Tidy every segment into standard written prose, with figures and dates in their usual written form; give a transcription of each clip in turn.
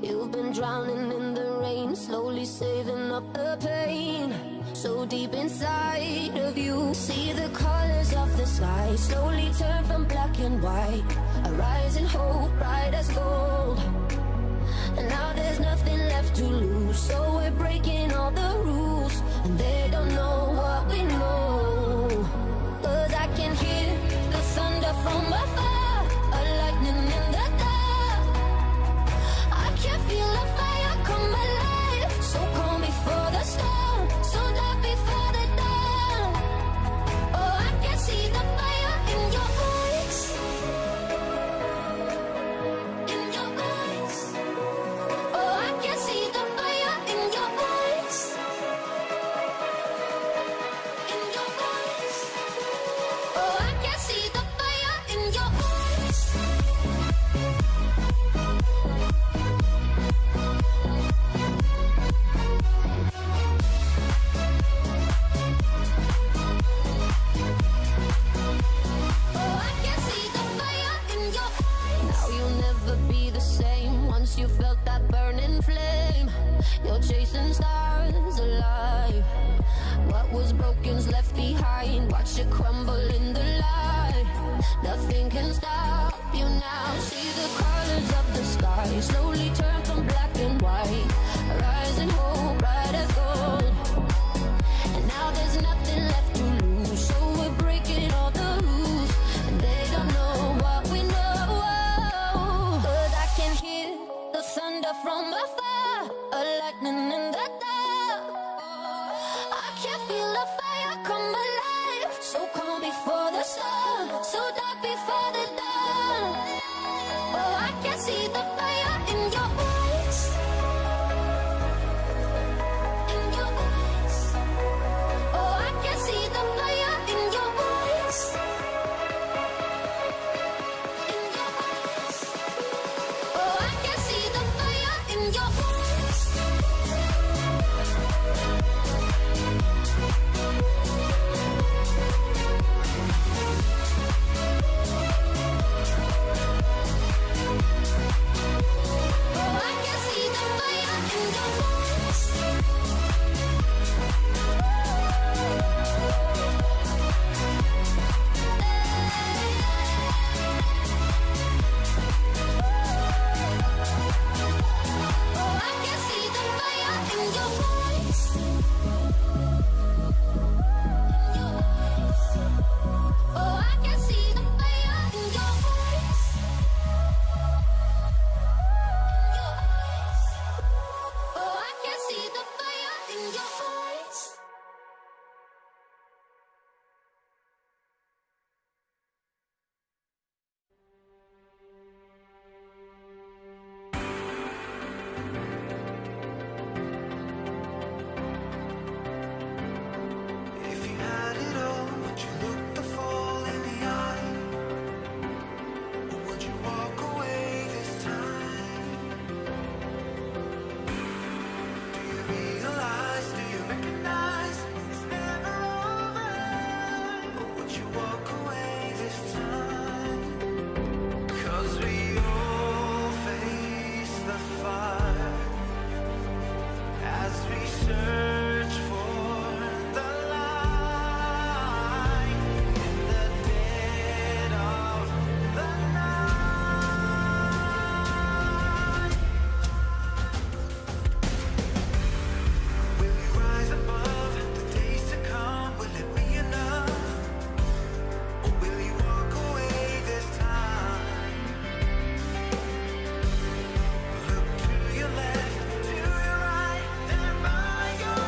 You've been drowning in the rain, slowly saving up the pain. So deep inside of you, see the colors of the sky slowly turn from black and white. A rising hope, bright as gold. And now there's nothing left to lose, so we're breaking all the rules. And they don't know what we know. 'Cause I can hear the thunder from afar, a lightning in the dark. I can feel a fire come alive, so calm before the storm, so dark before the dawn. Oh, I can see the fire in your eyes, in your eyes. Oh, I can see the fire in your eyes, in your eyes. Oh, I can see the fire in your eyes. Oh, I can see the fire in your eyes. Now you'll never be the same once you felt that burning flame. You're chasing stars alive. What was broken's left behind. Watch it crumble in the light. Nothing can stop you now. See the colors of the sky slowly turn from black and white. Rising hope, bright as gold. And now there's nothing left to lose, so we're breaking all the rules. And they don't know what we know. 'Cause I can hear the thunder from afar, a lightning in the dark. I can feel a fire come alive, so calm before the sun, so dark before the dawn. Oh, I can see the fire in your eyes, in your eyes. Oh, I can see the fire in your eyes, in your eyes. Oh, I can see the fire in your eyes. Oh, I can see the fire in your eyes. Oh, I can see the fire in your eyes. Oh, I can see the fire in your eyes. Oh, I can see the fire in your eyes. If you had it all, would you look the fall in the eye? Or would you walk away this time? Do you realize, do you recognize it's never over? Or would you walk away this time? 'Cause we all face the fire as we search for the light in the dead of the night. Will you rise above the days to come? Will it be enough? Or will you walk away this time? Look to your left, to your right, there by your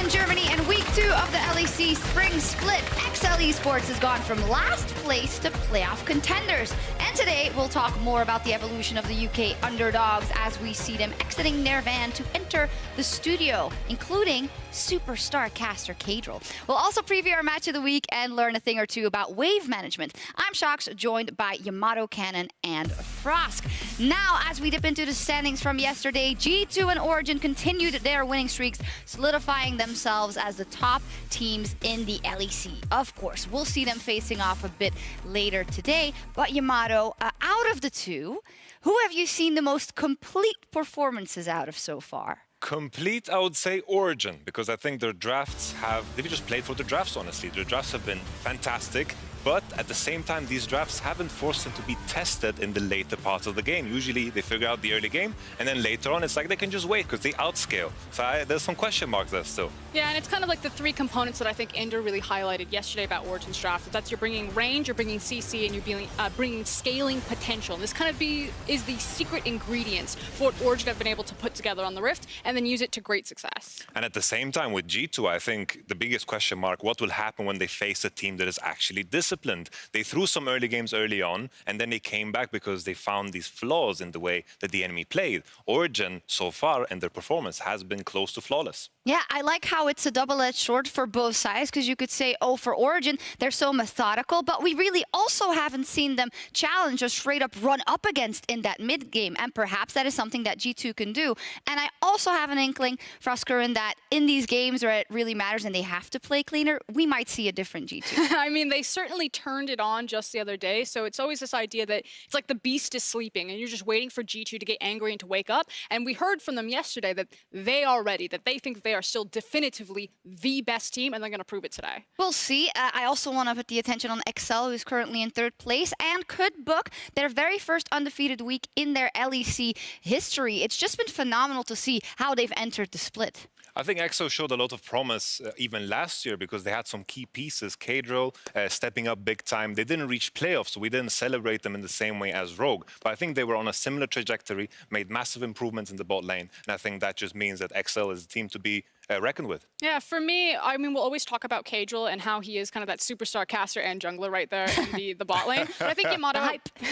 in Germany, and week 2 of the LEC Spring Split. XL Esports has gone from last place to playoff contenders. And today, we'll talk more about the evolution of the UK underdogs as we see them exiting their van to enter the studio, including superstar caster Kadril. We'll also preview our match of the week and learn a thing or two about wave management. I'm Shox, joined by Yamato, Cannon, and Frosk. Now, as we dip into the standings from yesterday, G2 and Origin continued their winning streaks, solidifying themselves as the top teams in the LEC. Of course, we'll see them facing off a bit later today. But Yamato, out of the two, who have you seen the most complete performances out of so far? Complete, I would say Origin, because I think their drafts they've just played for the drafts, honestly. Their drafts have been fantastic, but at the same time, these drafts haven't forced them to be tested in the later parts of the game. Usually, they figure out the early game, and then later on, it's like they can just wait, because they outscale. So there's some question marks there still. Yeah, and it's kind of like the three components that I think Ender really highlighted yesterday about Origin's draft. That's you're bringing range, you're bringing CC, and you're bringing scaling potential. And this kind of is the secret ingredients for what Origin have been able to put together on the Rift, and then use it to great success. And at the same time, with G2, I think the biggest question mark, what will happen when they face a team that is actually disciplined? They threw some early games early on, and then they came back because they found these flaws in the way that the enemy played. Origin, so far, and their performance has been close to flawless. Yeah, I like how it's a double-edged sword for both sides, because you could say, oh, for Origin, they're so methodical, but we really also haven't seen them challenge or straight up run up against in that mid game, and perhaps that is something that G2 can do. And I also have an inkling, Frosker, that in these games where it really matters and they have to play cleaner, we might see a different G2. I mean, they certainly turned it on just the other day, so it's always this idea that it's like the beast is sleeping, and you're just waiting for G2 to get angry and to wake up. And we heard from them yesterday that they are ready, that they think they are still definitively the best team, and they're going to prove it today. We'll see. I also want to put the attention on XL, who's currently in 3rd place and could book their very first undefeated week in their LEC history. It's just been phenomenal to see how they've entered the split. I think EXO showed a lot of promise even last year because they had some key pieces. Kadril stepping up big time. They didn't reach playoffs, so we didn't celebrate them in the same way as Rogue. But I think they were on a similar trajectory, made massive improvements in the bot lane. And I think that just means that XL is a team to be reckoned with. Yeah, for me, I mean, we'll always talk about Kadril and how he is kind of that superstar caster and jungler right there in the bot lane. But I think Yamato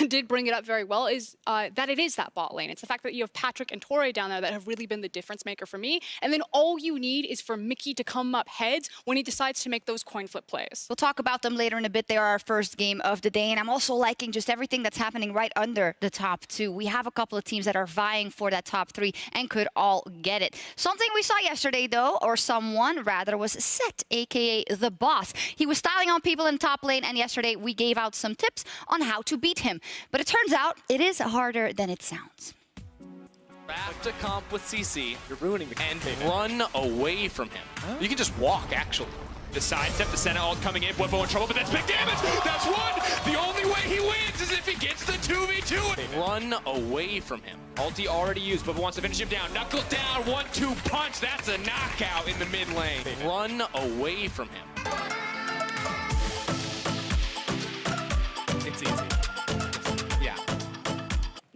did bring it up very well, is that it is that bot lane. It's the fact that you have Patrick and Torre down there that have really been the difference maker for me. And then all you need is for Mickey to come up heads when he decides to make those coin flip plays. We'll talk about them later in a bit. They are our first game of the day. And I'm also liking just everything that's happening right under the top 2. We have a couple of teams that are vying for that top 3 and could all get it. Something we saw yesterday, though, or someone rather, was Set, aka the boss. He was styling on people in top lane, and yesterday we gave out some tips on how to beat him. But it turns out it is harder than it sounds. Draft a comp with CC, you're ruining the and run away from him. Huh? You can just walk, actually. The sidestep, the center ult coming in, Webbo in trouble, but that's big damage! That's one! The only way he wins is if he gets the 2v2! Run away from him. Ulti already used, Webbo wants to finish him down. Knuckle down, 1-2 punch, that's a knockout in the mid lane. Run away from him. It's easy. Yeah.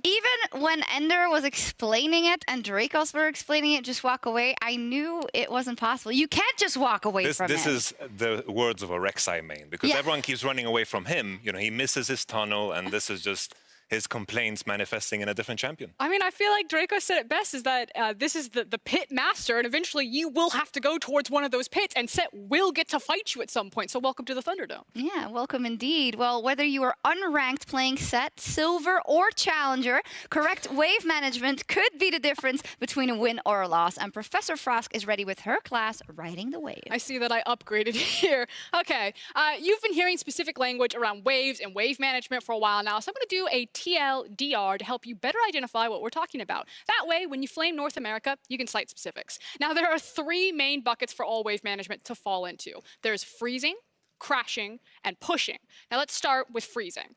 Even when Ender was explaining it and Dracos were explaining it, just walk away, I knew it wasn't possible. You can't just walk away from This him. is the words of a Rek'Sai main, because everyone keeps running away from him. You know, he misses his tunnel, and this is just his complaints manifesting in a different champion. I mean, I feel like Draco said it best, is that this is the pit master, and eventually you will have to go towards one of those pits, and Set will get to fight you at some point. So welcome to the Thunderdome. Yeah, welcome indeed. Well, whether you are unranked playing Set, Silver, or Challenger, correct wave management could be the difference between a win or a loss. And Professor Frosk is ready with her class, Riding the Wave. I see that I upgraded here. Okay, you've been hearing specific language around waves and wave management for a while now, so I'm going to do a TLDR to help you better identify what we're talking about. That way, when you flame North America, you can cite specifics. Now, there are 3 main buckets for all wave management to fall into. There's freezing, crashing, and pushing. Now, let's start with freezing.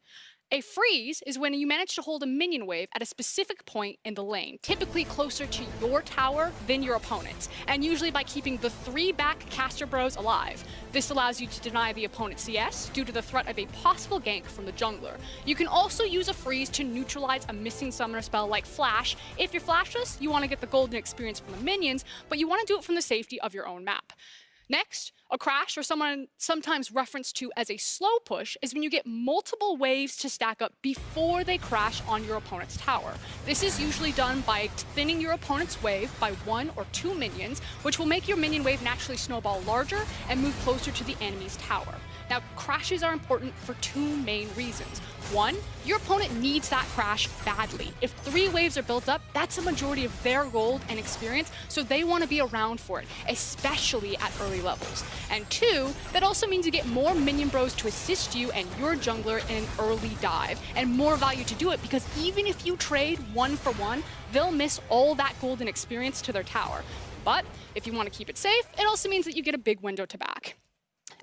A freeze is when you manage to hold a minion wave at a specific point in the lane, typically closer to your tower than your opponent's, and usually by keeping the 3 back caster bros alive. This allows you to deny the opponent's CS due to the threat of a possible gank from the jungler. You can also use a freeze to neutralize a missing summoner spell like Flash. If you're flashless, you want to get the golden experience from the minions, but you want to do it from the safety of your own map. Next, a crash, or sometimes referenced to as a slow push, is when you get multiple waves to stack up before they crash on your opponent's tower. This is usually done by thinning your opponent's wave by 1 or 2 minions, which will make your minion wave naturally snowball larger and move closer to the enemy's tower. Now, crashes are important for 2 main reasons. 1, your opponent needs that crash badly. If 3 waves are built up, that's a majority of their gold and experience, so they want to be around for it, especially at early levels. And 2, that also means you get more minion bros to assist you and your jungler in an early dive, and more value to do it, because even if you trade 1 for 1, they'll miss all that golden experience to their tower. But if you want to keep it safe, it also means that you get a big window to back.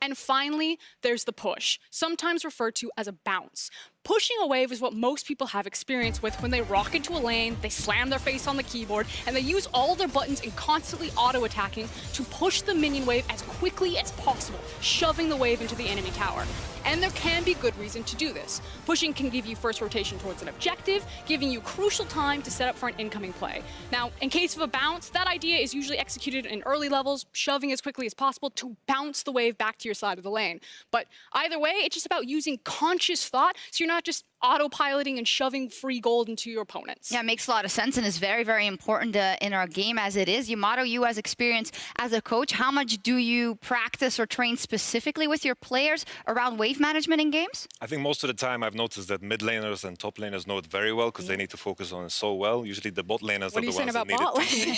And finally, there's the push, sometimes referred to as a bounce. Pushing a wave is what most people have experience with when they rock into a lane, they slam their face on the keyboard, and they use all their buttons and constantly auto-attacking to push the minion wave as quickly as possible, shoving the wave into the enemy tower. And there can be good reason to do this. Pushing can give you first rotation towards an objective, giving you crucial time to set up for an incoming play. Now, in case of a bounce, that idea is usually executed in early levels, shoving as quickly as possible to bounce the wave back to your side of the lane. But either way, it's just about using conscious thought, so you're not just autopiloting and shoving free gold into your opponents. Yeah, it makes a lot of sense and is very, very important in our game as it is. Yamato, you as experience as a coach, how much do you practice or train specifically with your players around wave management in games? I think most of the time I've noticed that mid laners and top laners know it very well because they need to focus on it so well. Usually the bot laners are the ones that need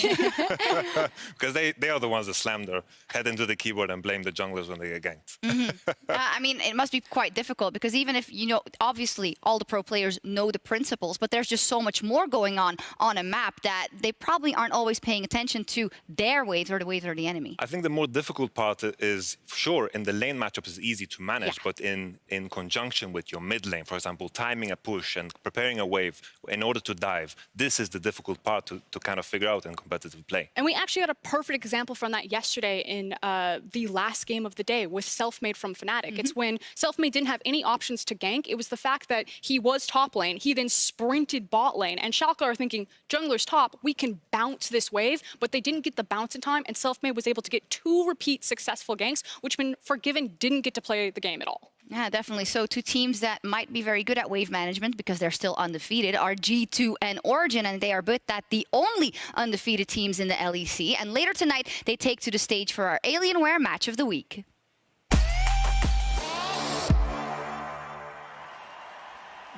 it. Because they are the ones that slam their head into the keyboard and blame the junglers when they get ganked. I mean, it must be quite difficult because even if, you know, obviously all the pro players know the principles, but there's just so much more going on a map that they probably aren't always paying attention to their waves or the waves of the enemy. I think the more difficult part is, sure, in the lane matchup is easy to manage, but in conjunction with your mid lane, for example, timing a push and preparing a wave in order to dive, this is the difficult part to kind of figure out in competitive play. And we actually had a perfect example from that yesterday in the last game of the day with Selfmade from Fnatic. It's when Selfmade didn't have any options to gank. It was the fact that he was top lane. He then sprinted bot lane, and Schalke are thinking, jungler's top, we can bounce this wave, but they didn't get the bounce in time, and Selfmade was able to get 2 repeat successful ganks, which meant Forgiven didn't get to play the game at all. Yeah, definitely. So 2 teams that might be very good at wave management because they're still undefeated are G2 and Origin, and they are both the only undefeated teams in the LEC. And later tonight, they take to the stage for our Alienware Match of the Week.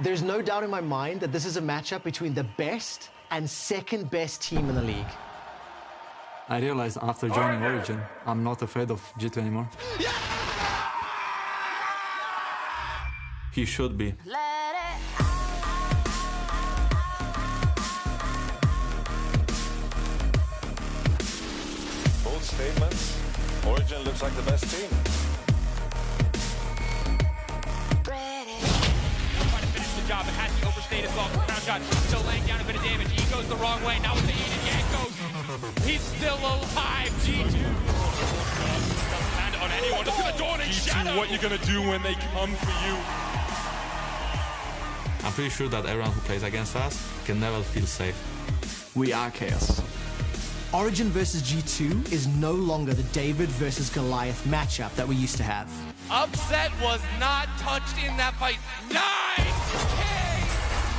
There's no doubt in my mind that this is a matchup between the best and second best team in the league. I realized after joining Origin, I'm not afraid of G2 anymore. Yeah! He should be. Bold statements. Origin looks like the best team. Job, but has he overstayed as well? Crown shot still laying down a bit of damage. He goes the wrong way. Now with the Eden Gank goes. He's still alive. G2. Doesn't land on anyone. Look at the dawning shadow. What are you gonna do when they come for you? I'm pretty sure that everyone who plays against us can never feel safe. We are chaos. Origin versus G2 is no longer the David versus Goliath matchup that we used to have. Upset was not touched in that fight. 9K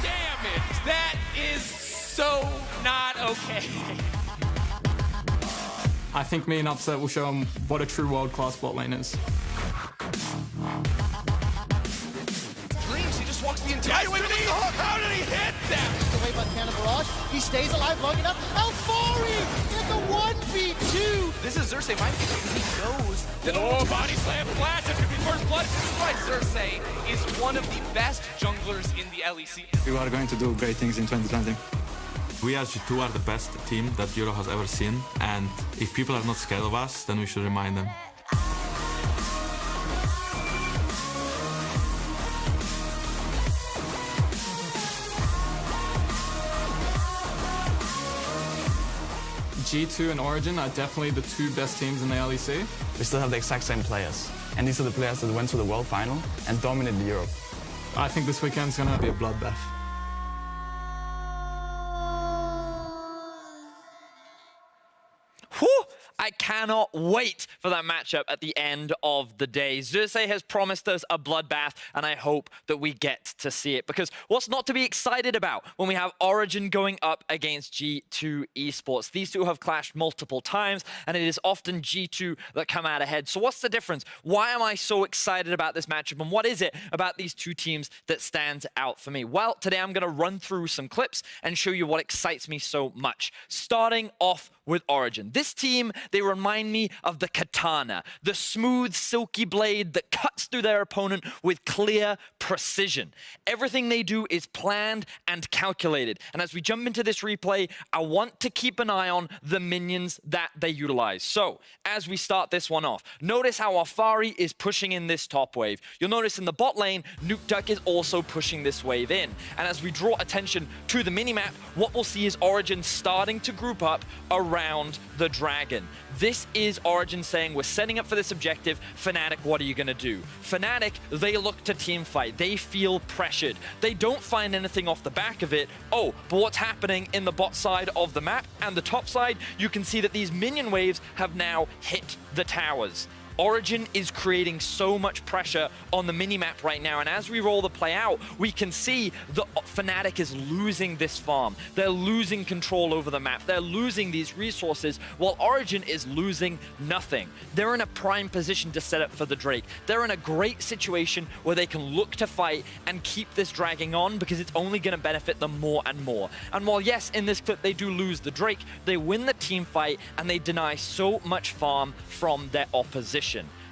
damage. That is so not okay. I think me and Upset will show him what a true world-class bot lane is. Dreams, he just walks the entire way to the hook. How did he hit that? Away by the Cannon Barrage. He stays alive long enough. Alfari in the 1v2. This is Xerxes, my because he knows that body slam flash. It could be first blood. This is why Xerxes is one of the best junglers in the LEC. We are going to do great things in 2020. We as G2 are the best team that Euro has ever seen, and if people are not scared of us, then we should remind them. G2 and Origin are definitely the two best teams in the LEC. We still have the exact same players. And these are the players that went to the World Final and dominated Europe. I think this weekend's gonna be a bloodbath. Whew! I cannot wait for that matchup at the end of the day. Xerxes has promised us a bloodbath, and I hope that we get to see it. Because what's not to be excited about when we have Origin going up against G2 Esports? These two have clashed multiple times, and it is often G2 that come out ahead. So what's the difference? Why am I so excited about this matchup, and what is it about these two teams that stands out for me? Well, today I'm going to run through some clips and show you what excites me so much. Starting off with Origin. This team, they remind me of the katana, the smooth, silky blade that cuts through their opponent with clear precision. Everything they do is planned and calculated. And as we jump into this replay, I want to keep an eye on the minions that they utilize. So, as we start this one off, notice how Afari is pushing in this top wave. You'll notice in the bot lane, Nukeduck is also pushing this wave in. And as we draw attention to the minimap, what we'll see is Origin starting to group up around the dragon. This is Origin saying, we're setting up for this objective. Fnatic, what are you going to do? Fnatic, they look to team fight. They feel pressured. They don't find anything off the back of it. Oh, but what's happening in the bot side of the map and the top side, you can see that these minion waves have now hit the towers. Origin is creating so much pressure on the minimap right now, and as we roll the play out, we can see that Fnatic is losing this farm. They're losing control over the map. They're losing these resources, while Origin is losing nothing. They're in a prime position to set up for the Drake. They're in a great situation where they can look to fight and keep this dragging on, because it's only going to benefit them more and more. And while, yes, in this clip they do lose the Drake, they win the team fight, and they deny so much farm from their opposition.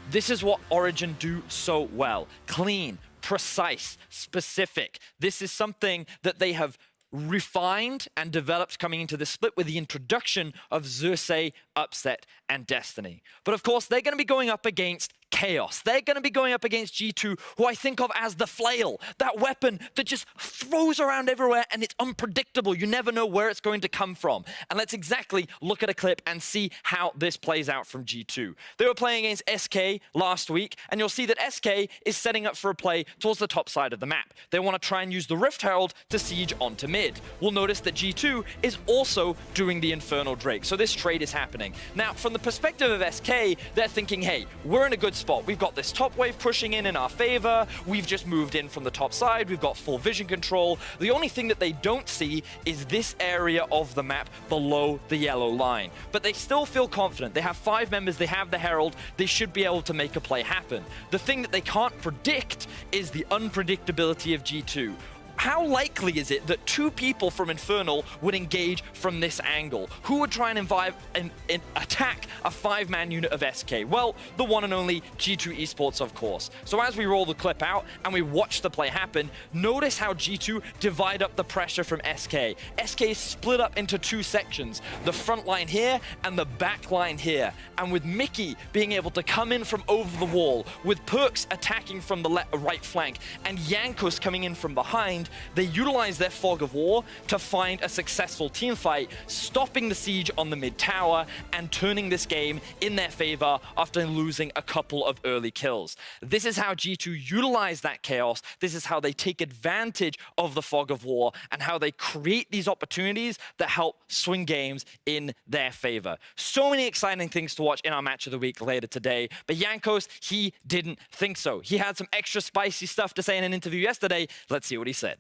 This is what Origin do so well. Clean, precise, specific. This is something that they have refined and developed coming into the split with the introduction of Xerxes, Upset, and Destiny. But of course, they're going to be going up against Chaos. They're going to be going up against G2, who I think of as the flail, that weapon that just throws around everywhere and it's unpredictable. You never know where it's going to come from. And let's exactly look at a clip and see how this plays out from G2. They were playing against SK last week, and you'll see that SK is setting up for a play towards the top side of the map. They want to try and use the Rift Herald to siege onto mid. We'll notice that G2 is also doing the Infernal Drake, so this trade is happening. Now, from the perspective of SK, they're thinking, hey, we're in a good spot. We've got this top wave pushing in our favor. We've just moved in from the top side. We've got full vision control. The only thing that they don't see is this area of the map below the yellow line. But they still feel confident. They have 5 members. They have the Herald. They should be able to make a play happen. The thing that they can't predict is the unpredictability of G2. How likely is it that 2 people from Infernal would engage from this angle? Who would try and attack a 5-man unit of SK? Well, the one and only G2 Esports, of course. So as we roll the clip out and we watch the play happen, notice how G2 divide up the pressure from SK. SK is split up into 2 sections, the front line here and the back line here. And with Mickey being able to come in from over the wall, with Perks attacking from the right flank, and Jankos coming in from behind, they utilize their Fog of War to find a successful team fight, stopping the siege on the mid tower and turning this game in their favor after losing a couple of early kills. This is how G2 utilize that chaos. This is how they take advantage of the Fog of War and how they create these opportunities that help swing games in their favor. So many exciting things to watch in our match of the week later today, but Jankos, he didn't think so. He had some extra spicy stuff to say in an interview yesterday. Let's see what he said.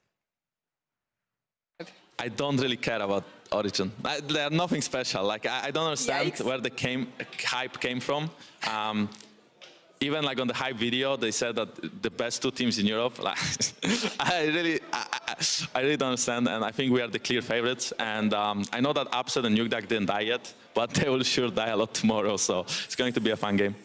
I don't really care about Origin. They're nothing special. Like I don't understand where the hype came from. Even like on the hype video, they said that the best 2 teams in Europe. Like, I really don't understand, and I think we are the clear favorites. And I know that Upset and Nukeduck didn't die yet, but they will sure die a lot tomorrow. So it's going to be a fun game.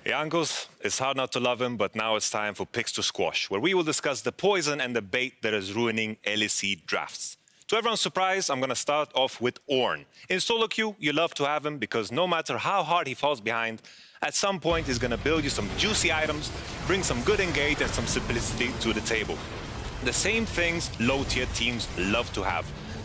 Jankos, it's hard not to love him, but now it's time for Picks to Squash, where we will discuss the poison and the bait that is ruining LEC drafts. To everyone's surprise, I'm going to start off with Ornn. In solo queue, you love to have him because no matter how hard he falls behind, at some point he's going to build you some juicy items, bring some good engage and some simplicity to the table. The same things low-tier teams love to have.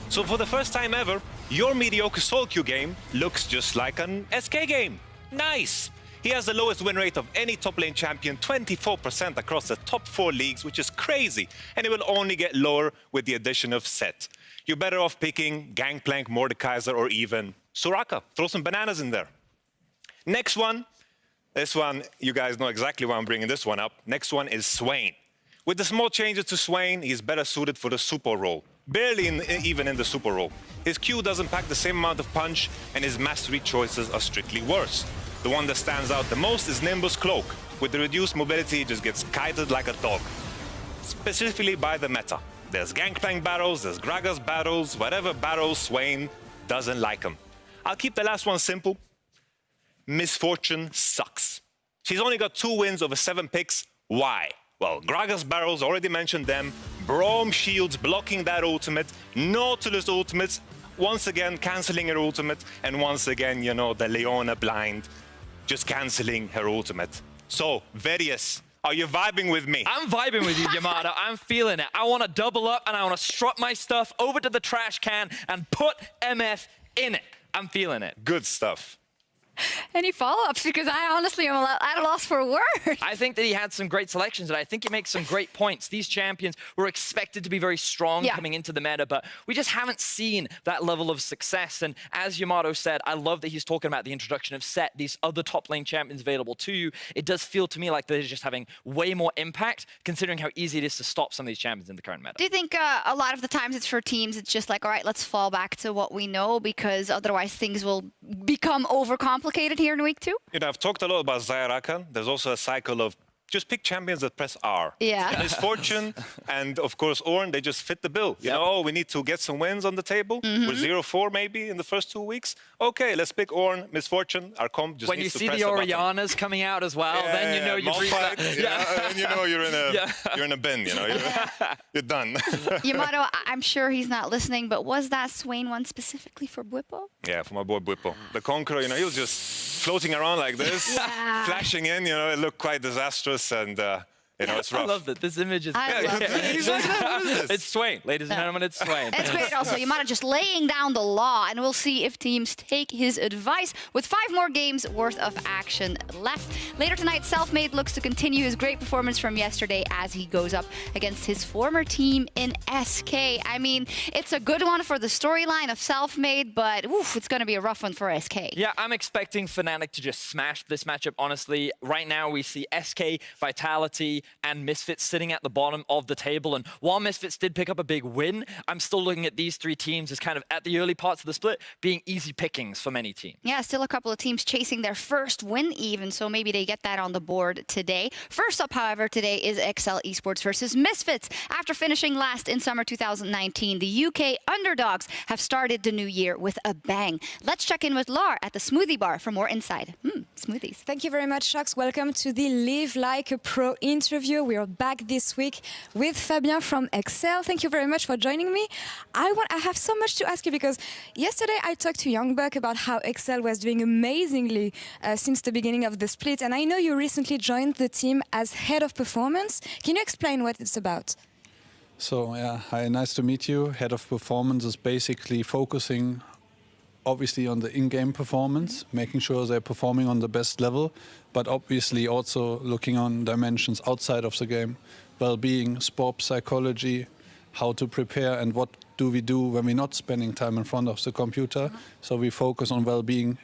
So for the first time ever, Your mediocre solo queue game looks just like an SK game. Nice! He has the lowest win rate of any top lane champion, 24% across the top 4 leagues, which is crazy. And it will only get lower with the addition of Set. You're better off picking Gangplank, Mordekaiser, or even Soraka. Throw some bananas in there. Next one. This one, you guys know exactly why I'm bringing this one up. Next one is Swain. With the small changes to Swain, he's better suited for the support role. Barely even in the super role. His Q doesn't pack the same amount of punch, and his mastery choices are strictly worse. The one that stands out the most is Nimbus Cloak. With the reduced mobility, he just gets kited like a dog. Specifically by the meta. There's Gangplank battles, there's Gragas battles, whatever battles, Swain doesn't like him. I'll keep the last one simple. Misfortune sucks. She's only got 2 wins over 7 picks. Why? Well, Gragas barrels, already mentioned them. Braum shields blocking that ultimate. Nautilus ultimates, once again cancelling her ultimate. And once again, you know, the Leona blind just cancelling her ultimate. So, Verius, are you vibing with me? I'm vibing with you, Yamato. I'm feeling it. I want to double up and I want to strut my stuff over to the trash can and put MF in it. I'm feeling it. Good stuff. Any follow-ups? Because I honestly am at a loss for words. I think that he had some great selections, and I think he makes some great points. These champions were expected to be very strong coming into the meta, but we just haven't seen that level of success. And as Yamato said, I love that he's talking about the introduction of Set, these other top lane champions available to you. It does feel to me like they're just having way more impact, considering how easy it is to stop some of these champions in the current meta. Do you think a lot of the times it's for teams, it's just like, all right, let's fall back to what we know, because otherwise things will become overcomplicated here in week 2? You know, I've talked a lot about Xayah Rakan. There's also a cycle of just pick champions that press R. Yeah. Misfortune and, of course, Ornn, they just fit the bill. You know, oh, we need to get some wins on the table. We're 0-4 maybe in the first 2 weeks. Okay, let's pick Ornn, Misfortune. Our comp just when needs you to see press the a button. Orianas coming out as well, then you know you've reached that. And you know you're in a you're in a bin, you know. You're done. Yamato, I'm sure he's not listening, but was that Swain one specifically for Bwipo? Yeah, for my boy Bwipo. The Conqueror, you know, he was just floating around like this, flashing in, you know, it looked quite disastrous and you know, it's rough. I love that. This image is It's Swain. Ladies and gentlemen, it's Swain. It's great also. Yamato just laying down the law, and we'll see if teams take his advice with 5 more games worth of action left. Later tonight, Selfmade looks to continue his great performance from yesterday as he goes up against his former team in SK. I mean, it's a good one for the storyline of Selfmade, but oof, it's going to be a rough one for SK. Yeah, I'm expecting Fnatic to just smash this matchup, honestly. Right now, we see SK, Vitality, and Misfits sitting at the bottom of the table. And while Misfits did pick up a big win, I'm still looking at these 3 teams as kind of at the early parts of the split being easy pickings for many teams. Yeah, still a couple of teams chasing their first win even, so maybe they get that on the board today. First up, however, today is XL Esports versus Misfits. After finishing last in summer 2019, the UK underdogs have started the new year with a bang. Let's check in with Lar at the Smoothie Bar for more insight. Smoothies. Thank you very much, Shox. Welcome to the Live Like a Pro interview. We are back this week with Fabien from XL. Thank you very much for joining me. I have so much to ask you because yesterday I talked to Youngbuck about how XL was doing amazingly since the beginning of the split, and I know you recently joined the team as head of performance. Can you explain what it's about? So, yeah, hi, nice to meet you. Head of performance is basically focusing obviously on the in-game performance, making sure they're performing on the best level, but obviously also looking on dimensions outside of the game, well-being, sport psychology, how to prepare, and what do we do when we're not spending time in front of the computer. So we focus on well-being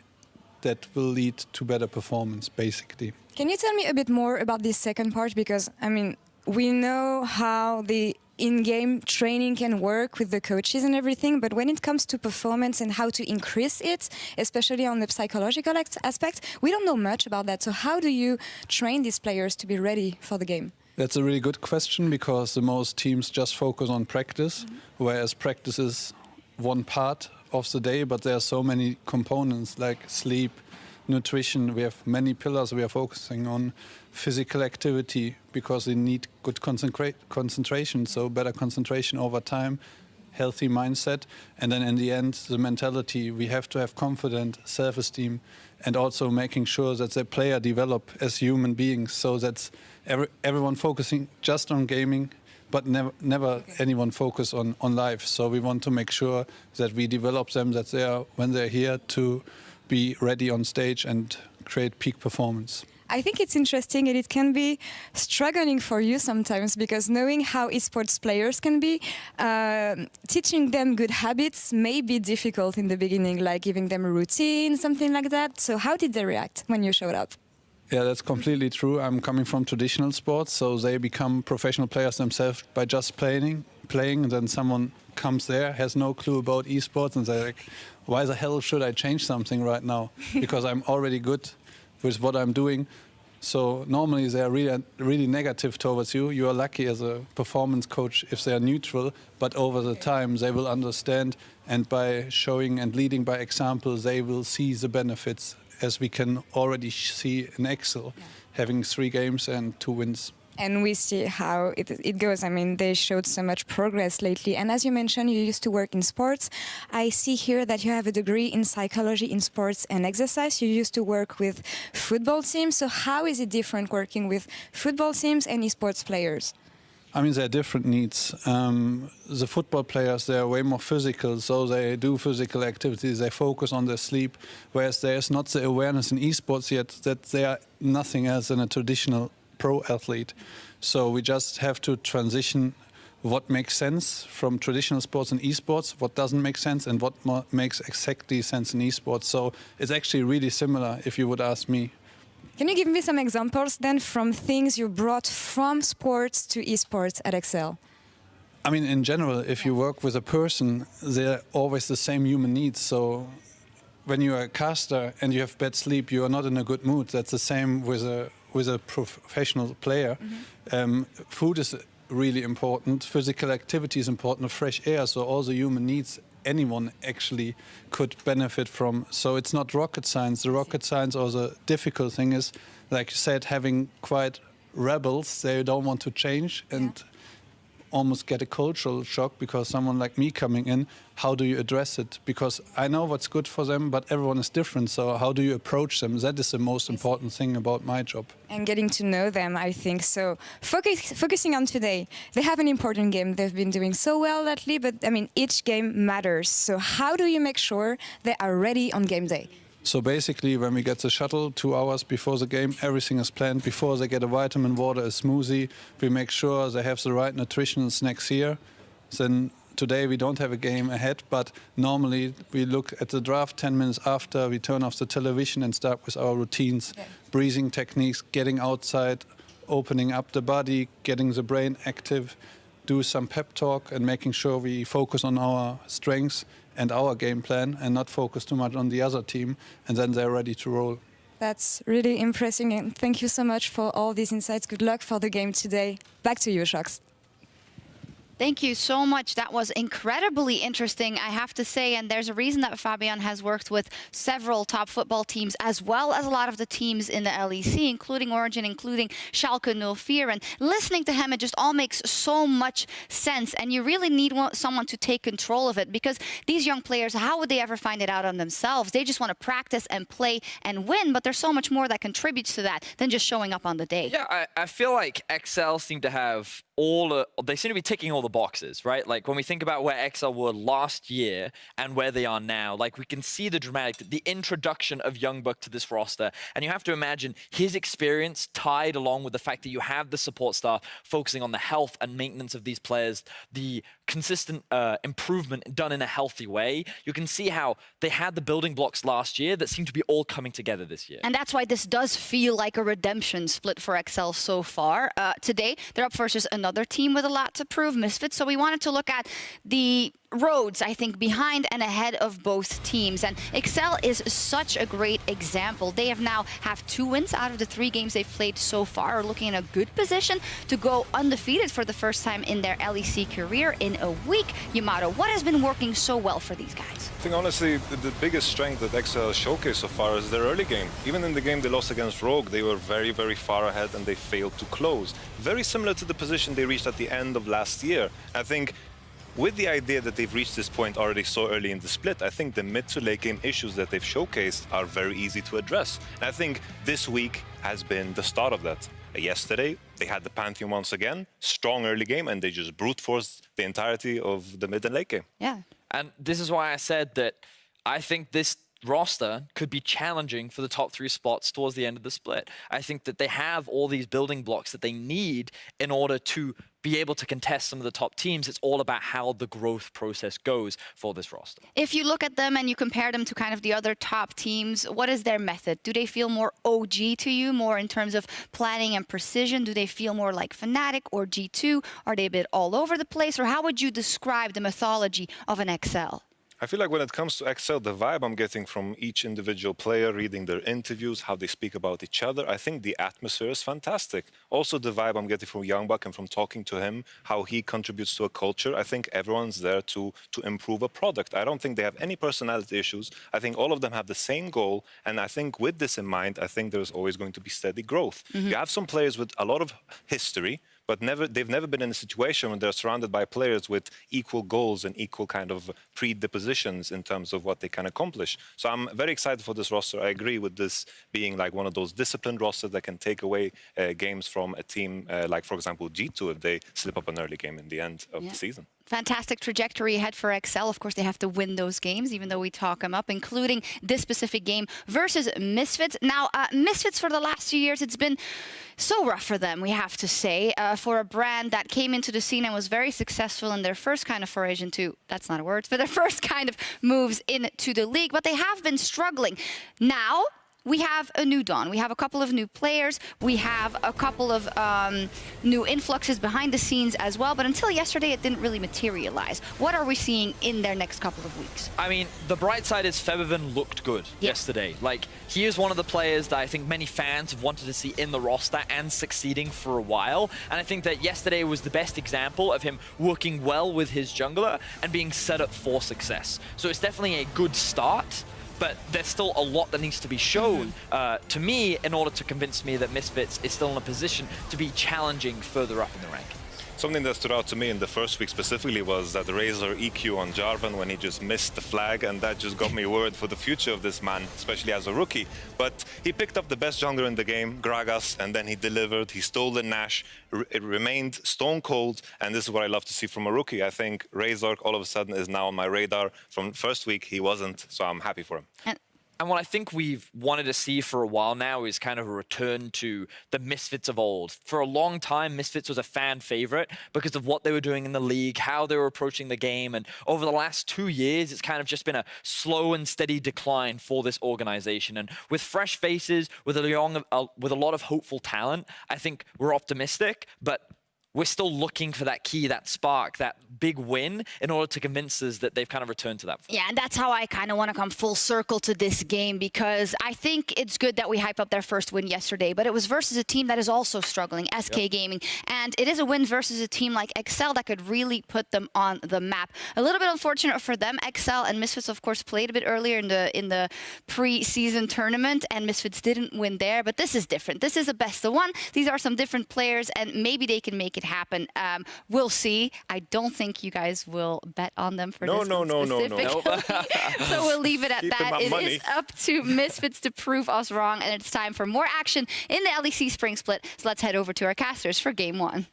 that will lead to better performance, basically. Can you tell me a bit more about this second part? Because, I mean, we know how the in-game training can work with the coaches and everything, but when it comes to performance and how to increase it, especially on the psychological aspect, we don't know much about that. So how do you train these players to be ready for the game? That's a really good question, because the most teams just focus on practice, whereas practice is one part of the day, but there are so many components like sleep, nutrition. We have many pillars we are focusing on. Physical activity, because they need good concentration, so better concentration over time, healthy mindset, and then in the end, the mentality. We have to have confidence, self-esteem, and also making sure that the player develop as human beings, so that's everyone focusing just on gaming but never anyone focus on live. So we want to make sure that we develop them, that they are, when they're here, to be ready on stage and create peak performance. I think it's interesting and it can be struggling for you sometimes because knowing how esports players can be, teaching them good habits may be difficult in the beginning, like giving them a routine, something like that. So how did they react when you showed up? Yeah, that's completely true. I'm coming from traditional sports, so they become professional players themselves by just playing, and then someone comes there, has no clue about esports, and they're like, why the hell should I change something right now? Because I'm already good with what I'm doing. So normally they are really negative towards you. You are lucky as a performance coach if they are neutral, but over the time they will understand, and by showing and leading by example, they will see the benefits, as we can already see in Excel, having 3 games and 2 wins. And we see how it goes. I mean, they showed so much progress lately. And as you mentioned, you used to work in sports. I see here that you have a degree in psychology in sports and exercise. You used to work with football teams. So how is it different working with football teams and esports players? I mean, there are different needs. The football players, they are way more physical, so they do physical activities, they focus on their sleep, whereas there is not the awareness in esports yet that they are nothing else than a traditional pro athlete. So we just have to transition what makes sense from traditional sports and esports, what doesn't make sense, and what makes exactly sense in esports. So it's actually really similar, if you would ask me. Can you give me some examples then from things you brought from sports to esports at Excel? I mean, in general, if you work with a person, they're always the same human needs. So when you're a caster and you have bad sleep, you are not in a good mood. That's the same with a professional player. Food is really important. Physical activity is important. Fresh air. So all the human needs anyone actually could benefit from. So it's not rocket science. The rocket science or the difficult thing is, like you said, having quite rebels. They don't want to change and almost get a cultural shock because someone like me coming in, how do you address it? Because I know what's good for them, but everyone is different. So how do you approach them? That is the most important thing about my job. And getting to know them, I think. So focusing on today, they have an important game. They've been doing so well lately, but I mean, each game matters. So how do you make sure they are ready on game day? So basically, when we get the shuttle 2 hours before the game, everything is planned. Before they get a vitamin water, a smoothie, we make sure they have the right nutritional snacks here. Then today we don't have a game ahead, but normally we look at the draft 10 minutes after, we turn off the television and start with our routines, breathing techniques, getting outside, opening up the body, getting the brain active, do some pep talk and making sure we focus on our strengths and our game plan and not focus too much on the other team, and then they're ready to roll. That's really impressive, and thank you so much for all these insights. Good luck for the game today. Back to you, Shox. Thank you so much. That was incredibly interesting, I have to say. And there's a reason that Fabian has worked with several top football teams, as well as a lot of the teams in the LEC, including Origin, including Schalke 04. And listening to him, it just all makes so much sense. And you really need someone to take control of it, because these young players, how would they ever find it out on themselves? They just want to practice and play and win, but there's so much more that contributes to that than just showing up on the day. Yeah, I feel like Excel seem to have they seem to be ticking all the boxes, right? Like when we think about where Excel were last year and where they are now, like we can see the introduction of Youngbuck to this roster. And you have to imagine his experience tied along with the fact that you have the support staff focusing on the health and maintenance of these players, the consistent improvement done in a healthy way. You can see how they had the building blocks last year that seem to be all coming together this year. And that's why this does feel like a redemption split for Excel so far. Today, they're up versus another team with a lot to prove, Misfits. So we wanted to look at the roads, I think, behind and ahead of both teams. And Excel is such a great example. They have 2 wins out of the 3 games they've played so far, are looking in a good position to go undefeated for the first time in their LEC career in a week. Yamato, what has been working so well for these guys? I think honestly the biggest strength that Excel showcased so far is their early game. Even in the game they lost against Rogue, they were very, very far ahead and they failed to close. Very similar to the position they reached at the end of last year. I think with the idea that they've reached this point already so early in the split, I think the mid to late game issues that they've showcased are very easy to address. And I think this week has been the start of that. Yesterday, they had the Pantheon once again, strong early game, and they just brute forced the entirety of the mid and late game. Yeah. And this is why I said that I think this roster could be challenging for the top 3 spots towards the end of the split. I think that they have all these building blocks that they need in order to be able to contest some of the top teams. It's all about how the growth process goes for this roster. If you look at them and you compare them to kind of the other top teams, what is their method? Do they feel more OG to you, more in terms of planning and precision? Do they feel more like Fnatic or G2? Are they a bit all over the place? Or how would you describe the mythology of an XL? I feel like when it comes to XL, the vibe I'm getting from each individual player, reading their interviews, how they speak about each other, I think the atmosphere is fantastic. Also, the vibe I'm getting from Youngbuck and from talking to him, how he contributes to a culture. I think everyone's there to improve a product. I don't think they have any personality issues. I think all of them have the same goal. And I think with this in mind, I think there's always going to be steady growth. You have some players with a lot of history, but they've never been in a situation when they're surrounded by players with equal goals and equal kind of predispositions in terms of what they can accomplish. So I'm very excited for this roster. I agree with this being like one of those disciplined rosters that can take away games from a team like, for example, G2 if they slip up an early game in the end of the season. Fantastic trajectory ahead for XL. Of course, they have to win those games, even though we talk them up, including this specific game versus Misfits. Now, Misfits for the last few years, it's been so rough for them, we have to say, for a brand that came into the scene and was very successful in their first kind of foray into, that's not a word, for their first kind of moves into the league, but they have been struggling. Now, we have a new dawn. We have a couple of new players. We have a couple of new influxes behind the scenes as well. But until yesterday, it didn't really materialize. What are we seeing in their next couple of weeks? I mean, the bright side is Febiven looked good yesterday. Like, he is one of the players that I think many fans have wanted to see in the roster and succeeding for a while. And I think that yesterday was the best example of him working well with his jungler and being set up for success. So it's definitely a good start. But there's still a lot that needs to be shown to me in order to convince me that Misfits is still in a position to be challenging further up in the rank. Something that stood out to me in the first week specifically was that Razor EQ on Jarvan when he just missed the flag, and that just got me worried for the future of this man, especially as a rookie. But he picked up the best jungler in the game, Gragas, and then he delivered. He stole the Nash. It remained stone cold, and this is what I love to see from a rookie. I think Razor all of a sudden is now on my radar. From first week, he wasn't, so I'm happy for him. And what I think we've wanted to see for a while now is kind of a return to the Misfits of old. For a long time, Misfits was a fan favorite because of what they were doing in the league, how they were approaching the game. And over the last 2 years, it's kind of just been a slow and steady decline for this organization. And with fresh faces, with a lot of hopeful talent, I think we're optimistic, but we're still looking for that key, that spark, that big win in order to convince us that they've kind of returned to that. Yeah, and that's how I kind of want to come full circle to this game, because I think it's good that we hype up their first win yesterday, but it was versus a team that is also struggling, SK Gaming, and it is a win versus a team like XL that could really put them on the map. A little bit unfortunate for them. XL and Misfits, of course, played a bit earlier in the pre-season tournament, and Misfits didn't win there, but this is different. This is a best of one. These are some different players, and maybe they can make it happen. We'll see. I don't think you guys will bet on them for this one specifically. So we'll leave it at that. It is up to Misfits to prove us wrong, and it's time for more action in the LEC Spring Split. So let's head over to our casters for Game 1.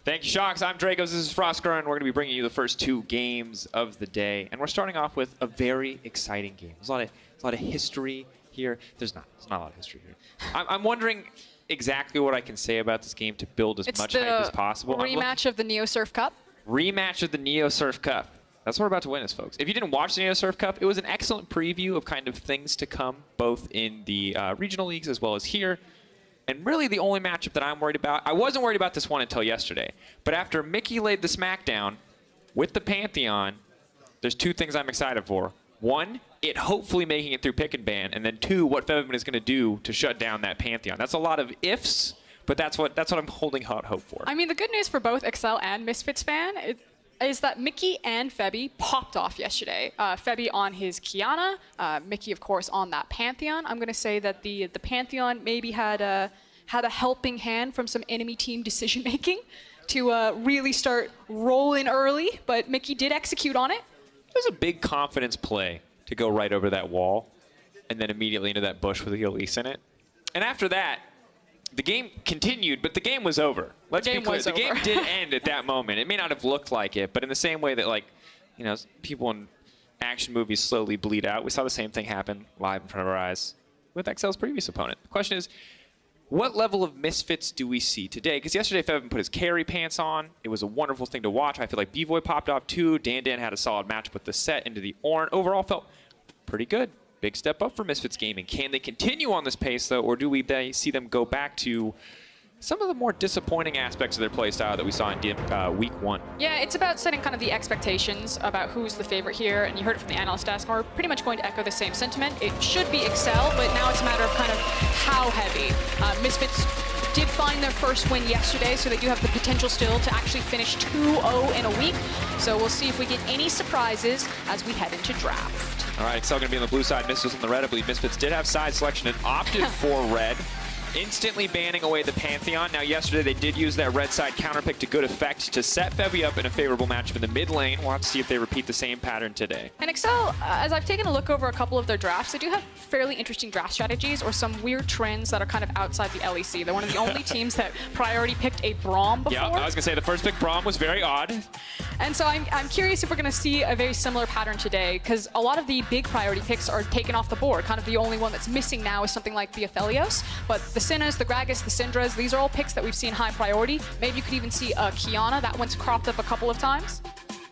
Thank you, Shocks. I'm Dracos. This is FLICKR, and we're going to be bringing you the first 2 games of the day. And we're starting off with a very exciting game. There's a lot of history here. There's not a lot of history here. I'm wondering exactly what I can say about this game to build as much hype as possible. Rematch of the Neo Surf Cup. Rematch of the Neo Surf Cup. That's what we're about to witness, folks. If you didn't watch the Neo Surf Cup, it was an excellent preview of kind of things to come, both in the regional leagues as well as here. And really the only matchup that I'm worried about, I wasn't worried about this one until yesterday, but after Mickey laid the smackdown with the Pantheon, there's 2 things I'm excited for. 1, it hopefully making it through pick and ban, and then 2, what Febiven is going to do to shut down that Pantheon. That's a lot of ifs, but that's what I'm holding out hope for. I mean, the good news for both XL and Misfits fan is that Mickey and Febby popped off yesterday. Febby on his Kiana, Mickey, of course, on that Pantheon. I'm going to say that the Pantheon maybe had a helping hand from some enemy team decision making to really start rolling early, but Mickey did execute on it. It was a big confidence play to go right over that wall and then immediately into that bush with the Elise in it. And after that, the game continued, but the game was over. Let's be clear. The game did end at that moment. It may not have looked like it, but in the same way that, like, you know, people in action movies slowly bleed out, we saw the same thing happen live in front of our eyes with XL's previous opponent. The question is, what level of misfits do we see today? Because yesterday, Fevin put his carry pants on. It was a wonderful thing to watch. I feel like B-Boy popped off too. Dan had a solid match with the set into the Ornn. Overall, felt pretty good. Big step up for Misfits Gaming. Can they continue on this pace, though, or do we see them go back to some of the more disappointing aspects of their playstyle that we saw in week 1? Yeah, it's about setting kind of the expectations about who's the favorite here, and you heard it from the analyst desk, and we're pretty much going to echo the same sentiment. It should be Excel, but now it's a matter of kind of how heavy. Misfits did find their first win yesterday, so they do have the potential still to actually finish 2-0 in a week. So we'll see if we get any surprises as we head into draft. All right, Excel going to be on the blue side, Misfits on the red. I believe Misfits did have side selection and opted for red, instantly banning away the Pantheon. Now, yesterday they did use that red side counter pick to good effect to set Fevy up in a favorable matchup in the mid lane. We'll have to see if they repeat the same pattern today. And Excel, as I've taken a look over a couple of their drafts, they do have fairly interesting draft strategies or some weird trends that are kind of outside the LEC. They're one of the only teams that priority picked a Braum before. Yeah, I was going to say the first pick Braum was very odd. And so I'm curious if we're going to see a very similar pattern today, because a lot of the big priority picks are taken off the board. Kind of the only one that's missing now is something like the Aphelios. But the Sinnas, the Gragas, the Syndras, these are all picks that we've seen high priority. Maybe you could even see Kiana. That one's cropped up a couple of times.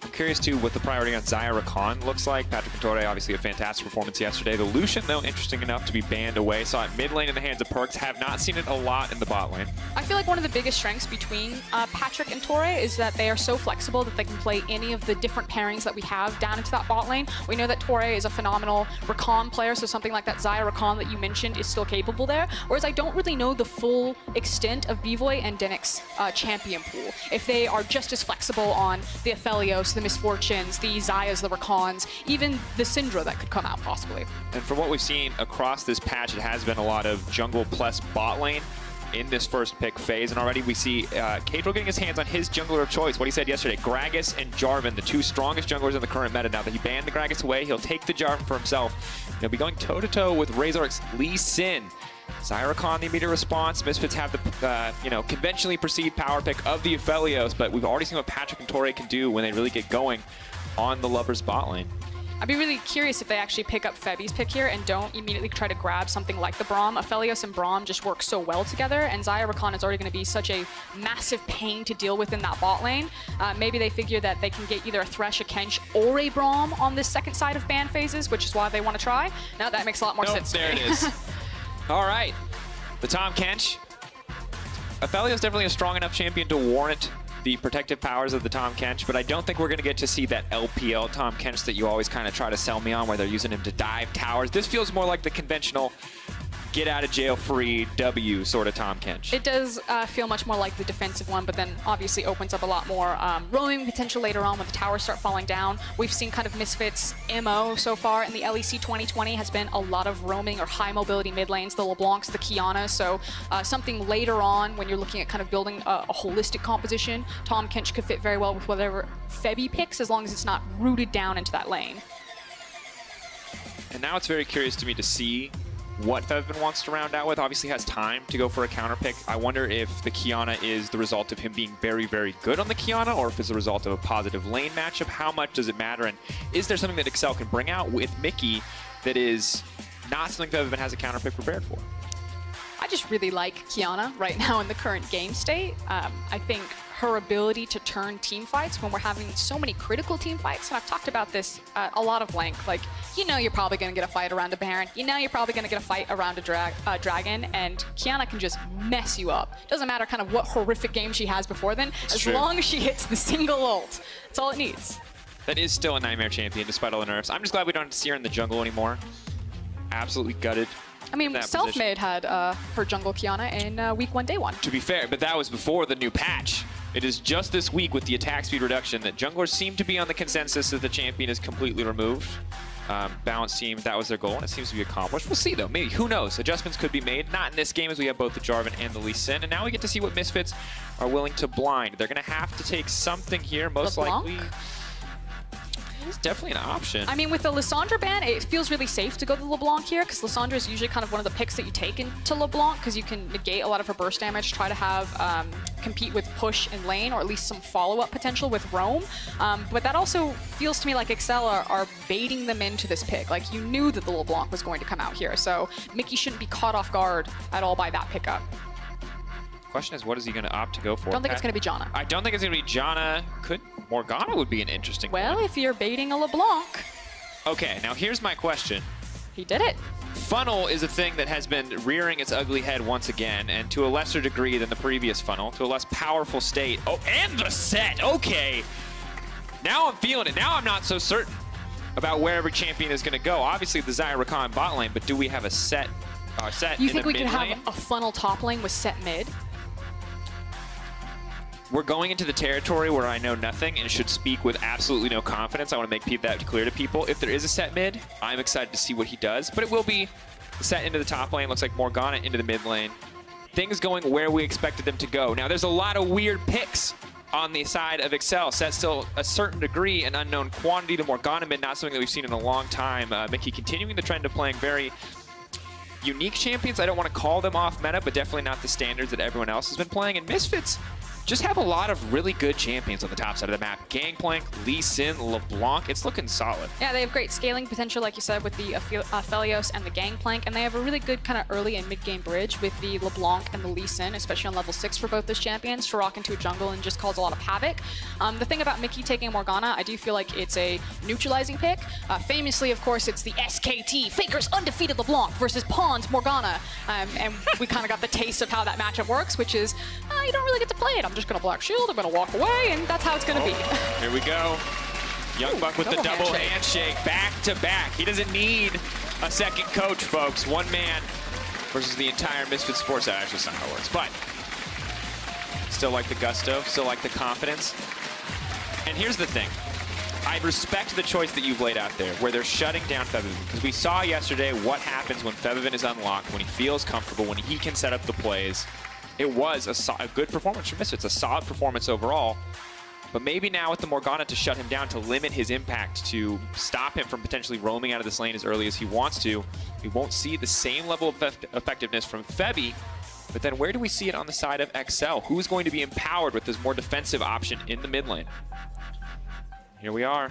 I'm curious, too, what the priority on Xayah Rakan looks like. Patrick Cantore, obviously a fantastic performance yesterday. The Lucian, though, interesting enough to be banned away. Saw it mid lane in the hands of Perkz. Have not seen it a lot in the bot lane. I feel like one of the biggest strengths between Patrick and Torre is that they are so flexible that they can play any of the different pairings that we have down into that bot lane. We know that Torre is a phenomenal Rakan player, so something like that Xayah Rakan that you mentioned is still capable there. Whereas I don't really know the full extent of Bvoy and Dennick's champion pool. If they are just as flexible on the Aphelios, the Misfortunes, the Xayahs, the Rakans, even the Syndra that could come out possibly. And from what we've seen across this patch, it has been a lot of jungle plus bot lane in this first pick phase. And already we see Kadril getting his hands on his jungler of choice. What he said yesterday, Gragas and Jarvan, the two strongest junglers in the current meta. Now that he banned the Gragas away, he'll take the Jarvan for himself. He'll be going toe-to-toe with Razork's Lee Sin. Xayah Rakan, the immediate response. Misfits have the conventionally perceived power pick of the Aphelios, but we've already seen what Patrick and Torre can do when they really get going on the Lovers bot lane. I'd be really curious if they actually pick up Feby's pick here and don't immediately try to grab something like the Braum. Aphelios and Braum just work so well together, and Xayah Rakan is already going to be such a massive pain to deal with in that bot lane. Maybe they figure that they can get either a Thresh, a Kench, or a Braum on this second side of ban phases, which is why they want to try. Now that makes a lot more sense to me. There it is. All right, the Tahm Kench. Aphelios definitely a strong enough champion to warrant the protective powers of the Tahm Kench, but I don't think we're going to get to see that LPL Tahm Kench that you always kind of try to sell me on, where they're using him to dive towers. This feels more like the conventional get out of jail free W sort of Tahm Kench. It does feel much more like the defensive one, but then obviously opens up a lot more roaming potential later on when the towers start falling down. We've seen kind of Misfits' MO so far in the LEC 2020 has been a lot of roaming or high mobility mid lanes, the LeBlancs, the Kiana. So something later on when you're looking at kind of building a holistic composition, Tahm Kench could fit very well with whatever Feby picks, as long as it's not rooted down into that lane. And now it's very curious to me to see what Fevin wants to round out with. Obviously has time to go for a counter pick. I wonder if the Kiana is the result of him being very, very good on the Kiana, or if it's the result of a positive lane matchup. How much does it matter? And is there something that Excel can bring out with Mickey that is not something Fevin has a counter pick prepared for? I just really like Kiana right now in the current game state. I think her ability to turn team fights when we're having so many critical team fights, and I've talked about this a lot of length, like, you know you're probably going to get a fight around a Baron, you know you're probably going to get a fight around a Dragon, and Kiana can just mess you up. Doesn't matter kind of what horrific game she has before then, as long as she hits the single ult. That's all it needs. That is still a nightmare champion despite all the nerfs. I'm just glad we don't have to see her in the jungle anymore. Absolutely gutted. I mean, Selfmade had her jungle Kiana in week 1, day 1. To be fair, but that was before the new patch. It is just this week with the attack speed reduction that junglers seem to be on the consensus that the champion is completely removed. Balance team, that was their goal, and it seems to be accomplished. We'll see, though. Maybe. Who knows? Adjustments could be made. Not in this game, as we have both the Jarvan and the Lee Sin. And now we get to see what Misfits are willing to blind. They're going to have to take something here, most likely. It's definitely an option. I mean, with the Lissandra ban, it feels really safe to go to LeBlanc here, because Lissandra is usually kind of one of the picks that you take into LeBlanc, because you can negate a lot of her burst damage, try to have compete with push in lane, or at least some follow-up potential with roam. But that also feels to me like Excel are baiting them into this pick. Like, you knew that the LeBlanc was going to come out here, so Mickey shouldn't be caught off guard at all by that pickup. Question is, what is he going to opt to go for? I don't think it's going to be Janna. I don't think it's going to be Janna. Morgana would be an interesting Well, one. if you're baiting a LeBlanc. Okay, now here's my question. He did it. Funnel is a thing that has been rearing its ugly head once again, and to a lesser degree than the previous Funnel, to a less powerful state. Oh, and the set. Okay. Now I'm feeling it. Now I'm not so certain about where every champion is going to go. Obviously, the Xayah Rakan bot lane, but do we have a set You in think the we could mid have lane? a Funnel top lane with set mid? We're going into the territory where I know nothing and should speak with absolutely no confidence. I want to make that clear to people. If there is a set mid, I'm excited to see what he does. But it will be set into the top lane. Looks like Morgana into the mid lane. Things going where we expected them to go. Now, there's a lot of weird picks on the side of Excel. Set still a certain degree, an unknown quantity. The Morgana mid, not something that we've seen in a long time. Mickey continuing the trend of playing very unique champions. I don't want to call them off meta, but definitely not the standards that everyone else has been playing. And Misfits just have a lot of really good champions on the top side of the map. Gangplank, Lee Sin, LeBlanc. It's looking solid. Yeah, they have great scaling potential, like you said, with the Aphelios and the Gangplank, and they have a really good kind of early and mid-game bridge with the LeBlanc and the Lee Sin, especially on level 6 for both those champions, to rock into a jungle and just cause a lot of havoc. The thing about Mickey taking Morgana, I do feel like it's a neutralizing pick. Famously, of course, it's the SKT, Faker's undefeated LeBlanc versus Pawn's Morgana. And we kind of got the taste of how that matchup works, which is, you don't really get to play it. I'm just going to Black Shield, I'm going to walk away, and that's how it's going to be. Here we go. Young Buck with the double handshake, back to back. He doesn't need a second coach, folks. One man versus the entire Misfit Sports. That actually is not how it works, but still like the gusto, still like the confidence. And here's the thing. I respect the choice that you've laid out there, where they're shutting down Febiven, because we saw yesterday what happens when Febiven is unlocked, when he feels comfortable, when he can set up the plays. It was a good performance from Misfits, a solid performance overall. But maybe now with the Morgana to shut him down, to limit his impact, to stop him from potentially roaming out of this lane as early as he wants to, we won't see the same level of effectiveness from Febby. But then where do we see it on the side of XL? Who's going to be empowered with this more defensive option in the mid lane? Here we are.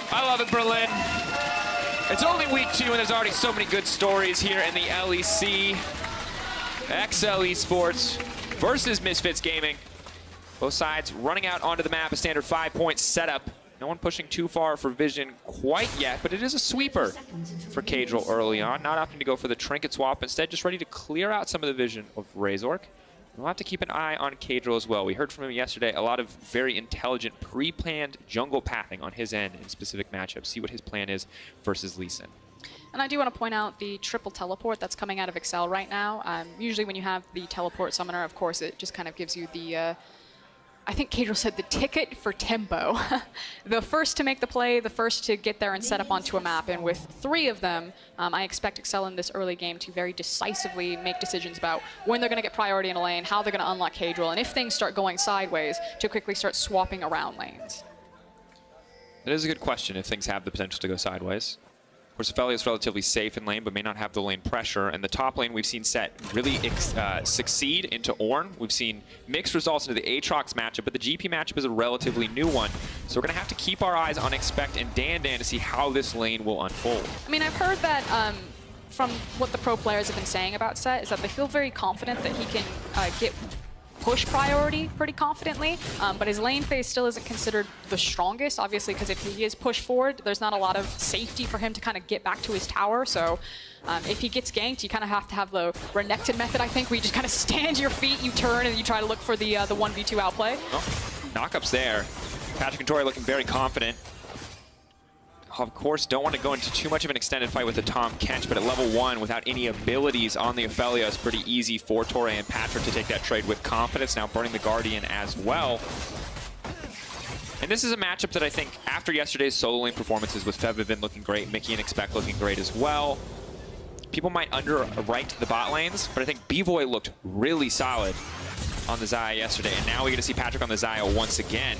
I love it, Berlin. It's only week 2 and there's already so many good stories here in the LEC. XL Esports versus Misfits Gaming. Both sides running out onto the map, a standard 5-point setup. No one pushing too far for vision quite yet, but it is a sweeper for Cadril early on. Not opting to go for the trinket swap, instead just ready to clear out some of the vision of Razork. We'll have to keep an eye on Cadril as well. We heard from him yesterday, a lot of very intelligent, pre-planned jungle pathing on his end in specific matchups. See what his plan is versus Lee Sin. And I do want to point out the triple teleport that's coming out of Excel right now. Usually when you have the teleport summoner, of course, it just kind of gives you the, I think Cadril said, the ticket for tempo. The first to make the play, the first to get there and set up onto a map. And with 3 of them, I expect Excel in this early game to very decisively make decisions about when they're going to get priority in a lane, how they're going to unlock Cadril, and if things start going sideways, to quickly start swapping around lanes. That is a good question if things have the potential to go sideways. Of course, Ophelia is relatively safe in lane, but may not have the lane pressure. And the top lane we've seen Set really succeed into Ornn. We've seen mixed results into the Aatrox matchup, but the GP matchup is a relatively new one. So we're going to have to keep our eyes on Expect and Dan to see how this lane will unfold. I mean, I've heard that from what the pro players have been saying about Set is that they feel very confident that he can get push priority pretty confidently, but his lane phase still isn't considered the strongest, obviously, because if he is pushed forward, there's not a lot of safety for him to kind of get back to his tower. So if he gets ganked, you kind of have to have the Renekton method, I think, where you just kind of stand your feet, you turn, and you try to look for the 1v2 outplay. Oh, knockups there. Patrick and Tori looking very confident. Of course, don't want to go into too much of an extended fight with the Tom Kench, but at level 1, without any abilities on the Ophelia, it's pretty easy for Torre and Patrick to take that trade with confidence. Now burning the Guardian as well. And this is a matchup that I think, after yesterday's solo lane performances with Febiven looking great, Mickey and Expect looking great as well, people might underwrite the bot lanes, but I think B-Voy looked really solid on the Xayah yesterday. And now we get to see Patrick on the Xayah once again.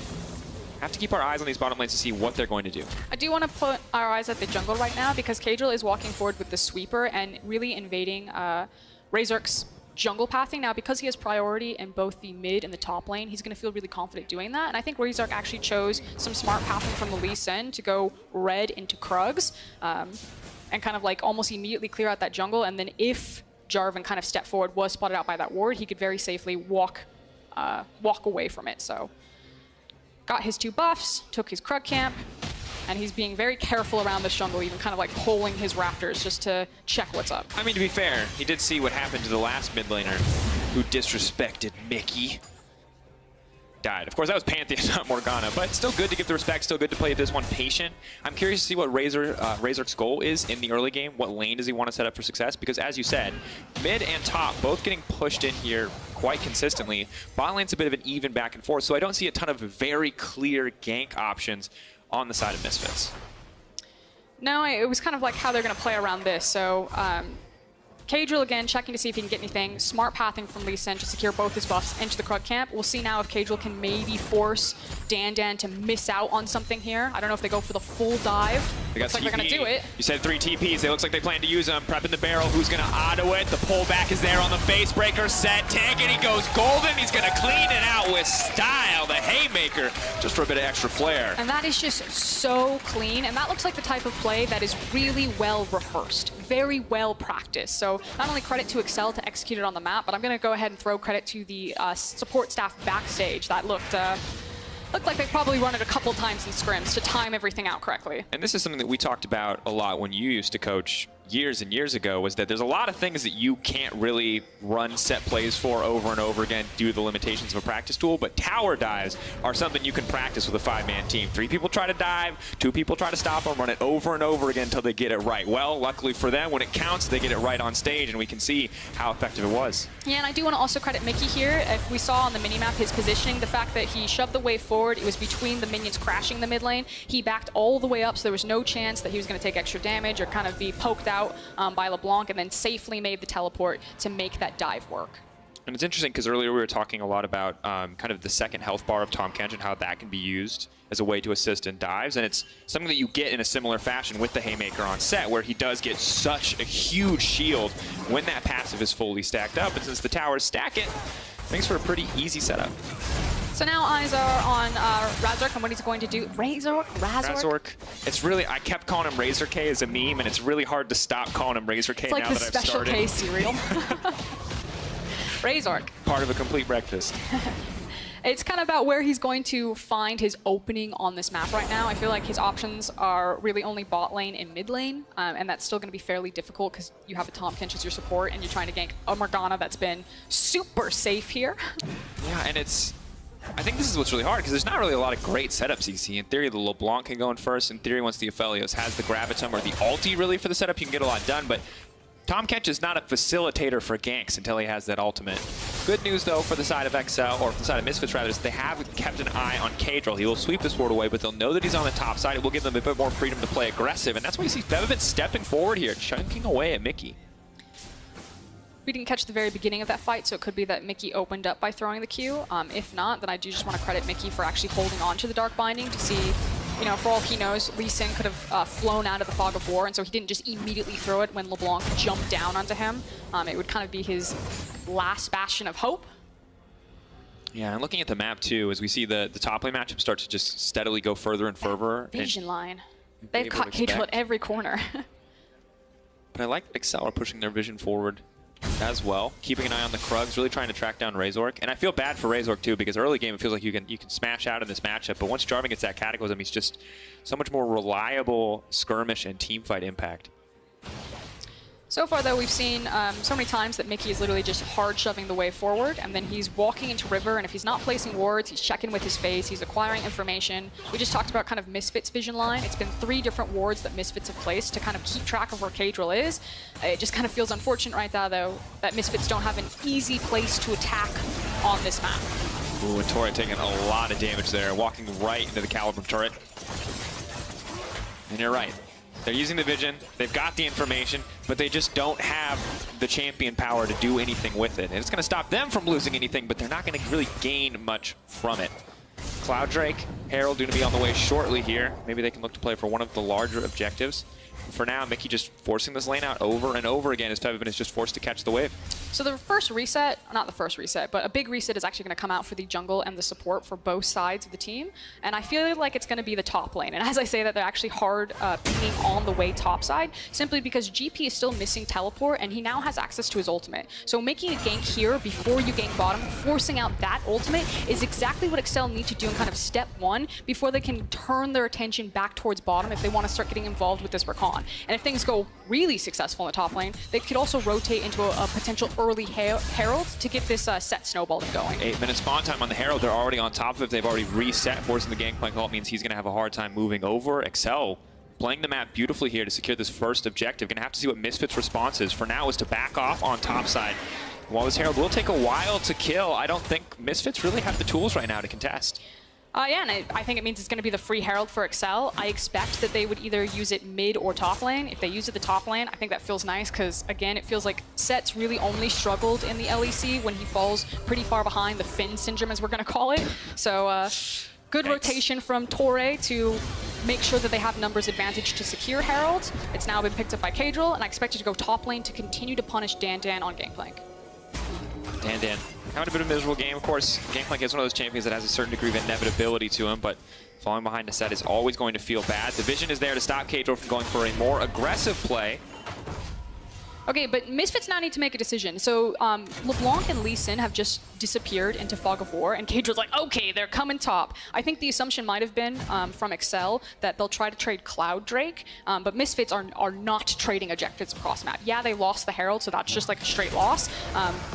have to keep our eyes on these bottom lanes to see what they're going to do. I do want to put our eyes at the jungle right now because Cadril is walking forward with the sweeper and really invading Razork's jungle pathing. Now, because he has priority in both the mid and the top lane, he's going to feel really confident doing that. And I think Razork actually chose some smart pathing from the Lee Sin to go red into Krugs and kind of like almost immediately clear out that jungle. And then if Jarvan kind of stepped forward, was spotted out by that ward, he could very safely walk away from it. So got his 2 buffs, took his Krug camp, and he's being very careful around this jungle, even kind of like pulling his Raptors just to check what's up. I mean, to be fair, he did see what happened to the last mid laner who disrespected Mickey. Died. Of course, that was Pantheon, not Morgana, but still good to give the respect, still good to play this one patient. I'm curious to see what Razork's goal is in the early game. What lane does he want to set up for success? Because as you said, mid and top both getting pushed in here quite consistently. Bot lane's a bit of an even back and forth, so I don't see a ton of very clear gank options on the side of Misfits. No, it was kind of like how they're going to play around this. So Cadril again checking to see if he can get anything. Smart pathing from Lee Sin to secure both his buffs into the Krug camp. We'll see now if Cadril can maybe force Dan to miss out on something here. I don't know if they go for the full dive. Looks like they're going to do it. You said 3 TPs. It looks like they plan to use them. Prepping the barrel. Who's going to auto it? The pullback is there on the face breaker set. Tank, and he goes golden. He's going to clean it out with style. The haymaker, just for a bit of extra flair. And that is just so clean. And that looks like the type of play that is really well rehearsed, very well practiced. So not only credit to Excel to execute it on the map, but I'm going to go ahead and throw credit to the support staff backstage that looked like they probably run it a couple times in scrims to time everything out correctly. And this is something that we talked about a lot when you used to coach years and years ago, was that there's a lot of things that you can't really run set plays for over and over again due to the limitations of a practice tool, but tower dives are something you can practice with a 5-man team. 3 people try to dive, 2 people try to stop them, run it over and over again until they get it right. Well, luckily for them, when it counts, they get it right on stage, and we can see how effective it was. Yeah, and I do want to also credit Mickey here. If we saw on the minimap his positioning, the fact that he shoved the wave forward, it was between the minions crashing the mid lane. He backed all the way up, so there was no chance that he was going to take extra damage or kind of be poked out by LeBlanc, and then safely made the teleport to make that dive work. And it's interesting because earlier we were talking a lot about kind of the second health bar of Tahm Kench and how that can be used as a way to assist in dives, and it's something that you get in a similar fashion with the Haymaker on set, where he does get such a huge shield when that passive is fully stacked up, and since the towers stack it, makes for a pretty easy setup. So now eyes are on Razork and what he's going to do. Razork? It's really, I kept calling him Razor K as a meme, and it's really hard to stop calling him Razor K it's like now that I've started. It's like the Special K cereal. Razork. Part of a complete breakfast. It's kind of about where he's going to find his opening on this map right now. I feel like his options are really only bot lane and mid lane, and that's still going to be fairly difficult because you have a Tahm Kench as your support, and you're trying to gank a Morgana that's been super safe here. Yeah, and I think this is what's really hard, because there's not really a lot of great setups you see. In theory, the LeBlanc can go in first. In theory, once the Aphelios has the Gravitum or the ulti really for the setup, you can get a lot done. But Tahm Kench is not a facilitator for ganks until he has that ultimate. Good news, though, for the side of XL, or for the side of Misfits, rather, is they have kept an eye on Cadril. He will sweep this ward away, but they'll know that he's on the top side. It will give them a bit more freedom to play aggressive, and that's why you see Fevivint stepping forward here, chunking away at Mickey. We didn't catch the very beginning of that fight, so it could be that Mickey opened up by throwing the Q. If not, then I do just want to credit Mickey for actually holding on to the Dark Binding to see, you know, for all he knows, Lee Sin could have flown out of the Fog of War, and so he didn't just immediately throw it when LeBlanc jumped down onto him. It would kind of be his last bastion of hope. Yeah, and looking at the map, too, as we see the top lane matchup start to just steadily go further and further. Vision line. They've caught Cadril at every corner. But I like Excel are pushing their vision forward as well, keeping an eye on the Krugs, really trying to track down Razork. And I feel bad for Razork too, because early game it feels like you can smash out in this matchup, but once Jarvan gets that Cataclysm, he's just so much more reliable skirmish and teamfight impact. So far, though, we've seen so many times that Mickey is literally just hard shoving the way forward, and then he's walking into river, and if he's not placing wards, he's checking with his face, he's acquiring information. We just talked about kind of Misfits' vision line. It's been 3 different wards that Misfits have placed to kind of keep track of where Cadril is. It just kind of feels unfortunate right now, though, that Misfits don't have an easy place to attack on this map. Ooh, and Torre taking a lot of damage there, walking right into the Caliber turret. And you're right. They're using the vision, they've got the information, but they just don't have the champion power to do anything with it. And it's going to stop them from losing anything, but they're not going to really gain much from it. Cloud Drake, Herald going to be on the way shortly here. Maybe they can look to play for one of the larger objectives. For now, Mickey just forcing this lane out over and over again as Febiven is just forced to catch the wave. So the first reset, not the first reset, but a big reset is actually going to come out for the jungle and the support for both sides of the team. And I feel like it's going to be the top lane. And as I say that, they're actually hard pinging on the way top side, simply because GP is still missing teleport and he now has access to his ultimate. So making a gank here before you gank bottom, forcing out that ultimate is exactly what Excel need to do in kind of step one before they can turn their attention back towards bottom if they want to start getting involved with this Rakan. And if things go really successful in the top lane, they could also rotate into a potential early Herald to get this set snowballing going. 8 minutes spawn time on the Herald. They're already on top of it. They've already reset, forcing the gangplank ult means he's going to have a hard time moving over. Excel playing the map beautifully here to secure this first objective. Going to have to see what Misfits' response is. For now is to back off on top side. While this Herald will take a while to kill, I don't think Misfits really have the tools right now to contest. Yeah, and I think it means it's going to be the free Herald for Excel. I expect that they would either use it mid or top lane. If they use it the top lane, I think that feels nice because, again, it feels like Set's really only struggled in the LEC when he falls pretty far behind the Finn syndrome, as we're going to call it. So good rotation from Torre to make sure that they have numbers advantage to secure Herald. It's now been picked up by Cadril, and I expect it to go top lane to continue to punish Dan on Gangplank. Dan having a bit of a miserable game. Of course, Gangplank is one of those champions that has a certain degree of inevitability to him, but falling behind a set is always going to feel bad. The vision is there to stop Cadril from going for a more aggressive play. Okay, but Misfits now need to make a decision. So LeBlanc and Lee Sin have just disappeared into Fog of War, and Cadril's like, okay, they're coming top. I think the assumption might have been from Excel that they'll try to trade Cloud Drake, but Misfits are not trading objectives across the map. Yeah, they lost the Herald, so that's just like a straight loss,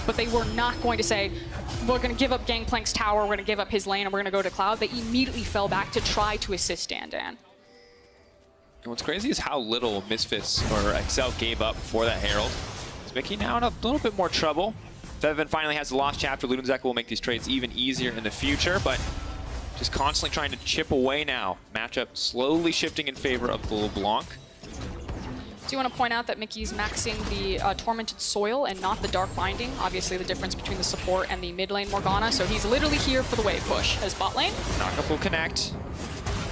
but they were not going to say, we're going to give up Gangplank's tower, we're going to give up his lane, and we're going to go to Cloud. They immediately fell back to try to assist Dan. And what's crazy is how little Misfits or Excel gave up for that Herald. Is Mickey now in a little bit more trouble? Febiven finally has the lost chapter. Ludenzek will make these trades even easier in the future, but just constantly trying to chip away now. Matchup slowly shifting in favor of the LeBlanc. Do you want to point out that Mickey's maxing the Tormented Soil and not the Dark Binding? Obviously the difference between the support and the mid lane Morgana, so he's literally here for the wave push as bot lane. Knockup will connect.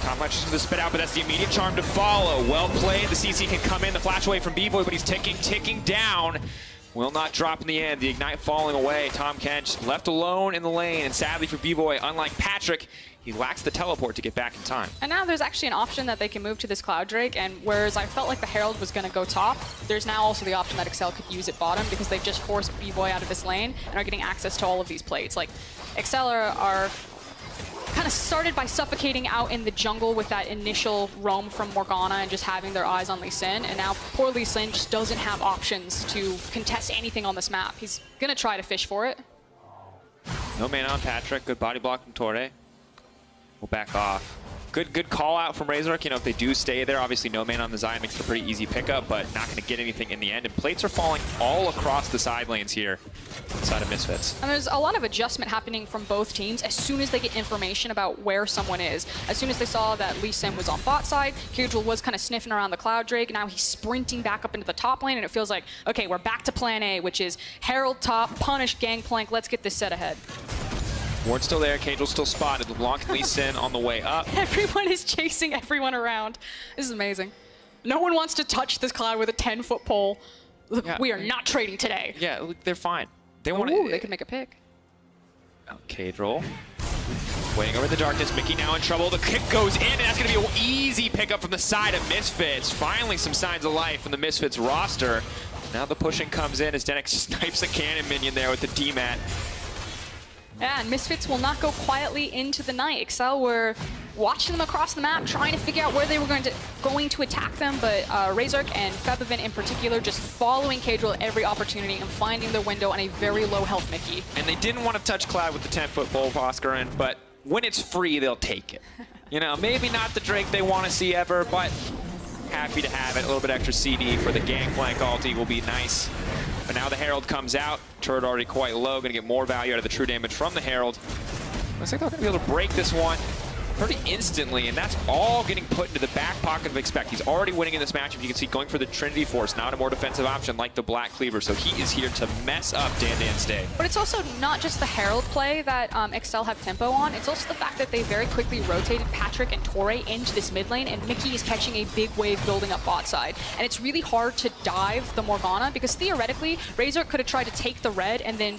Not much to the spit out, but that's the immediate charm to follow. Well played. The CC can come in. The flash away from B-Boy, but he's ticking down. Will not drop in the end. The Ignite falling away. Tom Kench left alone in the lane. And sadly for B-Boy, unlike Patrick, he lacks the teleport to get back in time. And now there's actually an option that they can move to this Cloud Drake, and whereas I felt like the Herald was going to go top, there's now also the option that Excel could use at bottom because they've just forced B-Boy out of this lane and are getting access to all of these plates. Like, Excel are kind of started by suffocating out in the jungle with that initial roam from Morgana and just having their eyes on Lee Sin, and now poor Lee Sin just doesn't have options to contest anything on this map. He's going to try to fish for it. No mana on Patrick. Good body block from Torre. We'll back off. Good call out from Razork. You know, if they do stay there, obviously no mana on the Zion makes it a pretty easy pickup, but not going to get anything in the end. And plates are falling all across the side lanes here, inside of Misfits. And there's a lot of adjustment happening from both teams as soon as they get information about where someone is. As soon as they saw that Lee Sin was on bot side, Cadril was kind of sniffing around the Cloud Drake. Now he's sprinting back up into the top lane, and it feels like, okay, we're back to plan A, which is Herald top, punish Gangplank, let's get this set ahead. Ward's still there, Cadril's still spotted. LeBlanc and Lee Sin on the way up. Everyone is chasing everyone around. This is amazing. No one wants to touch this Cloud with a 10-foot pole. Yeah. We are not trading today. Yeah, they're fine. They want to. They could make a pick. Oh, Cadril. Waiting over the darkness. Mickey now in trouble. The kick goes in, and that's going to be an easy pickup from the side of Misfits. Finally, some signs of life from the Misfits roster. Now the pushing comes in as Denik snipes a cannon minion there with the D-Mat. Yeah, and Misfits will not go quietly into the night. Excel were watching them across the map, trying to figure out where they were going to attack them, but Razork and Febiven in particular just following Cadril at every opportunity and finding their window on a very low health Mickey. And they didn't want to touch Cloud with the 10-foot pole, Oscar, but when it's free, they'll take it. You know, maybe not the Drake they want to see ever, but happy to have it. A little bit extra CD for the Gangplank ulti will be nice. But now the Herald comes out. Turret already quite low. Going to get more value out of the true damage from the Herald. Looks like they're going to be able to break this one. pretty instantly, and that's all getting put into the back pocket of Expect. He's already winning in this matchup. You can see going for the Trinity Force, not a more defensive option like the Black Cleaver, so he is here to mess up Dandan's day. But it's also not just the Herald play that Excel have tempo on, it's also the fact that they very quickly rotated Patrick and Torre into this mid lane, and Mickey is catching a big wave building up bot side. And it's really hard to dive the Morgana, because theoretically, Razor could have tried to take the red and then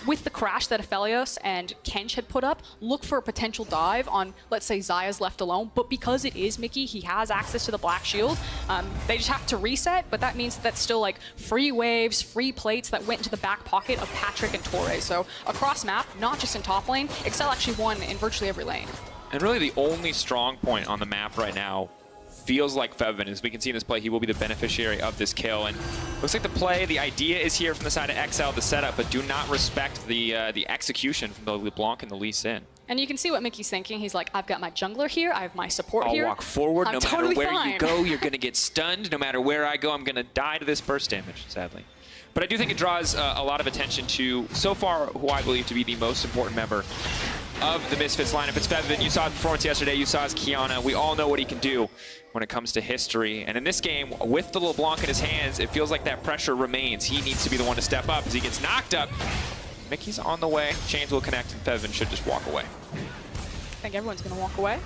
with the crash that Aphelios and Kench had put up, look for a potential dive on, let's say, Zaya's left alone. But because it is Mickey, he has access to the Black Shield. They just have to reset, but that means that's still like free waves, free plates that went into the back pocket of Patrick and Torre. So across map, not just in top lane, Excel actually won in virtually every lane. And really the only strong point on the map right now feels like Fevin. As we can see in this play, he will be the beneficiary of this kill. And looks like the play, the idea is here from the side of XL, the setup, but do not respect the execution from the LeBlanc and the Lee Sin. And you can see what Mickey's thinking. He's like, I've got my jungler here, I have my support here. I'll walk forward, no totally matter where fine. you go, you're gonna get stunned. No matter where I go, I'm gonna die to this burst damage, sadly. But I do think it draws a lot of attention to, so far, who I believe to be the most important member of the Misfits lineup. It's Fevin. You saw his performance yesterday. You saw his Kiana. We all know what he can do when it comes to history. And in this game, with the LeBlanc in his hands, it feels like that pressure remains. He needs to be the one to step up as he gets knocked up. Mickey's on the way. Chains will connect, and Fevin should just walk away. I think everyone's going to walk away.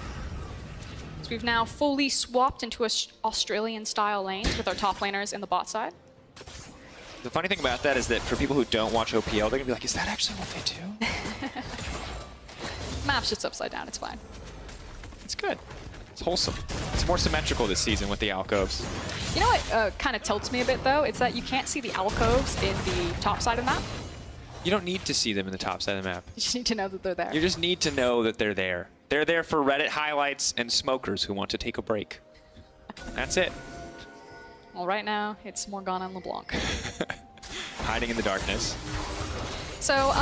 So we've now fully swapped into Australian-style lanes with our top laners in the bot side. The funny thing about that is that for people who don't watch OPL, they're going to be like, is that actually what they do? Map's just upside down, it's fine. It's good. It's wholesome. It's more symmetrical this season with the alcoves. You know what kind of tilts me a bit, though? It's that you can't see the alcoves in the top side of the map. You don't need to see them in the top side of the map. You just need to know that they're there. You just need to know that they're there. They're there for Reddit highlights and smokers who want to take a break. That's it. Well, right now, it's Morgana and LeBlanc. Hiding in the darkness. So,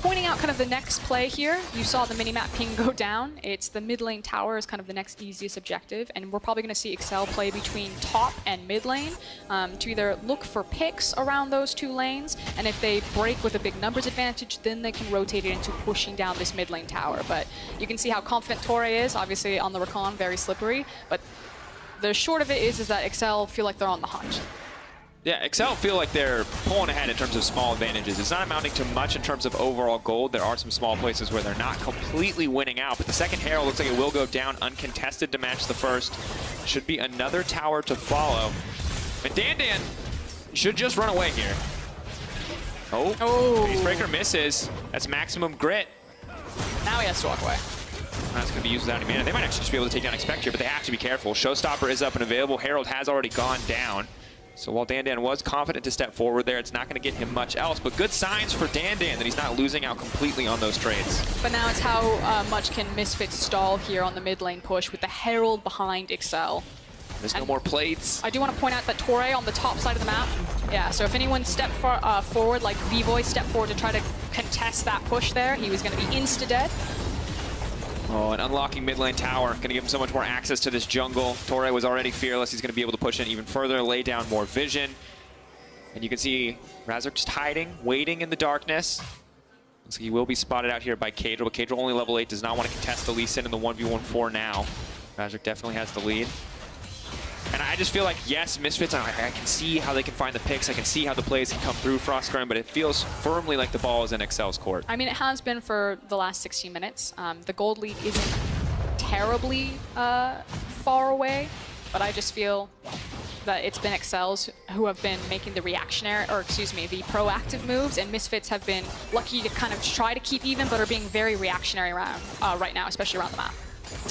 pointing out kind of the next play here, you saw the minimap ping go down. It's the mid lane tower is kind of the next easiest objective, and we're probably going to see Excel play between top and mid lane to either look for picks around those two lanes, and if they break with a big numbers advantage, then they can rotate it into pushing down this mid lane tower. But you can see how confident Torre is, obviously on the recon, very slippery, but the short of it is that Excel feel like they're on the hunt. Yeah, Excel feel like they're pulling ahead in terms of small advantages. It's not amounting to much in terms of overall gold. There are some small places where they're not completely winning out, but the second Herald looks like it will go down uncontested to match the first. Should be another tower to follow. And Dandan should just run away here. Oh, Facebreaker misses. That's maximum grit. Now he has to walk away. That's going to be used without any mana. They might actually just be able to take down Expect here, but they have to be careful. Showstopper is up and available. Herald has already gone down. So while Dandan was confident to step forward there, it's not going to get him much else. But good signs for Dandan that he's not losing out completely on those trades. But now it's how much can Misfits stall here on the mid lane push with the Herald behind Excel. There's no more plates. I do want to point out that Torre on the top side of the map. Yeah, so if anyone stepped forward, like V-Voice stepped forward to try to contest that push there, he was going to be insta-dead. Oh, and unlocking mid lane tower. Going to give him so much more access to this jungle. Torre was already fearless. He's going to be able to push in even further, lay down more vision. And you can see Razork just hiding, waiting in the darkness. Looks like he will be spotted out here by Cadril, but Cadril only level 8, does not want to contest the Lee Sin in the 1v14 now. Razork definitely has the lead. And I just feel like, yes, Misfits, I can see how they can find the picks. I can see how the plays can come through Frostgrim, but it feels firmly like the ball is in Excel's court. I mean, it has been for the last 16 minutes. The gold lead isn't terribly far away, but I just feel that it's been Excel's who have been making the reactionary, or excuse me, the proactive moves, and Misfits have been lucky to kind of try to keep even, but are being very reactionary around right now, especially around the map.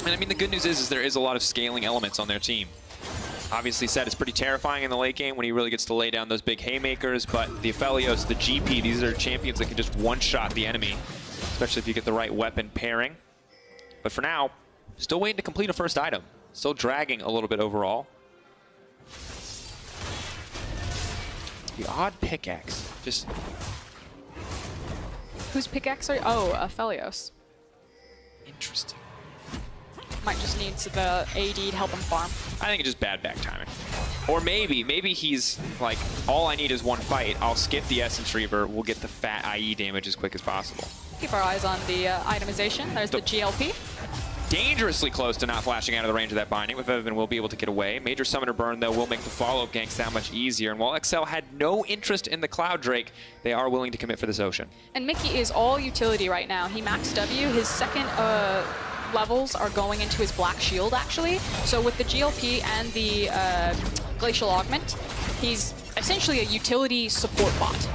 And I mean, the good news is there is a lot of scaling elements on their team. Obviously, Sett is pretty terrifying in the late game when he really gets to lay down those big haymakers, but the Aphelios, the GP, these are champions that can just one-shot the enemy, especially if you get the right weapon pairing. But for now, still waiting to complete a first item. Still dragging a little bit overall. The odd pickaxe, just... Whose pickaxe are you? Oh, Aphelios. Interesting. Might just need the AD to help him farm. I think it's just bad back timing. Or maybe he's like, all I need is one fight. I'll skip the Essence Reaver. We'll get the fat IE damage as quick as possible. Keep our eyes on the itemization. There's the GLP. dangerously close to not flashing out of the range of that binding, but FebiVin will be able to get away. Major Summoner Burn, though, will make the follow-up ganks that much easier. And while XL had no interest in the Cloud Drake, they are willing to commit for this Ocean. And Mickey is all utility right now. He maxed W. His second levels are going into his Black Shield, actually. So with the GLP and the Glacial Augment, he's essentially a utility support bot.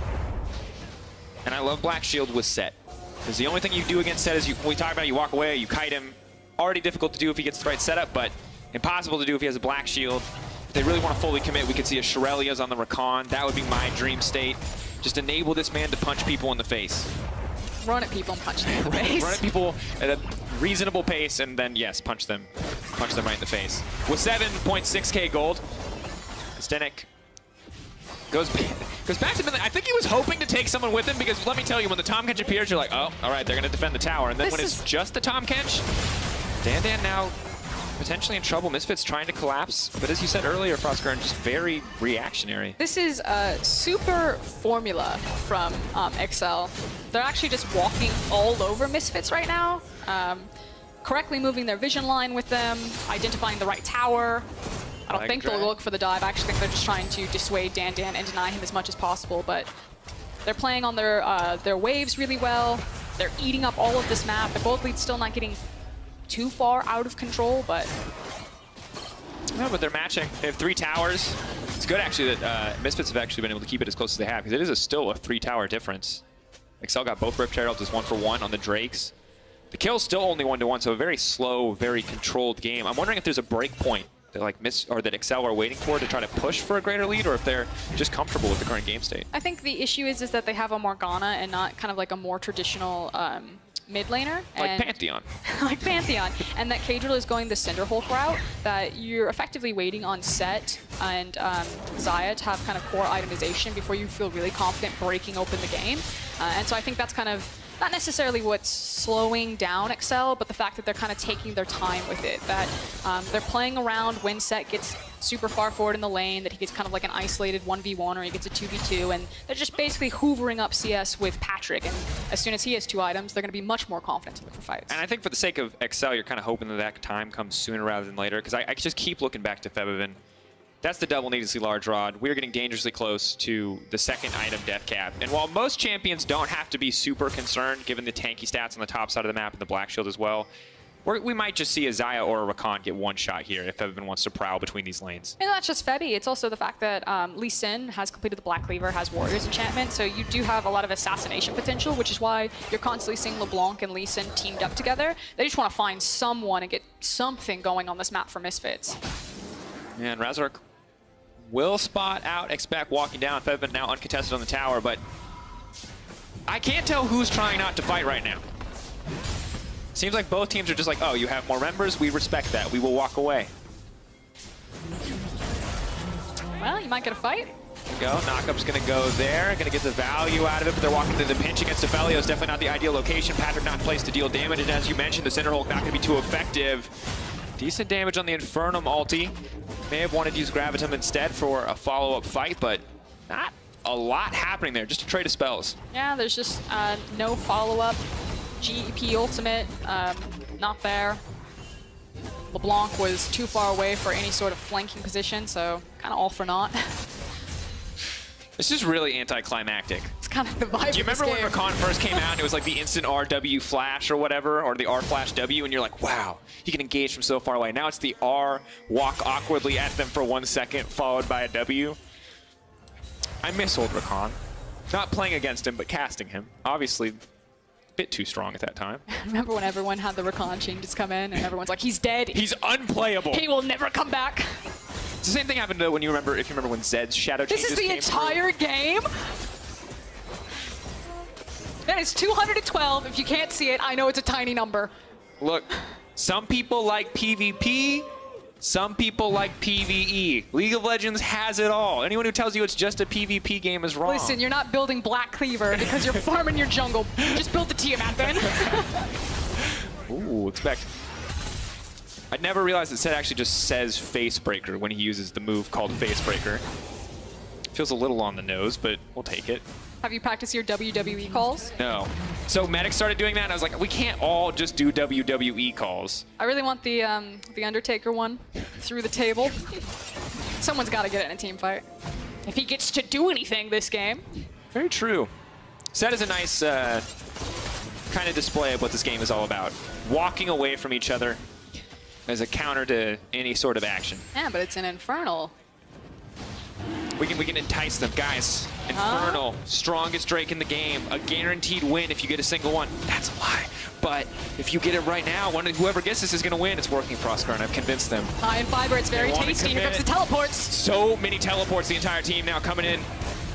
And I love Black Shield with Set. Because the only thing you do against Set is, when we talk about it, you walk away, you kite him. Already difficult to do if he gets the right setup, but impossible to do if he has a Black Shield. If they really want to fully commit, we could see a Shirelia's on the Rakan. That would be my dream state. Just enable this man to punch people in the face. Run at people and punch them in the face. Run at people at a reasonable pace, and then, yes, punch them right in the face. With 7.6k gold, Zdenek goes back to the, I think he was hoping to take someone with him, because let me tell you, when the Tahm Kench appears, you're like, oh, all right, they're going to defend the tower. And then when it's just the Tahm Kench, Dan now potentially in trouble. Misfits trying to collapse, but as you said earlier, Frostgurn, just very reactionary. This is a super formula from XL. They're actually just walking all over Misfits right now, correctly moving their vision line with them, identifying the right tower. I don't think they'll look for the dive. I actually think they're just trying to dissuade Dan and deny him as much as possible, but they're playing on their waves really well. They're eating up all of this map. The gold lead's still not getting too far out of control, but... No, but they're matching. They have 3 towers. It's good, actually, that Misfits have actually been able to keep it as close as they have, because it is still a 3-tower difference. XL got both Rift Heralds as 1-for-1 on the Drakes. The kill's still only 1-to-1, so a very slow, very controlled game. I'm wondering if there's a break point that that XL are waiting for to try to push for a greater lead, or if they're just comfortable with the current game state. I think the issue is that they have a Morgana and not kind of like a more traditional mid laner. Like Pantheon. Like Pantheon. And that Kadriel is going the Cinderhulk route, that you're effectively waiting on Set and Xayah to have kind of core itemization before you feel really confident breaking open the game. And so I think that's kind of not necessarily what's slowing down XL, but the fact that they're kind of taking their time with it. That they're playing around when Set gets super far forward in the lane, that he gets kind of like an isolated 1v1 or he gets a 2v2, and they're just basically hoovering up CS with Patrick, and as soon as he has 2 items, they're going to be much more confident to look for fights. And I think for the sake of XL, you're kind of hoping that time comes sooner rather than later, because I just keep looking back to FebiVin. That's the double needlessly large rod. We're getting dangerously close to the 2nd item death cap. And while most champions don't have to be super concerned, given the tanky stats on the top side of the map and the Black Shield as well, we might just see a Xayah or a Rakan get 1 shot here if FebiVin wants to prowl between these lanes. And not just Febi, it's also the fact that Lee Sin has completed the Black Cleaver, has Warrior's Enchantment, so you do have a lot of assassination potential, which is why you're constantly seeing LeBlanc and Lee Sin teamed up together. They just want to find someone and get something going on this map for Misfits. And Razork will spot out X-Back walking down. FebiVin now uncontested on the tower, but I can't tell who's trying not to fight right now. Seems like both teams are just like, oh, you have more members, we respect that, we will walk away. Well, you might get a fight. Go, Knockup's gonna go there, gonna get the value out of it, but they're walking to the pinch against Aphelios, definitely not the ideal location. Patrick not placed to deal damage, and as you mentioned, the Cinderhulk not gonna be too effective. Decent damage on the Infernum ulti. May have wanted to use Gravitum instead for a follow-up fight, but not a lot happening there, just a trade of spells. Yeah, there's just no follow-up. GEP ultimate, not there. LeBlanc was too far away for any sort of flanking position, so kind of all for naught. This is really anticlimactic. It's kind of the vibe. Do you remember when Rakan first came out and it was like the instant RW flash or whatever, or the R flash W, and you're like, wow, he can engage from so far away. Now it's the R, walk awkwardly at them for 1 second, followed by a W. I miss old Rakan. Not playing against him, but casting him. Obviously, a bit too strong at that time. Remember when everyone had the Rakan changes come in and everyone's like, he's dead. He's unplayable. He will never come back. It's the same thing happened to when you remember, if you remember when Zed's shadow changes came. This is the entire game? That is 212. If you can't see it, I know it's a tiny number. Look, some people like PvP, some people like PvE. League of Legends has it all. Anyone who tells you it's just a PvP game is wrong. Listen, you're not building Black Cleaver because you're farming your jungle. Just build the Tiamat then. Ooh, expect. I'd never realized that Zed actually just says Facebreaker when he uses the move called Facebreaker. Feels a little on the nose, but we'll take it. Have you practiced your WWE calls? No. So Medic started doing that, and I was like, we can't all just do WWE calls. I really want the Undertaker one through the table. Someone's got to get it in a team fight. If he gets to do anything this game. Very true. So that is a nice kind of display of what this game is all about. Walking away from each other as a counter to any sort of action. Yeah, but it's an Infernal. We can entice them, guys. Infernal, strongest Drake in the game, a guaranteed win if you get a single one. That's a lie. But if you get it right now, whoever gets this is going to win. It's working, Proscar, and I've convinced them. High in fiber, it's very tasty. Here comes the teleports. So many teleports, the entire team now coming in.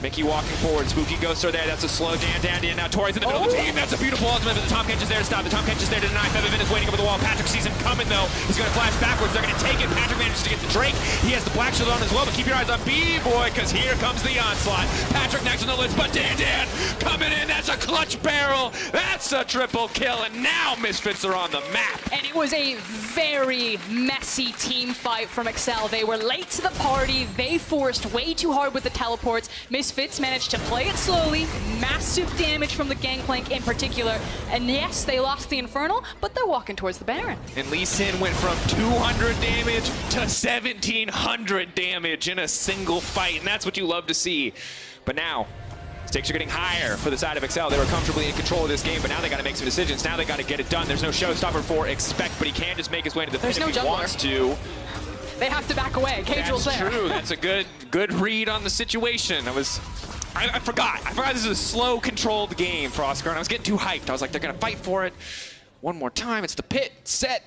Mickey walking forward, Spooky Ghost are there, that's a slow Dandy, and now Tori's in the middle of the team, that's a beautiful ultimate, but the Tom Kench is there to stop, the Tom Kench is there to deny, Febiven is waiting over the wall, Patrick sees him coming though, he's going to flash backwards, they're going to take it, Patrick manages to get the Drake, he has the Black Shield on as well, but keep your eyes on B-Boy, because here comes the onslaught, Patrick next on the list, but Dan coming in, that's a clutch barrel, that's a triple kill, and now Misfits are on the map. And it was a very messy team fight from Excel. They were late to the party, they forced way too hard with the teleports, Misfits managed to play it slowly, massive damage from the Gangplank in particular, and yes, they lost the Infernal, but they're walking towards the Baron. And Lee Sin went from 200 damage to 1,700 damage in a single fight, and that's what you love to see. But now, stakes are getting higher for the side of Excel. They were comfortably in control of this game, but now they got to make some decisions. Now they got to get it done. There's no showstopper for Expect, but he can just make his way to the pit if he wants to. They have to back away. Cagel's there. That's true. That's a good read on the situation. I forgot this is a slow, controlled game for Oscar, and I was getting too hyped. I was like, they're going to fight for it. One more time. It's the pit. Set.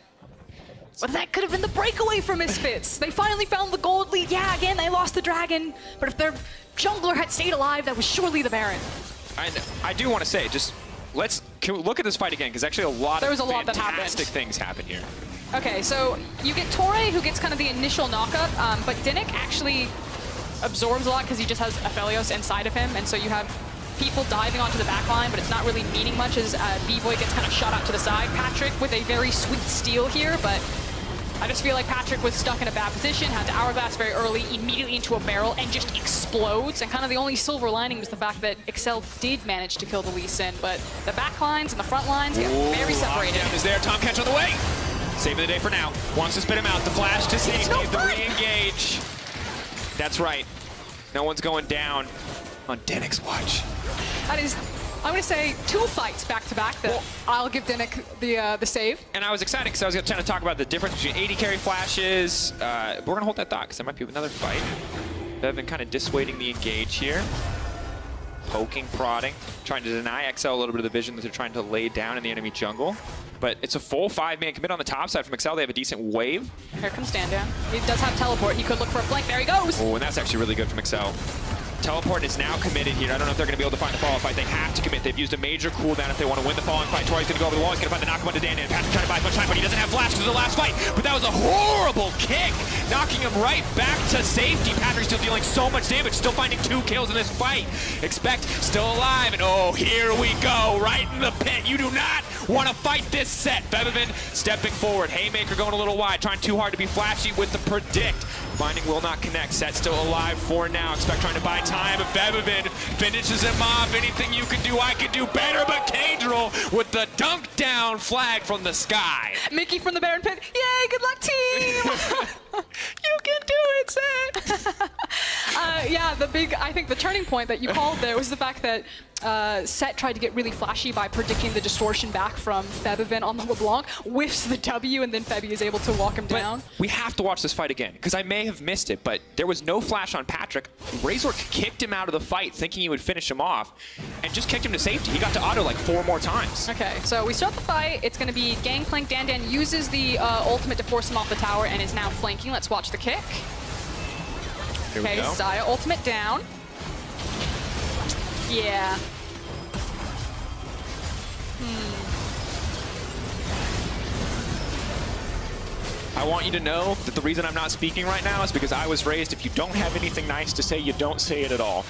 But that could have been the breakaway for Misfits. They finally found the gold lead. Yeah, again, they lost the Dragon. But if their jungler had stayed alive, that was surely the Baron. I do want to say, can we look at this fight again? Because actually a lot of fantastic things happen here. Okay, so you get Torre, who gets kind of the initial knockup, but Dinnick actually absorbs a lot because he just has Aphelios inside of him, and so you have people diving onto the back line, but it's not really meaning much as B-Boy gets kind of shot out to the side. Patrick with a very sweet steal here, but I just feel like Patrick was stuck in a bad position, had to hourglass very early, immediately into a barrel, and just explodes. And kind of the only silver lining was the fact that Excel did manage to kill the Lee Sin, but the back lines and the front lines get very separated. Is there, Tom Kench on the way. Saving the day for now. Wants to spit him out. The flash to safety, the re-engage. That's right. No one's going down on Dinnick's watch. That is, I'm going to say, 2 fights back-to-back that I'll give Dinnick the save. And I was excited because I was trying to talk about the difference between 80 carry flashes. We're going to hold that thought because there might be another fight. Bevan kind of dissuading the engage here. Poking, prodding, trying to deny XL a little bit of the vision that they're trying to lay down in the enemy jungle. But it's a full 5-man commit on the top side from XL. They have a decent wave. Here comes Dandan. He does have teleport. He could look for a flank. There he goes. Oh, and that's actually really good from XL. Teleport is now committed here. I don't know if they're going to be able to find the follow-up fight. They have to commit. They've used a major cooldown if they want to win the following fight. Tori's going to go over the wall. He's going to find the knock-up to Dandan. Patrick trying to buy as much time, but he doesn't have flash because of the last fight. But that was a horrible kick, knocking him right back to safety. Patrick's still dealing so much damage, still finding 2 kills in this fight. Expect still alive, and oh, here we go, right in the pit. You do not want to fight this set. Bebevan stepping forward. Haymaker going a little wide, trying too hard to be flashy with the predict. Binding will not connect. Set still alive for now. Expect trying to buy time. But Bebevan finishes him off. Anything you can do, I can do better. But Cadril with the dunk down flag from the sky. Mickey from the Baron pit. Yay, good luck, team. You can do it, Set. Yeah, I think the turning point that you called there was the fact that Set tried to get really flashy by predicting the distortion back from Febiven on the LeBlanc, whiffs the W, and then Febi is able to walk him down. We have to watch this fight again, because I may have missed it, but there was no flash on Patrick. Razor kicked him out of the fight, thinking he would finish him off, and just kicked him to safety. He got to auto like 4 more times. Okay, so we start the fight. It's going to be Gangplank. Dandan uses the ultimate to force him off the tower and is now flanking. Let's watch the kick. Here we go. Zaya ultimate down. Yeah. I want you to know that the reason I'm not speaking right now is because I was raised, if you don't have anything nice to say, you don't say it at all.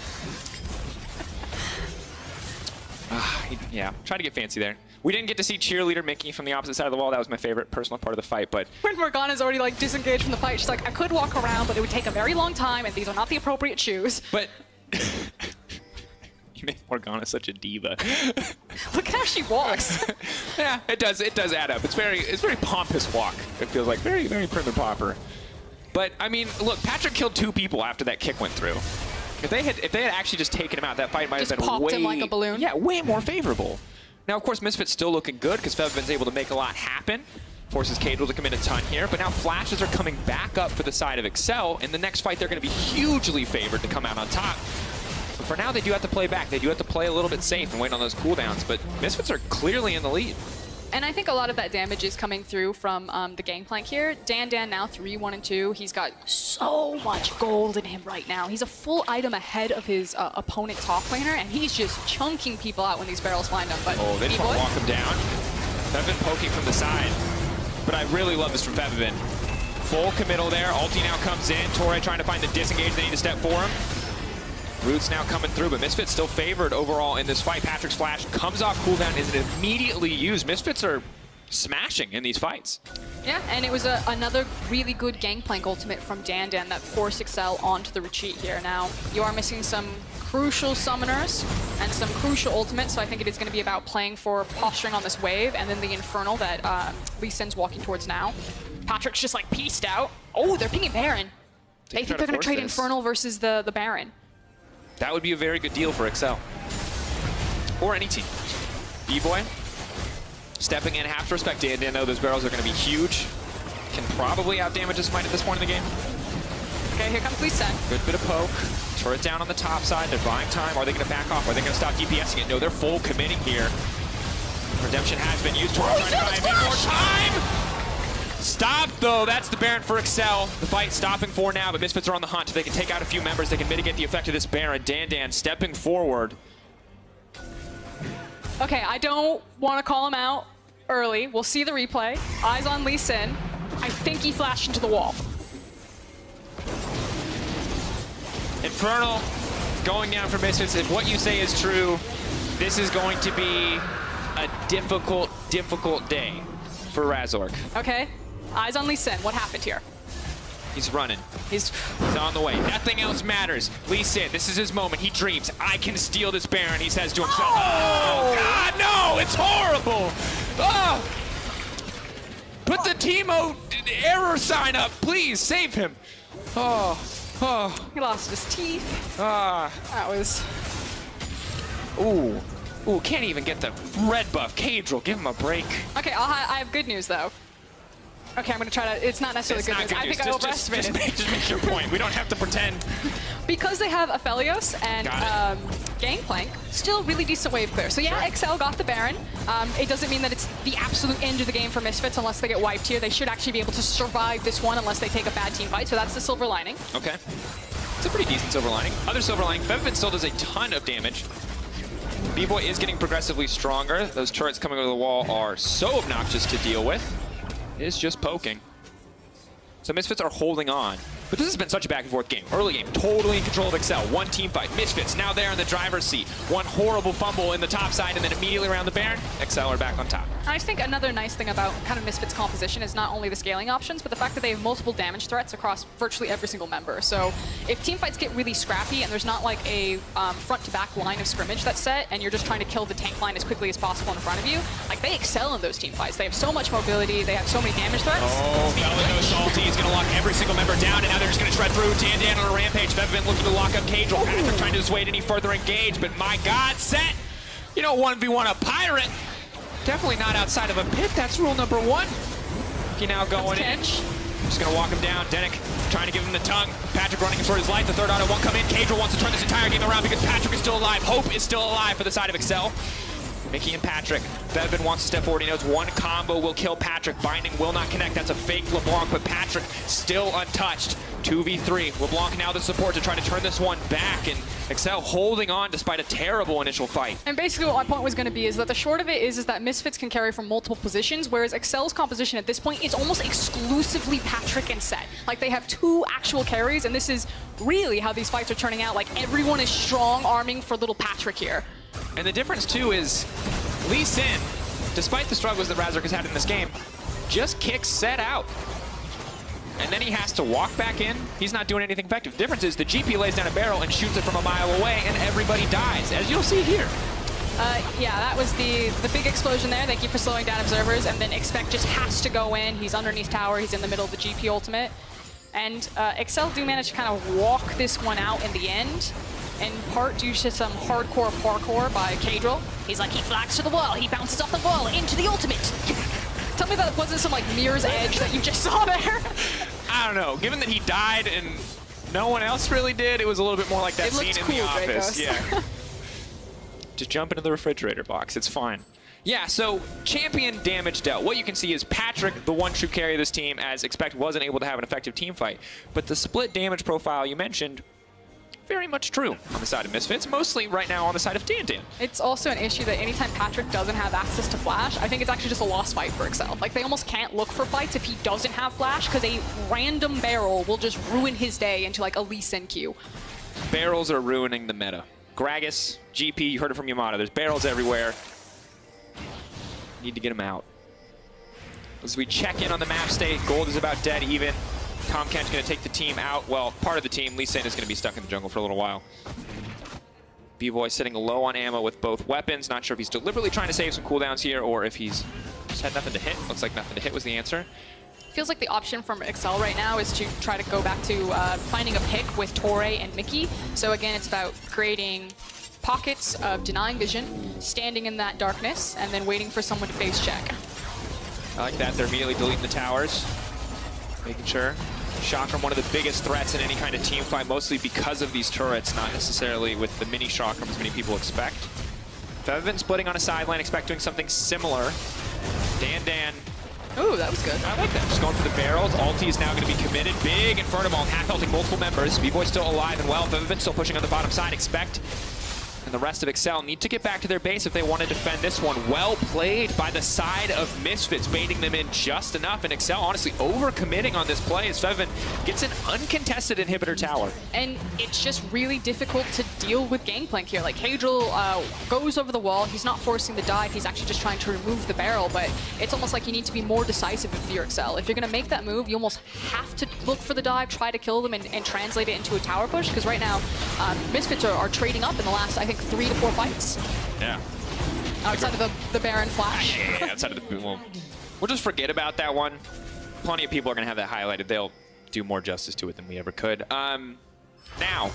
Yeah, try to get fancy there. We didn't get to see cheerleader Mickey from the opposite side of the wall. That was my favorite personal part of the fight, but... When Morgana's already like disengaged from the fight, she's like, I could walk around, but it would take a very long time, and these are not the appropriate shoes. But... make Morgana such a diva. Look how she walks. Yeah, it does add up. It's very pompous walk. It feels like very prim and proper. But I mean, look, Patrick killed 2 people after that kick went through. If they had actually just taken him out, that fight might have been popped way him like a balloon. Yeah, way more favorable. Now, of course, Misfit's still looking good because Fevin's able to make a lot happen. Forces Cadril to commit a ton here, but now flashes are coming back up for the side of Excel. In the next fight, they're going to be hugely favored to come out on top. But for now, they do have to play back. They do have to play a little bit safe and wait on those cooldowns, but Misfits are clearly in the lead. And I think a lot of that damage is coming through from the gangplank here. Dan now 3-1-2. He's got so much gold in him right now. He's a full item ahead of his opponent top laner, and he's just chunking people out when these barrels find him. But they just want to walk him down. Fevin poking from the side. But I really love this from Fevin. Full committal there. Ulti now comes in. Torre trying to find the disengage. They need to step for him. Roots now coming through, but Misfits still favored overall in this fight. Patrick's flash comes off cooldown, is immediately used. Misfits are smashing in these fights. Yeah, and it was another really good gangplank ultimate from Dan that forced Excel onto the retreat here. Now, you are missing some crucial summoners and some crucial ultimates, so I think it is going to be about playing for posturing on this wave, and then the Infernal that Lee Sin's walking towards now. Patrick's just like pieced out. Oh, they're pinging Baron. They think they're going to trade Infernal versus the Baron. That would be a very good deal for Excel. Or any team. B-Boy stepping in, have to respect Dan though. Those barrels are going to be huge. Can probably outdamage this fight at this point in the game. Okay, here comes Lee Sin. Good bit of poke. Turret down on the top side. They're buying time. Are they going to back off? Are they going to stop DPSing it? No, they're full committing here. Redemption has been used. Torre trying to buy a bit more time. Stop, though. That's the Baron for Excel. The fight stopping for now, but Misfits are on the hunt. They can take out a few members. They can mitigate the effect of this Baron. Dan stepping forward. Okay, I don't want to call him out early. We'll see the replay. Eyes on Lee Sin. I think he flashed into the wall. Infernal going down for Misfits. If what you say is true, this is going to be a difficult day for Razork. Okay. Eyes on Lee Sin. What happened here? He's running. He's on the way. Nothing else matters. Lee Sin, this is his moment. He dreams, I can steal this Baron, he says to himself. Oh, God, no! It's horrible! Oh! Put the Teemo error sign up, please. Save him. Oh. He lost his teeth. That was... Ooh, can't even get the red buff. Cadril, give him a break. Okay, I have good news, though. Okay, I'm going to try to... It's not necessarily good news. I think I overestimated. Just make your point. We don't have to pretend. Because they have Aphelios and Gangplank, still really decent wave clear. So yeah, Excel got the Baron. It doesn't mean that it's the absolute end of the game for Misfits unless they get wiped here. They should actually be able to survive this one unless they take a bad team fight. So that's the silver lining. Okay. It's a pretty decent silver lining. Other silver lining, Fevin still does a ton of damage. B-Boy is getting progressively stronger. Those turrets coming over the wall are so obnoxious to deal with. It is just poking. So Misfits are holding on. But this has been such a back and forth game. Early game, totally in control of Excel. One team fight. Misfits now there in the driver's seat. One horrible fumble in the top side and then immediately around the Baron. Excel are back on top. I think another nice thing about kind of Misfits composition is not only the scaling options, but the fact that they have multiple damage threats across virtually every single member. So if team fights get really scrappy and there's not like a front-to-back line of scrimmage that's set and you're just trying to kill the tank line as quickly as possible in front of you, like they excel in those team fights. They have so much mobility. They have so many damage threats. Oh, Bella goes salty. He's going to lock every single member down, and now they're just going to shred through. Dan on a rampage. Fevin looking to lock up Cadril. Patrick trying to dissuade any further engage, but my God, set. You don't 1v1 a pirate. Definitely not outside of a pit. That's rule number one. He now going in. Just going to walk him down. Denik trying to give him the tongue. Patrick running for his life. The third auto won't come in. Cadril wants to turn this entire game around because Patrick is still alive. Hope is still alive for the side of Excel. Mickey and Patrick. Fevin wants to step forward. He knows one combo will kill Patrick. Binding will not connect. That's a fake LeBlanc, but Patrick still untouched. 2v3. LeBlanc now the support to try to turn this one back, and Excel holding on despite a terrible initial fight. And basically what my point was going to be is that the short of it is that Misfits can carry from multiple positions, whereas Excel's composition at this point is almost exclusively Patrick and Set. Like they have two actual carries, and this is really how these fights are turning out. Like everyone is strong arming for little Patrick here. And the difference too is Lee Sin, despite the struggles that Razork has had in this game, just kicks Set out. and then he has to walk back in. He's not doing anything effective. The difference is the GP lays down a barrel and shoots it from a mile away, and everybody dies, as you'll see here. Yeah, that was the big explosion there. Thank you for slowing down observers. And then Expect just has to go in. He's underneath tower. He's in the middle of the GP ultimate. And Excel do manage to kind of walk this one out in the end, in part due to some hardcore parkour by Kadril. He's like, he flags to the wall. He bounces off the wall into the ultimate. Tell me that wasn't some like Mirror's Edge that you just saw there. I don't know. Given that he died and no one else really did, it was a little bit more like that scene in The Office. Yeah. Just jump into the refrigerator box. It's fine. Yeah, so champion damage dealt. What you can see is Patrick, the one true carry of this team, as Expect wasn't able to have an effective team fight. But the split damage profile you mentioned, very much true on the side of Misfits, mostly right now on the side of Dan. It's also an issue that anytime Patrick doesn't have access to Flash, I think it's actually just a lost fight for Excel. Like, they almost can't look for fights if he doesn't have Flash, because a random barrel will just ruin his day into, like, a Lee Sin Q. Barrels are ruining the meta. Gragas, GP, you heard it from Yamato. There's barrels everywhere. Need to get him out. As we check in on the map state, Gold is about dead even. Tom Kent's going to take the team out. Well, part of the team. Lee Sin is going to be stuck in the jungle for a little while. B-Boy sitting low on ammo with both weapons. Not sure if he's deliberately trying to save some cooldowns here or if he's just had nothing to hit. Looks like nothing to hit was the answer. Feels like the option from Excel right now is to try to go back to finding a pick with Torre and Mickey. So again, it's about creating pockets of denying vision, standing in that darkness, and then waiting for someone to face check. I like that. They're immediately deleting the towers, making sure. Chakram, one of the biggest threats in any kind of team fight, mostly because of these turrets, not necessarily with the mini Chakrams many people expect. Fevin splitting on a sideline, Expect doing something similar. Dan. Ooh, that was good. I like that. Just going for the barrels. Ulti is now going to be committed. Big Inferno Ball, half-ulting multiple members. B-Boy still alive and well. Fevin still pushing on the bottom side. Expect and the rest of Excel need to get back to their base if they want to defend this one. Well played by the side of Misfits, baiting them in just enough. And Excel honestly overcommitting on this play as Fevin gets an uncontested inhibitor tower. And it's just really difficult to deal with Gangplank here. Like, Kadril goes over the wall. He's not forcing the dive. He's actually just trying to remove the barrel. But it's almost like you need to be more decisive if you're Excel. If you're going to make that move, you almost have to look for the dive, try to kill them, and translate it into a tower push. Because right now, Misfits are trading up in the last, I think, 3 to 4 fights. Yeah. Outside of the Baron Flash. Yeah, outside of the... We'll just forget about that one. Plenty of people are going to have that highlighted. They'll do more justice to it than we ever could. Now,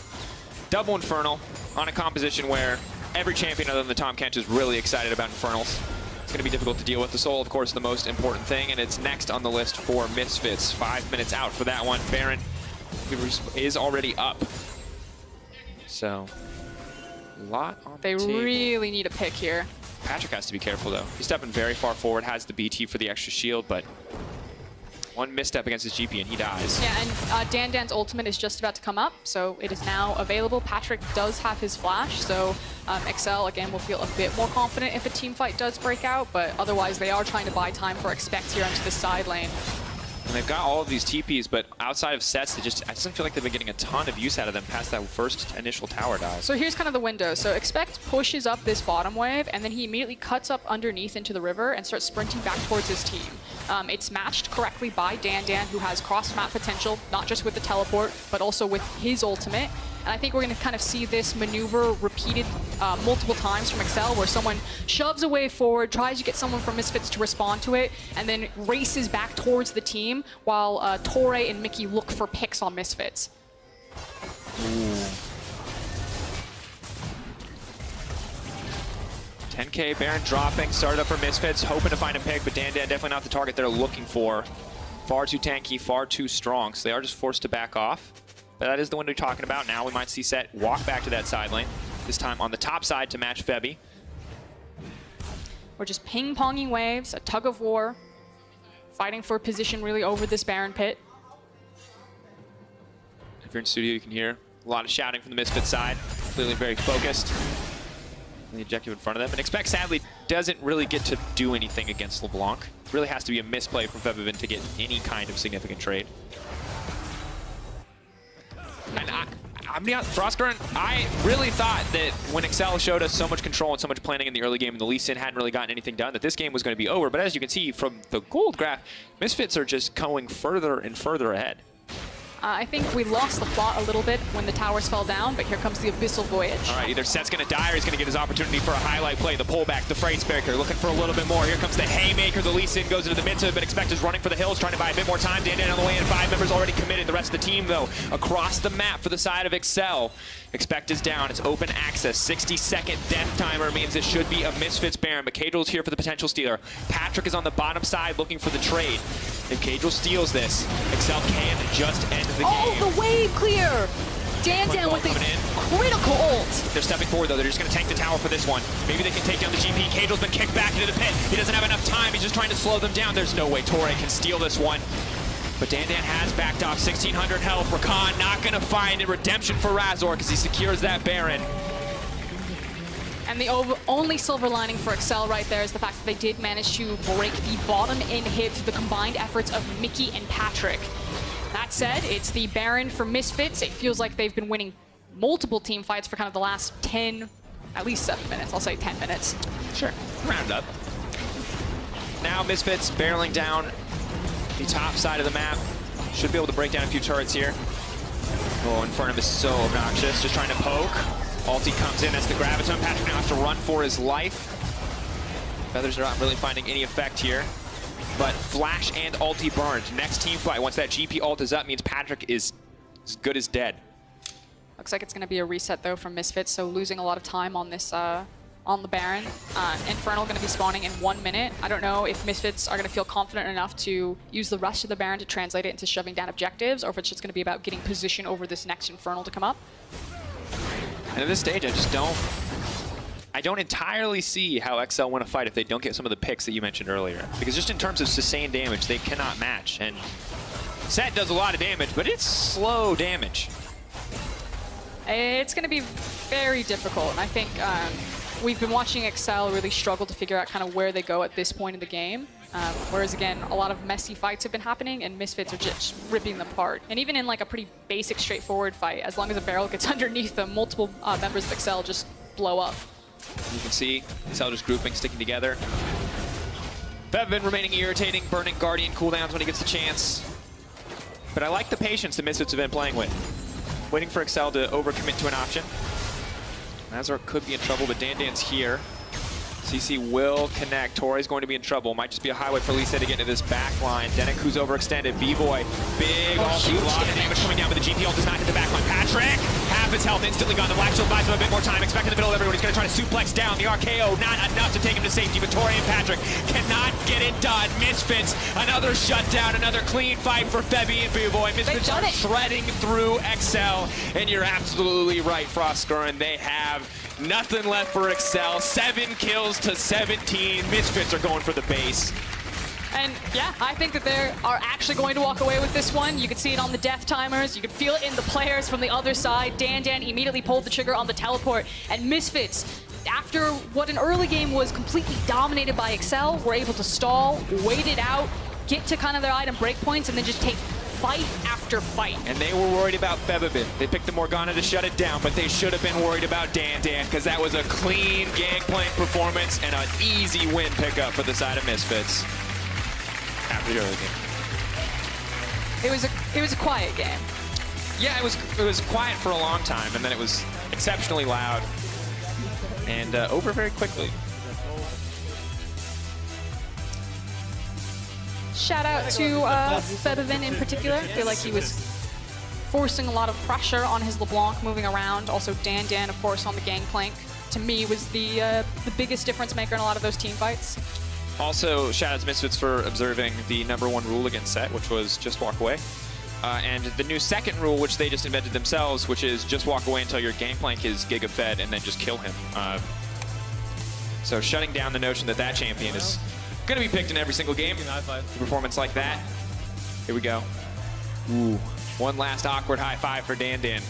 double Infernal on a composition where every champion other than the Tom Kent is really excited about Infernals. It's going to be difficult to deal with. The Soul, of course, the most important thing, and it's next on the list for Misfits. 5 minutes out for that one. Baron is already up. So... lot on they the table. Really need a pick here. Patrick has to be careful though. He's stepping very far forward, has the BT for the extra shield, but one misstep against his GP and he dies. Yeah, and Dan's ultimate is just about to come up, so it is now available. Patrick does have his flash, so Excel again will feel a bit more confident if a team fight does break out, but otherwise they are trying to buy time for Expect here onto the side lane. And they've got all of these TPs, but outside of sets, I just feel like they've been getting a ton of use out of them past that first initial tower dive. So here's kind of the window. So Expect pushes up this bottom wave, and then he immediately cuts up underneath into the river and starts sprinting back towards his team. It's matched correctly by Dan, who has cross-map potential, not just with the teleport, but also with his ultimate. And I think we're going to kind of see this maneuver repeated multiple times from Excel, where someone shoves a wave forward, tries to get someone from Misfits to respond to it, and then races back towards the team while Torre and Mickey look for picks on Misfits. Ooh. 10K Baron dropping, started up for Misfits, hoping to find a pick, but Dan definitely not the target they're looking for. Far too tanky, far too strong, so they are just forced to back off. But that is the window you're talking about. Now we might see Set walk back to that side lane, this time on the top side to match Febby. We're just ping-ponging waves, a tug of war, fighting for position really over this Baron pit. If you're in studio, you can hear a lot of shouting from the Misfits side. Clearly very focused. The objective in front of them. And Expect, sadly, doesn't really get to do anything against LeBlanc. It really has to be a misplay from Febivin to get any kind of significant trade. And I'm being honest, Frostgurn, I really thought that when Excel showed us so much control and so much planning in the early game and the Lee Sin hadn't really gotten anything done, that this game was going to be over. But as you can see from the gold graph, Misfits are just going further and further ahead. I think we lost the plot a little bit when the towers fell down, but here comes the Abyssal Voyage. All right, either Set's going to die or he's going to get his opportunity for a highlight play. The pullback, the Phrase Breaker, looking for a little bit more. Here comes the Haymaker. The Lee Sin goes into the mid to, but Expect is running for the hills, trying to buy a bit more time. Dan on the way in. 5 members already committed. The rest of the team, though, across the map for the side of Excel. Expect is down. It's open access. 60-second death timer means it should be a Misfits Baron, but Cadrill's here for the potential stealer. Patrick is on the bottom side looking for the trade. If Cadrill steals this, Excel can just end the game. Oh, the wave clear! Dan with a critical ult. They're stepping forward, though. They're just going to tank the tower for this one. Maybe they can take down the GP. Cadrill's been kicked back into the pit. He doesn't have enough time. He's just trying to slow them down. There's no way Torre can steal this one. But Dan has backed off. 1,600 health. Rakan not going to find a redemption for Razor because he secures that Baron. And the only silver lining for Excel right there is the fact that they did manage to break the bottom inhib through the combined efforts of Mickey and Patrick. That said, it's the Baron for Misfits. It feels like they've been winning multiple team fights for kind of the last 10, at least 7 minutes. I'll say 10 minutes. Sure, round up. Now Misfits barreling down the top side of the map. Should be able to break down a few turrets here. Oh, Infernum is so obnoxious, just trying to poke. Ulti comes in as the Graviton. Patrick now has to run for his life. Feathers are not really finding any effect here. But Flash and ulti burned. Next team fight, once that GP ult is up, means Patrick is as good as dead. Looks like it's going to be a reset, though, from Misfits, so losing a lot of time on this, on the Baron. Infernal going to be spawning in 1 minute. I don't know if Misfits are going to feel confident enough to use the rest of the Baron to translate it into shoving down objectives, or if it's just going to be about getting position over this next Infernal to come up. And at this stage, I don't entirely see how XL win a fight if they don't get some of the picks that you mentioned earlier. Because just in terms of sustained damage, they cannot match. And Set does a lot of damage, but it's slow damage. It's going to be very difficult. And I think we've been watching Excel really struggle to figure out kind of where they go at this point in the game. Whereas, again, a lot of messy fights have been happening, and Misfits are just ripping them apart. And even in like a pretty basic, straightforward fight, as long as a barrel gets underneath them, multiple members of Excel just blow up. You can see Excel just grouping, sticking together. Bevin remaining irritating, burning Guardian cooldowns when he gets the chance. But I like the patience the Misfits have been playing with. Waiting for Excel to overcommit to an option. Razor could be in trouble, but Dan's here. CC will connect. Torre's going to be in trouble. Might just be a highway for Lisa to get into this back line. Denik, who's overextended. B-Boy, big ulti, a lot of damage coming down, but the GP ult does not hit the back line. Patrick, half his health instantly gone. The Black Shield buys him a bit more time. Expect in the middle of everyone. He's going to try to suplex down. The RKO, not enough to take him to safety, but Torre and Patrick cannot get it done. Misfits, another shutdown, another clean fight for Febby and B-Boy. Misfits are shredding through XL, and you're absolutely right, Frostgurn. They have nothing left for Excel. 7 kills to 17. Misfits are going for the base. And yeah, I think that they are actually going to walk away with this one. You could see it on the death timers. You could feel it in the players from the other side. Dan immediately pulled the trigger on the teleport. And Misfits, after what an early game was completely dominated by Excel, were able to stall, wait it out, get to kind of their item breakpoints, and then just take fight after fight. And they were worried about Febabin. They picked the Morgana to shut it down, but they should have been worried about Dan, because that was a clean gangplank performance and an easy win pickup for the side of Misfits after the early game. It was a quiet game. Yeah, it was quiet for a long time, and then it was exceptionally loud and over very quickly. Shout out to Febavin in particular. I feel like he was forcing a lot of pressure on his LeBlanc moving around. Also Dan, of course, on the gangplank. To me, was the biggest difference maker in a lot of those team fights. Also, shout out to Misfits for observing the #1 rule against Set, which was just walk away. And the new second rule, which they just invented themselves, which is just walk away until your gangplank is giga-fed and then just kill him. So shutting down the notion that that champion is going to be picked in every single game. A performance like that. Here we go. Ooh. One last awkward high five for Dan.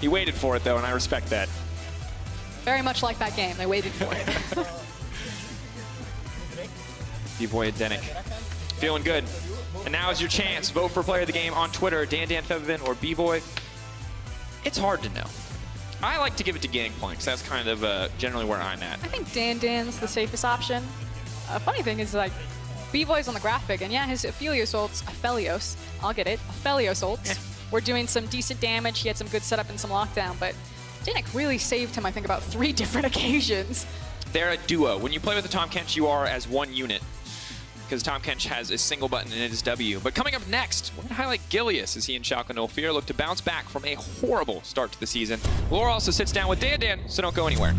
He waited for it, though, and I respect that. Very much like that game. They waited for it. B-Boy and Denik. Feeling good. And now is your chance. Vote for player of the game on Twitter. Dan, Febavin, or B-Boy. It's hard to know. I like to give it to Gangplank, because that's kind of generally where I'm at. I think Dan's the safest option. A funny thing is, like, B-Boy's on the graphic, and yeah, his Aphelios ults, I'll get it, Aphelios ults, were doing some decent damage. He had some good setup and some lockdown, but Danik really saved him, I think, about 3 different occasions. They're a duo. When you play with the Tahm Kench, you are as one unit, because Tahm Kench has a single button and it is W. But coming up next, we're going to highlight Gilius as he and Schalke 04 look to bounce back from a horrible start to the season. Laura also sits down with Dan, so don't go anywhere.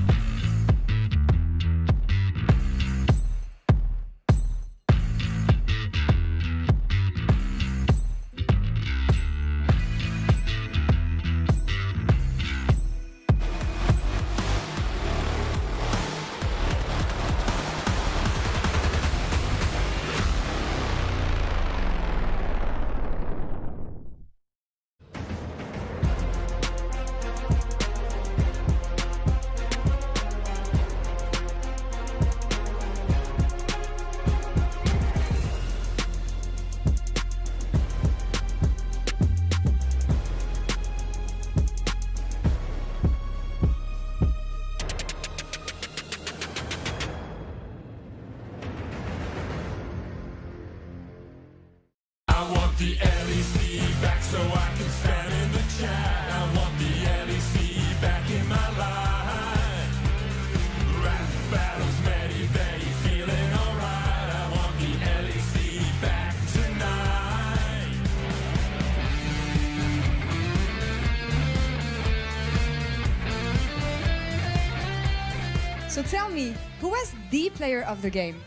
The LEC back so I can stand in the chat. I want the LEC back in my life. Rap battles, Maddie, Betty, feeling alright. I want the LEC back tonight. So tell me, who was the player of the game?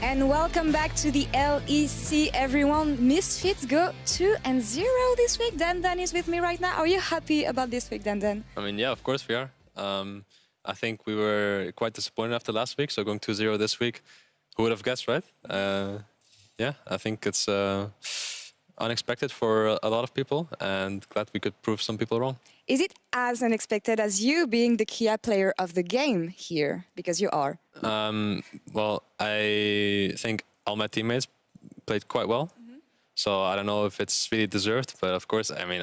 And welcome back to the LEC, everyone. Misfits go 2-0 this week. Dan is with me right now. Are you happy about this week, Dan? I mean, yeah, of course we are. I think we were quite disappointed after last week, so going 2-0 this week, who would have guessed, right? Yeah, I think it's unexpected for a lot of people, and glad we could prove some people wrong. Is it as unexpected as you being the key player of the game here? Because you are. Well, I think all my teammates played quite well. So I don't know if it's really deserved, but of course, I mean,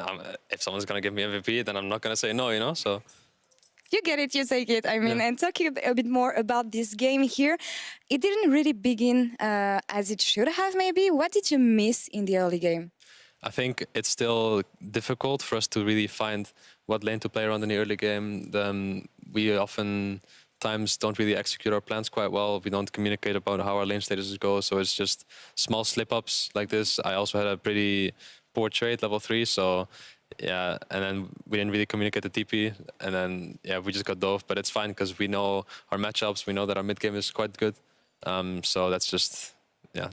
if someone's going to give me MVP, then I'm not going to say no, you know, so... You get it, you take it. I mean, and talking a bit more about this game here, it didn't really begin as it should have, maybe. What did you miss in the early game? I think it's still difficult for us to really find what lane to play around in the early game. We oftentimes don't really execute our plans quite well. We don't communicate about how our lane statuses go, so it's just small slip-ups like this. I also had a pretty poor trade, level 3, so yeah, and then we didn't really communicate the TP, and then yeah, we just got dove, but it's fine because we know our matchups, we know that our mid game is quite good, so that's just, yeah,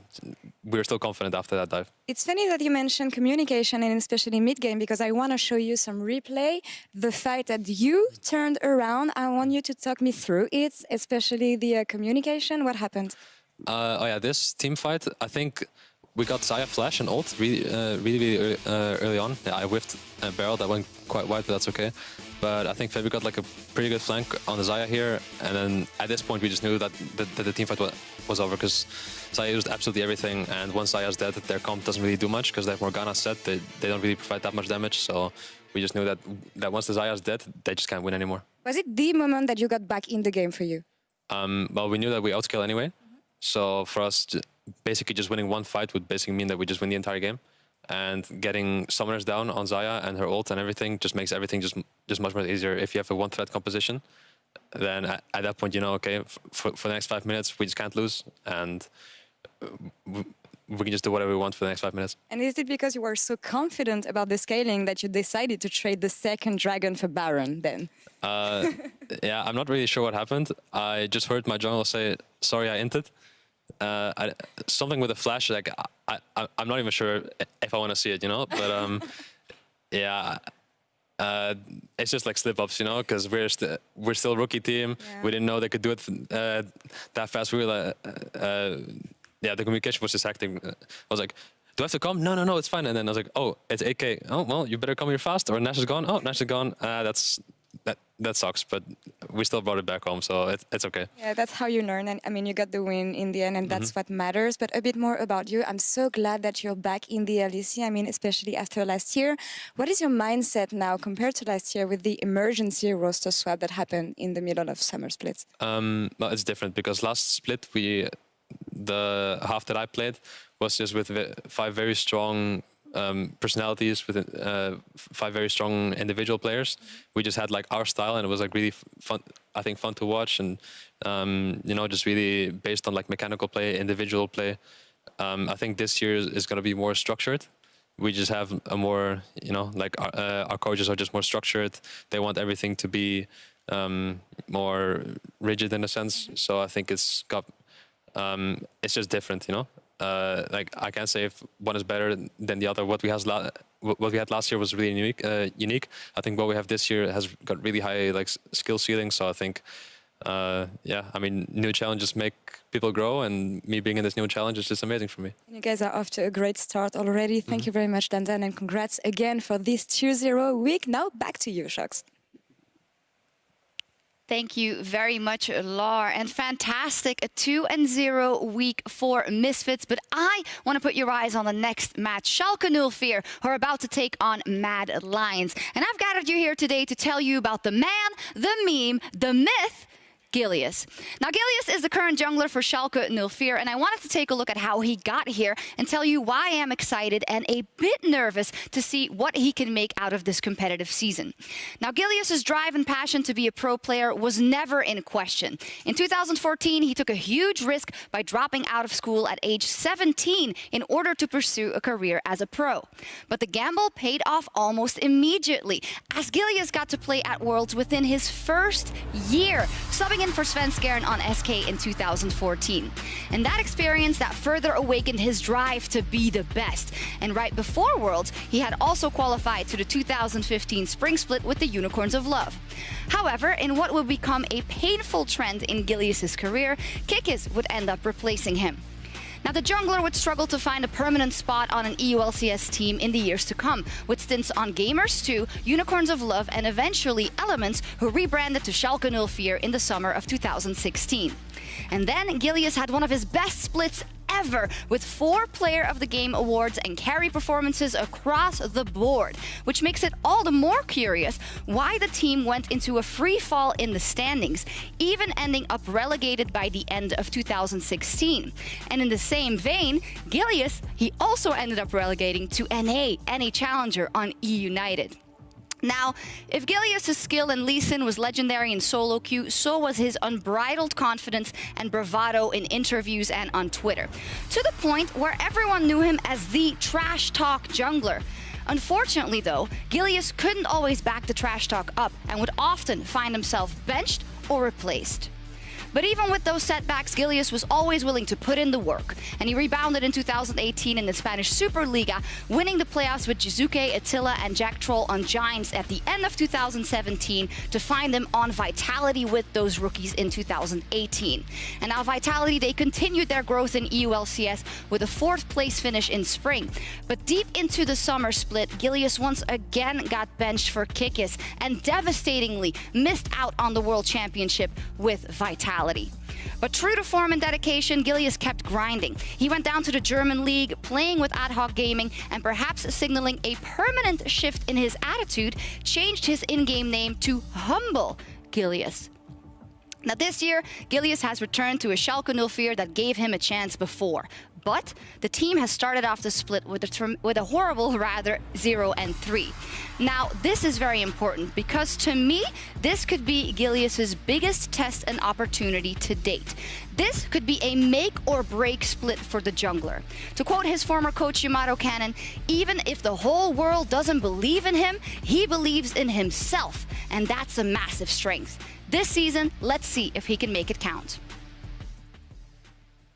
we're still confident after that dive. It's funny that you mentioned communication, and especially mid-game, because I want to show you some replay. The fact that you turned around, I want you to talk me through it, especially the communication. What happened? Oh yeah, this team fight, I think we got Xayah flash and ult really early on. Yeah, I whiffed a barrel that went quite wide, but that's okay. But I think Fabi got like a pretty good flank on the Xayah here, and then at this point we just knew that the team fight was over because Xayah used absolutely everything, and once Xayah's dead, their comp doesn't really do much because they have Morgana set. They don't really provide that much damage, so we just knew that once the Xayah's dead, they just can't win anymore. Was it the moment that you got back in the game for you? Well, we knew that we outscale anyway, so for us, basically just winning one fight would basically mean that we just win the entire game. And getting summoners down on Xayah and her ult and everything just makes everything just much more easier. If you have a one-threat composition, then at that point, you know, okay, for the next 5 minutes, we just can't lose. And we can just do whatever we want for the next 5 minutes. And is it because you were so confident about the scaling that you decided to trade the second dragon for Baron then? Yeah, I'm not really sure what happened. I just heard my jungle say, sorry, I inted. Something with a flash, like I'm not even sure if I want to see it, you know, but yeah, it's just like slip-ups, you know, because we're still a rookie team. Yeah. We didn't know they could do it that fast. We were yeah, the communication was just hectic. I was like, do I have to come? No, it's fine. And then I was like, oh, it's 8K. Oh, well, you better come here fast, or Nash is gone. Oh, Nash is gone. That sucks, but we still brought it back home, so it's okay. Yeah, that's how you learn. And I mean, you got the win in the end, and that's what matters. But a bit more about you. I'm so glad that you're back in the LEC. I mean, especially after last year. What is your mindset now compared to last year with the emergency roster swap that happened in the middle of summer splits? Well, it's different because last split, the half that I played was just with 5 very strong personalities, with 5 very strong individual players. We just had like our style, and it was like really fun. I think fun to watch, and you know, just really based on like mechanical play, individual play. I think this year is going to be more structured. We just have a more, you know, like our coaches are just more structured. They want everything to be more rigid in a sense. So I think it's just different, you know. Like I can't say if one is better than the other. What we had last year was really unique. I think what we have this year has got really high like skill ceiling. So I think, yeah, I mean, new challenges make people grow, and me being in this new challenge is just amazing for me. You guys are off to a great start already. Thank you very much, Dan, and congrats again for this 2-0 week. Now back to you, Shox. Thank you very much, Lar. And fantastic, a 2-0 week for Misfits. But I want to put your eyes on the next match. Schalke 04 are about to take on Mad Lions. And I've gathered you here today to tell you about the man, the meme, the myth, Gilius. Now, Gilius is the current jungler for Schalke 04, and I wanted to take a look at how he got here and tell you why I am excited and a bit nervous to see what he can make out of this competitive season. Now, Gilius's drive and passion to be a pro player was never in question. In 2014, he took a huge risk by dropping out of school at age 17 in order to pursue a career as a pro. But the gamble paid off almost immediately, as Gilius got to play at Worlds within his first year, subbing in for Svenskeren on SK in 2014. And that experience that further awakened his drive to be the best. And right before Worlds, he had also qualified to the 2015 Spring Split with the Unicorns of Love. However, in what would become a painful trend in Gilius' career, Kikis would end up replacing him. Now, the jungler would struggle to find a permanent spot on an EULCS team in the years to come, with stints on Gamers 2, Unicorns of Love, and eventually Elements, who rebranded to Schalke 04 in the summer of 2016. And then Gilius had one of his best splits ever, with 4 Player of the Game awards and carry performances across the board, which makes it all the more curious why the team went into a free fall in the standings, even ending up relegated by the end of 2016. And in the same vein, Gilius, he also ended up relegating to NA Challenger on E-United. Now, if Gilius' skill in Lee Sin was legendary in solo queue, so was his unbridled confidence and bravado in interviews and on Twitter, to the point where everyone knew him as the trash talk jungler. Unfortunately, though, Gilius couldn't always back the trash talk up and would often find himself benched or replaced. But even with those setbacks, Gilius was always willing to put in the work, and he rebounded in 2018 in the Spanish Superliga, winning the playoffs with Jizuke, Attila, and Jack Troll on Giants at the end of 2017 to find them on Vitality with those rookies in 2018. And now Vitality, they continued their growth in EULCS with a 4th place finish in spring. But deep into the summer split, Gilius once again got benched for Kikis and devastatingly missed out on the World Championship with Vitality. But true to form and dedication, Gilius kept grinding. He went down to the German league, playing with Ad Hoc Gaming, and perhaps signaling a permanent shift in his attitude, changed his in-game name to Humble Gilius. Now this year, Gilius has returned to a Schalke 04 that gave him a chance before. But the team has started off the split with a horrible, 0-3. Now, this is very important because to me, this could be Gilius' biggest test and opportunity to date. This could be a make or break split for the jungler. To quote his former coach Yamato Cannon, even if the whole world doesn't believe in him, he believes in himself, and that's a massive strength. This season, let's see if he can make it count.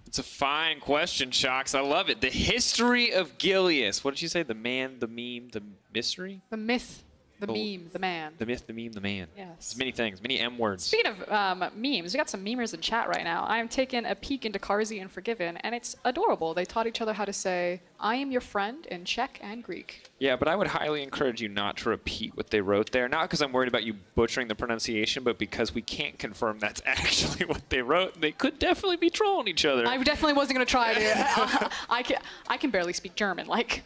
It's a fine question, Shocks. I love it. The history of Gilius. What did you say? The man, the meme, the mystery? The myth, the meme, the man. The myth, the meme, the man. Yes. It's many things, many M words. Speaking of memes, we got some memers in chat right now. I'm taking a peek into Karzi and Forgiven, and it's adorable. They taught each other how to say, I am your friend in Czech and Greek. Yeah, but I would highly encourage you not to repeat what they wrote there. Not because I'm worried about you butchering the pronunciation, but because we can't confirm that's actually what they wrote. They could definitely be trolling each other. I definitely wasn't going to try to. I can barely speak German. Like,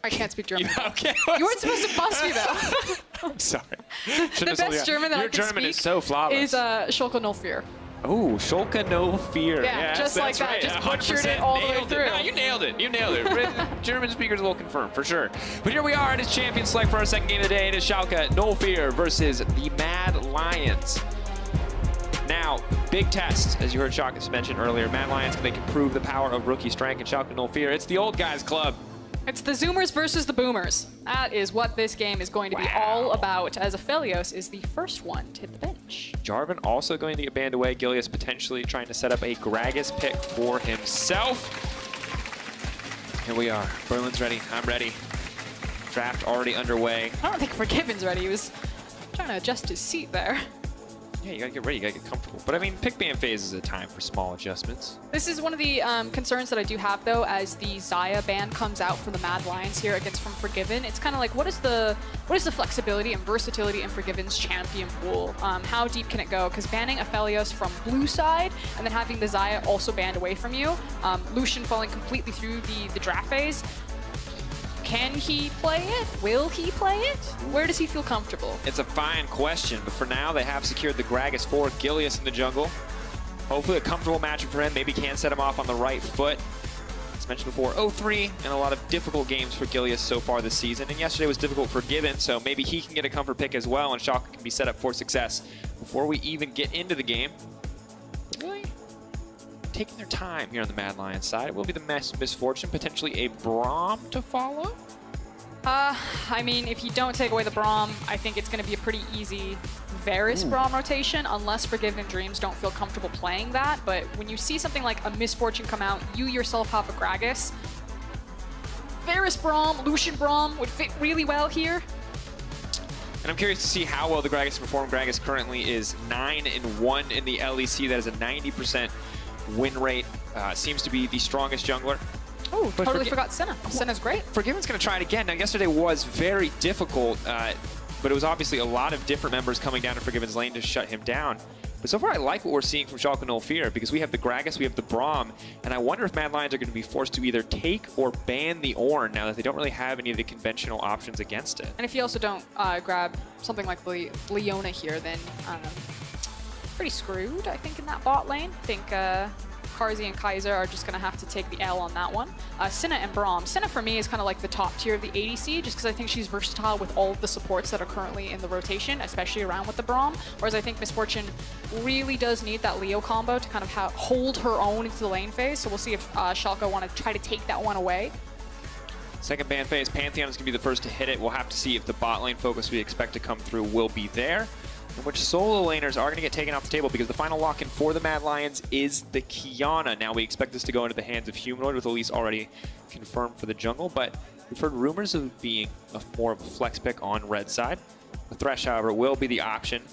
I can't speak German. Okay. You weren't supposed to bust me, though. I'm sorry. The best German that I Your can German speak is so flawless. is Schalke 04. Oh, Schalke no fear. Yeah, yes, just like that's that. right. Just butchered it all the way Nailed it. through. No, you nailed it. You nailed it. German speakers will confirm, for sure. But here we are. It is Champion Select for our second game of the day. It is Schalke no fear versus the Mad Lions. Now, big test, as you heard Shockus mention earlier. Mad Lions, they can prove the power of rookie strength, and Schalke no fear. It's the old guys club. It's the Zoomers versus the Boomers. That is what this game is going to be all about, as Aphelios is the first one to hit the bench. Jarvan also going to get banned away. Gilius potentially trying to set up a Gragas pick for himself. Here we are. Berlin's ready. I'm ready. Draft already underway. I don't think Forgiven's ready. He was trying to adjust his seat there. Yeah, you gotta get ready, you gotta get comfortable. But I mean, pick ban phase is a time for small adjustments. This is one of the concerns that I do have, though, as the Xayah ban comes out for the Mad Lions here against from Forgiven. It's kind of like, what is the flexibility and versatility in Forgiven's champion pool? How deep can it go? Because banning Aphelios from blue side and then having the Xayah also banned away from you, Lucian falling completely through the draft phase. Can he play it? Will he play it? Where does he feel comfortable? It's a fine question, but for now they have secured the Gragas for Gilius in the jungle. Hopefully a comfortable matchup for him. Maybe can set him off on the right foot. As mentioned before, 0-3 and a lot of difficult games for Gilius so far this season. And yesterday was difficult for Gibbon, so maybe he can get a comfort pick as well, and Schalke can be set up for success. Before we even get into the game, really taking their time here on the Mad Lions side. It will be the misfortune, potentially a Braum to follow. I mean, if you don't take away the Braum, I think it's going to be a pretty easy Varus Braum rotation unless Forgiven Dreams don't feel comfortable playing that. But when you see something like a Misfortune come out, you yourself have a Gragas. Varus Braum, Lucian Braum would fit really well here. And I'm curious to see how well the Gragas perform. Gragas currently is 9-1 in the LEC. That is a 90% win rate. Seems to be the strongest jungler. Oh, totally forgot Senna. Senna's great. Forgiven's going to try it again. Now, yesterday was very difficult, but it was obviously a lot of different members coming down to Forgiven's lane to shut him down. But so far, I like what we're seeing from Schalke No Fear, because we have the Gragas, we have the Braum, and I wonder if Mad Lions are going to be forced to either take or ban the Ornn now that they don't really have any of the conventional options against it. And if you also don't grab something like Leona here, then pretty screwed, I think, in that bot lane. I think Karzi and Kaiser are just going to have to take the L on that one. Senna and Braum. Senna, for me, is kind of like the top tier of the ADC, just because I think she's versatile with all of the supports that are currently in the rotation, especially around with the Braum. Whereas I think Misfortune really does need that Leo combo to kind of hold her own into the lane phase. So we'll see if Schalke want to try to take that one away. Second ban phase, Pantheon is going to be the first to hit it. We'll have to see if the bot lane focus we expect to come through will be there, in which solo laners are going to get taken off the table, because the final lock-in for the Mad Lions is the Kiana. Now, we expect this to go into the hands of Humanoid, with Elise already confirmed for the jungle, but we've heard rumors of being more of a flex pick on red side. The Thresh, however, will be the option.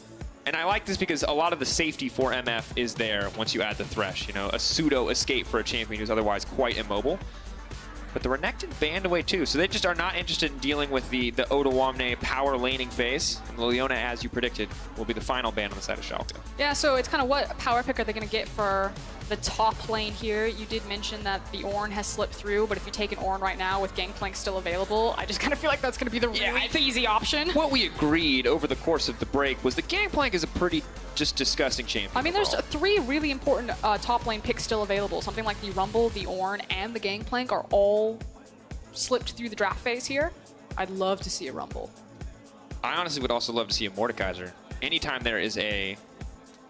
And I like this because a lot of the safety for MF is there once you add the Thresh. You know, a pseudo escape for a champion who's otherwise quite immobile. But the Renekton banned away too, so they just are not interested in dealing with the Odoamne power laning phase. And Leona, as you predicted, will be the final ban on the side of Schalke. Yeah, so it's kind of what power pick are they going to get for the top lane here? You did mention that the Ornn has slipped through, but if you take an Ornn right now with Gangplank still available, I just kind of feel like that's going to be the really easy option. What we agreed over the course of the break was that Gangplank is a pretty just disgusting champion. I mean, there's 3 really important top lane picks still available. Something like the Rumble, the Ornn, and the Gangplank are all slipped through the draft phase here. I'd love to see a Rumble. I honestly would also love to see a Mordekaiser. Anytime there is a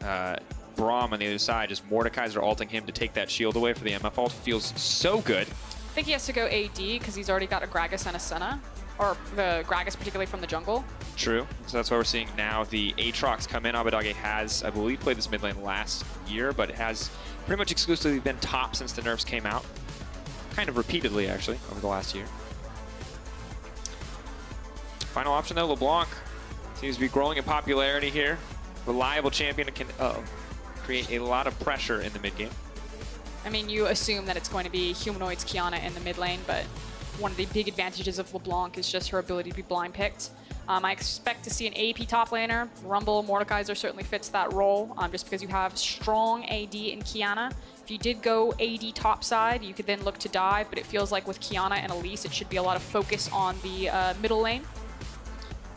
Braum on the other side, just Mordekaiser ulting him to take that shield away for the MF ult feels so good. I think he has to go AD because he's already got a Gragas and a Senna, or the Gragas particularly from the jungle. True. So that's why we're seeing now the Aatrox come in. Abadage has, I believe, played this mid lane last year, but it has pretty much exclusively been top since the nerfs came out. Kind of repeatedly, actually, over the last year. Final option, though, LeBlanc seems to be growing in popularity here. Reliable champion can create a lot of pressure in the mid game. I mean, you assume that it's going to be Humanoid's Kiana in the mid lane, but one of the big advantages of LeBlanc is just her ability to be blind picked. I expect to see an AP top laner. Rumble, Mordekaiser certainly fits that role, just because you have strong AD in Kiana. If you did go AD top side, you could then look to dive, but it feels like with Kiana and Elise, it should be a lot of focus on the middle lane.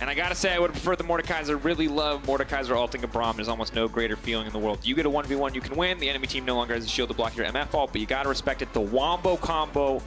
And I gotta say, I would prefer the Mordekaiser. Really love Mordekaiser ulting a Braum. There's almost no greater feeling in the world. You get a 1v1, you can win. The enemy team no longer has a shield to block your MF ult, but you gotta respect it. The Wombo combo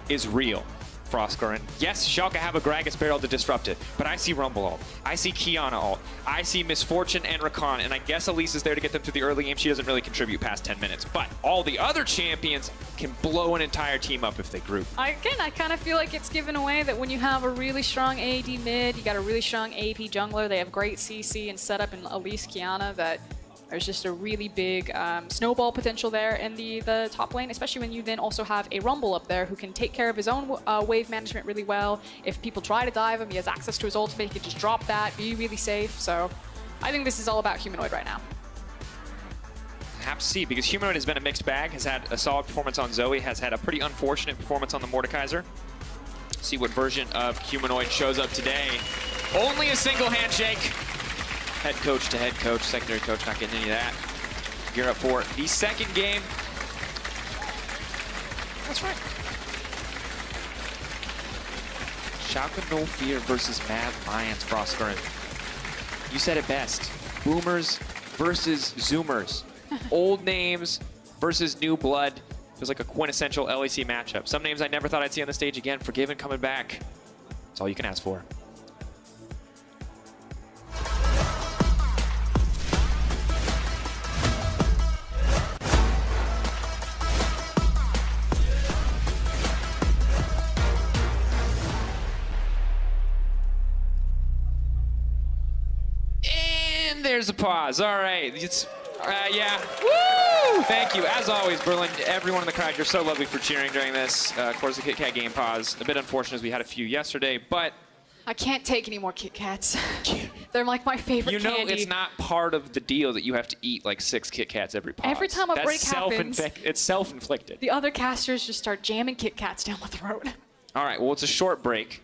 is real. FLICKR, and yes, Schalke have a Gragas barrel to disrupt it, but I see Rumble ult, I see Kiana ult, I see Misfortune and Rakan, and I guess Elise is there to get them through the early game. She doesn't really contribute past 10 minutes, but all the other champions can blow an entire team up if they group. Again, I kind of feel like it's given away that when you have a really strong AD mid, you got a really strong AP jungler, they have great CC and setup in Elise, Kiana, that there's just a really big snowball potential there in the top lane, especially when you then also have a Rumble up there who can take care of his own wave management really well. If people try to dive him, he has access to his ultimate, he can just drop that, be really safe. So I think this is all about Humanoid right now. Have to see, because Humanoid has been a mixed bag, has had a solid performance on Zoe, has had a pretty unfortunate performance on the Mordekaiser. See what version of Humanoid shows up today. Only a single handshake. Head coach to head coach, secondary coach not getting any of that. Gear up for the second game. That's right. Schalke No Fear versus Mad Lions, FLICKR. You said it best. Boomers versus Zoomers. Old names versus new blood. Feels like a quintessential LEC matchup. Some names I never thought I'd see on the stage again. Forgiven coming back. That's all you can ask for. there's a pause. All right. It's, yeah. Woo! Thank you. As always, Berlin, everyone in the crowd, you're so lovely for cheering during this. Of course, the Kit Kat game pause. A bit unfortunate as we had a few yesterday, but I can't take any more Kit Kats. They're like my favorite you know candy. it's not part of the deal that you have to eat like 6 Kit Kats every pause. Every time a break happens, it's self-inflicted. the other casters just start jamming Kit Kats down my throat. All right, well, it's a short break.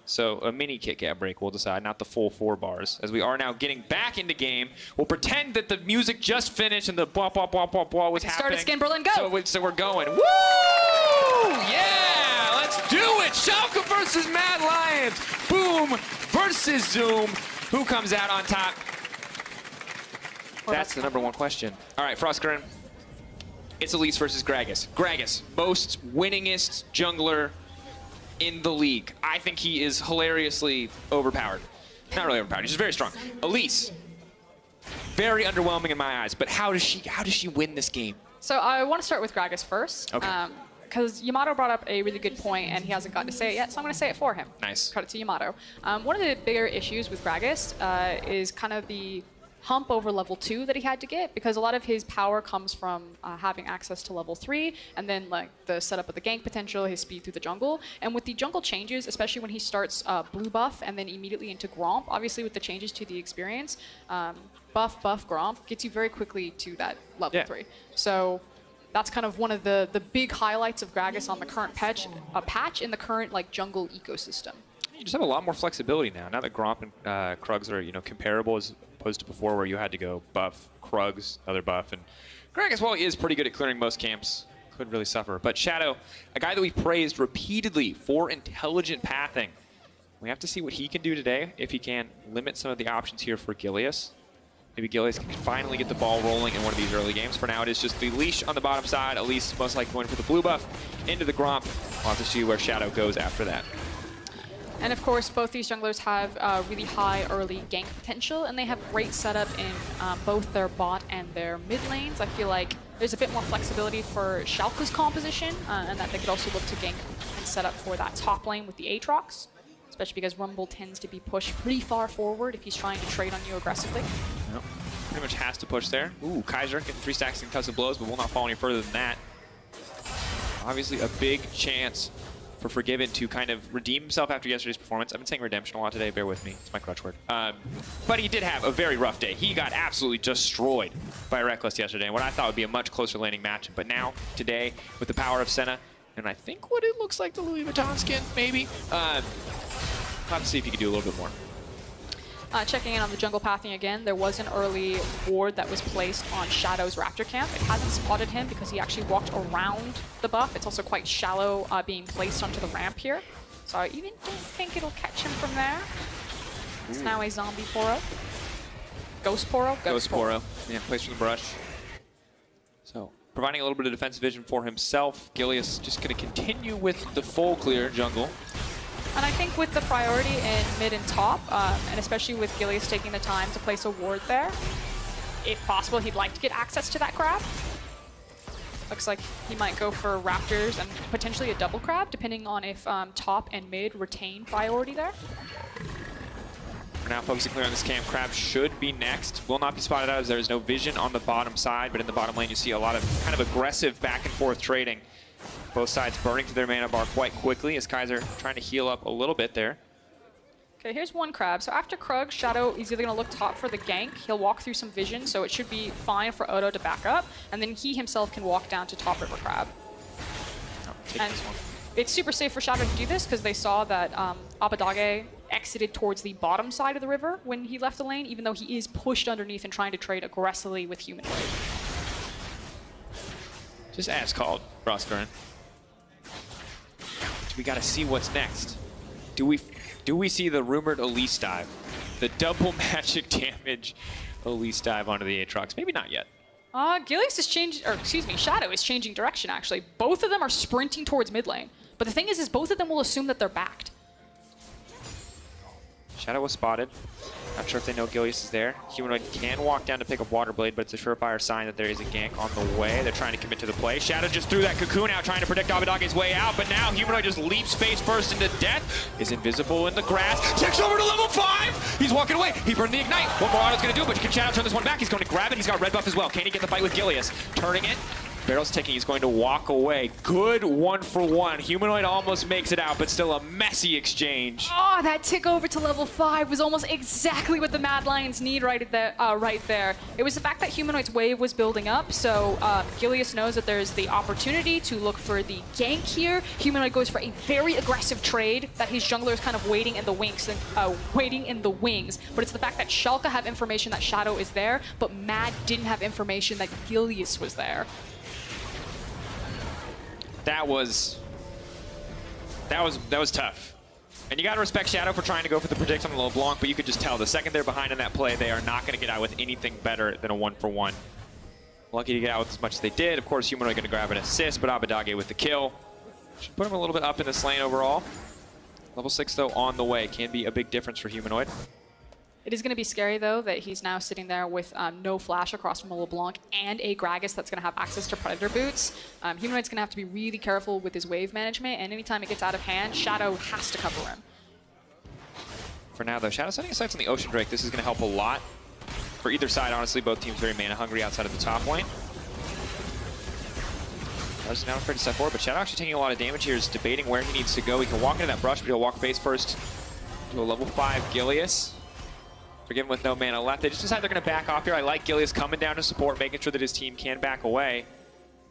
So a mini Kit Kat break, we'll decide, not the full 4 bars. As we are now getting back into game, we'll pretend that the music just finished and the blah, blah, blah, blah, blah was happening. Start at Skin Berlin, go! So we're going. Woo! Yeah! Let's do it! Schalke versus Mad Lions. Boom versus Zoom. Who comes out on top? That's the #1 question. All right, Frostgren. It's Elise versus Gragas. Gragas, most winningest jungler in the league. I think he is hilariously overpowered. Not really overpowered, he's just very strong. Elise, very underwhelming in my eyes, but how does she win this game? So I want to start with Gragas first. Okay. Because Yamato brought up a really good point, and he hasn't gotten to say it yet, so I'm going to say it for him. Nice. Credit to Yamato. One of the bigger issues with Gragas is kind of the hump over level 2 that he had to get, because a lot of his power comes from having access to level 3, and then like the setup of the gank potential, his speed through the jungle. And with the jungle changes, especially when he starts blue buff and then immediately into Gromp, obviously with the changes to the experience, buff Gromp gets you very quickly to that level 3. So that's kind of one of the big highlights of Gragas on the current patch in the current like jungle ecosystem. You just have a lot more flexibility now. Now that Gromp and Krugs are comparable as opposed to before, where you had to go buff Krugs, other buff, and Gragas, while he is pretty good at clearing most camps, couldn't really suffer. But Shadow, a guy that we praised repeatedly for intelligent pathing, we have to see what he can do today if he can limit some of the options here for Gilius. Maybe Gilius can finally get the ball rolling in one of these early games. For now, it is just the leash on the bottom side. Elise most likely going for the blue buff into the Gromp. We'll have to see where Shadow goes after that. And of course, both these junglers have really high early gank potential, and they have great setup in both their bot and their mid lanes. I feel like there's a bit more flexibility for Schalke's composition, and that they could also look to gank and set up for that top lane with the Aatrox, especially because Rumble tends to be pushed pretty far forward if he's trying to trade on you aggressively. Yep. Pretty much has to push there. Ooh, Kaiser getting 3 stacks and cuts of blows, but will not fall any further than that. Obviously a big chance for Forgiven to kind of redeem himself after yesterday's performance. I've been saying redemption a lot today, bear with me, it's my crutch word. But he did have a very rough day. He got absolutely destroyed by Reckless yesterday, and what I thought would be a much closer landing match. But now, today, with the power of Senna, and I think what it looks like the Louis Vuitton skin, maybe, we'll have to see if he can do a little bit more. Checking in on the jungle pathing again, there was an early ward that was placed on Shadow's Raptor camp. It hasn't spotted him because he actually walked around the buff. It's also quite shallow being placed onto the ramp here. So I even don't think it'll catch him from there. It's now a zombie Poro. Ghost Poro? Ghost Poro. Yeah, placed from the brush. So, providing a little bit of defensive vision for himself. Gilius just going to continue with the full clear jungle. And I think with the priority in mid and top, and especially with Gilius taking the time to place a ward there, if possible, he'd like to get access to that crab. Looks like he might go for Raptors and potentially a double crab, depending on if top and mid retain priority there. For now, focusing clear on this camp. Crab should be next. Will not be spotted out as there is no vision on the bottom side, but in the bottom lane you see a lot of kind of aggressive back and forth trading. Both sides burning to their mana bar quite quickly as Kaiser trying to heal up a little bit there. Okay, here's one crab. So after Krug, Shadow is either going to look top for the gank. He'll walk through some vision, so it should be fine for Odo to back up. And then he himself can walk down to top river crab. And it's super safe for Shadow to do this because they saw that Abadage exited towards the bottom side of the river when he left the lane, even though he is pushed underneath and trying to trade aggressively with Humanoid. Just as called, Frostgren. We got to see what's next. Do we see the rumored Elise dive? The double magic damage Elise dive onto the Aatrox? Maybe not yet. Gilius is changing, or excuse me, Shadow is changing direction actually. Both of them are sprinting towards mid lane. But the thing is both of them will assume that they're backed. Shadow was spotted. Not sure if they know Gilius is there. Humanoid can walk down to pick up Water Blade, but it's a surefire sign that there is a gank on the way. They're trying to commit to the play. Shadow just threw that cocoon out, trying to predict Abidage's way out, but now Humanoid just leaps face first into death. Is invisible in the grass. Takes over to level 5! He's walking away. He burned the Ignite. What Morato's going to do, but can Shadow turn this one back? He's going to grab it. He's got red buff as well. Can he get the fight with Gilius? Turning it. Barrel's ticking, he's going to walk away. Good 1-for-1. Humanoid almost makes it out, but still a messy exchange. Oh, that tick over to level 5 was almost exactly what the Mad Lions need right there. It was the fact that Humanoid's wave was building up, so Gilius knows that there's the opportunity to look for the gank here. Humanoid goes for a very aggressive trade that his jungler is kind of waiting in the wings, but it's the fact that Schalke have information that Shadow is there, but Mad didn't have information that Gilius was there. That was tough. And you got to respect Shadow for trying to go for the predict on the LeBlanc, but you could just tell the second they're behind in that play, they are not going to get out with anything better than a 1-for-1. Lucky to get out with as much as they did. Of course, Humanoid going to grab an assist, but Abidage with the kill. Should put him a little bit up in this lane overall. Level 6, though, on the way. Can be a big difference for Humanoid. It is going to be scary, though, that he's now sitting there with no flash across from a LeBlanc and a Gragas that's going to have access to Predator boots. Humanoid's going to have to be really careful with his wave management, and anytime it gets out of hand, Shadow has to cover him. For now, though, Shadow setting his sights on the Ocean Drake. This is going to help a lot for either side, honestly. Both teams very mana hungry outside of the top lane. Shadow's now afraid to step forward, but Shadow actually taking a lot of damage here, is debating where he needs to go. He can walk into that brush, but he'll walk face first to a level 5 Gilius. Forgiven with no mana left. They just decide they're going to back off here. I like Gilius coming down to support, making sure that his team can back away.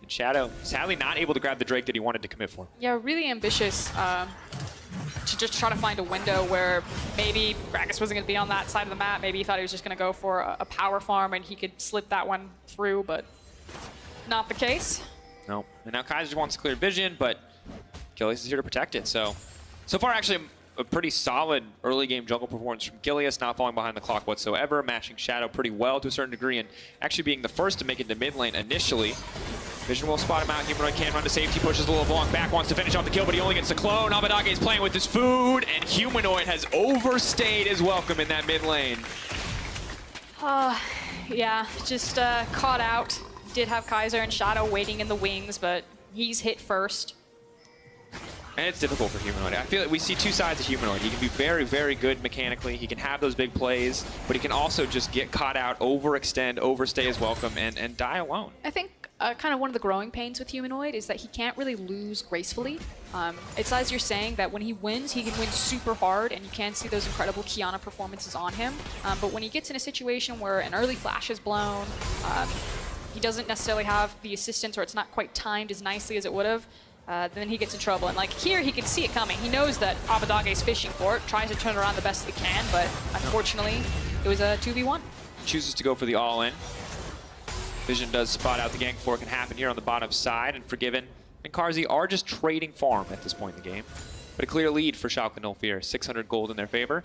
And Shadow, sadly, not able to grab the Drake that he wanted to commit for. Yeah, really ambitious to just try to find a window where maybe Gragas wasn't going to be on that side of the map. Maybe he thought he was just going to go for a power farm and he could slip that one through, but not the case. No. And now Kaiser just wants clear vision, but Gilius is here to protect it. So far, actually, a pretty solid early game jungle performance from Gilius, not falling behind the clock whatsoever, matching Shadow pretty well to a certain degree, and actually being the first to make it to mid lane initially. Vision will spot him out. Humanoid can run to safety, pushes a little long back, wants to finish off the kill, but he only gets the clone. Abidage is playing with his food, and Humanoid has overstayed his welcome in that mid lane. Yeah, just caught out. Did have Kaiser and Shadow waiting in the wings, but he's hit first. And it's difficult for Humanoid. I feel like we see two sides of Humanoid. He can be very, very good mechanically. He can have those big plays, but he can also just get caught out, overextend, overstay his welcome, and die alone. I think kind of one of the growing pains with Humanoid is that he can't really lose gracefully. It's as you're saying that when he wins, he can win super hard, and you can see those incredible Kiana performances on him. But when he gets in a situation where an early flash is blown, he doesn't necessarily have the assistance, or it's not quite timed as nicely as it would have, then he gets in trouble. And like here, he can see it coming. He knows that Abidage is fishing for it, tries to turn around the best he can, but unfortunately, it was a 2v1. Chooses to go for the all-in. Vision does spot out the gank before it can happen here on the bottom side, and Forgiven and Karzi are just trading farm at this point in the game. But a clear lead for Schalke 04, 600 gold in their favor.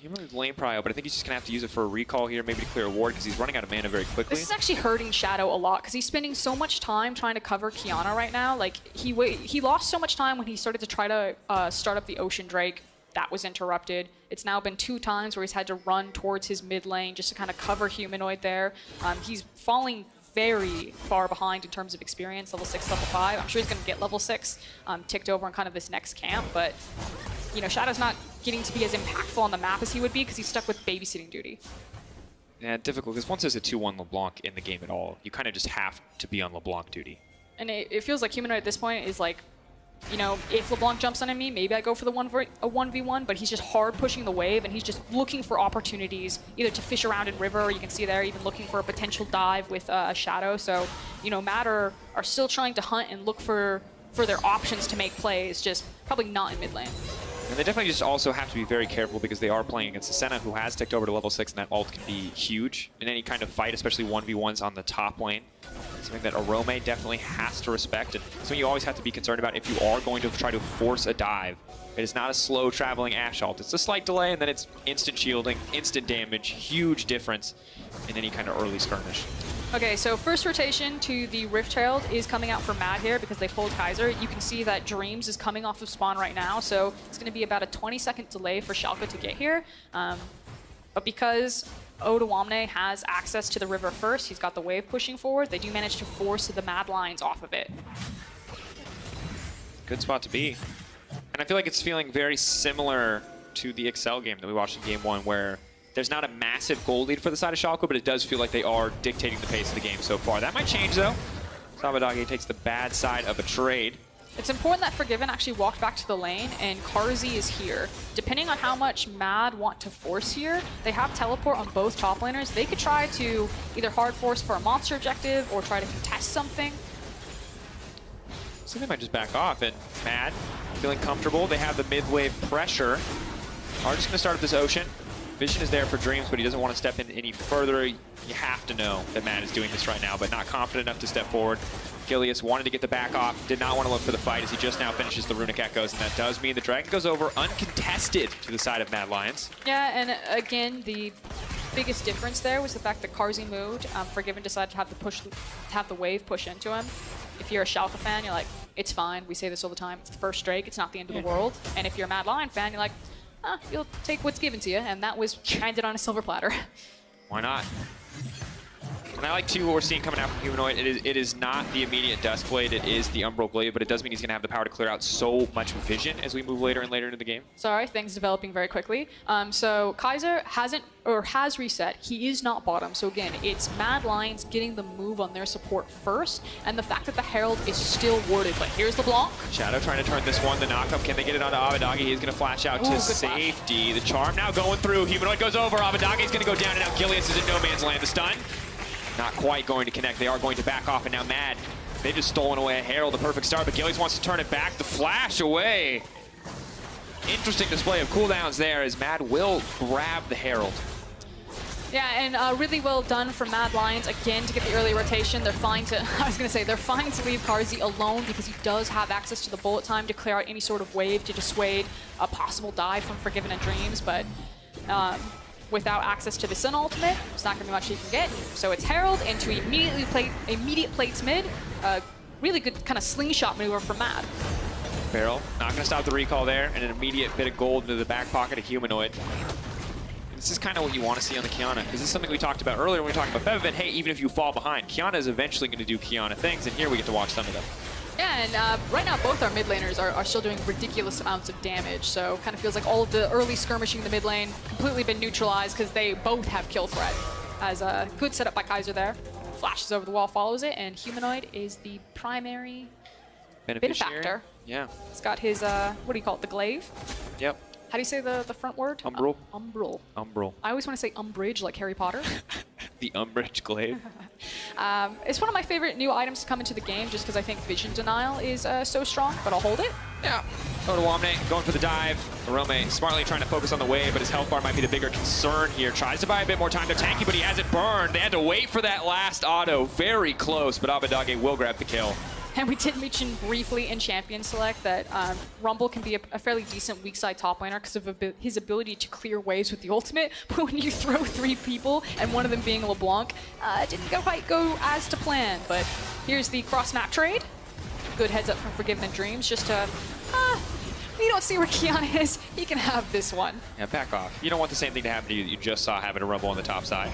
Humanoid's lane prio, but I think he's just going to have to use it for a recall here, maybe to clear a ward, because he's running out of mana very quickly. This is actually hurting Shadow a lot, because he's spending so much time trying to cover Kiana right now. Like, he lost so much time when he started to try to start up the Ocean Drake. That was interrupted. It's now been 2 times where he's had to run towards his mid lane just to kind of cover Humanoid there. He's falling very far behind in terms of experience, level 6, level 5. I'm sure he's going to get level 6 ticked over in kind of this next camp, but you know, Shadow's not getting to be as impactful on the map as he would be because he's stuck with babysitting duty. Yeah, difficult, because once there's a 2-1 LeBlanc in the game at all, you kind of just have to be on LeBlanc duty. And it feels like Humanoid at this point is like, you know, if LeBlanc jumps on me, maybe I go for the 1v1, but he's just hard pushing the wave, and he's just looking for opportunities, either to fish around in river, or you can see there, even looking for a potential dive with a Shadow. So, you know, Mad are still trying to hunt and look for their options to make plays, just probably not in mid lane. And they definitely just also have to be very careful, because they are playing against a Senna who has ticked over to level 6, and that ult can be huge in any kind of fight, especially 1v1s on the top lane. Something that Arome definitely has to respect, and something you always have to be concerned about if you are going to try to force a dive. It is not a slow traveling Ash ult. It's a slight delay, and then it's instant shielding, instant damage, huge difference in any kind of early skirmish. Okay, so first rotation to the Rift Herald is coming out for Mad here because they pulled Kaiser. You can see that Dreams is coming off of spawn right now, so it's going to be about a 20-second delay for Schalke to get here. But because Odoamne has access to the river first, he's got the wave pushing forward, they do manage to force the Mad Lions off of it. Good spot to be. And I feel like it's feeling very similar to the Excel game that we watched in Game 1, where there's not a massive goal lead for the side of Schalke, but it does feel like they are dictating the pace of the game so far. That might change, though. Sabadage takes the bad side of a trade. It's important that Forgiven actually walked back to the lane, and Karzi is here. Depending on how much Mad want to force here, they have teleport on both top laners. They could try to either hard force for a monster objective or try to contest something. So they might just back off, and Mad feeling comfortable. They have the mid-wave pressure. Are just going to start up this Ocean. Vision is there for Dreams, but he doesn't want to step in any further. You have to know that Mad is doing this right now, but not confident enough to step forward. Gilius wanted to get the back off, did not want to look for the fight as he just now finishes the Runic Echoes, and that does mean the Dragon goes over uncontested to the side of Mad Lions. Yeah, and again, the biggest difference there was the fact that Karzi moved. Forgiven decided to have the wave push into him. If you're a Schalke fan, you're like, it's fine. We say this all the time. It's the first Drake. It's not the end of the world. And if you're a Mad Lion fan, you're like, you'll take what's given to you, and that was handed on a silver platter. Why not? And I like, too, what we're seeing coming out from Humanoid. It is not the immediate Dusk Blade. It is the Umbral Glaive, but it does mean he's going to have the power to clear out so much vision as we move later and later into the game. Sorry, things developing very quickly. So Kaiser has reset. He is not bottom. So again, it's Mad Lions getting the move on their support first, and the fact that the Herald is still warded. But here's the block. Shadow trying to turn this one. The knockup, can they get it onto Abadagi? He's going to flash out to safety. The charm now going through. Humanoid goes over. Abadagi's going to go down, and now Gilius is in no man's land. The stun. Not quite going to connect. They are going to back off, and now Mad, they've just stolen away a Herald, the perfect start, but Gillies wants to turn it back. The flash away. Interesting display of cooldowns there as Mad will grab the Herald. Yeah, and really well done from Mad Lions, again, to get the early rotation. They're fine to, I was going to say, they're fine to leave Karzi alone because he does have access to the bullet time to clear out any sort of wave to dissuade a possible dive from Forgiven and Dreams, but without access to the Sun ultimate, it's not going to be much he can get. So it's Herald into immediate plates mid. Really good kind of slingshot maneuver from Mad. Barrel, not going to stop the recall there, and an immediate bit of gold into the back pocket of Humanoid. This is kind of what you want to see on the Kiana, because this is something we talked about earlier when we talked about Bevan. Hey, even if you fall behind, Kiana is eventually going to do Kiana things, and here we get to watch some of them. Yeah, and right now both our mid laners are still doing ridiculous amounts of damage, so kind of feels like all of the early skirmishing in the mid lane completely been neutralized because they both have kill threat. As a good setup by Kaiser there. Flashes over the wall, follows it, and Humanoid is the primary benefactor. Yeah. He's got his, what do you call it, the glaive? Yep. How do you say the front word? Umbral. Umbral. Umbral. I always want to say umbrage like Harry Potter. The Umbrage Glaive. It's one of my favorite new items to come into the game just because I think Vision Denial is so strong, but I'll hold it. Yeah. Odoamne going for the dive. Arome smartly trying to focus on the wave, but his health bar might be the bigger concern here. Tries to buy a bit more time. They're tanky, but he has it burned. They had to wait for that last auto. Very close, but Abadage will grab the kill. And we did mention briefly in Champion Select that Rumble can be a fairly decent weak side top laner because of his ability to clear waves with the ultimate. But when you throw 3 people, and one of them being LeBlanc, it didn't quite go as to plan. But here's the cross-map trade. Good heads up from Forgiven and Dreams just to, you don't see where Kiana is, he can have this one. Yeah, back off. You don't want the same thing to happen to you that you just saw happen to Rumble on the top side.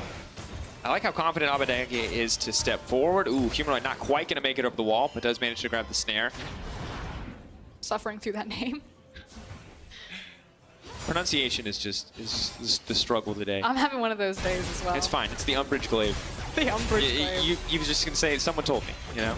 I like how confident Abadage is to step forward. Ooh, Humanoid not quite going to make it up the wall, but does manage to grab the snare. Suffering through that name. Pronunciation is just the struggle today. I'm having one of those days as well. It's fine. It's the Umbrage Glaive. The Umbrage Glaive. You was just going to say it. Someone told me, you know?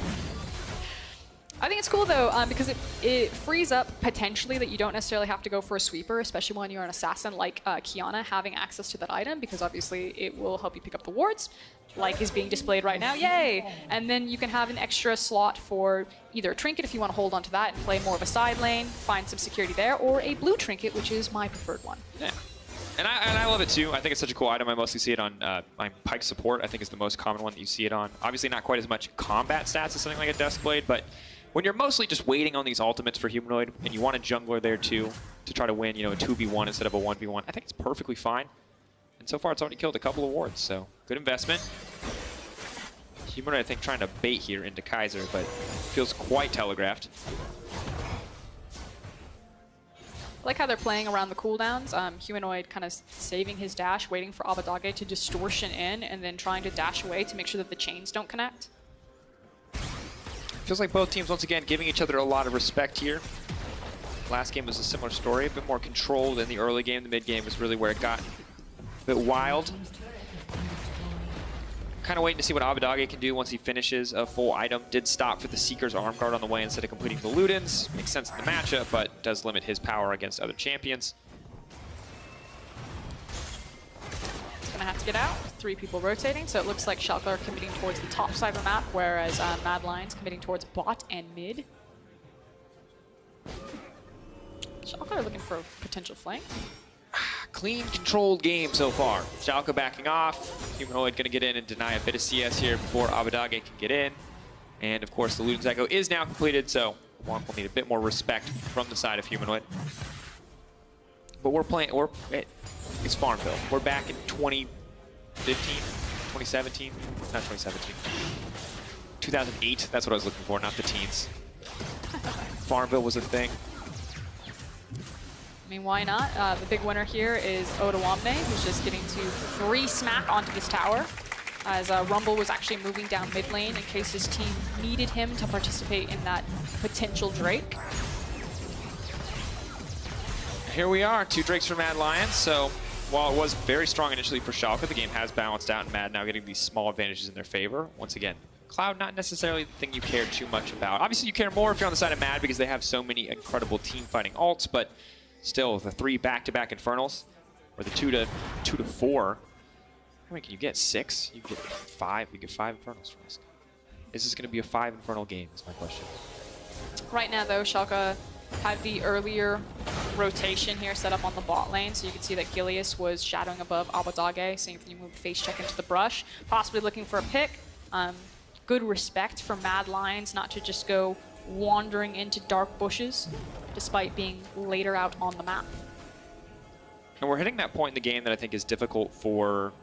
I think it's cool though because it frees up potentially that you don't necessarily have to go for a sweeper, especially when you're an assassin like Kiana, having access to that item, because obviously it will help you pick up the wards, like is being displayed right now. Yay! And then you can have an extra slot for either a trinket if you want to hold onto that and play more of a side lane, find some security there, or a blue trinket, which is my preferred one. Yeah. And I love it too. I think it's such a cool item. I mostly see it on Pike support. I think is the most common one that you see it on. Obviously not quite as much combat stats as something like a Duskblade, but when you're mostly just waiting on these ultimates for Humanoid and you want a jungler there too to try to win, you know, a 2v1 instead of a 1v1, I think it's perfectly fine. And so far it's already killed a couple of wards, so good investment. Humanoid, I think, trying to bait here into Kaiser, but feels quite telegraphed. I like how they're playing around the cooldowns. Humanoid kind of saving his dash, waiting for Abadage to distortion in, and then trying to dash away to make sure that the chains don't connect. Feels like both teams, once again, giving each other a lot of respect here. Last game was a similar story, a bit more controlled in the early game. The mid game was really where it got a bit wild. Kind of waiting to see what Abadage can do once he finishes a full item. Did stop for the Seeker's arm guard on the way instead of completing the Ludens. Makes sense in the matchup, but does limit his power against other champions. He's going to have to get out. 3 people rotating, so it looks like Schalke are committing towards the top side of the map, whereas Mad Lions committing towards bot and mid. Schalke are looking for a potential flank. Clean, controlled game so far. Schalke backing off. Humanoid going to get in and deny a bit of CS here before Abadage can get in. And of course, the Luden's Echo is now completed, so Womp will need a bit more respect from the side of Humanoid. But we're playing, it's Farmville. We're back in 2015, 2017, not 2017. 2008, that's what I was looking for, not the teens. Farmville was a thing. I mean, why not? The big winner here is Odawamne, who's just getting to 3 smack onto this tower, as Rumble was actually moving down mid lane in case his team needed him to participate in that potential Drake. Here we are, 2 Drakes for Mad Lions. So while it was very strong initially for Schalke, the game has balanced out, and Mad now getting these small advantages in their favor. Once again, Cloud not necessarily the thing you care too much about. Obviously, you care more if you're on the side of Mad because they have so many incredible team fighting ults, but still, the 3 back-to-back Infernals, or the 2 to 4. How many can you get? 6? You can get 5. You get 5 Infernals from this. Is this going to be a 5 Infernal game, is my question. Right now, though, Schalke had the earlier rotation here set up on the bot lane, so you can see that Gilius was shadowing above Abadage, seeing if you move face check into the brush, possibly looking for a pick. Good respect for Mad Lions not to just go wandering into dark bushes, despite being later out on the map. And we're hitting that point in the game that I think is difficult for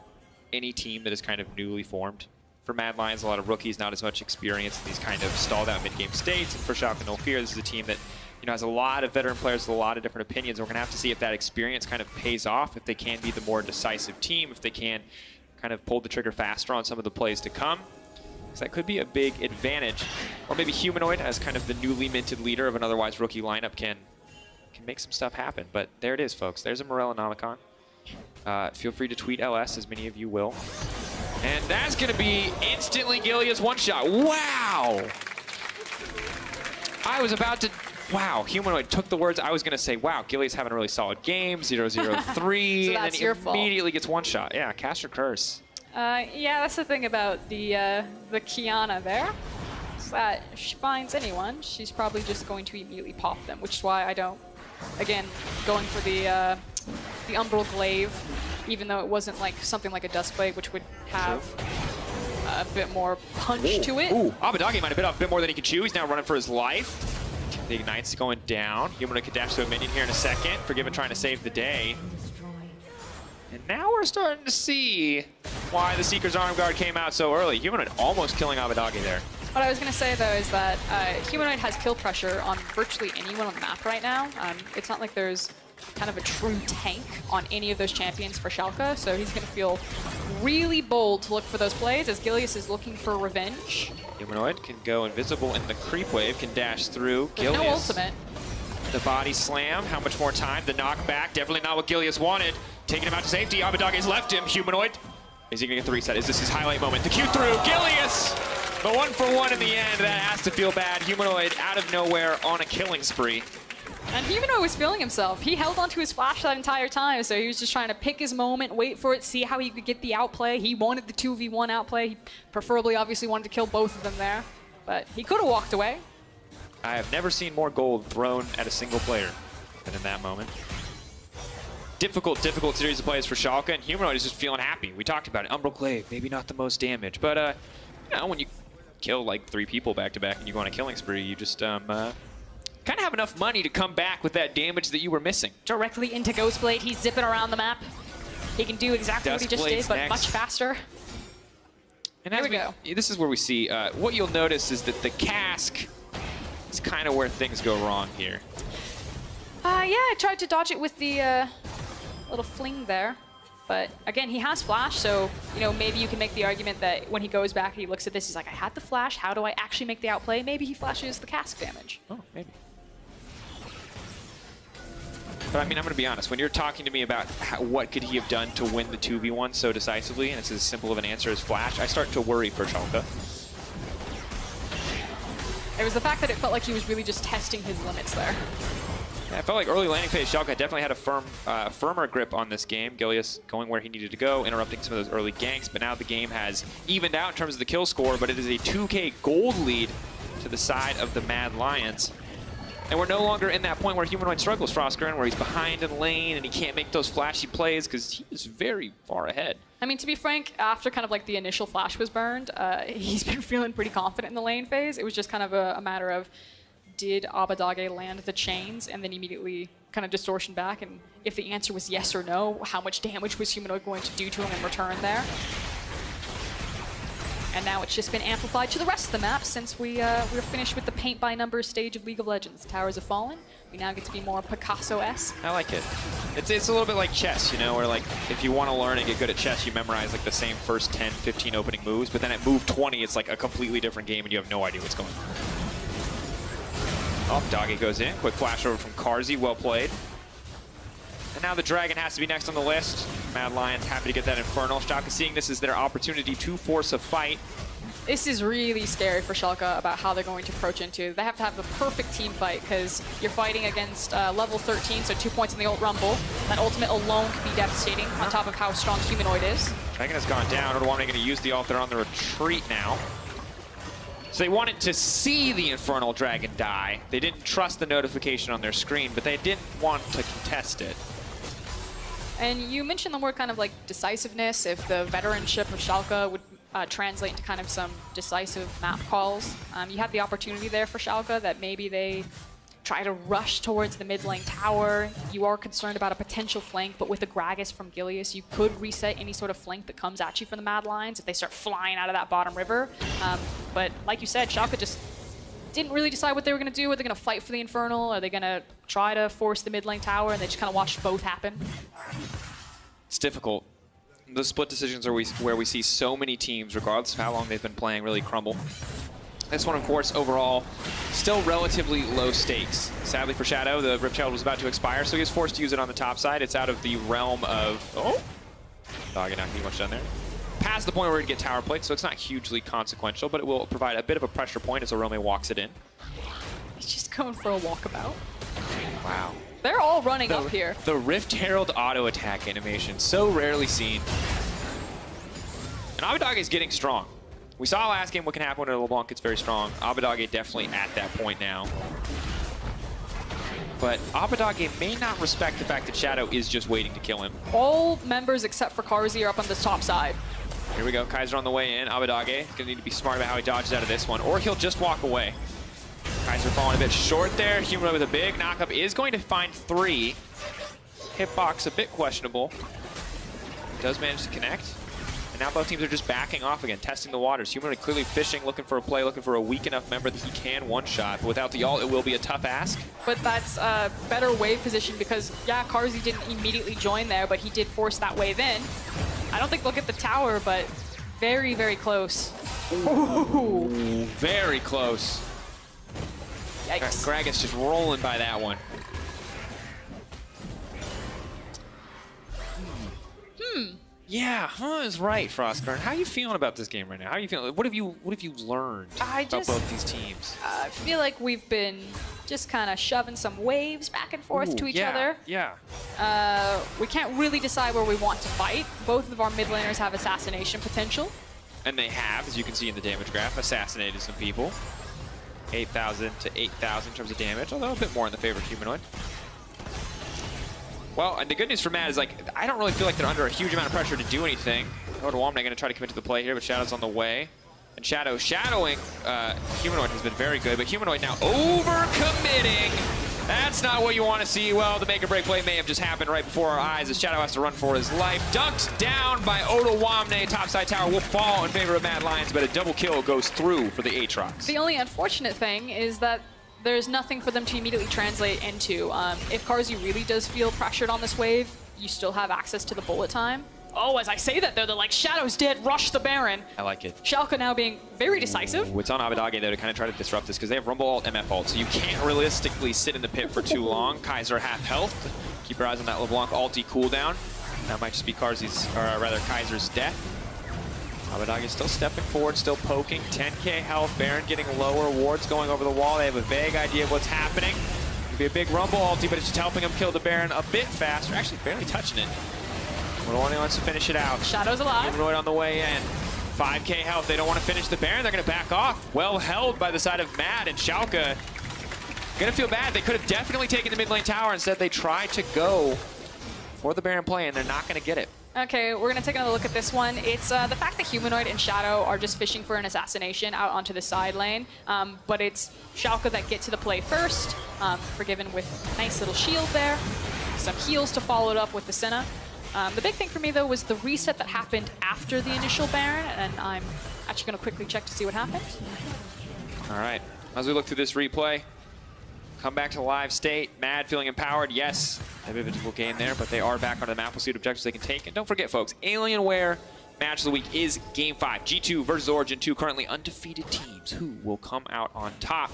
any team that is kind of newly formed. For Mad Lions, a lot of rookies, not as much experience in these kind of stalled out mid-game states. And for Schalke, no fear, this is a team that has a lot of veteran players with a lot of different opinions. We're going to have to see if that experience kind of pays off, if they can be the more decisive team, if they can kind of pull the trigger faster on some of the plays to come. Because that could be a big advantage. Or maybe Humanoid, as kind of the newly minted leader of an otherwise rookie lineup, can make some stuff happen. But there it is, folks. There's a Morellonomicon. Feel free to tweet LS, as many of you will. And that's going to be instantly Gilius one-shot. Wow! I was about to... Wow, Humanoid took the words. I was going to say, wow, Gilius having a really solid game, 0-0-3, So and that's then your he fault. immediately gets one-shot. Yeah, cast or curse. Yeah, that's the thing about the Kiana there. Is that if she finds anyone, she's probably just going to immediately pop them, which is why I don't. Again, going for the Umbral Glaive, even though it wasn't like something like a Duskblade, which would have a bit more punch to it. Ooh, Abadage might have bit off a bit more than he could chew. He's now running for his life. The Ignite's going down. Humanoid could dash to a minion here in a second. Forgiven trying to save the day. And now we're starting to see why the Seeker's Arm Guard came out so early. Humanoid almost killing Abadage there. What I was going to say, though, is that Humanoid has kill pressure on virtually anyone on the map right now. It's not like there's kind of a true tank on any of those champions for Schalke, so he's going to feel really bold to look for those plays as Gilius is looking for revenge. Humanoid can go invisible in the creep wave, can dash through. There's no ultimate. The body slam, how much more time? The knockback, definitely not what Gilius wanted. Taking him out to safety, Abadage's left him. Humanoid, is he gonna get the reset? Is this his highlight moment? The Q through, Gilius! But 1-for-1 in the end, that has to feel bad. Humanoid out of nowhere on a killing spree. And Humanoid was feeling himself. He held onto his flash that entire time, so he was just trying to pick his moment, wait for it, see how he could get the outplay. He wanted the 2v1 outplay. He preferably, obviously, wanted to kill both of them there. But he could have walked away. I have never seen more gold thrown at a single player than in that moment. difficult series of plays for Schalke, and Humanoid is just feeling happy. We talked about it. Umbral Glaive, maybe not the most damage, but you know, when you kill like 3 people back-to-back and you go on a killing spree, you just kind of have enough money to come back with that damage that you were missing. Directly into Ghostblade. He's zipping around the map. He can do exactly what he just did, but next. much faster. And here we go. This is where we see, what you'll notice is that the cask is kind of where things go wrong here. Yeah, I tried to dodge it with the little fling there. But again, he has flash, so you know, maybe you can make the argument that when he goes back and he looks at this, he's like, I had the flash, how do I actually make the outplay? Maybe he flashes the cask damage. Oh, maybe. But I mean, I'm going to be honest, when you're talking to me about what could he have done to win the 2v1 so decisively, and it's as simple of an answer as flash, I start to worry for Schalke. It was the fact that it felt like he was really just testing his limits there. Yeah, I felt like early landing phase, Schalke definitely had a firmer grip on this game. Gilius going where he needed to go, interrupting some of those early ganks, but now the game has evened out in terms of the kill score, but it is a 2K gold lead to the side of the Mad Lions. And we're no longer in that point where Humanoid struggles, Frostgren, where he's behind in lane and he can't make those flashy plays because he is very far ahead. I mean, to be frank, after kind of like the initial flash was burned, he's been feeling pretty confident in the lane phase. It was just kind of a matter of, did Abadage land the chains and then immediately kind of distortion back? And if the answer was yes or no, how much damage was Humanoid going to do to him in return there? And now it's just been amplified to the rest of the map since we're finished with the paint by numbers stage of League of Legends. Towers have fallen. We now get to be more Picasso-esque. I like it. It's a little bit like chess, you know, where like if you want to learn and get good at chess, you memorize like the same first 10, 15 opening moves, but then at move 20, it's like a completely different game and you have no idea what's going on. Oh, Doggy goes in. Quick flash over from Karzi. Well played. And now the Dragon has to be next on the list. Mad Lions happy to get that Infernal. Schalke seeing this as their opportunity to force a fight. This is really scary for Schalke about how they're going to approach into. They have to have the perfect team fight because you're fighting against level 13, so 2 points in the ult rumble. That ultimate alone can be devastating on top of how strong Humanoid is. Dragon has gone down. Odoamne going to use the ult. They're on the retreat now. So they wanted to see the Infernal Dragon die. They didn't trust the notification on their screen, but they didn't want to contest it. And you mentioned the word kind of like decisiveness, if the veteranship of Schalke would translate into kind of some decisive map calls. You had the opportunity there for Schalke that maybe they try to rush towards the mid lane tower. You are concerned about a potential flank, but with the Gragas from Gilius, you could reset any sort of flank that comes at you from the Mad Lions if they start flying out of that bottom river. But like you said, Schalke just didn't really decide what they were going to do. Are they going to fight for the Infernal? Are they going to try to force the mid lane tower? And they just kind of watched both happen. It's difficult. The split decisions are where we see so many teams, regardless of how long they've been playing, really crumble. This one, of course, overall, still relatively low stakes. Sadly for Shadow, the Ripchild was about to expire, so he was forced to use it on the top side. It's out of the realm of... Oh! Doggy not getting much done there. Past the point where we'd get tower plate, so it's not hugely consequential, but it will provide a bit of a pressure point as Orome walks it in. He's just going for a walkabout. Wow. They're all running up here. The Rift Herald auto attack animation, so rarely seen. And Abadage is getting strong. We saw last game what can happen when LeBlanc gets very strong. Abadage definitely at that point now. But Abadage may not respect the fact that Shadow is just waiting to kill him. All members except for Karzi are up on this top side. Here we go, Kaiser on the way in. Abadage gonna need to be smart about how he dodges out of this one, or he'll just walk away. Kaiser falling a bit short there. Humanoid with a big knockup is going to find 3. Hitbox a bit questionable. Does manage to connect. And now both teams are just backing off again, testing the waters. Humanoid clearly fishing, looking for a play, looking for a weak enough member that he can one-shot. But without the ult, it will be a tough ask. But that's a better wave position because, yeah, Karzi didn't immediately join there, but he did force that wave in. I don't think they'll get the tower, but very, very close. Ooh, very close. Yikes. Gragas just rolling by that one. Yeah, is right, Frostgren. How are you feeling about this game right now? How are you feeling? What have you learned about both these teams? I feel like we've been just kind of shoving some waves back and forth to each other. Yeah. We can't really decide where we want to fight. Both of our mid laners have assassination potential. And they have, as you can see in the damage graph, assassinated some people. 8,000 to 8,000 in terms of damage, although a bit more in the favor of Humanoid. Well, and the good news for Matt is, like, I don't really feel like they're under a huge amount of pressure to do anything. Odawamne going to try to commit to the play here, but Shadow's on the way. And Shadow shadowing Humanoid has been very good, but Humanoid now over-committing. That's not what you want to see. Well, the make-or-break play may have just happened right before our eyes as Shadow has to run for his life. Dunked down by Odawamne. Topside tower will fall in favor of Mad Lions, but a double kill goes through for the Aatrox. The only unfortunate thing is that there's nothing for them to immediately translate into. If Carzzy really does feel pressured on this wave, you still have access to the bullet time. Oh, as I say that, they're like, Shadow's dead, rush the Baron. I like it. Schalke now being very decisive. Ooh, it's on Abadage, though, to kind of try to disrupt this because they have Rumble ult, MF ult, so you can't realistically sit in the pit for too long. Kaiser half health. Keep your eyes on that LeBlanc ulti cooldown. That might just be Carzzy's, or rather Kaiser's death. Abadage still stepping forward, still poking. 10k health, Baron getting lower, wards going over the wall. They have a vague idea of what's happening. It'll be a big Rumble ulti, but it's just helping him kill the Baron a bit faster. Actually, barely touching it. Odawamne wants to finish it out. Shadow's alive. Humanoid on the way in. 5k health. They don't want to finish the Baron. They're going to back off. Well held by the side of Mad, and Schalke going to feel bad. They could have definitely taken the mid lane tower. Instead, they tried to go for the Baron play, and they're not going to get it. Okay, we're going to take another look at this one. It's the fact that Humanoid and Shadow are just fishing for an assassination out onto the side lane. But it's Schalke that get to the play first. Forgiven with a nice little shield there. Some heals to follow it up with the Senna. The big thing for me, though, was the reset that happened after the initial Baron, and I'm actually going to quickly check to see what happened. All right, as we look through this replay, come back to live state. Mad feeling empowered. Yes, a bit of a difficult game there, but they are back on the map. We'll see what objectives they can take. And don't forget, folks, Alienware Match of the Week is Game 5. G2 versus Origin, 2 currently undefeated teams. Who will come out on top?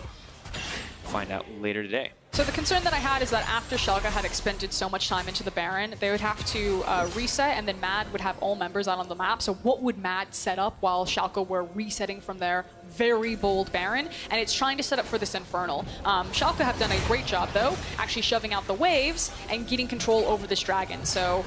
Find out later today. So the concern that I had is that after Schalke had expended so much time into the Baron, they would have to reset, and then Mad would have all members out on the map. So what would Mad set up while Schalke were resetting from their very bold Baron? And it's trying to set up for this Infernal. Schalke have done a great job, though, actually shoving out the waves and getting control over this Dragon. So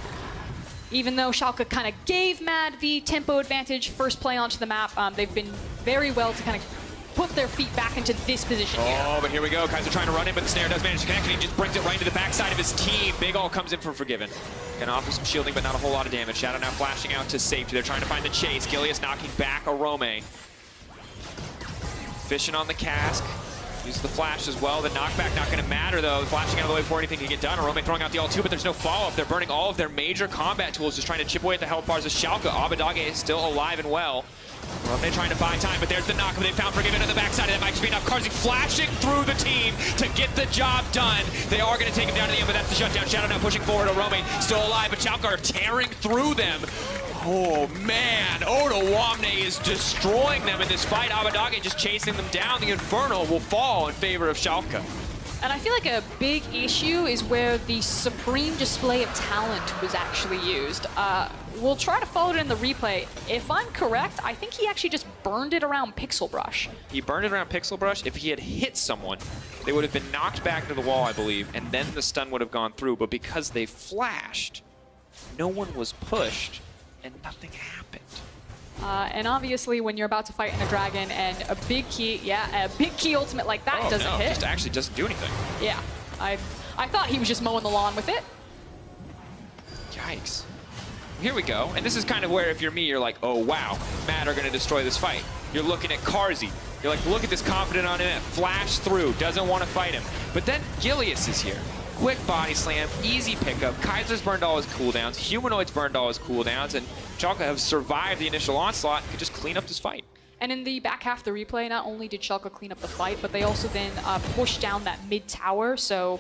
even though Schalke kind of gave Mad the tempo advantage first play onto the map, they've been very well to kind of put their feet back into this position here. Oh, but here we go. Kaiser trying to run in, but the snare does manage to connect, and he just brings it right into the backside of his team. Big ult comes in from Forgiven. Gonna offer some shielding, but not a whole lot of damage. Shadow now flashing out to safety. They're trying to find the chase. Gilius knocking back Arome. Fishing on the cask. Uses the flash as well. The knockback not going to matter, though. Flashing out of the way before anything can get done. Arome throwing out the ult too, but there's no follow-up. They're burning all of their major combat tools, just trying to chip away at the health bars of Schalke. Abadage is still alive and well. Arome trying to buy time, but there's the knock, but they found Forgiven at the backside, and that might just be enough. Carzzy flashing through the team to get the job done. They are going to take him down to the end, but that's the shutdown. Shadow now pushing forward. Arome still alive, but Schalke are tearing through them. Oh, man. Odawamne is destroying them in this fight. Abadage just chasing them down. The Infernal will fall in favor of Schalke. And I feel like a big issue is where the supreme display of talent was actually used. We'll try to follow it in the replay. If I'm correct, I think he actually just burned it around Pixel Brush. He burned it around Pixel Brush. If he had hit someone, they would have been knocked back to the wall, I believe, and then the stun would have gone through. But because they flashed, no one was pushed, and nothing happened. And obviously, when you're about to fight in a dragon and a big key, a big key ultimate like that doesn't hit. Just actually doesn't do anything. Yeah, I thought he was just mowing the lawn with it. Yikes. Here we go, and this is kind of where, if you're me, you're like, oh wow, Mad are going to destroy this fight. You're looking at Carzzy. You're like, look at this confident on him, flash through, doesn't want to fight him. But then Gilius is here. Quick body slam, easy pickup. Kaiser's burned all his cooldowns. Humanoid's burned all his cooldowns, and Schalke have survived the initial onslaught and could just clean up this fight. And in the back half of the replay, not only did Schalke clean up the fight, but they also then pushed down that mid tower. So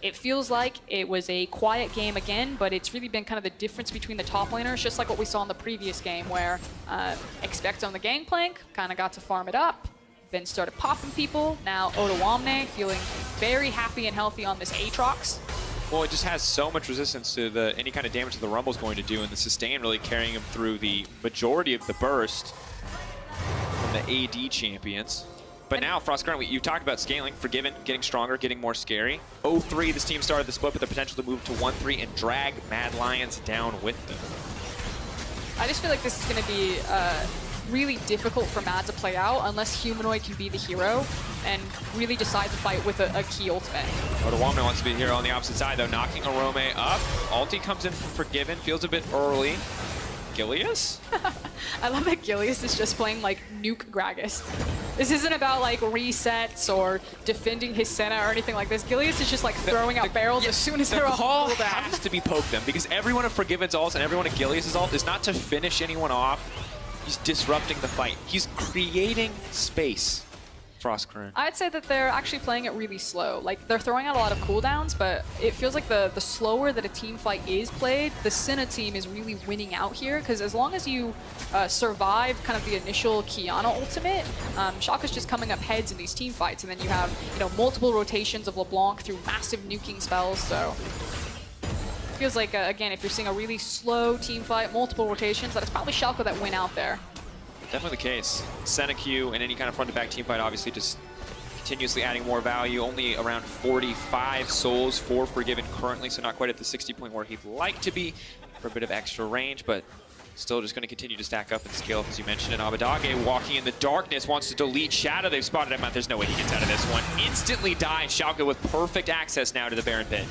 it feels like it was a quiet game again, but it's really been kind of the difference between the top laners, just like what we saw in the previous game, where Expect on the gangplank kind of got to farm it up, then started popping people. Now Odawamne feeling very happy and healthy on this Aatrox. Well, it just has so much resistance to any kind of damage that the Rumble's going to do, and the sustain really carrying him through the majority of the burst from the AD champions. But now, Frostcurrent, you talked about scaling, Forgiven, getting stronger, getting more scary. 0-3, this team started the split with the potential to move to 1-3 and drag Mad Lions down with them. I just feel like this is going to be really difficult for Mad to play out unless Humanoid can be the hero and really decide the fight with a key ultimate. Odoamne wants to be the hero on the opposite side, though, knocking Arome up. Ulti comes in from Forgiven, feels a bit early. Gilius? I love that Gilius is just playing like nuke Gragas. This isn't about like resets or defending his Senna or anything like this. Gilius is just like throwing out barrels as soon as they're off call cooldown. has to be poke them because everyone of Forgiven's ult and everyone of Gilius' ult is not to finish anyone off. He's disrupting the fight. He's creating space. Frostcurrent. I'd say that they're actually playing it really slow. Like, they're throwing out a lot of cooldowns, but it feels like the slower that a team fight is played, the Senna team is really winning out here, because as long as you survive kind of the initial Qiyana ultimate, Schalke's just coming up heads in these team fights, and then you have, you know, multiple rotations of LeBlanc through massive nuking spells, so... Feels like, again, if you're seeing a really slow team fight, multiple rotations, that it's probably Schalke that win out there. Definitely the case. Senna Q and any kind of front-to-back team fight obviously just continuously adding more value. Only around 45 souls for Forgiven currently, so not quite at the 60 point where he'd like to be for a bit of extra range, but still just going to continue to stack up and scale up, as you mentioned. And Abadage walking in the darkness wants to delete Shadow. They've spotted him out. There's no way he gets out of this one. Instantly dies. Schalke with perfect access now to the Baron pit.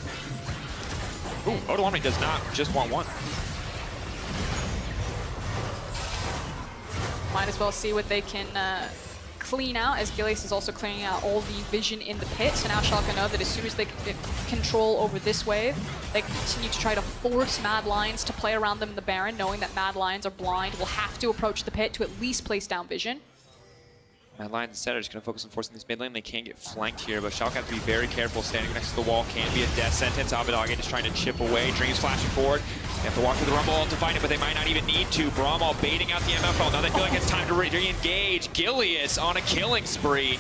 Ooh, Odoamne does not just want one. Might as well see what they can clean out, as Gilius is also cleaning out all the vision in the pit. So now Schalke know that as soon as they get control over this wave, they continue to try to force Mad Lions to play around them in the Baron, knowing that Mad Lions are blind, will have to approach the pit to at least place down vision. Mad Lions instead are just going to focus on forcing this mid lane. They can get flanked here, but Schalke have to be very careful. Standing next to the wall can be a death sentence. Abadage just trying to chip away. Dreams flashing forward. They have to walk through the Rumble to find it, but they might not even need to. Bramall baiting out the MFL. Now they feel like it's time to re-engage. Gilius on a killing spree.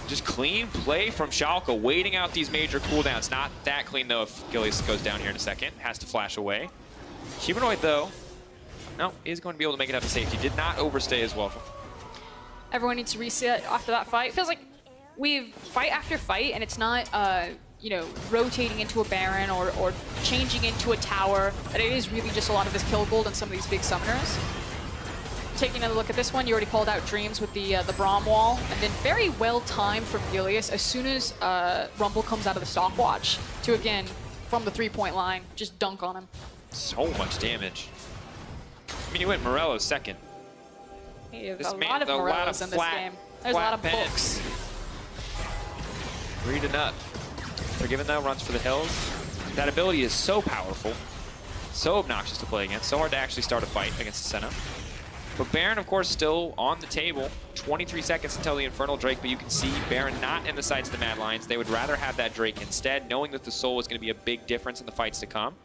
Just clean play from Schalke, waiting out these major cooldowns. Not that clean, though, if Gilius goes down here in a second. Has to flash away. Humanoid, though, no, is going to be able to make it up to safety. Did not overstay as well. Everyone needs to reset after that fight. It feels like we've fight after fight, and it's not, you know, rotating into a Baron or changing into a tower. But it is really just a lot of this kill gold and some of these big summoners. Taking another look at this one, you already called out Dreams with the Braum wall, and then very well timed from Gilius as soon as Rumble comes out of the stopwatch to, again, from the 3-point line, just dunk on him. So much damage. I mean, he went Morello second. Hey, there's a lot of Morellos in this game. There's a lot of books. Reading up. Forgiven, though, runs for the hills. That ability is so powerful, so obnoxious to play against, so hard to actually start a fight against the Senna. But Baron, of course, still on the table. 23 seconds until the Infernal Drake, but you can see Baron not in the sights of the Mad Lions. They would rather have that Drake instead, knowing that the Soul is going to be a big difference in the fights to come.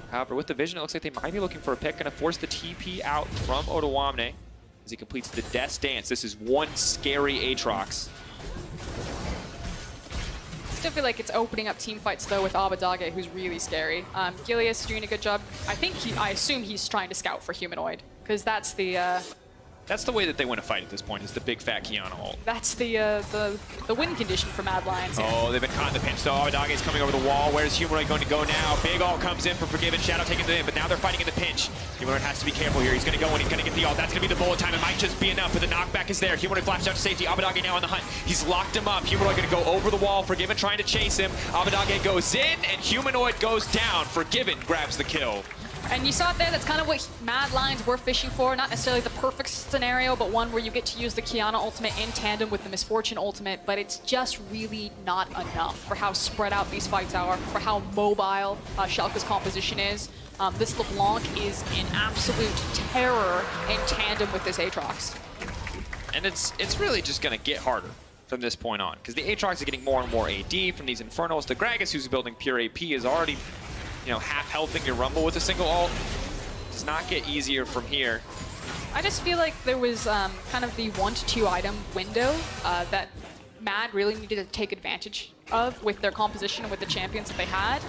However, with the vision, it looks like they might be looking for a pick. Going to force the TP out from Odoamne as he completes the Death Dance. This is one scary Aatrox. Still feel like it's opening up team fights, though, with Abadage, who's really scary. Gilius doing a good job. I assume he's trying to scout for Humanoid, because that's the... That's the way that they win a fight at this point, is the big fat Qiyana ult. That's the win condition for Mad Lions. Yeah. Oh, they've been caught in the pinch, though. Abadage is coming over the wall. Where's Humanoid going to go now? Big ult comes in for Forgiven. Shadow taking it in, but now they're fighting in the pinch. Humanoid has to be careful here. He's going to go in. He's going to get the ult. That's going to be the bullet time. It might just be enough, but the knockback is there. Humanoid flashed out to safety. Abadage now on the hunt. He's locked him up. Humanoid going to go over the wall. Forgiven trying to chase him. Abadage goes in, and Humanoid goes down. Forgiven grabs the kill. And you saw it there, that's kind of what Mad Lions were fishing for. Not necessarily the perfect scenario, but one where you get to use the Qiyana ultimate in tandem with the Misfortune ultimate, but it's just really not enough for how spread out these fights are, for how mobile Schalke's composition is. This LeBlanc is in absolute terror in tandem with this Aatrox. And it's really just going to get harder from this point on, because the Aatrox is getting more and more AD from these Infernals. The Gragas, who's building pure AP, is already, you know, half-healthing your Rumble with a single ult. Does not get easier from here. I just feel like there was kind of the 1 to 2 item window that Mad really needed to take advantage of with their composition and with the champions that they had.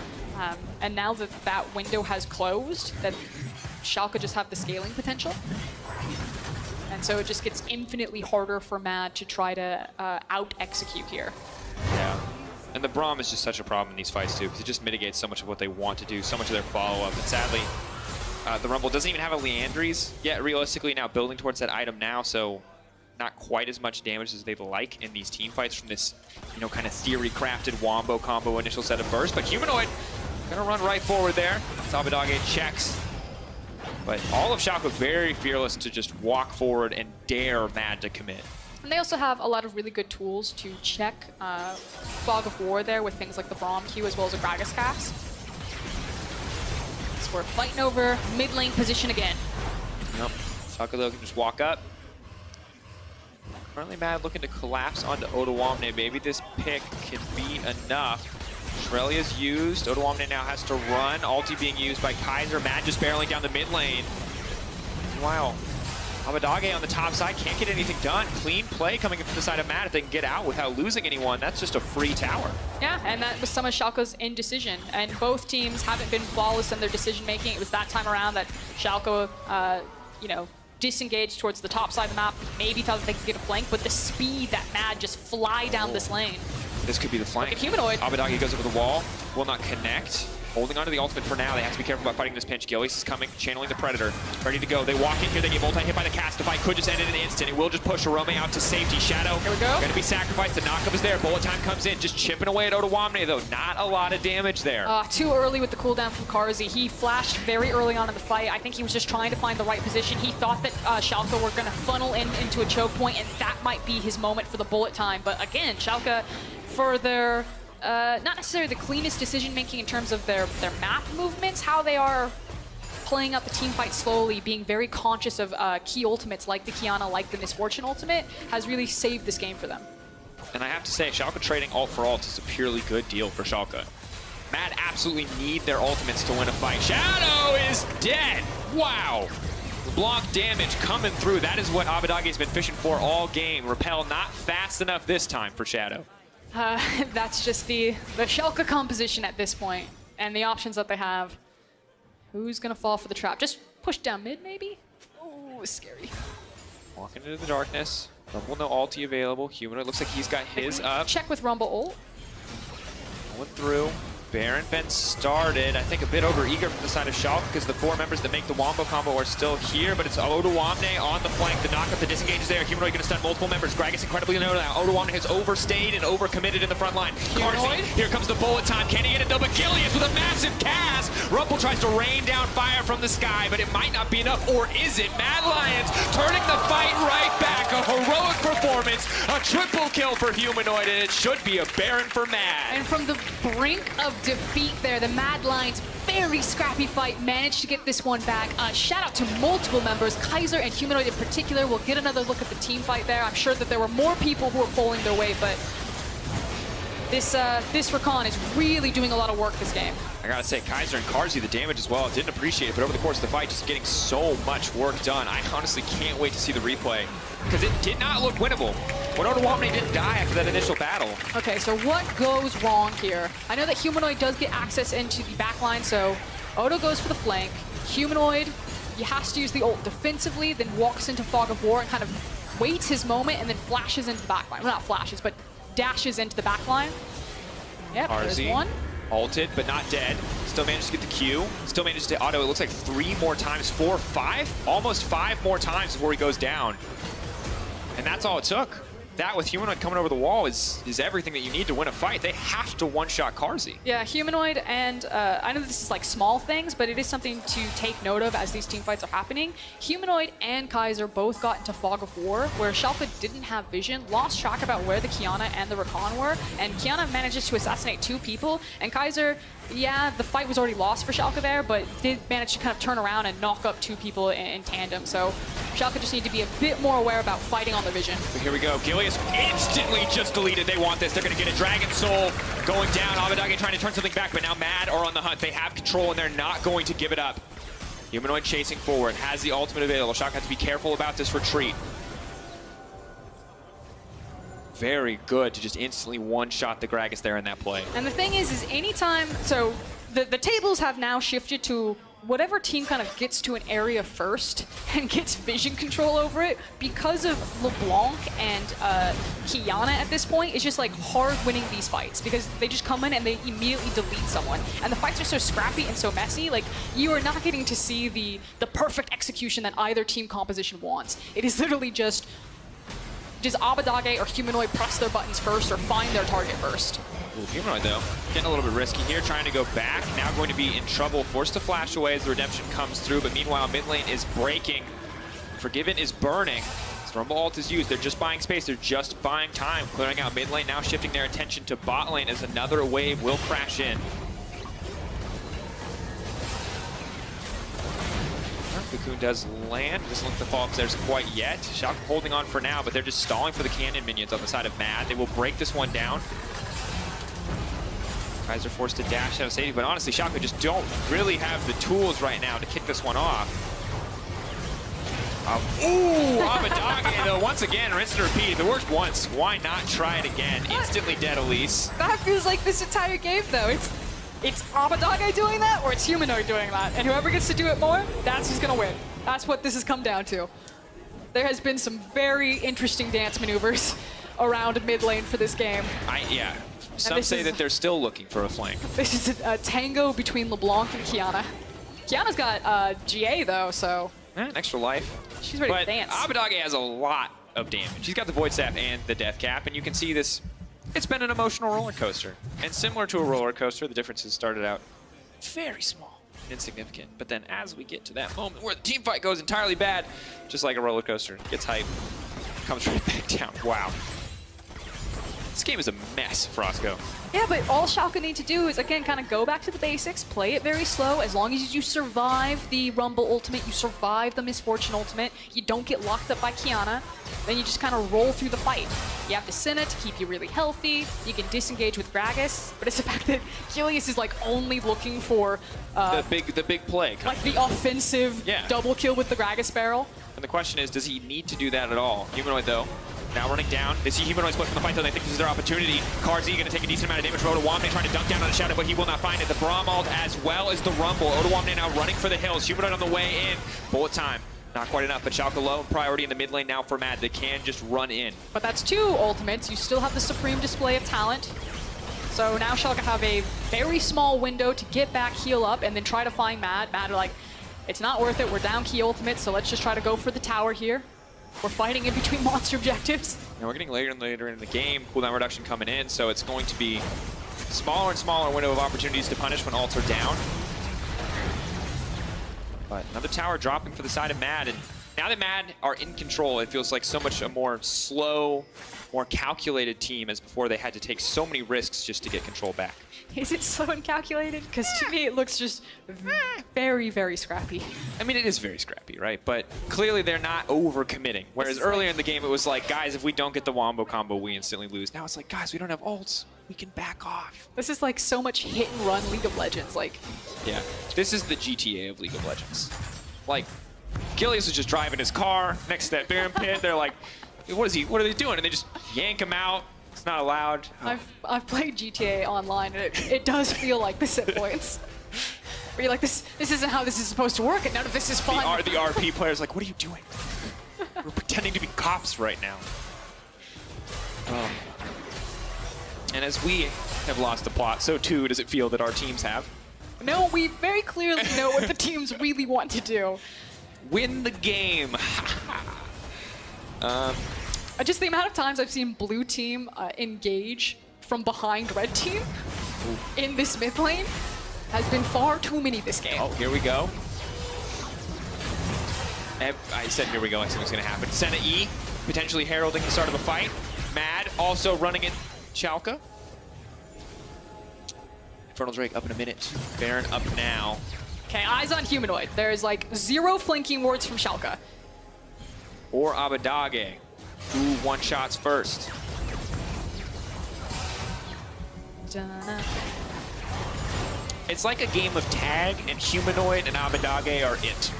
And now that that window has closed, that Schalke just have the scaling potential. And so it just gets infinitely harder for Mad to try to out-execute here. Yeah. And the Braum is just such a problem in these fights, too, because it just mitigates so much of what they want to do, so much of their follow-up. And sadly, The Rumble doesn't even have a Leandries yet, realistically, now building towards that item now, so not quite as much damage as they'd like in these team fights from this, you know, kind of theory-crafted wombo combo initial set of bursts. But Humanoid gonna run right forward there. Abadage checks. But all of Schalke very fearless to just walk forward and dare Mad to commit. And they also have a lot of really good tools to check Fog of War there with things like the Braum Q as well as a Gragas cast. So we're fighting over mid lane position again. Yep. Schalke though can just walk up. Currently Mad looking to collapse onto Odoamne. Maybe this pick can be enough. Shrelia's used. Odoamne now has to run. Ulti being used by Kaiser. Mad just barreling down the mid lane. Wow. Abadage on the top side can't get anything done. Clean play coming from the side of Mad. If they can get out without losing anyone, that's just a free tower. Yeah, and that was some of Schalke's indecision. And both teams haven't been flawless in their decision making. It was that time around that Schalke, you know, disengaged towards the top side of the map, maybe thought that they could get a flank, but the speed that Mad just fly down this lane. This could be the flank. Look at Humanoid. Abadage goes over the wall, will not connect. Holding onto the ultimate for now. They have to be careful about fighting this pinch. Gilius is coming, channeling the Predator. Ready to go. They walk in here. They get multi-hit by the cast. The fight could just end in an instant. It will just push Arome out to safety. Shadow. Here we go. Going to be sacrificed. The knockup is there. Bullet time comes in. Just chipping away at Odoamne, though. Not a lot of damage there. Too early with the cooldown from Karzi. He flashed very early on in the fight. I think he was just trying to find the right position. He thought that Schalke were going to funnel into a choke point, and that might be his moment for the bullet time. But again, Schalke, for their not necessarily the cleanest decision-making in terms of their map movements, how they are playing out the team fight slowly, being very conscious of key ultimates like the Kiana, like the Misfortune ultimate, has really saved this game for them. And I have to say, Schalke trading ult for ult is a purely good deal for Schalke. Mad absolutely need their ultimates to win a fight. Shadow is dead! Wow! Block damage coming through. That is what Abadage's been fishing for all game. Repel not fast enough this time for Shadow. That's just the Schalke composition at this point, and the options that they have. Who's gonna fall for the trap? Just push down mid, maybe? Oh, scary. Walking into the darkness. Rumble no ulti available. Humanoid looks like he's got his up. Check with Rumble ult. Going through. Baron been started. I think a bit over eager from the side of Schalke because the four members that make the Wombo combo are still here, but it's Odoamne on the flank. The knockup, the disengage is there. Humanoid going to stun multiple members. Gragas incredibly low now. Odoamne has overstayed and overcommitted in the front line. Karzi, here comes the bullet time. Can he get it? No, but Gilius with a massive cast. Rumble tries to rain down fire from the sky, but it might not be enough, or is it? Mad Lions turning the fight right back. A heroic performance, a triple kill for Humanoid, and it should be a Baron for Mad. And from the brink of defeat there, the Mad Lions, very scrappy fight, managed to get this one back. Shout out to multiple members, Kaiser and Humanoid in particular. We'll get another look at the team fight there. I'm sure that there were more people who were pulling their weight, but this Rakan is really doing a lot of work this game. I gotta say, Kaiser and Karzi, the damage as well, didn't appreciate it, but over the course of the fight, just getting so much work done. I honestly can't wait to see the replay, because it did not look winnable. When Odoamne didn't die after that initial battle. Okay, so what goes wrong here? I know that Humanoid does get access into the backline, so Odo goes for the flank. Humanoid, he has to use the ult defensively, then walks into Fog of War and kind of waits his moment and then flashes into the backline. Well, not flashes, but dashes into the backline. Yep, there's one. Ulted, but not dead. Still managed to get the Q. Still managed to auto, it looks like 3 more times, 4, 5? Almost 5 more times before he goes down. And that's all it took. That with Humanoid coming over the wall is everything that you need to win a fight. They have to one-shot Karzi. Yeah, Humanoid, and I know this is like small things, but it is something to take note of as these team fights are happening. Humanoid and Kaiser both got into Fog of War, where Schalke didn't have vision, lost track about where the Kiana and the Rakan were, and Kiana manages to assassinate 2 people, and Kaiser, yeah, the fight was already lost for Schalke there, but did manage to kind of turn around and knock up 2 people in tandem. So Schalke just need to be a bit more aware about fighting on their vision. So here we go. Gilius instantly just deleted. They want this. They're going to get a Dragon Soul going down. Abadage trying to turn something back, but now Mad are on the hunt. They have control, and they're not going to give it up. Humanoid chasing forward, has the ultimate available. Schalke has to be careful about this retreat. Very good to just instantly one-shot the Gragas there in that play. And the thing is anytime, so the tables have now shifted to whatever team kind of gets to an area first and gets vision control over it, because of LeBlanc and Kiana at this point, it's just like hard winning these fights because they just come in and they immediately delete someone. And the fights are so scrappy and so messy, like you are not getting to see the perfect execution that either team composition wants. It is literally just Abadage or Humanoid press their buttons first or find their target first. Ooh, Humanoid, though, getting a little bit risky here, trying to go back. Now going to be in trouble, forced to flash away as the redemption comes through. But meanwhile, mid lane is breaking. Forgiven is burning. As Rumble ult is used, they're just buying space. They're just buying time. Clearing out mid lane, now shifting their attention to bot lane as another wave will crash in. Cocoon does land. Doesn't look to fall upstairs quite yet. Schalke holding on for now, but they're just stalling for the cannon minions on the side of Mad. They will break this one down. Kaiser forced to dash out of safety, but honestly, Schalke just don't really have the tools right now to kick this one off. Ooh, Abadage, though, once again, rinse and repeat. If it worked once, why not try it again? Instantly dead, Elise. That feels like this entire game, though. It's Abadage doing that, or it's Humanoid doing that. And whoever gets to do it more, that's who's going to win. That's what this has come down to. There has been some very interesting dance maneuvers around mid lane for this game. Yeah. Some say that they're still looking for a flank. This is a tango between LeBlanc and Kiana. Kiana's got GA, though, so... An extra life. She's ready to dance. Abadage has a lot of damage. She's got the Void Staff and the Death Cap, and you can see this. It's been an emotional roller coaster. And similar to a roller coaster, the differences started out very small, insignificant. But then as we get to that moment where the team fight goes entirely bad, just like a roller coaster, gets hype, comes right back down. Wow. This game is a mess, Frosco. Yeah, but all Schalke need to do is, again, kind of go back to the basics, play it very slow. As long as you survive the Rumble ultimate, you survive the Misfortune ultimate, you don't get locked up by Kiana, then you just kind of roll through the fight. You have to Senna to keep you really healthy. You can disengage with Gragas, but it's the fact that Helios is like only looking for the big play. Like the offensive double kill with the Gragas barrel. And the question is, does he need to do that at all? Humanoid, though, now running down. They see Humanoid split from the fight, though. They think this is their opportunity. Carzzy going to take a decent amount of damage. Odoamne trying to dunk down on the Shadow, but he will not find it. The Braum ult as well as the Rumble. Odoamne now running for the hills. Humanoid on the way in. Bullet time. Not quite enough, but Schalke low priority in the mid lane now for Mad. They can just run in. But that's 2 ultimates. You still have the supreme display of talent. So now Schalke have a very small window to get back, heal up, and then try to find Mad. Mad are like, it's not worth it. We're down key ultimate, so let's just try to go for the tower here. We're fighting in between monster objectives. Now we're getting later and later in the game. Cooldown reduction coming in, so it's going to be smaller and smaller window of opportunities to punish when ults are down. But another tower dropping for the side of Mad, and now that Mad are in control, it feels like so much a more slow, more calculated team as before they had to take so many risks just to get control back. Is it slow and calculated? Because to me it looks just very, very scrappy. I mean, it is very scrappy, right? But clearly they're not over-committing. Whereas earlier in the game it was like, guys, if we don't get the wombo combo, we instantly lose. Now it's like, guys, we don't have ults. We can back off. This is like so much hit and run League of Legends. Like, yeah, this is the GTA of League of Legends. Like, Gilius was just driving his car next to that Baron pit. They're like, what are they doing? And they just yank him out. It's not allowed. Oh. I've played GTA online, and it does feel like this at points. Where you're like, this isn't how this is supposed to work, and none of this is fun. The RP player's like, what are you doing? We're pretending to be cops right now. And as we have lost the plot, so too does it feel that our teams have. No, we very clearly know what the teams really want to do. Win the game. Just the amount of times I've seen blue team engage from behind red team in this mid lane has been far too many this game. Oh, here we go. I said here we go, like something's going to happen. Senna E, potentially heralding the start of the fight. Mad also running it. Schalke. Infernal Drake up in a minute. Baron up now. Okay, eyes on Humanoid. There's like 0 flanking wards from Schalke. Or Abadage. Who one-shots first? It's like a game of tag, and Humanoid and Abadage are it.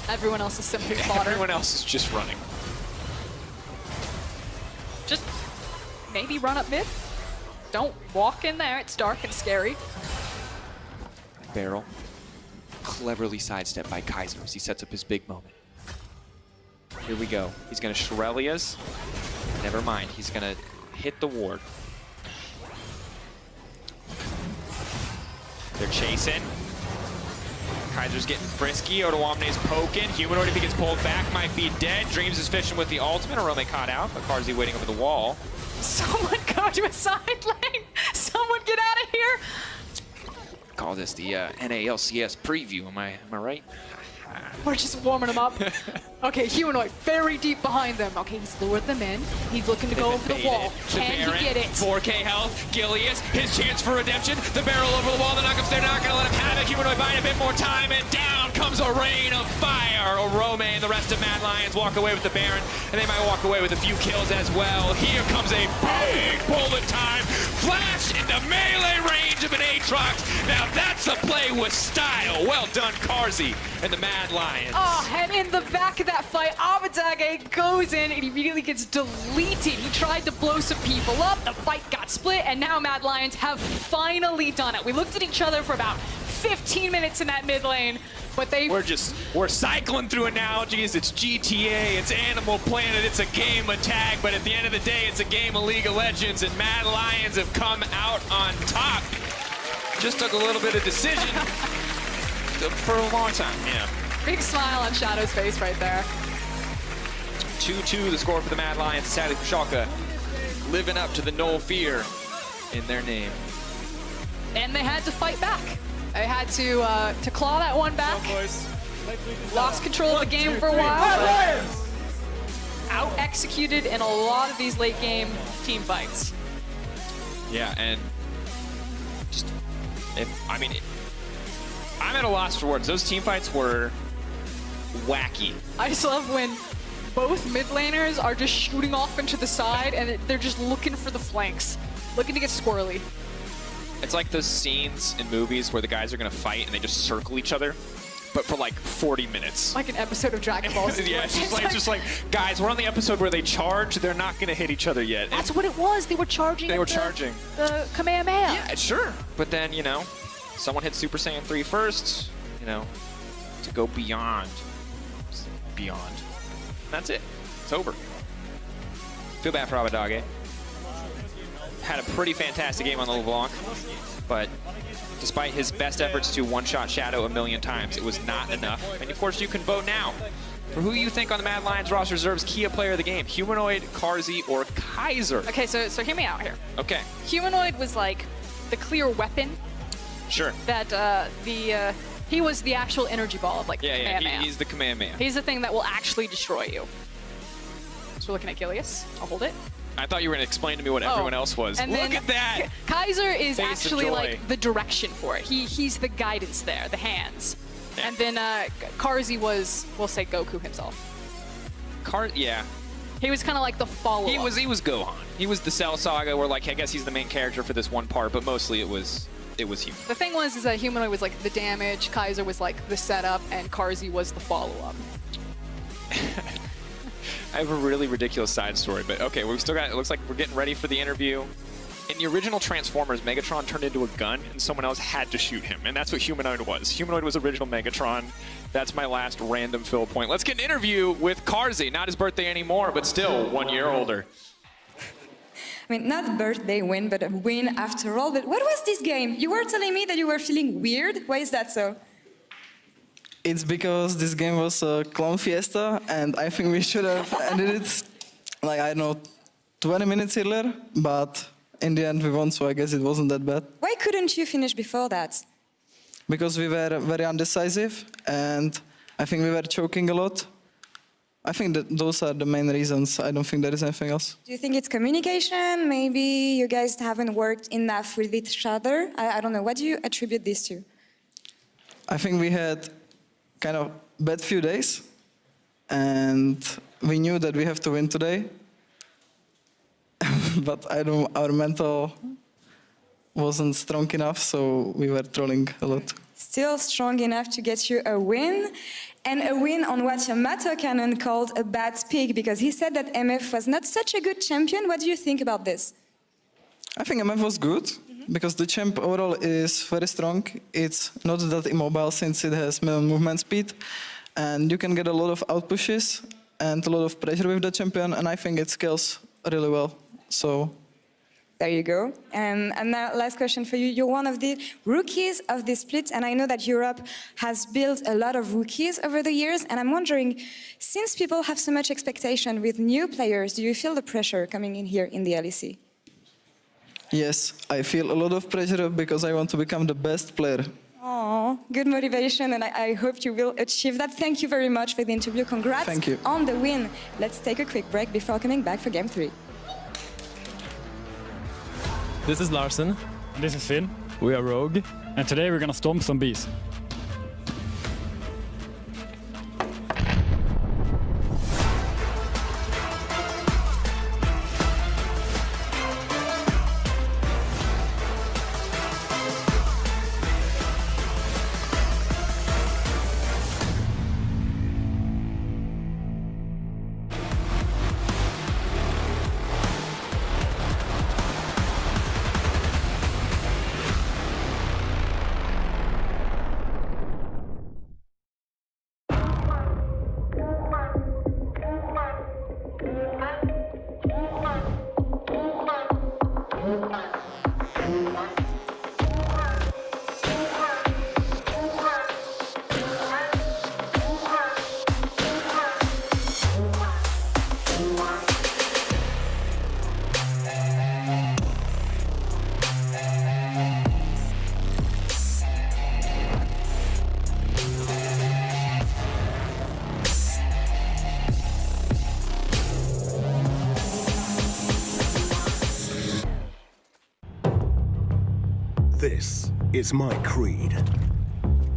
Everyone else is simply fodder. Everyone else is just running. Just maybe run up mid. Don't walk in there. It's dark and scary. barrel. Cleverly sidestepped by Kaiser as he sets up his big moment. Here we go. He's going to Shirelia's. Never mind. He's going to hit the ward. They're chasing. Kaiser's getting frisky. Otoamne's poking. Humanoid, if he gets pulled back, might be dead. Dreams is fishing with the ultimate. Arome caught out, but Karzi waiting over the wall. Someone go to a side lane. Someone get out of here. Call this the NALCS preview. Am I right? We're just warming them up. Okay, Humanoid very deep behind them. Okay, he's lured them in. He's looking to go over the wall. Can he get it? 4K health. Gilius, his chance for redemption. The barrel over the wall. The knockups, they're not going to let him have it. Humanoid buying a bit more time, and down comes a rain of fire. Arome and the rest of Mad Lions walk away with the Baron, and they might walk away with a few kills as well. Here comes a big bullet time. Flash into melee range of an Aatrox. Now that's a play with style. Well done, Karzi and the Mad Lions. Oh, and in the back of that fight, Abatage goes in and immediately gets deleted. He tried to blow some people up, the fight got split, and now Mad Lions have finally done it. We looked at each other for about 15 minutes in that mid lane, but we're cycling through analogies. It's GTA, it's Animal Planet, it's a game of tag, but at the end of the day, it's a game of League of Legends, and Mad Lions have come out on top. Just took a little bit of decision for a long time, yeah. Big smile on Shadow's face right there. 2-2 the score for the Mad Lions. Sadly for Schalke, living up to the no fear in their name. And they had to fight back. They had to claw that one back. Lost control of the game for a while. Out-executed in a lot of these late game team fights. Yeah, and just, I'm at a loss for words. Those team fights were wacky. I just love when both mid laners are just shooting off into the side and they're just looking for the flanks, looking to get squirrely. It's like those scenes in movies where the guys are going to fight and they just circle each other, but for like 40 minutes. Like an episode of Dragon Ball Z. Yeah, it's just like, guys, we're on the episode where they charge. They're not going to hit each other yet. That's what it was. They were charging. They were charging. The Kamehameha. Yeah, sure. But then, you know, someone hit Super Saiyan 3 first, you know, to go beyond. Beyond. That's it. It's over. Feel bad for Abadage. Had a pretty fantastic game on the LeBlanc, but despite his best efforts to one-shot Shadow a million times, it was not enough. And of course, you can vote now for who you think on the Mad Lions roster deserves Kia player of the game, Humanoid, Karzi, or Kaiser. Okay, so hear me out here. Okay. Humanoid was like the clear weapon. Sure. That he was the actual energy ball of like the Kamehameha. He's the Kamehameha. He's the thing that will actually destroy you. So we're looking at Gilius. I'll hold it. I thought you were going to explain to me what everyone else was. And Look at that! Kaiser is Face actually like the direction for it. He's the guidance there, the hands. Yeah. And then Karzi was, we'll say, Goku himself. Yeah. He was kind of like the follow-up. He was Gohan. He was the Cell Saga where, like, I guess he's the main character for this one part, but mostly it was Human. The thing was is that Humanoid was like the damage, Kaiser was like the setup, and Karzi was the follow-up. I have a really ridiculous side story, but okay, we've still got, it looks like we're getting ready for the interview. In the original Transformers, Megatron turned into a gun and someone else had to shoot him, and that's what Humanoid was. Humanoid was original Megatron. That's my last random fill point. Let's get an interview with Karzi. Not his birthday anymore, but still 1 year older. I mean, not a birthday win, but a win after all. But what was this game? You were telling me that you were feeling weird. Why is that so? It's because this game was a clown fiesta, and I think we should have ended it, like, I don't know, 20 minutes earlier, but in the end we won, so I guess it wasn't that bad. Why couldn't you finish before that? Because we were very undecisive, and I think we were choking a lot. I think that those are the main reasons. I don't think there is anything else. Do you think it's communication? Maybe you guys haven't worked enough with each other? I don't know. What do you attribute this to? I think we had kind of bad few days, and we knew that we have to win today. But our mental wasn't strong enough, so we were trolling a lot. Still strong enough to get you a win, and a win on what Yamato Cannon called a bad pick, because he said that MF was not such a good champion. What do you think about this? I think MF was good. because the champ overall is very strong. It's not that immobile since it has minimum movement speed, and you can get a lot of outpushes and a lot of pressure with the champion, and I think it scales really well. So there you go. And now last question for you. You're one of the rookies of this split, and I know that Europe has built a lot of rookies over the years, and I'm wondering, since people have so much expectation with new players, do you feel the pressure coming in here in the LEC? yes, I feel a lot of pressure because I want to become the best player. Oh, good motivation, and I hope you will achieve that. Thank you very much for the interview. Congrats Thank you. on the win. Let's take a quick break before coming back for Game 3. This is Larsen. This is Finn. We are Rogue. And today we're gonna stomp some bees. This is my creed.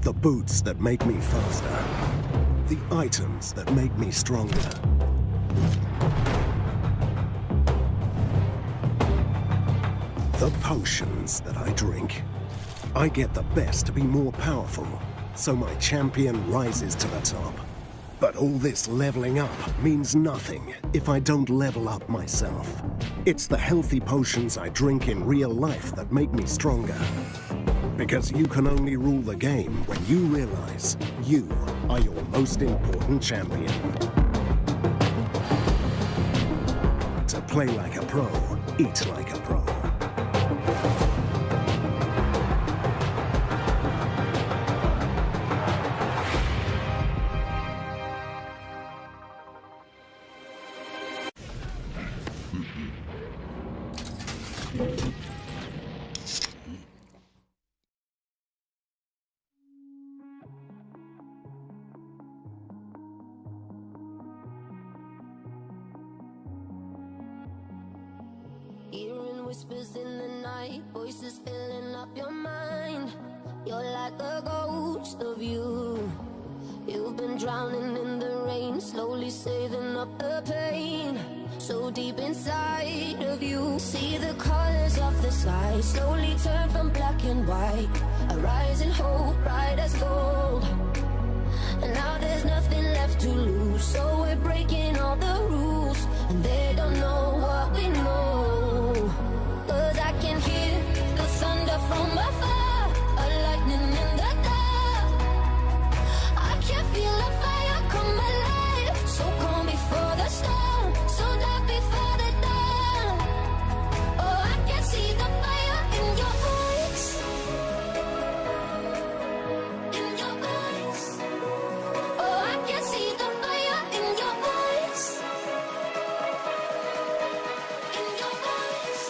The boots that make me faster. The items that make me stronger. The potions that I drink. I get the best to be more powerful, so my champion rises to the top. But all this leveling up means nothing if I don't level up myself. It's the healthy potions I drink in real life that make me stronger. Because you can only rule the game when you realize you are your most important champion. To play like a pro, eat like a pro. Hearing whispers in the night, voices filling up your mind. You're like a ghost of you. You've been drowning in the rain, slowly saving up the pain. So deep inside of you, see the colors of the sky slowly turn from black and white. A rising hope, bright as gold. And now there's nothing left to lose, so we're breaking all the rules. And they don't know what we know. 'Cause I can hear the thunder from afar, a lightning in the dark. I can feel a fire come alive, so calm before the storm, so dark before the dawn. Oh, I can see the fire in your eyes, in your eyes. Oh, I can see the fire in your eyes, in your eyes.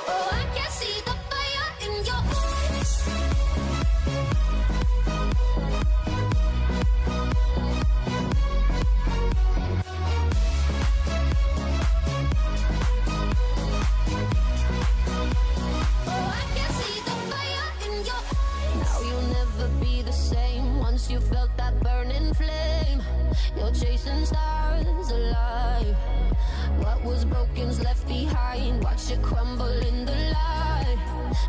Oh, I can see the fire in your eyes. Oh, I can see the fire in your eyes. Now you'll never be the same once you felt that burning flame. You're chasing stars alive. What was broken's left behind. Watch it crumble in the light.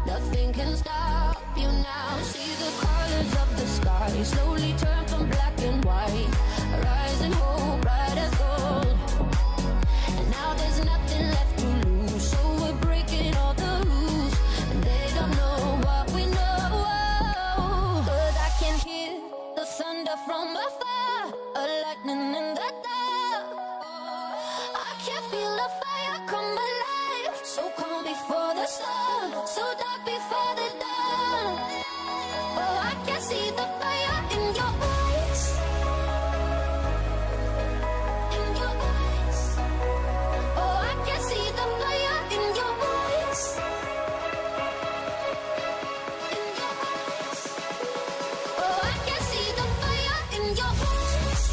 Nothing can stop you now. See the colors of the sky slowly turn from black and white. A rising hope, bright as gold. And now there's nothing left to lose, so we're breaking all the rules. And feel the fire come alive. So calm before the sun, so dark before the dawn. Oh, I can see the fire in your eyes. In your eyes. Oh, I can see the fire in your eyes. In your eyes. Oh, I can see the fire in your eyes.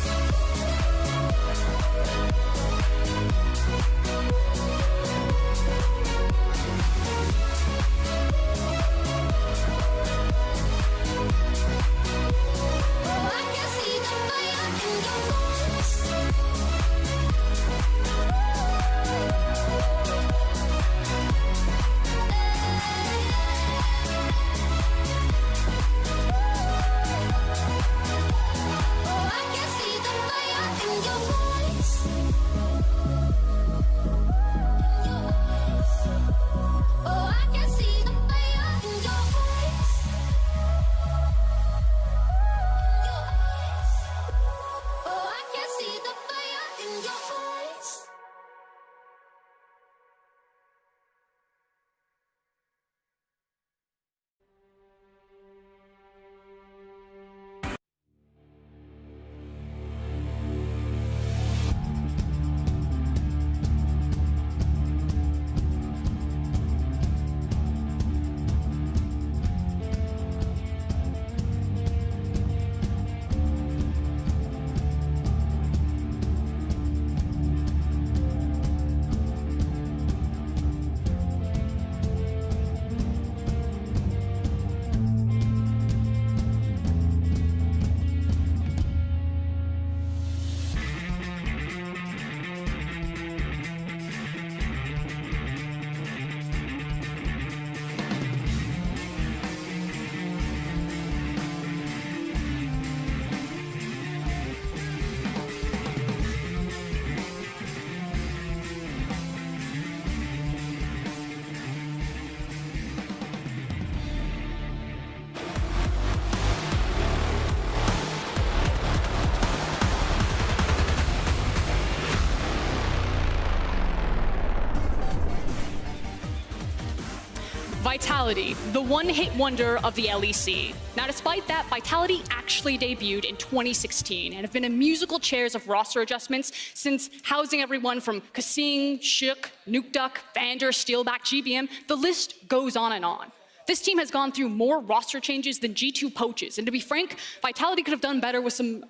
Vitality, the one-hit wonder of the LEC. Now, despite that, Vitality actually debuted in 2016 and have been in musical chairs of roster adjustments since housing everyone from Kasing, Shook, Nukeduck, Vander, Steelback, GBM. The list goes on and on. This team has gone through more roster changes than G2 poaches, and to be frank, Vitality could have done better with some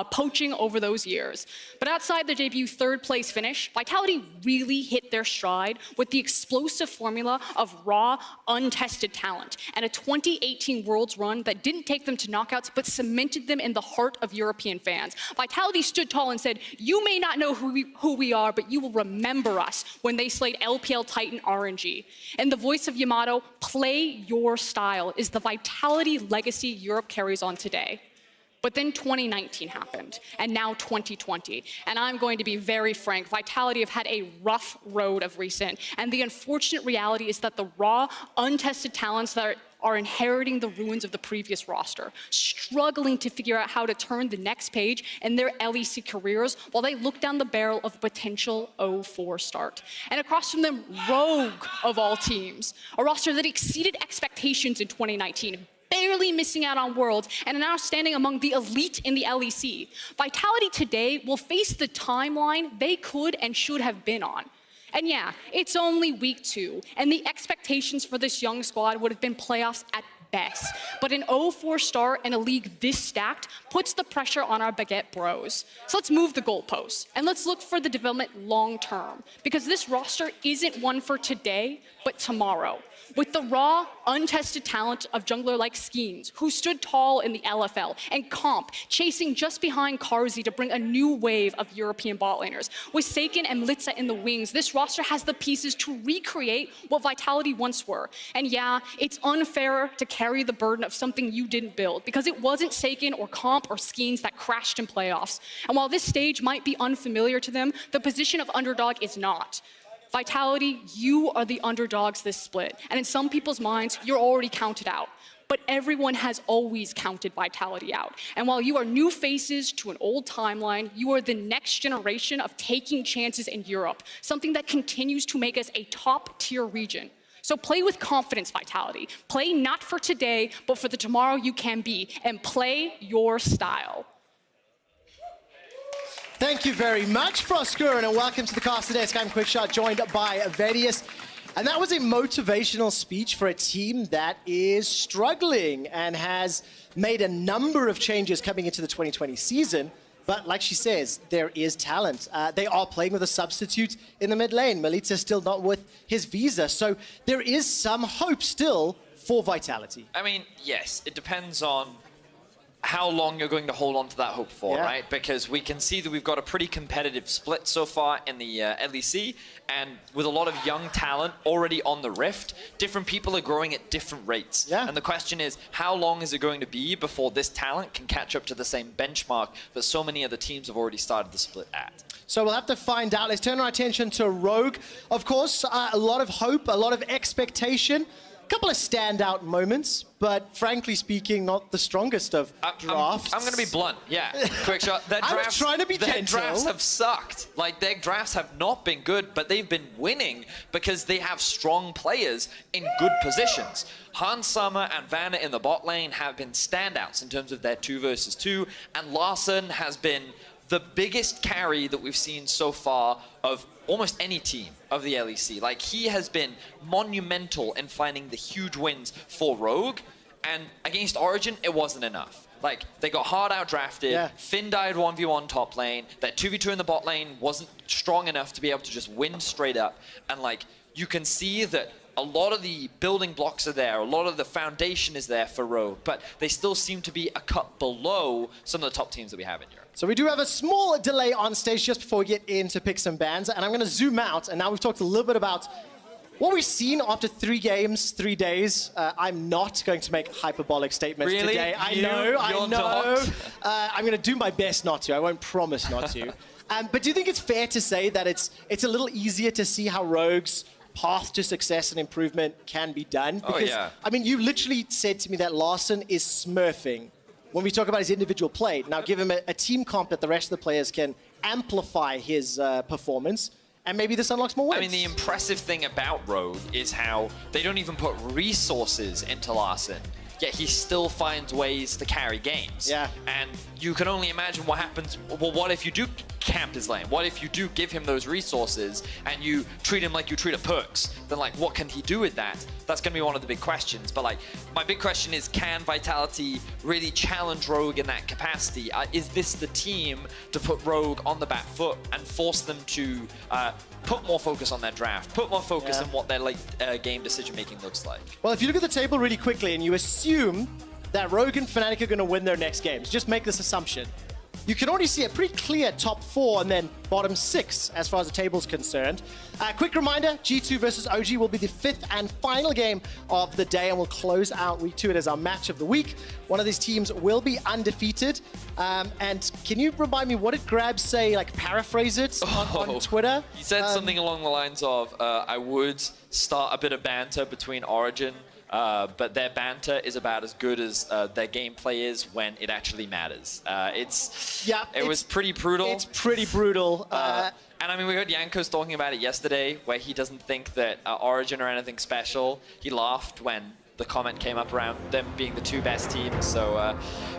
poaching over those years. But outside their debut third-place finish, Vitality really hit their stride with the explosive formula of raw, untested talent and a 2018 Worlds run that didn't take them to knockouts but cemented them in the heart of European fans. Vitality stood tall and said, "You may not know who we are, but you will remember us," when they slayed LPL Titan RNG. And the voice of Yamato, "Play your style," is the Vitality legacy Europe carries on today. But then 2019 happened, and now 2020. And I'm going to be very frank, Vitality have had a rough road of recent, and the unfortunate reality is that the raw, untested talents that are inheriting the ruins of the previous roster, struggling to figure out how to turn the next page in their LEC careers while they look down the barrel of a potential 0-4 start. And across from them, Rogue of all teams, a roster that exceeded expectations in 2019, barely missing out on Worlds, and are now standing among the elite in the LEC. Vitality today will face the timeline they could and should have been on. And yeah, it's only week 2, and the expectations for this young squad would have been playoffs at best. But an 0-4 start in a league this stacked puts the pressure on our baguette bros. So let's move the goalposts, and let's look for the development long term, because this roster isn't one for today, but tomorrow. With the raw, untested talent of jungler like Skeens, who stood tall in the LFL, and Comp, chasing just behind Karzi to bring a new wave of European bot laners. With Seiken and Litza in the wings, this roster has the pieces to recreate what Vitality once were. And yeah, it's unfair to carry the burden of something you didn't build, because it wasn't Seiken or Comp or Skeens that crashed in playoffs. And while this stage might be unfamiliar to them, the position of underdog is not. Vitality, you are the underdogs this split. And in some people's minds, you're already counted out. but everyone has always counted Vitality out. And while you are new faces to an old timeline, you are the next generation of taking chances in Europe, something that continues to make us a top-tier region. So play with confidence, Vitality. Play not for today, but for the tomorrow you can be, and play your style. Thank you very much, FLICKR, and welcome to the Caster Desk. I'm Quickshot, joined by Vedius. And that was a motivational speech for a team that is struggling and has made a number of changes coming into the 2020 season. But like she says, there is talent. They are playing with a substitute in the mid lane. Melita's still not with his visa. So there is some hope still for Vitality. I mean, yes, it depends on how long you're going to hold on to that hope for, right? Because we can see that we've got a pretty competitive split so far in the LEC, and with a lot of young talent already on the Rift, different people are growing at different rates. And the question is, how long is it going to be before this talent can catch up to the same benchmark that so many other teams have already started the split at? So we'll have to find out. Let's turn our attention to Rogue. Of course, a lot of hope, a lot of expectation. A couple of standout moments, but frankly speaking, not the strongest of drafts. I'm going to be blunt, Quickshot. I was trying to be gentle. Their drafts have sucked. Like, their drafts have not been good, but they've been winning because they have strong players in good positions. Hans Summer and Vanna in the bot lane have been standouts in terms of their 2 versus 2, and Larson has been the biggest carry that we've seen so far of almost any team of the LEC. Like, he has been monumental in finding the huge wins for Rogue, and against Origin, it wasn't enough. Like, they got hard out-drafted, Finn died 1v1 top lane, that 2v2 in the bot lane wasn't strong enough to be able to just win straight up, and like, you can see that a lot of the building blocks are there, a lot of the foundation is there for Rogue, but they still seem to be a cut below some of the top teams that we have in Europe. So we do have a small delay on stage just before we get into picks and bans, and I'm going to zoom out, and now we've talked a little bit about what we've seen after 3 games, 3 days. I'm not going to make hyperbolic statements today. I know. I'm going to do my best not to. I won't promise not to. But do you think it's fair to say that it's a little easier to see how Rogue's path to success and improvement can be done? Because, I mean, you literally said to me that Larson is smurfing when we talk about his individual play. Now give him a team comp that the rest of the players can amplify his performance, and maybe this unlocks more wins. I mean, the impressive thing about Rogue is how they don't even put resources into Larson, yet he still finds ways to carry games. And you can only imagine what happens. Well, what if you do camp his lane? What if you do give him those resources and you treat him like you treat a Perks? Then, like, what can he do with that? That's going to be one of the big questions. But, like, my big question is, can Vitality really challenge Rogue in that capacity? Is this the team to put Rogue on the back foot and force them to put more focus on their draft, put more focus on what their late game decision-making looks like? Well, if you look at the table really quickly and you assume that Rogue and Fnatic are going to win their next games, just make this assumption, you can already see a pretty clear top 4 and then bottom 6 as far as the table's concerned. Quick reminder, G2 versus OG will be the 5th and final game of the day, and we'll close out week 2. It is our match of the week. One of these teams will be undefeated. And can you remind me, what did Grab say, like paraphrase it on Twitter? He said something along the lines of, I would start a bit of banter between Origin, but their banter is about as good as their gameplay is when it actually matters. It was pretty brutal. It's pretty brutal. And I mean, we heard Jankos talking about it yesterday, where he doesn't think that Origin are anything special. He laughed when the comment came up around them being the 2 best teams. So,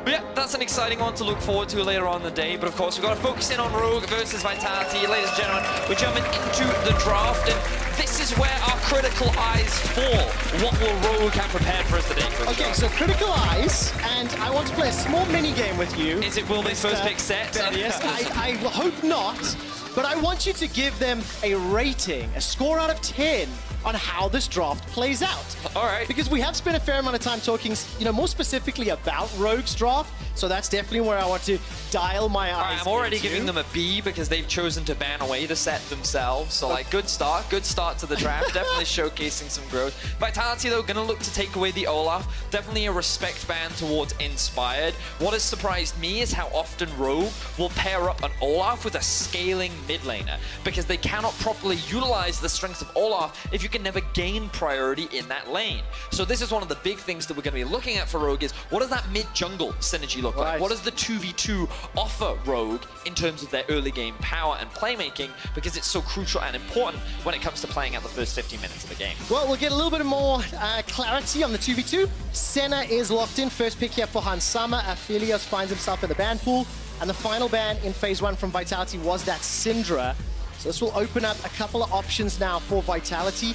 but yeah, that's an exciting one to look forward to later on in the day. But of course, we've got to focus in on Rogue versus Vitality. Ladies and gentlemen, we're jumping into the draft, and this is where our critical eyes fall. What will Rogue have prepared for us today, Chris? Okay, so critical eyes, and I want to play a small mini game with you. Is it will they first pick set? Yes, I hope not, but I want you to give them a rating, a score out of 10 on how this draft plays out. All right. Because we have spent a fair amount of time talking, more specifically about Rogue's draft. So that's definitely where I want to dial my eyes. All right, I'm already into. giving them a B because they've chosen to ban away the set themselves. So, like, good start to the draft. Definitely showcasing some growth. Vitality, though, going to look to take away the Olaf. Definitely a respect ban towards Inspired. What has surprised me is how often Rogue will pair up an Olaf with a scaling mid laner because they cannot properly utilize the strengths of Olaf if you can never gain priority in that lane. So this is one of the big things that we're going to be looking at for Rogue is what does that mid-jungle synergy look like? What does the 2v2 offer Rogue in terms of their early game power and playmaking because it's so crucial and important when it comes to playing out the first 15 minutes of the game. Well, we'll get a little bit more clarity on the 2v2. Senna is locked in. First pick here for Hansama. Aphelios finds himself in the ban pool. And the final ban in phase 1 from Vitality was that Syndra. So this will open up a couple of options now for Vitality.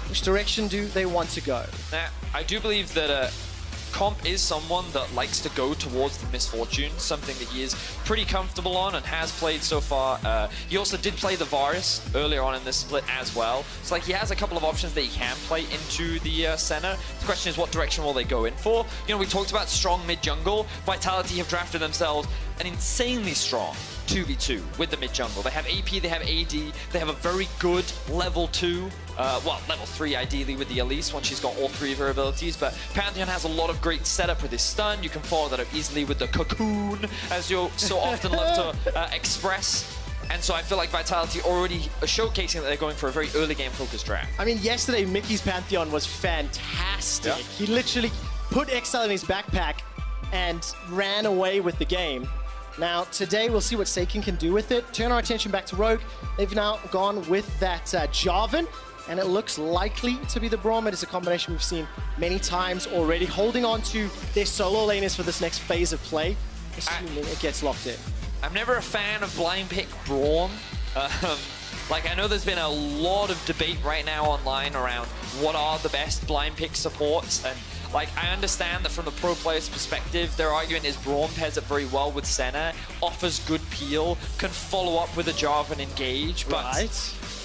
Which direction do they want to go? Now, I do believe that Comp is someone that likes to go towards the Misfortune, something that he is pretty comfortable on and has played so far. He also did play the Varus earlier on in this split as well. It's like he has a couple of options that he can play into the Senna. The question is what direction will they go in for? You know, we talked about strong mid-jungle. Vitality have drafted themselves an insanely strong 2v2 with the mid-jungle. They have AP, they have AD, they have a very good level 2, well, level 3 ideally with the Elise once she's got all 3 of her abilities, but Pantheon has a lot of great setup with his stun. You can follow that up easily with the cocoon, as you so often love to express. And so I feel like Vitality already are showcasing that they're going for a very early game focused draft. I mean, yesterday Mickey's Pantheon was fantastic. Yeah. He literally put XL in his backpack and ran away with the game. Now, today we'll see what Seiken can do with it. Turn our attention back to Rogue. They've now gone with that Jarvan, and it looks likely to be the Braum. It is a combination we've seen many times already, holding on to their solo laners for this next phase of play, assuming it gets locked in. I'm never a fan of blind pick Braum. Like, I know there's been a lot of debate right now online around what are the best blind pick supports, and like, I understand that from the pro player's perspective, their argument is Braum pairs up very well with Senna, offers good peel, can follow up with a Jarvan engage, but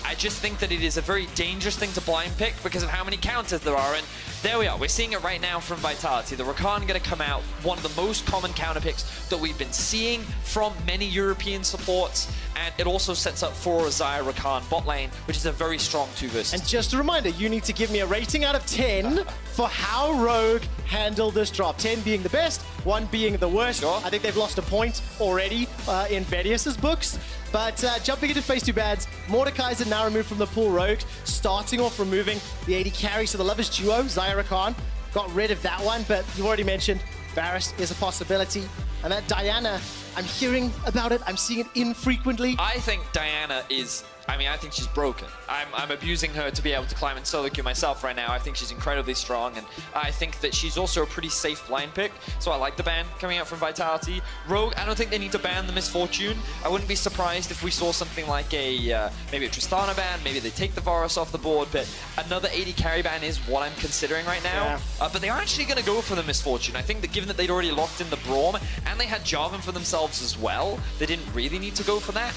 I just think that it is a very dangerous thing to blind pick because of how many counters there are, and there we are. We're seeing it right now from Vitality. The Rakan going to come out, one of the most common counter picks that we've been seeing from many European supports, and it also sets up for a Xayah Rakan bot lane, which is a very strong 2 versus. And just a reminder, you need to give me a rating out of 10 for how Rogue handled this drop. 10 being the best, 1 being the worst. Sure. I think they've lost a point already in Vedius's books. But jumping into phase 2 bads, Mordekaiser now removed from the pool. Rogue starting off removing the AD carry. So the Lovers duo, Xayah Rakan, got rid of that one. But you've already mentioned Varus is a possibility. And that Diana, I'm hearing about it. I'm seeing it infrequently. I think Diana is, I mean, I think she's broken. I'm abusing her to be able to climb in solo queue myself right now. I think she's incredibly strong, and I think that she's also a pretty safe blind pick, so I like the ban coming out from Vitality. Rogue, I don't think they need to ban the Misfortune. I wouldn't be surprised if we saw something like a, maybe a Tristana ban, maybe they take the Varus off the board, but another AD carry ban is what I'm considering right now. Yeah. But they are actually going to go for the Misfortune. I think that given that they'd already locked in the Braum, and they had Jarvan for themselves as well, they didn't really need to go for that.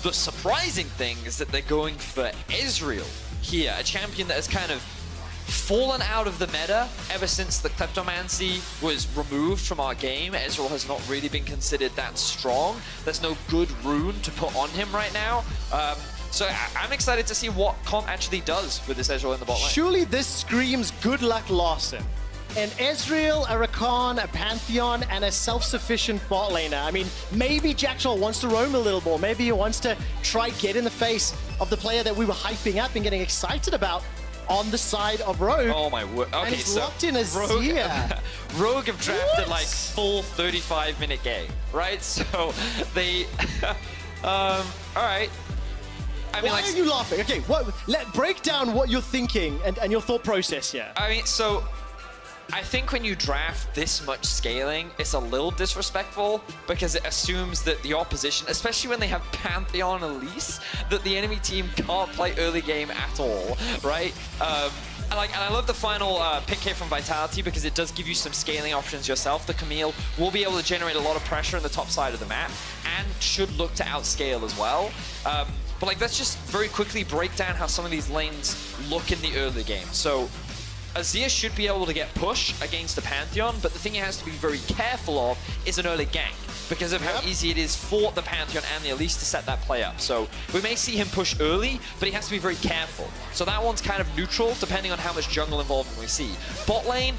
The surprising thing is that they're going for Ezreal here, a champion that has kind of fallen out of the meta ever since the Kleptomancy was removed from our game. Ezreal has not really been considered that strong. There's no good rune to put on him right now. So I'm excited to see what Comp actually does with this Ezreal in the bot lane. Surely this screams good luck Lawson. An Ezreal, a Rakan, a Pantheon, and a self-sufficient bot laner. I mean, maybe Jackdaw wants to roam a little more. Maybe he wants to try get in the face of the player that we were hyping up and getting excited about on the side of Rogue. Oh my word. Okay, and he's so locked in as Rogue, Zia. Rogue have drafted like full 35-minute game, right? So they, all right. I mean, Why are you laughing? Okay, break down what you're thinking and your thought process here. I mean, so I think when you draft this much scaling, it's a little disrespectful because it assumes that the opposition, especially when they have Pantheon Elise, that the enemy team can't play early game at all, right? And I love the final pick here from Vitality because it does give you some scaling options yourself. The Camille will be able to generate a lot of pressure on the top side of the map and should look to outscale as well. But like, let's just very quickly break down how some of these lanes look in the early game. So Azir should be able to get push against the Pantheon, but the thing he has to be very careful of is an early gank, because of how easy it is for the Pantheon and the Elise to set that play up. So we may see him push early, but he has to be very careful. So that one's kind of neutral, depending on how much jungle involvement we see. Bot lane,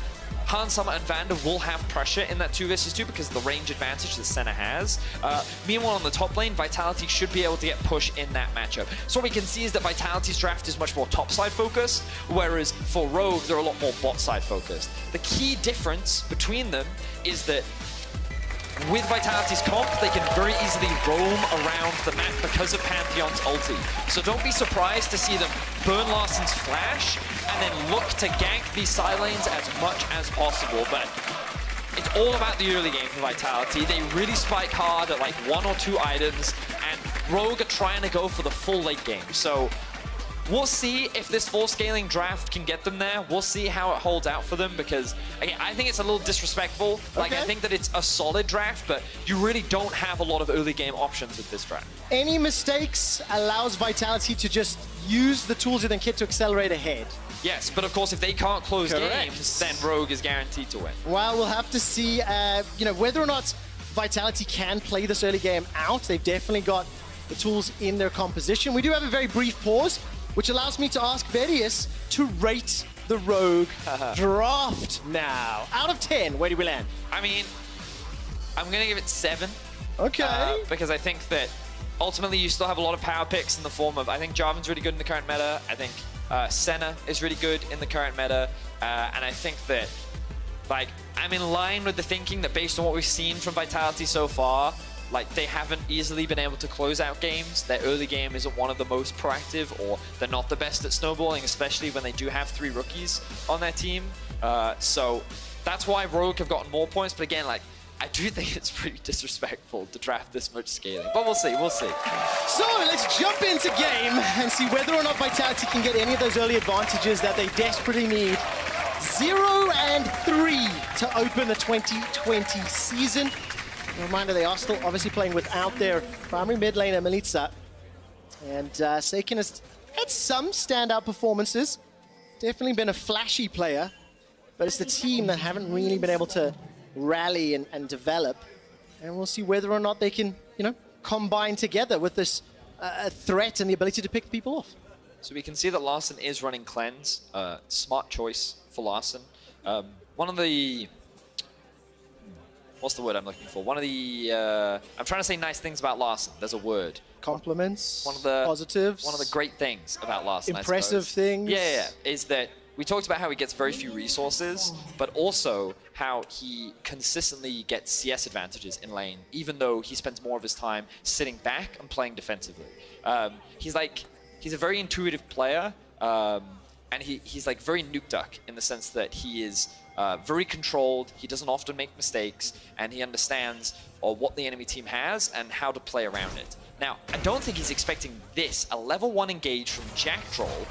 Hans Summer and Vander will have pressure in that 2 versus 2 because of the range advantage that Senna has. Meanwhile, on the top lane, Vitality should be able to get push in that matchup. So what we can see is that Vitality's draft is much more top-side focused, whereas for Rogue, they're a lot more bot-side focused. The key difference between them is that with Vitality's comp, they can very easily roam around the map because of Pantheon's ulti. So don't be surprised to see them burn Larsen's flash and then look to gank these side lanes as much as possible. But it's all about the early game for Vitality. They really spike hard at like 1 or 2 items, and Rogue are trying to go for the full late game. So we'll see if this full scaling draft can get them there. We'll see how it holds out for them, because again, I think it's a little disrespectful. Like, I think that it's a solid draft, but you really don't have a lot of early game options with this draft. Any mistakes allows Vitality to just use the tools in their kit to accelerate ahead. Yes, but of course, if they can't close games, then Rogue is guaranteed to win. Well, we'll have to see, whether or not Vitality can play this early game out. They've definitely got the tools in their composition. We do have a very brief pause, which allows me to ask Vedius to rate the Rogue draft now. Out of 10, where do we land? I mean, I'm going to give it 7. Okay. Because I think that ultimately you still have a lot of power picks in the form of, I think Jarvan's really good in the current meta. I think Senna is really good in the current meta. And I think that, like, I'm in line with the thinking that based on what we've seen from Vitality so far, like, they haven't easily been able to close out games. Their early game isn't one of the most proactive, or they're not the best at snowballing, especially when they do have 3 rookies on their team. So that's why Rogue have gotten more points. But again, like, I do think it's pretty disrespectful to draft this much scaling. But we'll see, we'll see. So let's jump into game and see whether or not Vitality can get any of those early advantages that they desperately need. 0-3 to open the 2020 season. A reminder, they are still obviously playing without their primary mid laner, Melitza. And Seiken has had some standout performances. Definitely been a flashy player, but it's the team that haven't really been able to rally and develop. And we'll see whether or not they can, combine together with this threat and the ability to pick people off. So we can see that Larsen is running Cleanse. Smart choice for Larsen. One of the... What's the word I'm looking for? One of the... I'm trying to say nice things about Larsen. There's a word. Compliments, one of the positives. One of the great things about Larsen, impressive things. Yeah, is that we talked about how he gets very few resources, but also how he consistently gets CS advantages in lane, even though he spends more of his time sitting back and playing defensively. He's a very intuitive player, and he's like very Nuke Duck in the sense that he is very controlled, he doesn't often make mistakes, and he understands what the enemy team has and how to play around it. Now, I don't think he's expecting this, a level 1 engage from Jack Troll.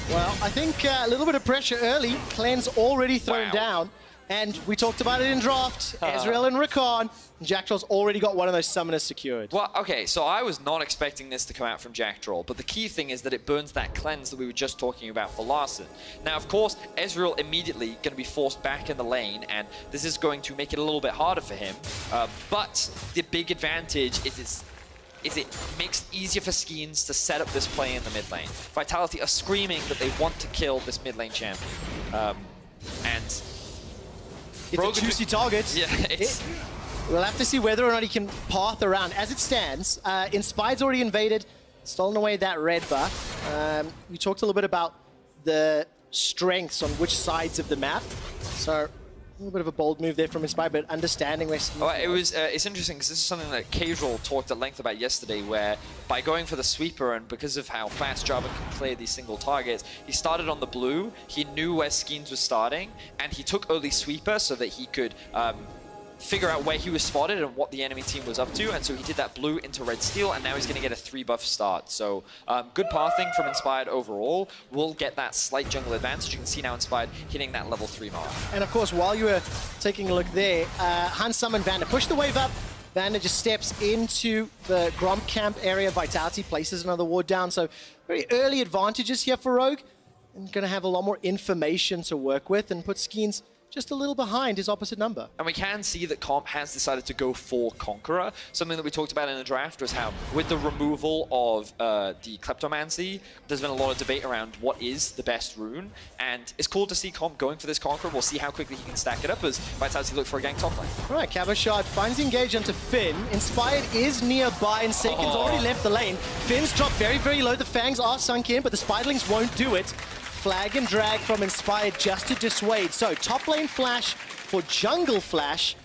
Well, I think a little bit of pressure early. Cleanse already thrown down. And we talked about it in draft. Ezreal and Rakan. Jack Troll's already got one of those summoners secured. Well, okay, so I was not expecting this to come out from Jack Troll, but the key thing is that it burns that cleanse that we were just talking about for Larsen. Now, of course, Ezreal immediately going to be forced back in the lane, and this is going to make it a little bit harder for him. But the big advantage is it makes it easier for Skeens to set up this play in the mid lane. Vitality are screaming that they want to kill this mid lane champion. And it's a juicy target. Yeah, we'll have to see whether or not he can path around. As it stands, Inspired's already invaded, stolen away that red buff. You talked a little bit about the strengths on which sides of the map. So a little bit of a bold move there from Inspired, but understanding where it's interesting because this is something that Casual talked at length about yesterday, where by going for the sweeper and because of how fast Jarvan can clear these single targets, he started on the blue, he knew where Skeens was starting, and he took early sweeper so that he could figure out where he was spotted and what the enemy team was up to, and so he did that blue into red steel, and now he's going to get a 3-buff start. So good pathing from Inspired overall. We'll get that slight jungle advantage. You can see now Inspired hitting that level 3 mark. And of course, while you were taking a look there, Hans Summer and Vander push the wave up. Vander just steps into the Gromp camp area. Vitality places another ward down, so very early advantages here for Rogue. and going to have a lot more information to work with and put Skeens just a little behind his opposite number. And we can see that Comp has decided to go for Conqueror. Something that we talked about in the draft was how, with the removal of the Kleptomancy, there's been a lot of debate around what is the best rune. And it's cool to see Comp going for this Conqueror. We'll see how quickly he can stack it up as Vitality look for a gank top lane. All right, Cabochard finds engage onto Finn. Inspired is nearby, and Saken's already left the lane. Finn's dropped very, very low. The Fangs are sunk in, but the Spiderlings won't do it. Flag and drag from Inspired just to dissuade. So top lane flash for jungle flash.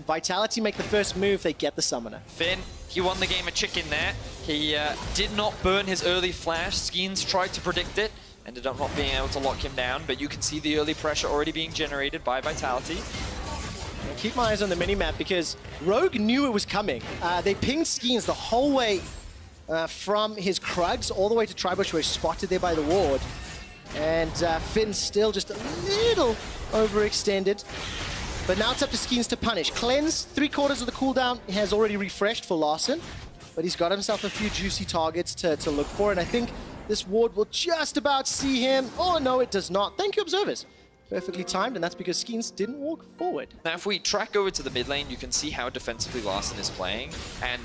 Vitality make the first move, they get the summoner. Finn, he won the game of chicken there. He did not burn his early flash. Skeens tried to predict it, ended up not being able to lock him down, but you can see the early pressure already being generated by Vitality. And keep my eyes on the minimap because Rogue knew it was coming. They pinged Skeens the whole way from his Krugs all the way to Tribush, where he's spotted there by the ward. And Finn's still just a little overextended. But now it's up to Skeens to punish. Cleanse, 3/4 of the cooldown has already refreshed for Larson. But he's got himself a few juicy targets to look for. And I think this ward will just about see him. Oh, no, it does not. Thank you, observers. Perfectly timed, and that's because Skeens didn't walk forward. Now, if we track over to the mid lane, you can see how defensively Larson is playing. And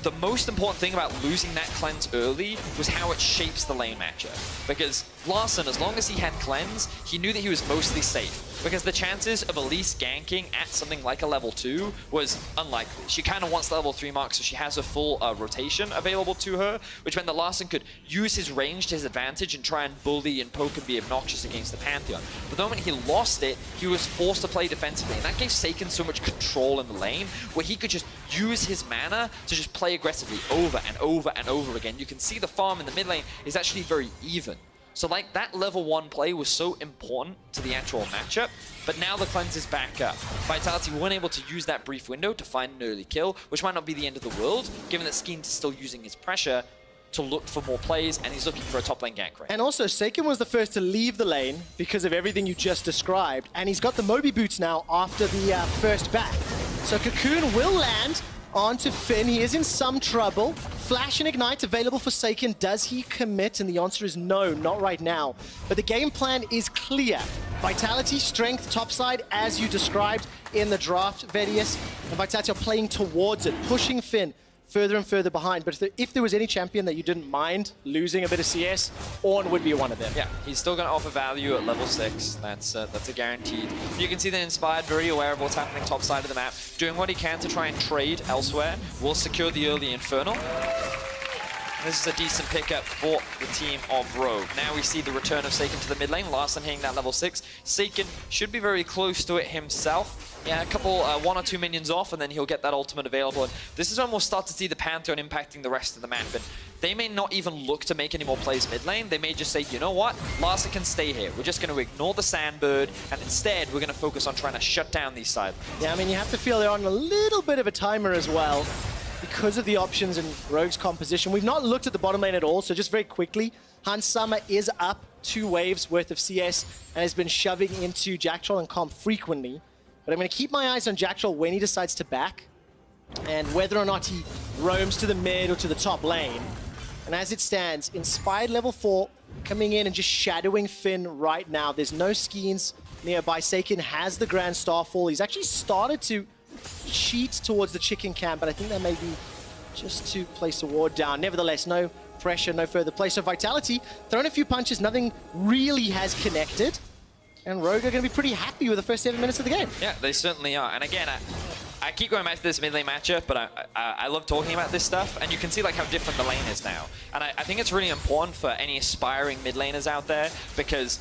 the most important thing about losing that cleanse early was how it shapes the lane matchup. Because Larson, as long as he had cleanse, he knew that he was mostly safe. Because the chances of Elise ganking at something like a level 2 was unlikely. She kind of wants the level 3 mark, so she has a full rotation available to her, which meant that Larson could use his range to his advantage and try and bully and poke and be obnoxious against the Pantheon. But the moment he lost it, he was forced to play defensively, and that gave Saken so much control in the lane, where he could just use his mana to just play aggressively over and over and over again. You can see the farm in the mid lane is actually very even. So like that level 1 play was so important to the actual matchup, but now the cleanse is back up. Vitality weren't able to use that brief window to find an early kill, which might not be the end of the world, given that Skeens is still using his pressure to look for more plays, and he's looking for a top lane gank right. And also, Saken was the first to leave the lane because of everything you just described, and he's got the Moby boots now after the first back. So Cocoon will land onto Finn. He is in some trouble. Flash and Ignite available for Saken. Does he commit? And the answer is no, not right now. But the game plan is clear. Vitality, strength, topside, as you described in the draft, Vedius. And Vitality are playing towards it, pushing Finn further and further behind. But if there was any champion that you didn't mind losing a bit of CS, Ornn would be one of them. Yeah, he's still going to offer value at level 6. That's a guaranteed. You can see that Inspired, very aware of what's happening top side of the map, doing what he can to try and trade elsewhere. Will secure the early Infernal. This is a decent pickup for the team of Rogue. Now we see the return of Saken to the mid lane. Larson hitting that level 6. Saken should be very close to it himself. Yeah, a couple, 1 or 2 minions off, and then he'll get that ultimate available. And this is when we'll start to see the Pantheon impacting the rest of the map. And they may not even look to make any more plays mid lane. They may just say, you know what? Larson can stay here. We're just going to ignore the Sandbird, and instead we're going to focus on trying to shut down these side lanes. Yeah, I mean, you have to feel they're on a little bit of a timer as well because of the options in Rogue's composition. We've not looked at the bottom lane at all, so just very quickly, Hans Sama is up 2 waves worth of CS and has been shoving into Jack Troll and Comp frequently. But I'm going to keep my eyes on Jack Troll when he decides to back, and whether or not he roams to the mid or to the top lane. And as it stands, Inspired level 4 coming in and just shadowing Finn right now. There's no Skeens nearby. Saken has the Grand Starfall. He's actually started to cheat towards the chicken camp, but I think that may be just to place a ward down. Nevertheless, no pressure, no further play. So Vitality, thrown a few punches, nothing really has connected. And Rogue are going to be pretty happy with the first 7 minutes of the game. Yeah, they certainly are. And again, I keep going back to this mid lane matchup, but I love talking about this stuff. And you can see like how different the lane is now. And I think it's really important for any aspiring mid laners out there, because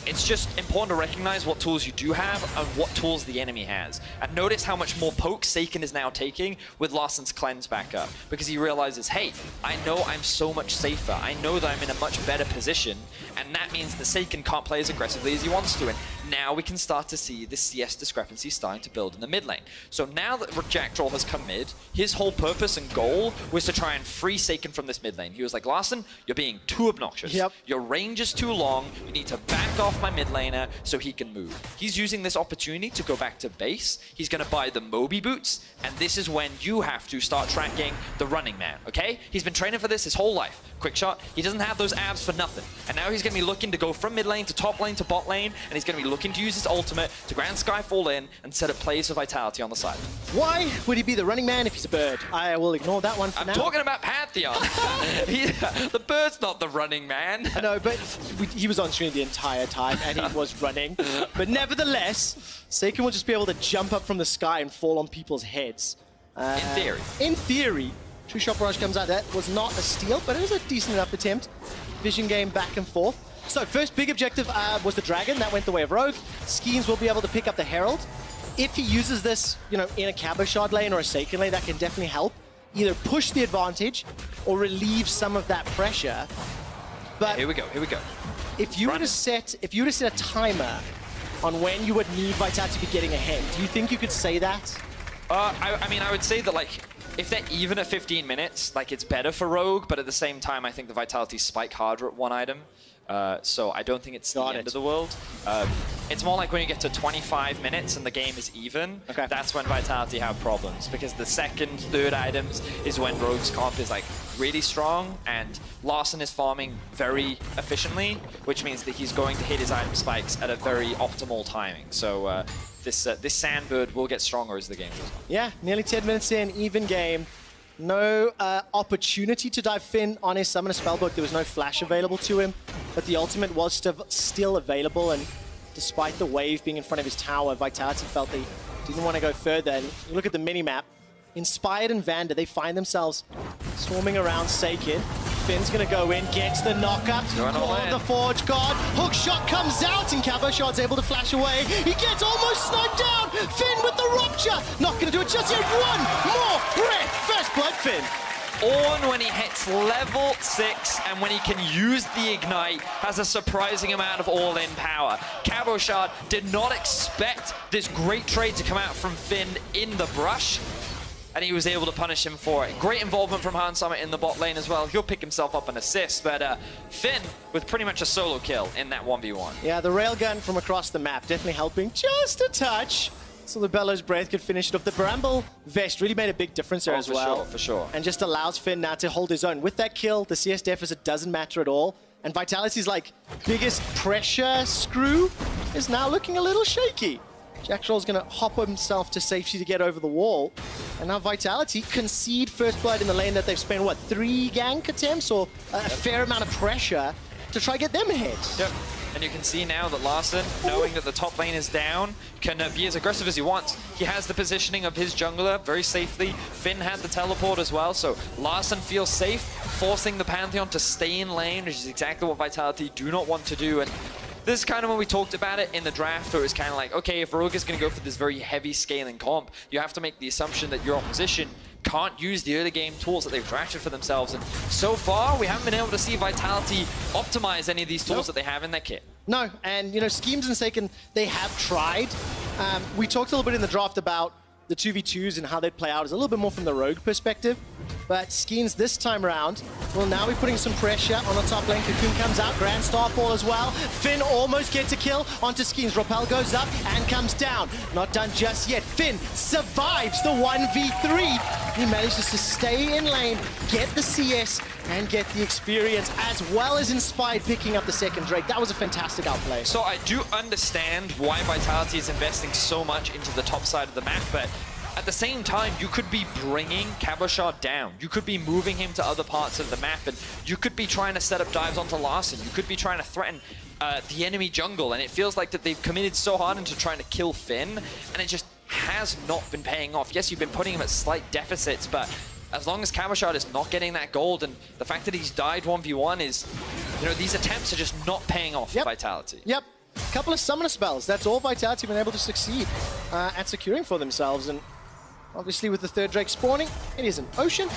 it's just important to recognize what tools you do have and what tools the enemy has. And notice how much more poke Saken is now taking with Larson's cleanse back up. Because he realizes, hey, I know I'm so much safer. I know that I'm in a much better position. And that means that Saken can't play as aggressively as he wants to. And now we can start to see the CS discrepancy starting to build in the mid lane. So now that Jack Troll has come mid, his whole purpose and goal was to try and free Saken from this mid lane. He was like, Larson, you're being too obnoxious. Your range is too long. You need to back off off my mid laner so he can move. He's using this opportunity to go back to base. He's going to buy the Moby boots, and this is when you have to start tracking the running man, okay? He's been training for this his whole life. Quick shot, he doesn't have those abs for nothing. And now he's going to be looking to go from mid lane to top lane to bot lane, and he's going to be looking to use his ultimate to Grand Skyfall in and set up plays for Vitality on the side. Why would he be the running man if he's a bird? I will ignore that one for now. I'm talking about Pantheon. The bird's not the running man. I know, but he was on screen the entire time, and he was running. But nevertheless, Seiken will just be able to jump up from the sky and fall on people's heads. In theory. In theory. True Shot Barrage comes out. That was not a steal, but it was a decent enough attempt. Vision game back and forth. So first big objective was the Dragon. That went the way of Rogue. Skeens will be able to pick up the Herald. If he uses this, you know, in a Cabochard lane or a Seiken lane, that can definitely help either push the advantage or relieve some of that pressure. But here we go. If you were to set a timer on when you would need Vitality to be getting ahead, do you think you could say that? I mean, I would say that, like, if they're even at 15 minutes, like, it's better for Rogue, but at the same time, I think the Vitality spike harder at one item. So I don't think it's the end of the world. It's more like when you get to 25 minutes and the game is even, that's when Vitality have problems. Because the second, third items is when Rogue's comp is like really strong and Larssen is farming very efficiently, which means that he's going to hit his item spikes at a very optimal timing. So this Sandbird will get stronger as the game goes on. Yeah, nearly 10 minutes in, even game. No opportunity to dive Finn on his Summoner Spellbook. There was no flash available to him, but the ultimate was still available, and despite the wave being in front of his tower, Vitality felt they didn't want to go further. And you look at the minimap, Inspired and Vander, they find themselves swarming around Seiken. Finn's going to go in, gets the knockup, Call of the Forge God, hook shot comes out, and Cabochard's able to flash away. He gets almost sniped down, Finn with the rupture, not going to do it just yet, one more breath, first blood Finn. Ornn, when he hits level 6 and when he can use the Ignite, has a surprising amount of all-in power. Cabochard did not expect this great trade to come out from Finn in the brush, and he was able to punish him for it. Great involvement from Han Summit in the bot lane as well. He'll pick himself up an assist, but Finn with pretty much a solo kill in that 1v1. Yeah, the railgun from across the map definitely helping just a touch. So the Bellows Breath could finish it off. The Bramble Vest really made a big difference there as well. For sure. And just allows Finn now to hold his own. With that kill, the CS deficit doesn't matter at all. And Vitality's like biggest pressure screw is now looking a little shaky. Jacktroll's going to hop himself to safety to get over the wall. And now Vitality concede first blood in the lane that they've spent, what, 3 gank attempts or a fair amount of pressure to try to get them ahead. Yep. And you can see now that Larssen, knowing that the top lane is down, can be as aggressive as he wants. He has the positioning of his jungler very safely. Finn had the teleport as well, so Larssen feels safe, forcing the Pantheon to stay in lane, which is exactly what Vitality do not want to do. And this is kind of when we talked about it in the draft, where it was kind of like, okay, if Rogue is going to go for this very heavy scaling comp, you have to make the assumption that your opposition can't use the early game tools that they've drafted for themselves. And so far, we haven't been able to see Vitality optimize any of these tools that they have in their kit. No, and you know, Schemes and Seiken, they have tried. We talked a little bit in the draft about the 2v2s and how they'd play out as a little bit more from the Rogue perspective. But Schemes this time around will now be putting some pressure on the top lane. Cocoon comes out, Grand Starfall as well. Finn almost gets a kill onto Schemes. Rappel goes up and comes down. Not done just yet. Finn survives the 1v3. He manages to stay in lane, get the CS, and get the experience, as well as Inspired picking up the second Drake. That was a fantastic outplay. So I do understand why Vitality is investing so much into the top side of the map, but at the same time, you could be bringing Cabochard down. You could be moving him to other parts of the map, and you could be trying to set up dives onto Larssen. You could be trying to threaten the enemy jungle, and it feels like that they've committed so hard into trying to kill Finn, and it just has not been paying off. Yes, you've been putting him at slight deficits, but as long as Cabochard is not getting that gold, and the fact that he's died 1v1 is, you know, these attempts are just not paying off for Vitality. Yep. A couple of summoner spells. That's all Vitality have been able to succeed at securing for themselves. And obviously with the third Drake spawning, it is an Ocean.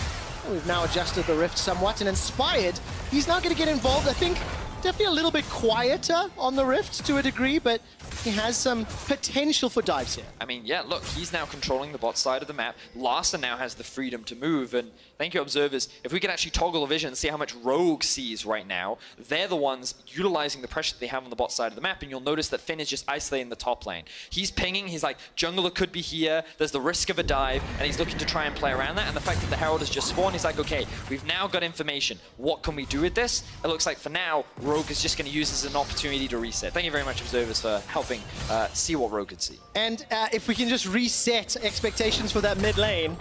And we've now adjusted the Rift somewhat. And Inspired, he's now going to get involved, I think, definitely a little bit quieter on the Rift to a degree, but he has some potential for dives here. I mean, mean, yeah, look, he's now controlling the bot side of the map. Larson now has the freedom to move, and thank you, observers. If we can actually toggle the vision and see how much Rogue sees right now, they're the ones utilizing the pressure that they have on the bot side of the map, and you'll notice that Finn is just isolating the top lane. He's pinging, he's like, jungler could be here, there's the risk of a dive, and he's looking to try and play around that, and the fact that the Herald has just spawned, he's like, okay, we've now got information. What can we do with this? It looks like for now, Rogue is just going to use this as an opportunity to reset. Thank you very much, observers, for helping see what Rogue could see. And if we can just reset expectations for that mid lane,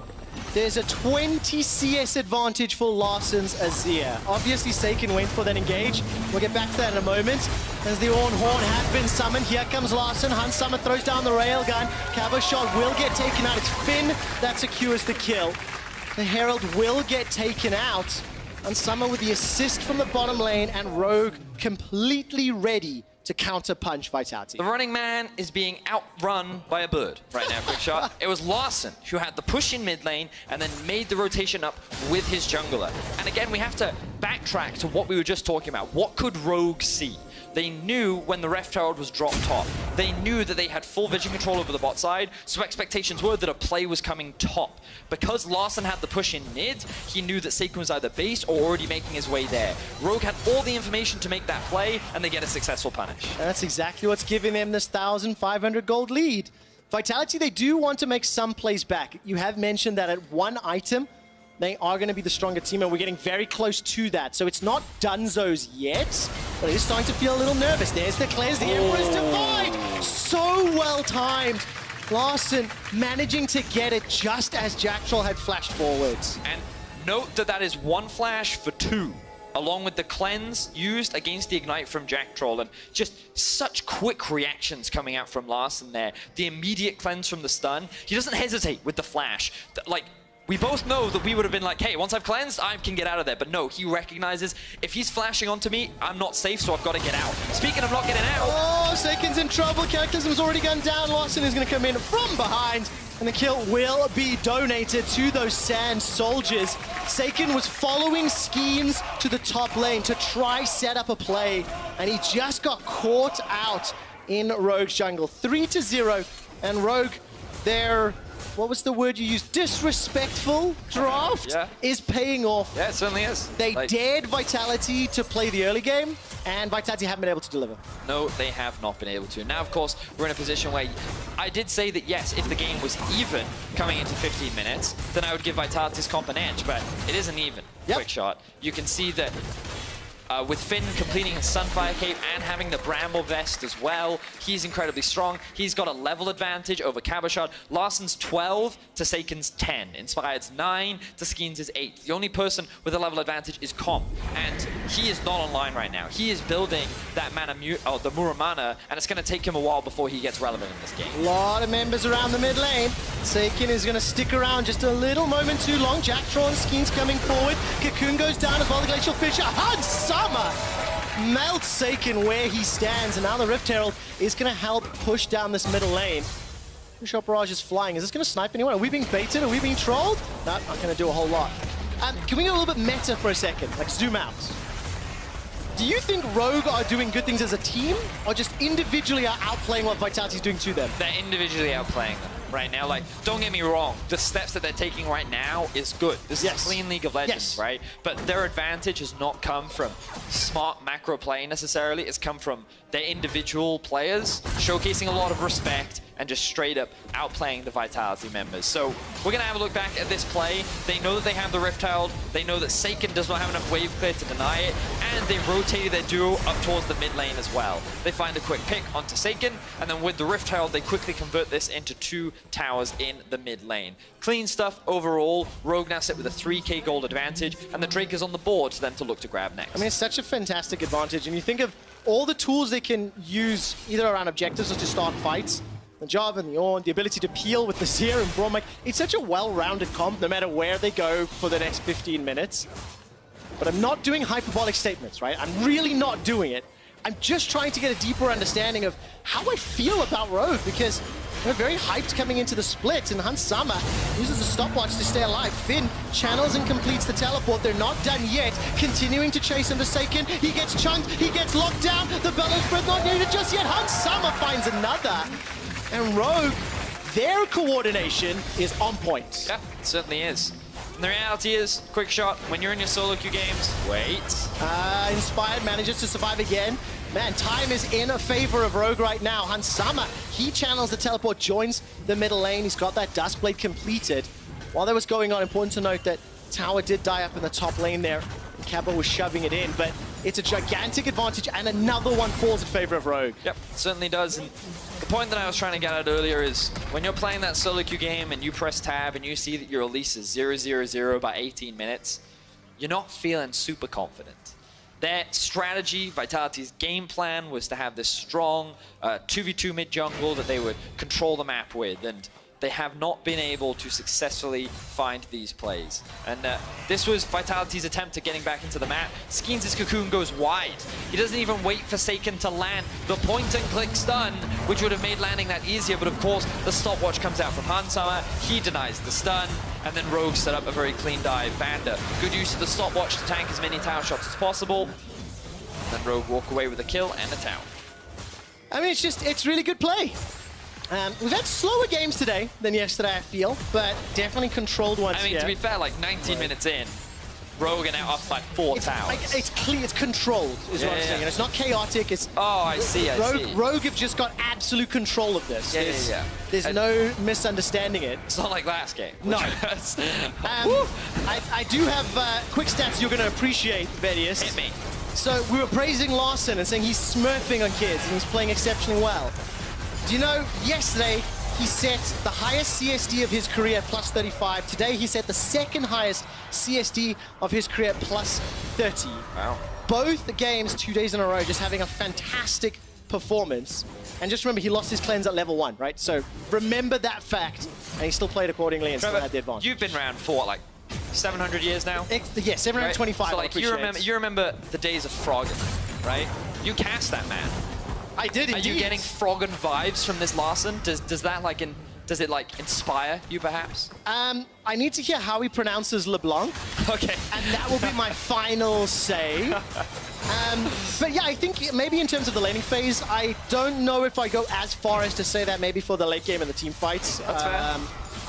there's a 20 CS advantage for Larson's Azir. Obviously, Seiken went for that engage. We'll get back to that in a moment. As the Ornn Horn has been summoned, here comes Larson. Hans Summer throws down the railgun. Cabo shot will get taken out. It's Finn that secures the kill. The Herald will get taken out. And Summer with the assist from the bottom lane, and Rogue completely ready to counter-punch Vitality. The running man is being outrun by a bird right now, quick shot. It was Larson who had the push in mid lane and then made the rotation up with his jungler. And again, we have to backtrack to what we were just talking about. What could Rogue see? They knew when the Rift Herald was dropped top. They knew that they had full vision control over the bot side, so expectations were that a play was coming top. Because Larson had the push in mid, he knew that Seiken was either base or already making his way there. Rogue had all the information to make that play, and they get a successful punish. And that's exactly what's giving them this 1,500 gold lead. Vitality, they do want to make some plays back. You have mentioned that at one item, they are going to be the stronger team, and we're getting very close to that. So it's not Dunzo's yet, but it is starting to feel a little nervous. There's the Claire's, the Emperor's Divide! So well timed. Larson managing to get it just as Jack Troll had flashed forwards. And note that that is one flash for two, along with the cleanse used against the ignite from Jack Troll, and just such quick reactions coming out from Larson there. The immediate cleanse from the stun. He doesn't hesitate with the flash. Like, we both know that we would have been like, hey, once I've cleansed, I can get out of there. But no, he recognizes if he's flashing onto me, I'm not safe, so I've got to get out. Speaking of not getting out... Oh, Seiken's in trouble. Cataclysm's already gone down. Larson is going to come in from behind, and the kill will be donated to those Sand Soldiers. Seiken was following schemes to the top lane to try set up a play, and he just got caught out in Rogue's jungle. 3-0, and Rogue, they're... What was the word you used? Disrespectful draft is paying off. Yeah, it certainly is. They dared Vitality to play the early game, and Vitality haven't been able to deliver. No, they have not been able to. Now, of course, we're in a position where I did say that, yes, if the game was even coming into 15 minutes, then I would give Vitality's comp an edge, but it isn't even. Quick shot. You can see that with Finn completing his Sunfire Cape and having the Bramble Vest as well, he's incredibly strong. He's got a level advantage over Cabochard. Larson's 12 to Seiken's 10. Inspired's 9 to Skeens' 8. The only person with a level advantage is Comp, and he is not online right now. He is building that mana, the Muramana, and it's going to take him a while before he gets relevant in this game. A lot of members around the mid lane. Seiken is going to stick around just a little moment too long. Jack Troll and Skeens coming forward. Cocoon goes down as well, the Glacial Fisher. Hans Summer melts Seiken where he stands, and now the Rift Herald is going to help push down this middle lane. Shot Barrage is flying. Is this going to snipe anyone? Are we being baited? Are we being trolled? No, not going to do a whole lot. Can we get a little bit meta for a second? Like, zoom out. Do you think Rogue are doing good things as a team, or just individually are outplaying what Vitality is doing to them? They're individually outplaying them right now. Like, don't get me wrong, the steps that they're taking right now is good. This is a clean League of Legends, right? But their advantage has not come from smart macro play necessarily. It's come from their individual players showcasing a lot of respect and just straight up outplaying the Vitality members. So we're gonna have a look back at this play. They know that they have the Rift Herald. They know that Seiken does not have enough wave clear to deny it, and they rotated their duo up towards the mid lane as well. They find a quick pick onto Seiken, and then with the Rift Herald, they quickly convert this into 2 towers in the mid lane. Clean stuff overall. Rogue now sit with a 3k gold advantage, and the Drake is on the board for them to look to grab next. I mean, it's such a fantastic advantage, and you think of all the tools they can use either around objectives or to start fights. The Jarvan and the Ornn, the ability to peel with the Seer and Braum. It's such a well-rounded comp no matter where they go for the next 15 minutes. But I'm not doing hyperbolic statements, right? I'm really not doing it. I'm just trying to get a deeper understanding of how I feel about Rogue, because they're very hyped coming into the split, and Hans Summer uses the stopwatch to stay alive. Finn channels and completes the teleport. They're not done yet. Continuing to chase into Seiken. He gets chunked. He gets locked down. The Bellows Breath not needed just yet. Hans Summer finds another. And Rogue, their coordination is on point. Yeah, it certainly is. And the reality is, quick shot, when you're in your solo queue games, wait. Inspired manages to survive again. Man, time is in a favor of Rogue right now. Hansama, he channels the teleport, joins the middle lane. He's got that Duskblade completed. While that was going on, important to note that tower did die up in the top lane there. And Cabo was shoving it in, but it's a gigantic advantage, and another one falls in favor of Rogue. Yep, certainly does. And the point that I was trying to get at earlier is when you're playing that solo queue game and you press tab and you see that your release is 0-0-0 by 18 minutes, you're not feeling super confident. Their strategy, Vitality's game plan, was to have this strong 2v2 mid jungle that they would control the map with, and they have not been able to successfully find these plays. And this was Vitality's attempt at getting back into the map. Skeens' cocoon goes wide. He doesn't even wait for Seiken to land the point-and-click stun, which would have made landing that easier, but of course, the stopwatch comes out from Hansama. He denies the stun, and then Rogue set up a very clean dive. Vander, good use of the stopwatch to tank as many tower shots as possible. And then Rogue walk away with a kill and a tower. I mean, it's really good play. We've had slower games today than yesterday, I feel, but definitely controlled ones. I mean, to be fair, like 19 minutes in, Rogue are now up by 4 towers. It's clear, it's controlled, is what I'm saying. And it's not chaotic. It's I see. Rogue have just got absolute control of this. There's no misunderstanding it. It's not like last game. No. I do have quick stats you're going to appreciate, Vedius. Hit me. So we were praising Larson and saying he's smurfing on kids and he's playing exceptionally well. Do you know, yesterday he set the highest CSD of his career, plus 35. Today he set the second highest CSD of his career, plus 30. Wow. Both games 2 days in a row just having a fantastic performance. And just remember, he lost his cleanse at level 1, right? So remember that fact, and he still played accordingly and Trevor, still had the advantage. You've been around for, what, like 700 years now? Yeah, 725. Right? So like you remember the days of Froggen, right? You cast that man. I did indeed. Are you getting Froggen vibes from this Larson? Does that like does it like inspire you perhaps? I need to hear how he pronounces LeBlanc. Okay. And that will be my final say. But yeah, I think maybe in terms of the laning phase, I don't know if I go as far as to say that maybe for the late game and the team fights. That's fair.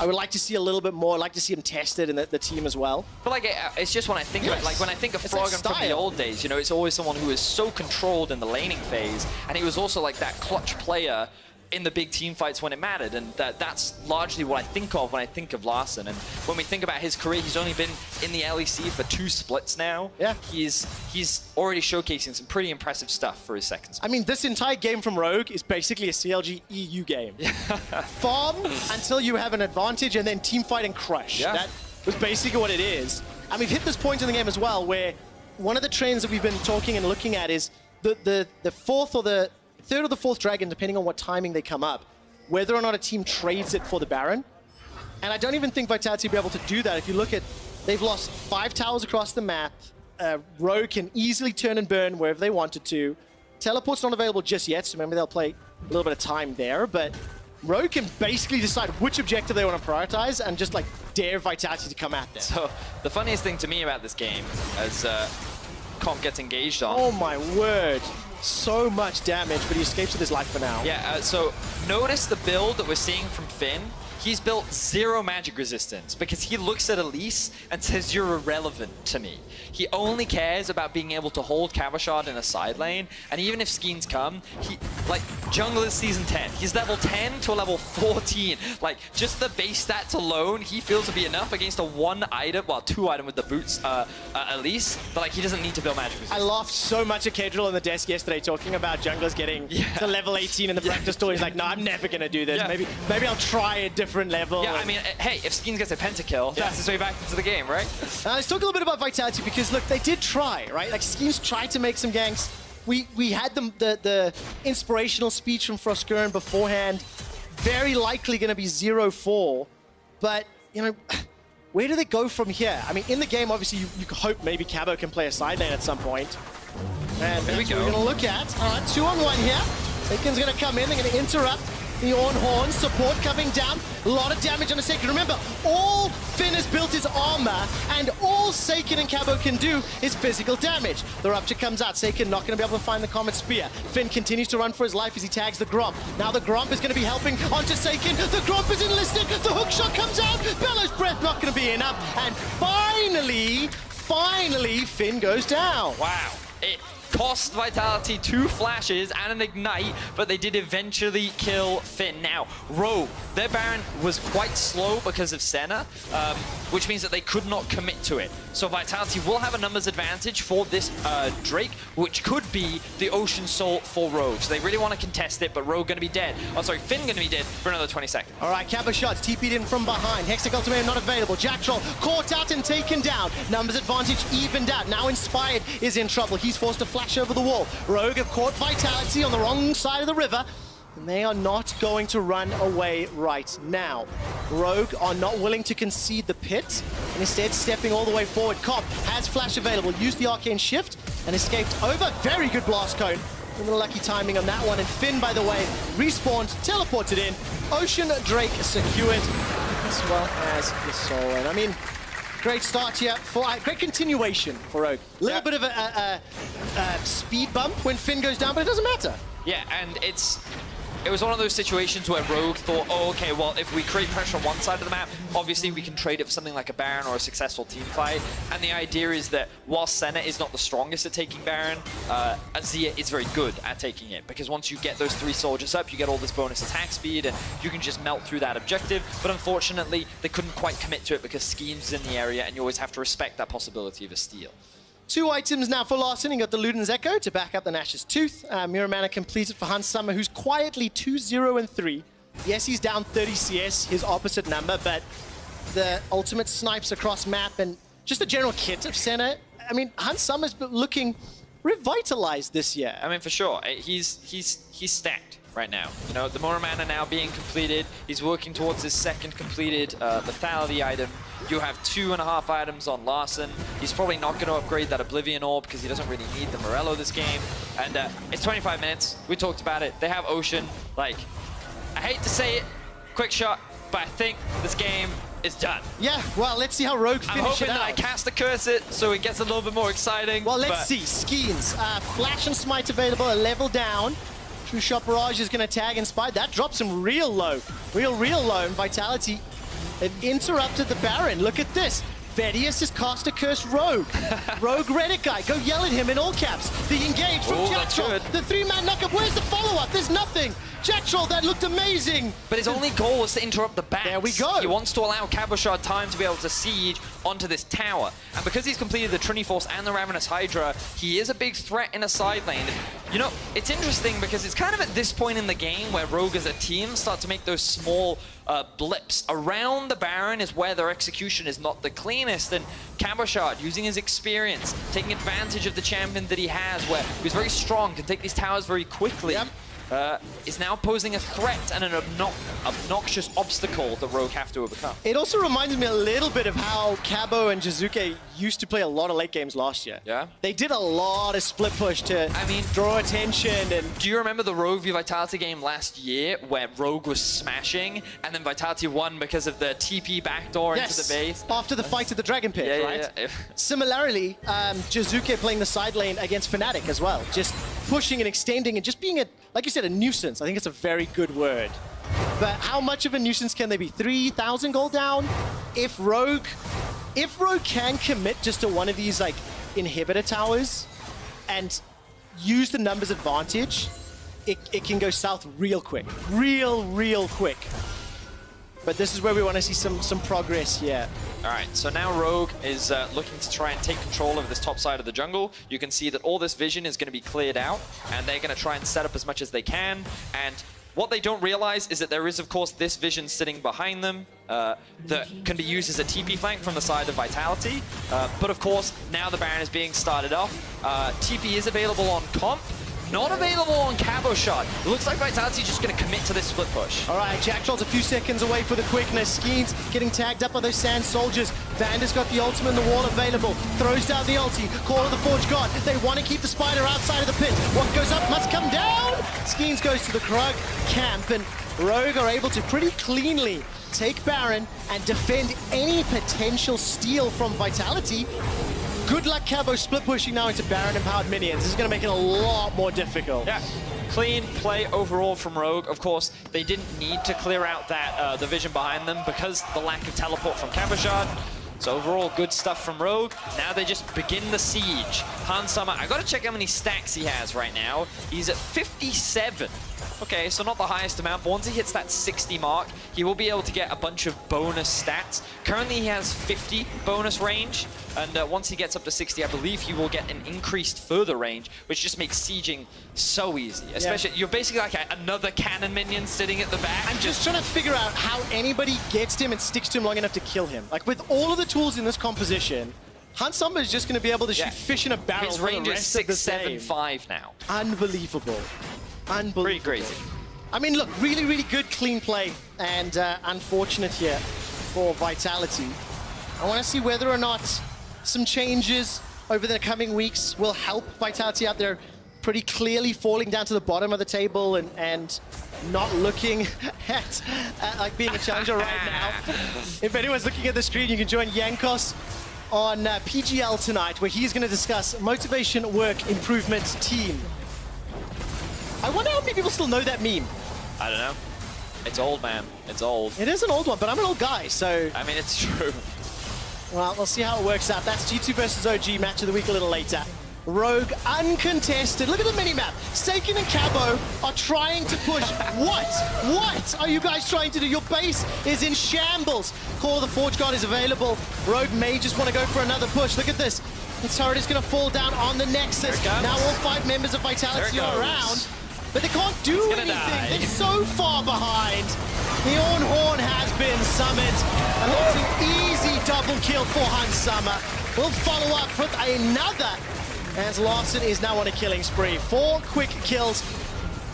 I would like to see a little bit more. I'd like to see him tested in the team as well. But like, it's just when I think about, like when I think of Froggen from the old days, you know, it's always someone who is so controlled in the laning phase, and he was also like that clutch player in the big team fights when it mattered, and that's largely what I think of when I think of Larson. And when we think about his career, he's only been in the LEC for 2 splits now. Yeah. He's already showcasing some pretty impressive stuff for his second split. I mean, this entire game from Rogue is basically a CLG EU game. Farm until you have an advantage, and then team fight and crush. Yeah. That was basically what it is. And we've hit this point in the game as well, where one of the trends that we've been talking and looking at is the fourth or the third or the fourth dragon, depending on what timing they come up, whether or not a team trades it for the Baron. And I don't even think Vitality will be able to do that. If you look at, they've lost 5 towers across the map. Rogue can easily turn and burn wherever they wanted to. Teleport's not available just yet, so maybe they'll play a little bit of time there. But Rogue can basically decide which objective they want to prioritize and just like dare Vitality to come at them. So the funniest thing to me about this game, as Comp gets engaged on. Oh my word. So much damage, but he escapes with his life for now. Yeah, so notice the build that we're seeing from Finn. He's built 0 magic resistance because he looks at Elise and says, you're irrelevant to me. He only cares about being able to hold Cavachard in a side lane, and even if Skeens come, he, like, Jungle is season 10. He's level 10 to level 14. Like, just the base stats alone, he feels to be enough against a 1 item, well, 2 item with the boots, Elise, but like, he doesn't need to build magic resistance. I laughed so much at Kedril on the desk yesterday talking about junglers getting to level 18 in the practice tour. He's like, no, I'm never gonna do this. Yeah. Maybe I'll try a different level. Yeah, I mean, hey, if Skeens gets a pentakill, that's his way back into the game, right? Let's talk a little bit about Vitality because, look, they did try, right? Like, Skeens tried to make some ganks. We had the inspirational speech from Froskuren beforehand. Very likely going to be 0-4. But, you know, where do they go from here? I mean, in the game, obviously, you hope maybe Cabo can play a side lane at some point. And there we go. We're going to look at. All right, 2-on-1 here. Aiken's going to come in. They're going to interrupt. The Ornhorn support coming down. A lot of damage on the Seiken. Remember, all Finn has built is armor, and all Seiken and Cabo can do is physical damage. The Rupture comes out. Seiken not going to be able to find the Comet Spear. Finn continues to run for his life as he tags the Gromp. Now the Gromp is going to be helping onto Seiken. The Gromp is enlisted. The hook shot comes out. Bellow's Breath not going to be enough. And finally, Finn goes down. Wow. It cost Vitality 2 flashes and an ignite, but they did eventually kill Finn. Now, Rogue, their Baron was quite slow because of Senna, which means that they could not commit to it. So Vitality will have a numbers advantage for this Drake, which could be the Ocean Soul for Rogue. So they really want to contest it, but Rogue going to be dead. Oh, sorry, Finn going to be dead for another 20 seconds. All right, Cabo shots TP'd in from behind. Hextech Ultimatum not available. Jack Troll caught out and taken down. Numbers advantage evened out. Now Inspired is in trouble. He's forced to flash over the wall. Rogue have caught Vitality on the wrong side of the river, and they are not going to run away right now. Rogue are not willing to concede the pit, and instead stepping all the way forward. Cop has flash available, used the Arcane Shift, and escaped over. Very good blast cone. A little lucky timing on that one. And Finn, by the way, respawned, teleported in. Ocean Drake secured, as well as the Soul. And I mean, great start here, for great continuation for Rogue. A little bit of a speed bump when Finn goes down, but it doesn't matter. Yeah, and it was one of those situations where Rogue thought, oh, okay, well, if we create pressure on one side of the map, obviously we can trade it for something like a Baron or a successful team fight. And the idea is that while Senna is not the strongest at taking Baron, Azir is very good at taking it. Because once you get those 3 soldiers up, you get all this bonus attack speed, and you can just melt through that objective. But unfortunately, they couldn't quite commit to it because Scheme's in the area, and you always have to respect that possibility of a steal. 2 items now for Larson. You got the Luden's Echo to back up the Nash's Tooth. Mirror Mana completed for Hans Summer, who's quietly 2-0-3. Yes, he's down 30 CS, his opposite number, but the ultimate snipes across map and just the general kit of Senna. I mean, Hans Summer's looking revitalized this year. I mean, for sure. He's stacked right now. You know, the Mirror Mana now being completed. He's working towards his second completed lethality item. You have 2.5 items on Larson. He's probably not going to upgrade that Oblivion Orb because he doesn't really need the Morello this game. And it's 25 minutes. We talked about it. They have Ocean. Like, I hate to say it, quick shot, but I think this game is done. Yeah, well, let's see how Rogue finish it out. I'm hoping that I cast the curse it so it gets a little bit more exciting. Well, let's see. Skeens. Flash and Smite available, a level down. True Shot Barrage is going to tag Inspired. That drops him real low. Real low. And Vitality, they've interrupted the Baron. Look at this. Vedius has cast a curse Rogue. Rogue Reddick guy. Go yell at him in all caps. The engage from Jack Troll. The 3-man knockup. Where's the follow-up? There's nothing. Jack Troll, that looked amazing. But his only goal was to interrupt the bats. There we go. He wants to allow Cabochard time to be able to siege onto this tower. And because he's completed the Trinity Force and the Ravenous Hydra, he is a big threat in a side lane. You know, it's interesting because it's kind of at this point in the game where Rogue as a team start to make those small blips. Around the Baron is where their execution is not the cleanest. And Cabochard, using his experience, taking advantage of the champion that he has, where he's very strong, can take these towers very quickly. Yep. Is now posing a threat and an obnoxious obstacle that Rogue have to overcome. It also reminds me a little bit of how Cabo and Jizuke used to play a lot of late games last year. Yeah? They did a lot of split push to draw attention. And do you remember the Rogue v Vitality game last year where Rogue was smashing and then Vitality won because of the TP backdoor into the base? After the fight at the Dragon Pit, right? Yeah. Similarly, Jizuke playing the side lane against Fnatic as well. Just pushing and extending and just being like you said, a nuisance. I think it's a very good word. But how much of a nuisance can they be? 3,000 gold down? If Rogue can commit just to one of these like inhibitor towers and use the numbers advantage, it can go south real quick. Real quick. But this is where we want to see some progress here. All right, so now Rogue is looking to try and take control of this top side of the jungle. You can see that all this vision is going to be cleared out, and they're going to try and set up as much as they can. And what they don't realize is that there is, of course, this vision sitting behind them that can be used as a TP flank from the side of Vitality. But of course, now the Baron is being started off. TP is available on Comp. Not available on Cabochard. It looks like Vitality's just going to commit to this split push. All right, Jack Troll's a few seconds away for the quickness. Skeens getting tagged up by those Sand Soldiers. Vander's got the ultimate in the wall available. Throws down the ulti. Call of the Forge God. They want to keep the Spider outside of the pit. What goes up must come down. Skeens goes to the Krug camp, and Rogue are able to pretty cleanly take Baron and defend any potential steal from Vitality. Good luck, Cabo, split pushing now into Baron-empowered minions. This is going to make it a lot more difficult. Yeah. Clean play overall from Rogue. Of course, they didn't need to clear out that the vision behind them because the lack of teleport from Cabochard. So overall, good stuff from Rogue. Now they just begin the siege. Hansama, I gotta check how many stacks he has right now. He's at 57. Okay, so not the highest amount, but once he hits that 60 mark, he will be able to get a bunch of bonus stats. Currently, he has 50 bonus range, and once he gets up to 60, I believe he will get an increased further range, which just makes sieging so easy. Especially, you're basically like another cannon minion sitting at the back. I'm just trying to figure out how anybody gets to him and sticks to him long enough to kill him. Like, with all of the tools in this composition, Hansama is just going to be able to shoot fish in a barrel. His for range the is rest of the 675 now. Unbelievable. Unbelievable. Pretty crazy. I mean, look, really, really good clean play, and unfortunate here for Vitality. I want to see whether or not some changes over the coming weeks will help Vitality out there. Pretty clearly falling down to the bottom of the table and not looking at like being a challenger right now. If anyone's looking at the screen, you can join Yankos on PGL tonight, where he's going to discuss Motivation Work Improvement Team. I wonder how many people still know that meme. I don't know. It's old, man. It's old. It is an old one, but I'm an old guy, so... I mean, it's true. Well, we'll see how it works out. That's G2 versus OG, match of the week a little later. Rogue uncontested. Look at the minimap. Seiken and Cabo are trying to push. What? What are you guys trying to do? Your base is in shambles. Call of the Forge Guard is available. Rogue may just want to go for another push. Look at this. The turret is going to fall down on the Nexus. Now all 5 members of Vitality are around. But they can't do anything. They're so far behind. The Horn has been summoned. And that's an easy double kill for Hansama. We'll follow up with another, as Larson is now on a killing spree. 4 quick kills.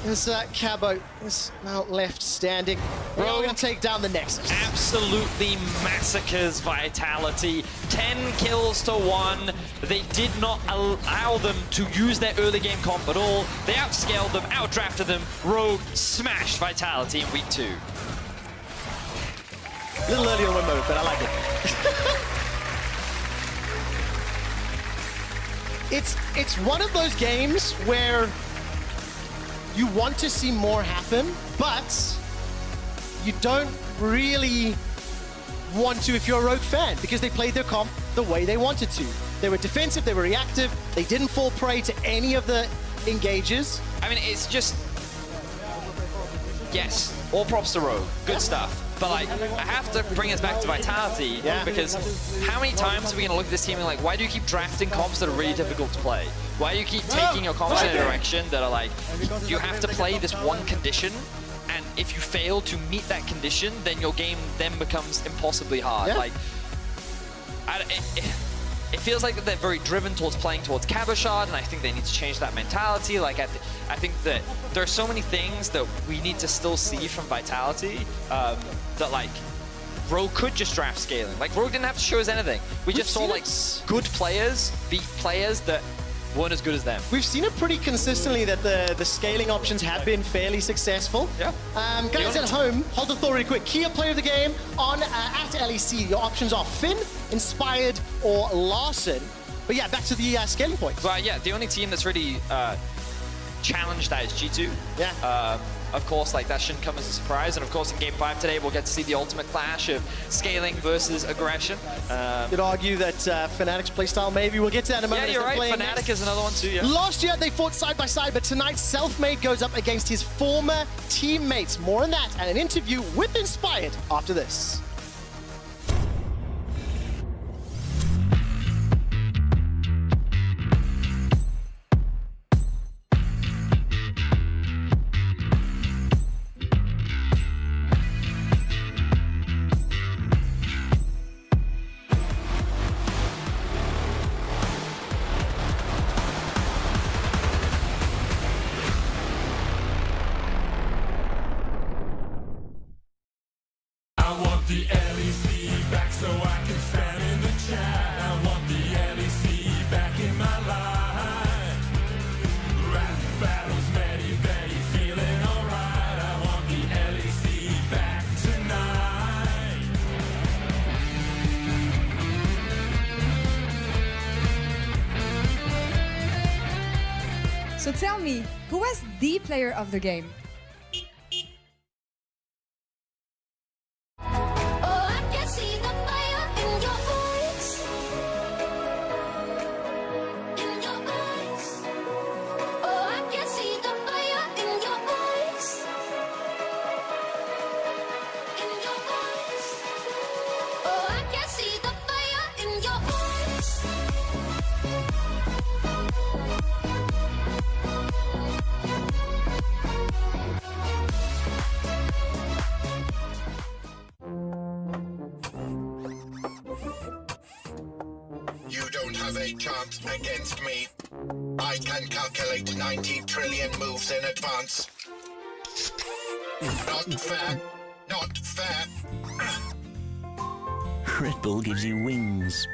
As Cabo is now left standing. We're going to take down the Nexus. Absolutely massacres Vitality. 10 kills to 1. They did not allow them to use their early game comp at all. They outscaled them, outdrafted them. Rogue smashed Vitality in week 2. A little early on one mode, but I like it. It's one of those games where you want to see more happen, but you don't really want to if you're a Rogue fan, because they played their comp the way they wanted to. They were defensive, they were reactive, they didn't fall prey to any of the engages. I mean, it's just... Yes, all props to Rogue. Good stuff. But like, I have to bring us back to Vitality, because how many times are we going to look at this team and like, why do you keep drafting comps that are really difficult to play? Why do you keep taking your comps in a direction that are like, you have to play this one condition, and if you fail to meet that condition, then your game then becomes impossibly hard. Like, it feels like that they're very driven towards playing towards Cabochard, and I think they need to change that mentality. Like, I think that there are so many things that we need to still see from Vitality that, like, Rogue could just draft scaling. Like, Rogue didn't have to show us anything. We just saw, like, good players beat players that weren't as good as them. We've seen it pretty consistently that the scaling options have been fairly successful. Yeah. Guys at home, hold the thought really quick. Key player of the game on at LEC. Your options are Finn, Inspired, or Larson. But yeah, back to the scaling points. Well, yeah, the only team that's really challenged that is G2. Yeah. Of course, like, that shouldn't come as a surprise. And of course, in Game 5 today, we'll get to see the ultimate clash of scaling versus aggression. Could argue that Fnatic's playstyle, maybe. We'll get to that in a moment. Yeah, you're right. Fnatic is another one too, yeah. Last year, they fought side by side, but tonight, Selfmade goes up against his former teammates. More on that and an interview with Inspired after this. The So tell me, who was the player of the game? Oh, I can see the fire in your eyes. In your eyes. Oh, I can see the fire in your eyes. In your eyes. Oh, I can see the fire in your eyes. You don't have a chance against me. I can calculate 90 trillion moves in advance. Not fair. Not fair. Red Bull gives you wings.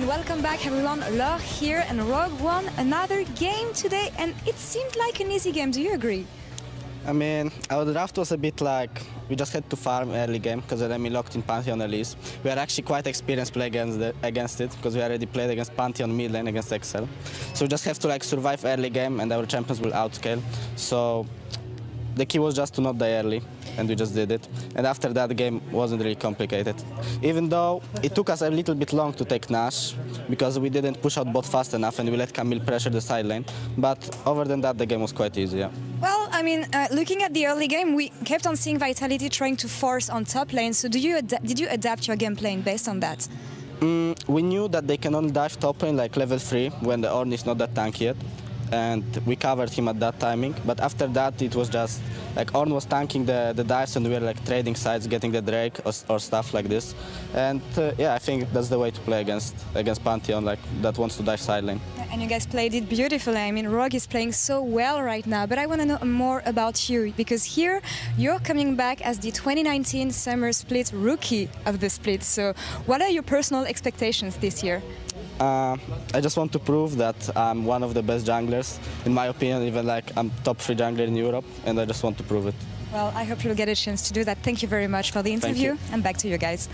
And welcome back everyone, Laure here, and Rogue won another game today, and it seemed like an easy game, do you agree? I mean, our draft was a bit like, we just had to farm early game because then we locked in Pantheon Elise. We are actually quite experienced play against it because we already played against Pantheon mid lane against XL. So we just have to like survive early game and our champions will outscale. So the key was just to not die early, and we just did it. And after that, the game wasn't really complicated. Even though it took us a little bit long to take Nash, because we didn't push out bot fast enough and we let Camille pressure the side lane. But other than that, the game was quite easy, yeah. Well, I mean, looking at the early game, we kept on seeing Vitality trying to force on top lane. So did you adapt your game plan based on that? We knew that they can only dive top lane like level 3 when the Ornn is not that tanky yet. And we covered him at that timing. But after that, it was just like Ornn was tanking the dives and we were like trading sides, getting the Drake or stuff like this. And yeah, I think that's the way to play against Pantheon, like that wants to dive side lane. And you guys played it beautifully. I mean, Rogue is playing so well right now. But I want to know more about you, because here you're coming back as the 2019 Summer Split Rookie of the Split. So what are your personal expectations this year? I just want to prove that I'm one of the best junglers. In my opinion, even like I'm top 3 jungler in Europe, and I just want to prove it. Well, I hope you'll get a chance to do that. Thank you very much for the interview, and back to you guys.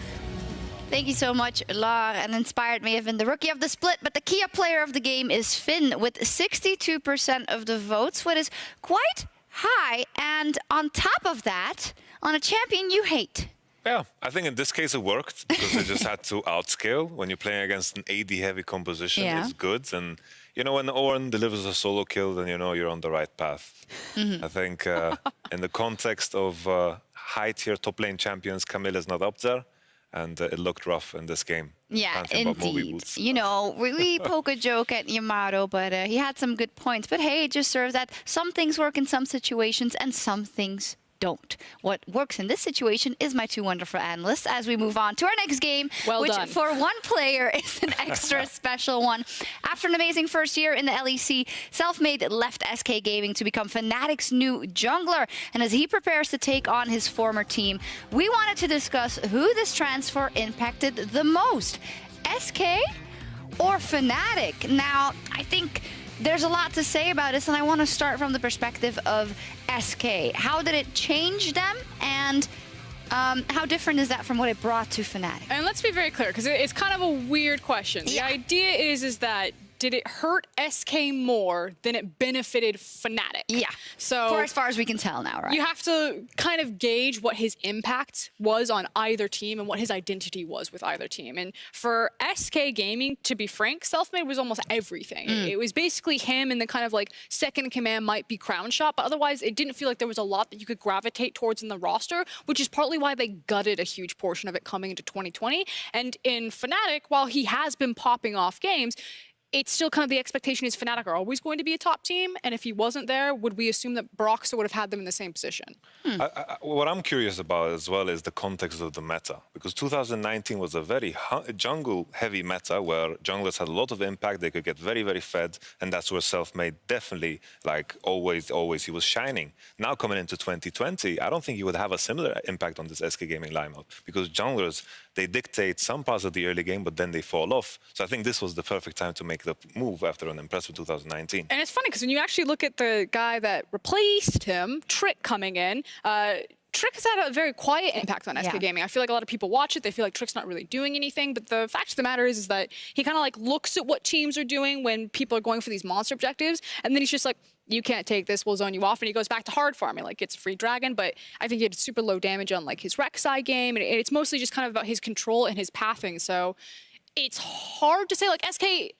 Thank you so much, Laure. And Inspired may have been the rookie of the split, but the key player of the game is Finn with 62% of the votes, what is quite high. And on top of that, on a champion you hate. Yeah, I think in this case it worked because they just had to outscale. When you're playing against an AD-heavy composition, it's good. And, you know, when Ornn delivers a solo kill, then you know you're on the right path. I think in the context of high-tier top-lane champions, Camille is not up there. And it looked rough in this game. Yeah, indeed. You know, we poke a joke at Yamato, but he had some good points. But hey, it just serves that some things work in some situations and some things don't. What works in this situation is my 2 wonderful analysts as we move on to our next game, which for one player is an extra special one. After an amazing first year in the LEC, Selfmade left SK Gaming to become Fnatic's new jungler. And as he prepares to take on his former team, we wanted to discuss who this transfer impacted the most, SK or Fnatic? Now, I think there's a lot to say about this, and I want to start from the perspective of SK. How did it change them, and how different is that from what it brought to Fnatic? And let's be very clear, because it's kind of a weird question. The idea is that did it hurt SK more than it benefited Fnatic? Yeah. So for as far as we can tell now, right? You have to kind of gauge what his impact was on either team and what his identity was with either team. And for SK Gaming, to be frank, Selfmade was almost everything. It was basically him and the kind of like second command might be Crown Shot, but otherwise it didn't feel like there was a lot that you could gravitate towards in the roster, which is partly why they gutted a huge portion of it coming into 2020. And in Fnatic, while he has been popping off games, it's still kind of the expectation is Fnatic are always going to be a top team, and if he wasn't there, would we assume that Broxah would have had them in the same position? What I'm curious about as well is the context of the meta, because 2019 was a very jungle-heavy meta where junglers had a lot of impact, they could get very, very fed, and that's where Selfmade definitely, like always, he was shining. Now coming into 2020, I don't think he would have a similar impact on this SK Gaming lineup, because junglers, they dictate some parts of the early game, but then they fall off. So I think this was the perfect time to make the move after an impressive 2019. And it's funny because when you actually look at the guy that replaced him, Trick coming in, Trick has had a very quiet impact on SK Gaming. I feel like a lot of people watch it, they feel like Trick's not really doing anything, but the fact of the matter is that he kind of like looks at what teams are doing when people are going for these monster objectives, and then he's just like, you can't take this, we'll zone you off, and he goes back to hard farming, like gets a free dragon, but I think he had super low damage on like his Rek'Sai game, and it's mostly just kind of about his control and his pathing, so it's hard to say, like SK,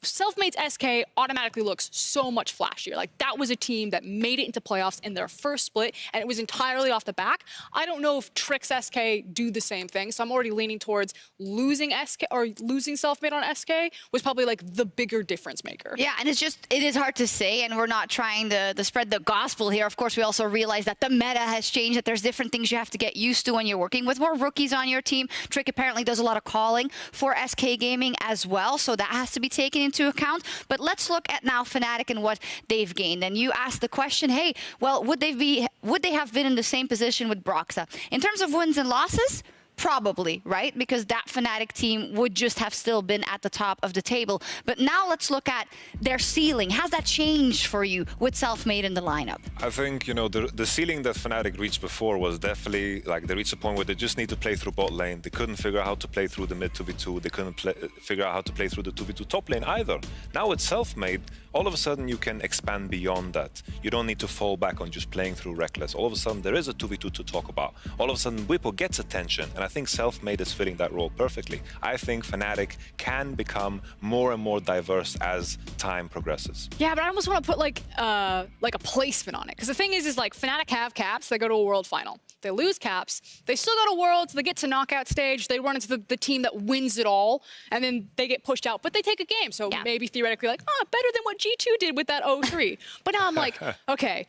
Selfmade's SK automatically looks so much flashier. Like that was a team that made it into playoffs in their first split, and it was entirely off the back. I don't know if Trick's SK do the same thing, so I'm already leaning towards losing SK or losing Selfmade on SK was probably like the bigger difference maker. Yeah, and it is hard to say, and we're not trying to spread the gospel here. Of course, we also realize that the meta has changed, that there's different things you have to get used to when you're working with more rookies on your team. Trick apparently does a lot of calling for SK Gaming as well, so that has to be taken into account. But let's look at now Fnatic and what they've gained. And you asked the question, hey, well, would they have been in the same position with Broxah? In terms of wins and losses, probably, right? Because that Fnatic team would just have still been at the top of the table. But now let's look at their ceiling. Has that changed for you with Selfmade in the lineup? I think, you know, the ceiling that Fnatic reached before was definitely, like, they reached a point where they just need to play through bot lane. They couldn't figure out how to play through the mid 2v2. They couldn't figure out how to play through the 2v2 top lane either. Now with Selfmade, all of a sudden you can expand beyond that. You don't need to fall back on just playing through Reckless. All of a sudden there is a 2v2 to talk about. All of a sudden Whippo gets attention, and I think Selfmade is filling that role perfectly. I think Fnatic can become more and more diverse as time progresses. Yeah, but I almost want to put like a placement on it. Because the thing is like Fnatic have caps, they go to a world final. They lose caps, they still go to Worlds, they get to knockout stage, they run into the team that wins it all, and then they get pushed out, but they take a game. So maybe theoretically like, oh, better than what G2 did with that 0-3. But now I'm like, okay,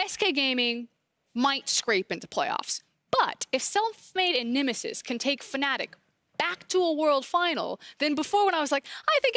SK Gaming might scrape into playoffs. But if Selfmade and Nemesis can take Fnatic back to a world final, then before when I was like, I think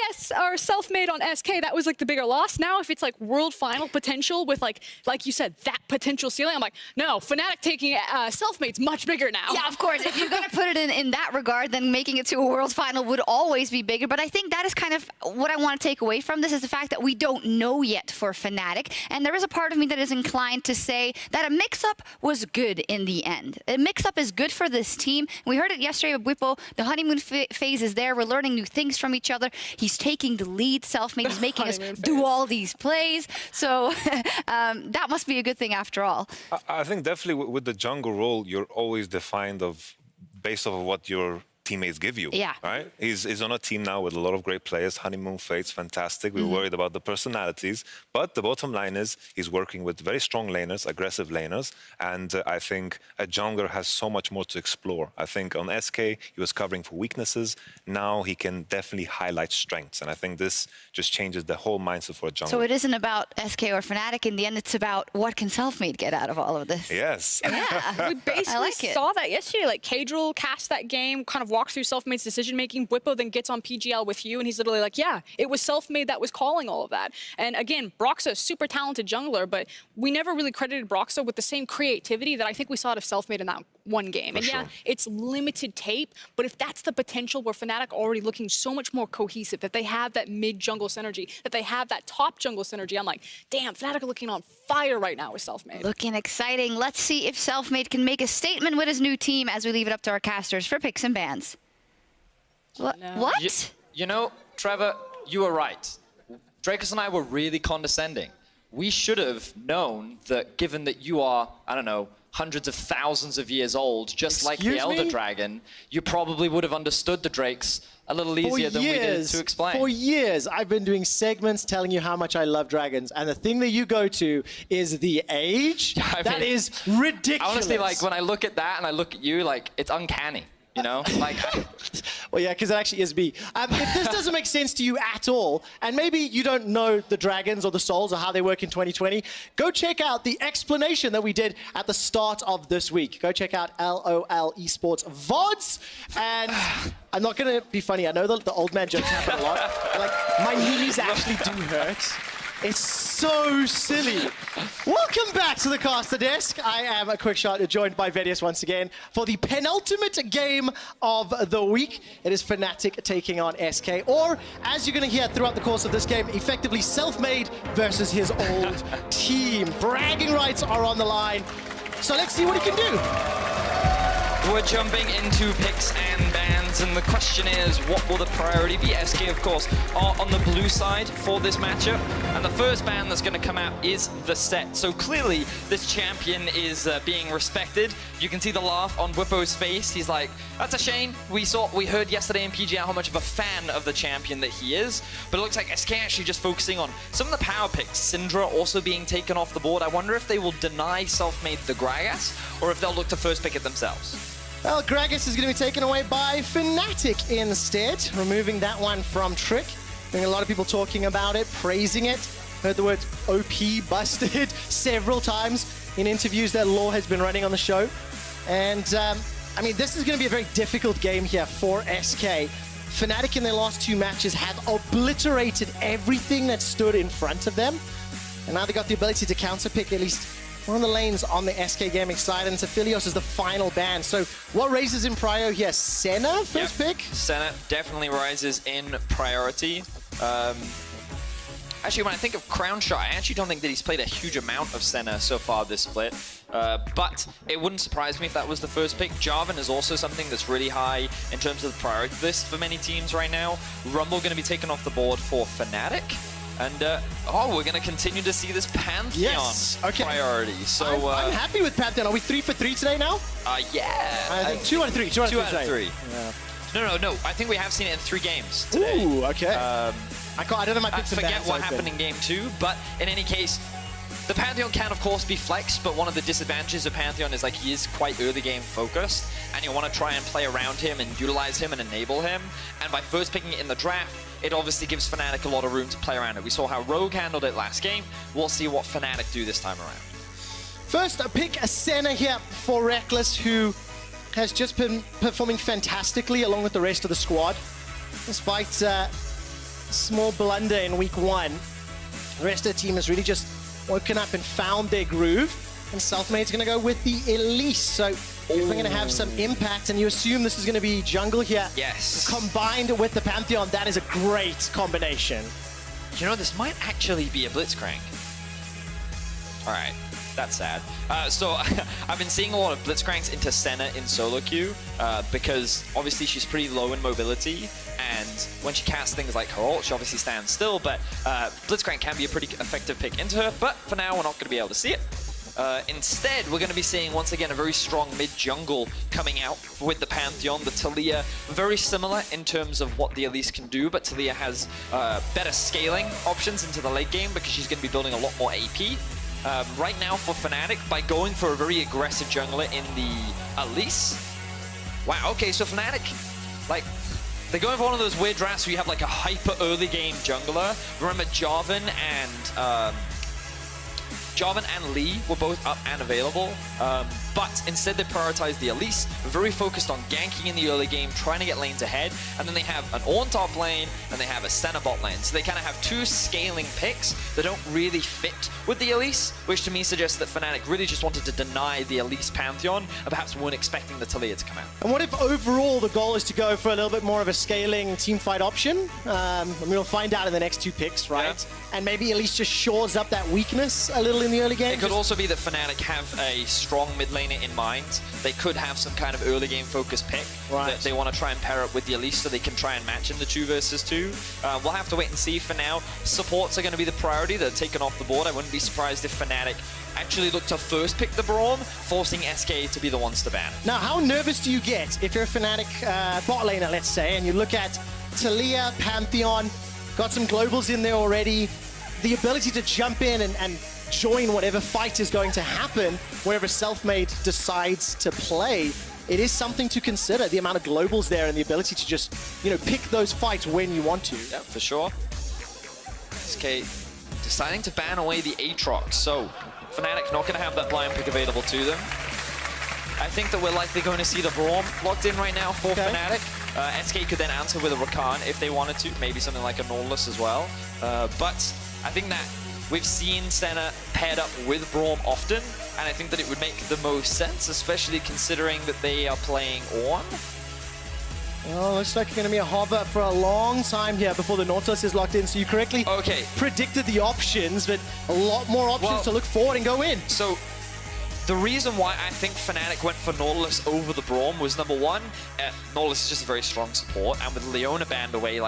Selfmade on SK, that was like the bigger loss. Now if it's like world final potential with like you said, that potential ceiling, I'm like, no, Fnatic taking Selfmade's much bigger now. Yeah, of course. If you're going to put it in that regard, then making it to a world final would always be bigger. But I think that is kind of what I want to take away from this, is the fact that we don't know yet for Fnatic. And there is a part of me that is inclined to say that a mix-up was good in the end. A mix-up is good for this team. We heard it yesterday with Whippo. The honeymoon phase is there. We're learning new things from each other. He's taking the lead. Selfmade is making us do all these plays. So that must be a good thing after all. I think definitely with the jungle role, you're always defined based off of what your teammates give you. Yeah. Right? He's on a team now with a lot of great players. Honeymoon Fate's fantastic. We're worried about the personalities. But the bottom line is he's working with very strong laners, aggressive laners. And I think a jungler has so much more to explore. I think on SK, he was covering for weaknesses. Now he can definitely highlight strengths. And I think this just changes the whole mindset for a jungler. So it isn't about SK or Fnatic. In the end, it's about what can Selfmade get out of all of this. Yes. Yeah. We basically saw that yesterday. Like, Cadril cast that game, kind of walks through Selfmade's decision-making. Whippo then gets on PGL with you, and he's literally like, yeah, it was Selfmade that was calling all of that. And again, Broxah, super talented jungler, but we never really credited Broxah with the same creativity that I think we saw out of Selfmade in that one game. And yeah, it's limited tape, but if that's the potential where Fnatic already looking so much more cohesive, that they have that mid-jungle synergy, that they have that top jungle synergy, I'm like, damn, Fnatic are looking on fire right now with Selfmade. Looking exciting. Let's see if Selfmade can make a statement with his new team as we leave it up to our casters for picks and bans. What? You know, Trevor, you were right. Drakus and I were really condescending. We should have known that given that you are, I don't know, hundreds of thousands of years old, just like the Elder Dragon, you probably would have understood the Drakes a little easier than we did to explain. For years, I've been doing segments telling you how much I love dragons, and the thing that you go to is the age. That is ridiculous. Honestly, like, when I look at that and I look at you, like, it's uncanny. You know, like, well, yeah, because it actually is me. If this doesn't make sense to you at all, and maybe you don't know the dragons or the souls or how they work in 2020, go check out the explanation that we did at the start of this week. Go check out LOL Esports VODs, and I'm not going to be funny. I know the old man jokes happen a lot. Like, my knees actually do hurt. It's so silly. Welcome back to the caster desk. I am a quick shot, joined by Vedius once again for the penultimate game of the week. It is Fnatic taking on SK, or as you're going to hear throughout the course of this game, effectively Selfmade versus his old team. Bragging rights are on the line. So let's see what he can do. We're jumping into picks and bans, and the question is, what will the priority be? SK, of course, are on the blue side for this matchup, and the first ban that's going to come out is the set. So clearly, this champion is being respected. You can see the laugh on Whippo's face. He's like, that's a shame. We heard yesterday in PGL how much of a fan of the champion that he is, but it looks like SK actually just focusing on some of the power picks. Syndra also being taken off the board. I wonder if they will deny Selfmade the Gragas, or if they'll look to first pick it themselves. Well, Gragas is going to be taken away by Fnatic instead, removing that one from Trick. Hearing a lot of people talking about it, praising it. Heard the words OP busted several times in interviews that Law has been running on the show. And, I mean, this is going to be a very difficult game here for SK. Fnatic in their last two matches have obliterated everything that stood in front of them. And now they got the ability to counterpick at least one of the lanes on the SK Gaming side, and Aphelios is the final ban. So what raises in prio here? Senna, first pick? Senna definitely rises in priority. Actually, when I think of Crown Shot, I actually don't think that he's played a huge amount of Senna so far this split. But it wouldn't surprise me if that was the first pick. Jarvan is also something that's really high in terms of the priority list for many teams right now. Rumble going to be taken off the board for Fnatic. And, we're going to continue to see this Pantheon priority. So I'm happy with Pantheon. Are we 3 for 3 today now? Yeah. I think 2 out of 3. 2 out of 3. Yeah. No. I think we have seen it in 3 games today. Ooh, okay. I don't know my picks and forget bans what open. happened in game 2, but in any case, the Pantheon can, of course, be flexed, but one of the disadvantages of Pantheon is like he is quite early game focused, and you want to try and play around him and utilize him and enable him. And by first picking it in the draft, it obviously gives Fnatic a lot of room to play around it. We saw how Rogue handled it last game. We'll see what Fnatic do this time around. First, a pick a Senna here for Reckless, who has just been performing fantastically along with the rest of the squad. Despite small blunder in week 1, the rest of the team has really just woken up and found their groove. And Selfmade's going to go with the Elise. So if we're going to have some impact, and you assume this is going to be jungle here. Yes. Combined with the Pantheon, that is a great combination. You know, this might actually be a Blitzcrank. All right. That's sad. So I've been seeing a lot of Blitzcranks into Senna in solo queue because obviously she's pretty low in mobility, and when she casts things like her ult, she obviously stands still, but Blitzcrank can be a pretty effective pick into her, but for now we're not going to be able to see it. Instead, we're going to be seeing, once again, a very strong mid-jungle coming out with the Pantheon. The Taliyah, very similar in terms of what the Elise can do, but Taliyah has better scaling options into the late game because she's going to be building a lot more AP. Right now for Fnatic, by going for a very aggressive jungler in the Elise. Wow, okay, so Fnatic, like, they're going for one of those weird drafts where you have like a hyper early game jungler. Remember, Jarvan and Lee were both up and available, but instead they prioritized the Elise, very focused on ganking in the early game, trying to get lanes ahead, and then they have an Ornn top lane, and they have a Senna bot lane. So they kind of have 2 scaling picks that don't really fit with the Elise, which to me suggests that Fnatic really just wanted to deny the Elise Pantheon, and perhaps weren't expecting the Taliyah to come out. And what if overall the goal is to go for a little bit more of a scaling teamfight option? We'll find out in the next 2 picks, right? Yeah. And maybe Elise just shores up that weakness a little in the early game. It could also be that Fnatic have a strong mid laner in mind. They could have some kind of early game focused pick that they want to try and pair up with the Elise so they can try and match in the 2 versus 2. We'll have to wait and see. For now, supports are going to be the priority. They're taken off the board. I wouldn't be surprised if Fnatic actually look to first pick the Braum, forcing SK to be the ones to ban. Now, how nervous do you get if you're a Fnatic bot laner, let's say, and you look at Taliyah, Pantheon, got some globals in there already, the ability to jump in and join whatever fight is going to happen wherever Selfmade decides to play. It is something to consider, the amount of globals there and the ability to just, pick those fights when you want to. Yeah, for sure. SK deciding to ban away the Aatrox, so Fnatic not going to have that blind pick available to them. I think that we're likely going to see the Braum locked in right now for Fnatic. SK could then answer with a Rakan if they wanted to, maybe something like a Nautilus as well. But I think that we've seen Senna paired up with Braum often, and I think that it would make the most sense, especially considering that they are playing Ornn. Well, looks like it's going to be a hover for a long time here before the Nautilus is locked in. So you correctly predicted the options, but a lot more options to look forward and go in. So the reason why I think Fnatic went for Nautilus over the Braum was, number one, Nautilus is just a very strong support, and with Leona banned away,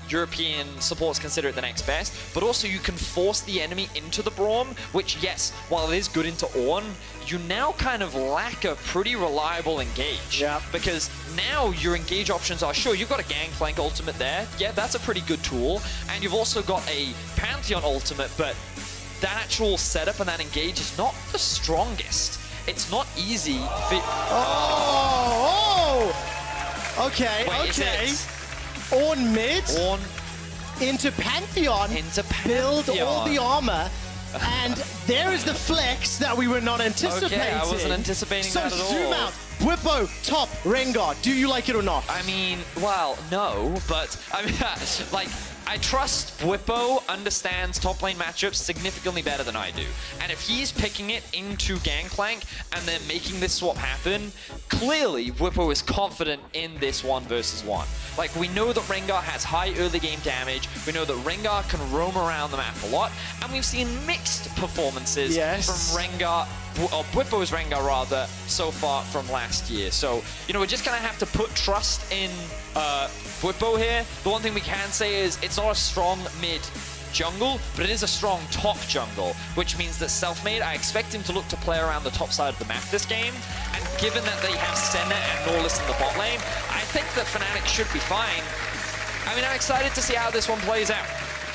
European supports consider it the next best, but also you can force the enemy into the Braum, which, yes, while it is good into Ornn, you now kind of lack a pretty reliable engage. Yeah. Because now your engage options are, sure, you've got a Gangplank ultimate there, yeah, that's a pretty good tool, and you've also got a Pantheon ultimate, but that actual setup and that engage is not the strongest. It's not easy. Okay, Wait, okay. Ornn mid. Ornn into Pantheon. Build all the armor. And there is the flex that we were not anticipating. Okay, I wasn't anticipating that at all. So zoom out. Bwipo, top, Rengar. Do you like it or not? I mean, well, no, but I mean, I trust Bwipo understands top lane matchups significantly better than I do. And if he's picking it into Gangplank and then making this swap happen, clearly Bwipo is confident in this 1 versus 1. Like, we know that Rengar has high early game damage, we know that Rengar can roam around the map a lot, and we've seen mixed performances from Rengar, or Bwipo's Rengar rather, so far from last year. So, you know, we're just gonna have to put trust in Bwipo here. The one thing we can say is it's not a strong mid jungle, but it is a strong top jungle, which means that Selfmade, I expect him to look to play around the top side of the map this game, and given that they have Senna and Norlis in the bot lane, I think that Fnatic should be fine. I mean, I'm excited to see how this one plays out.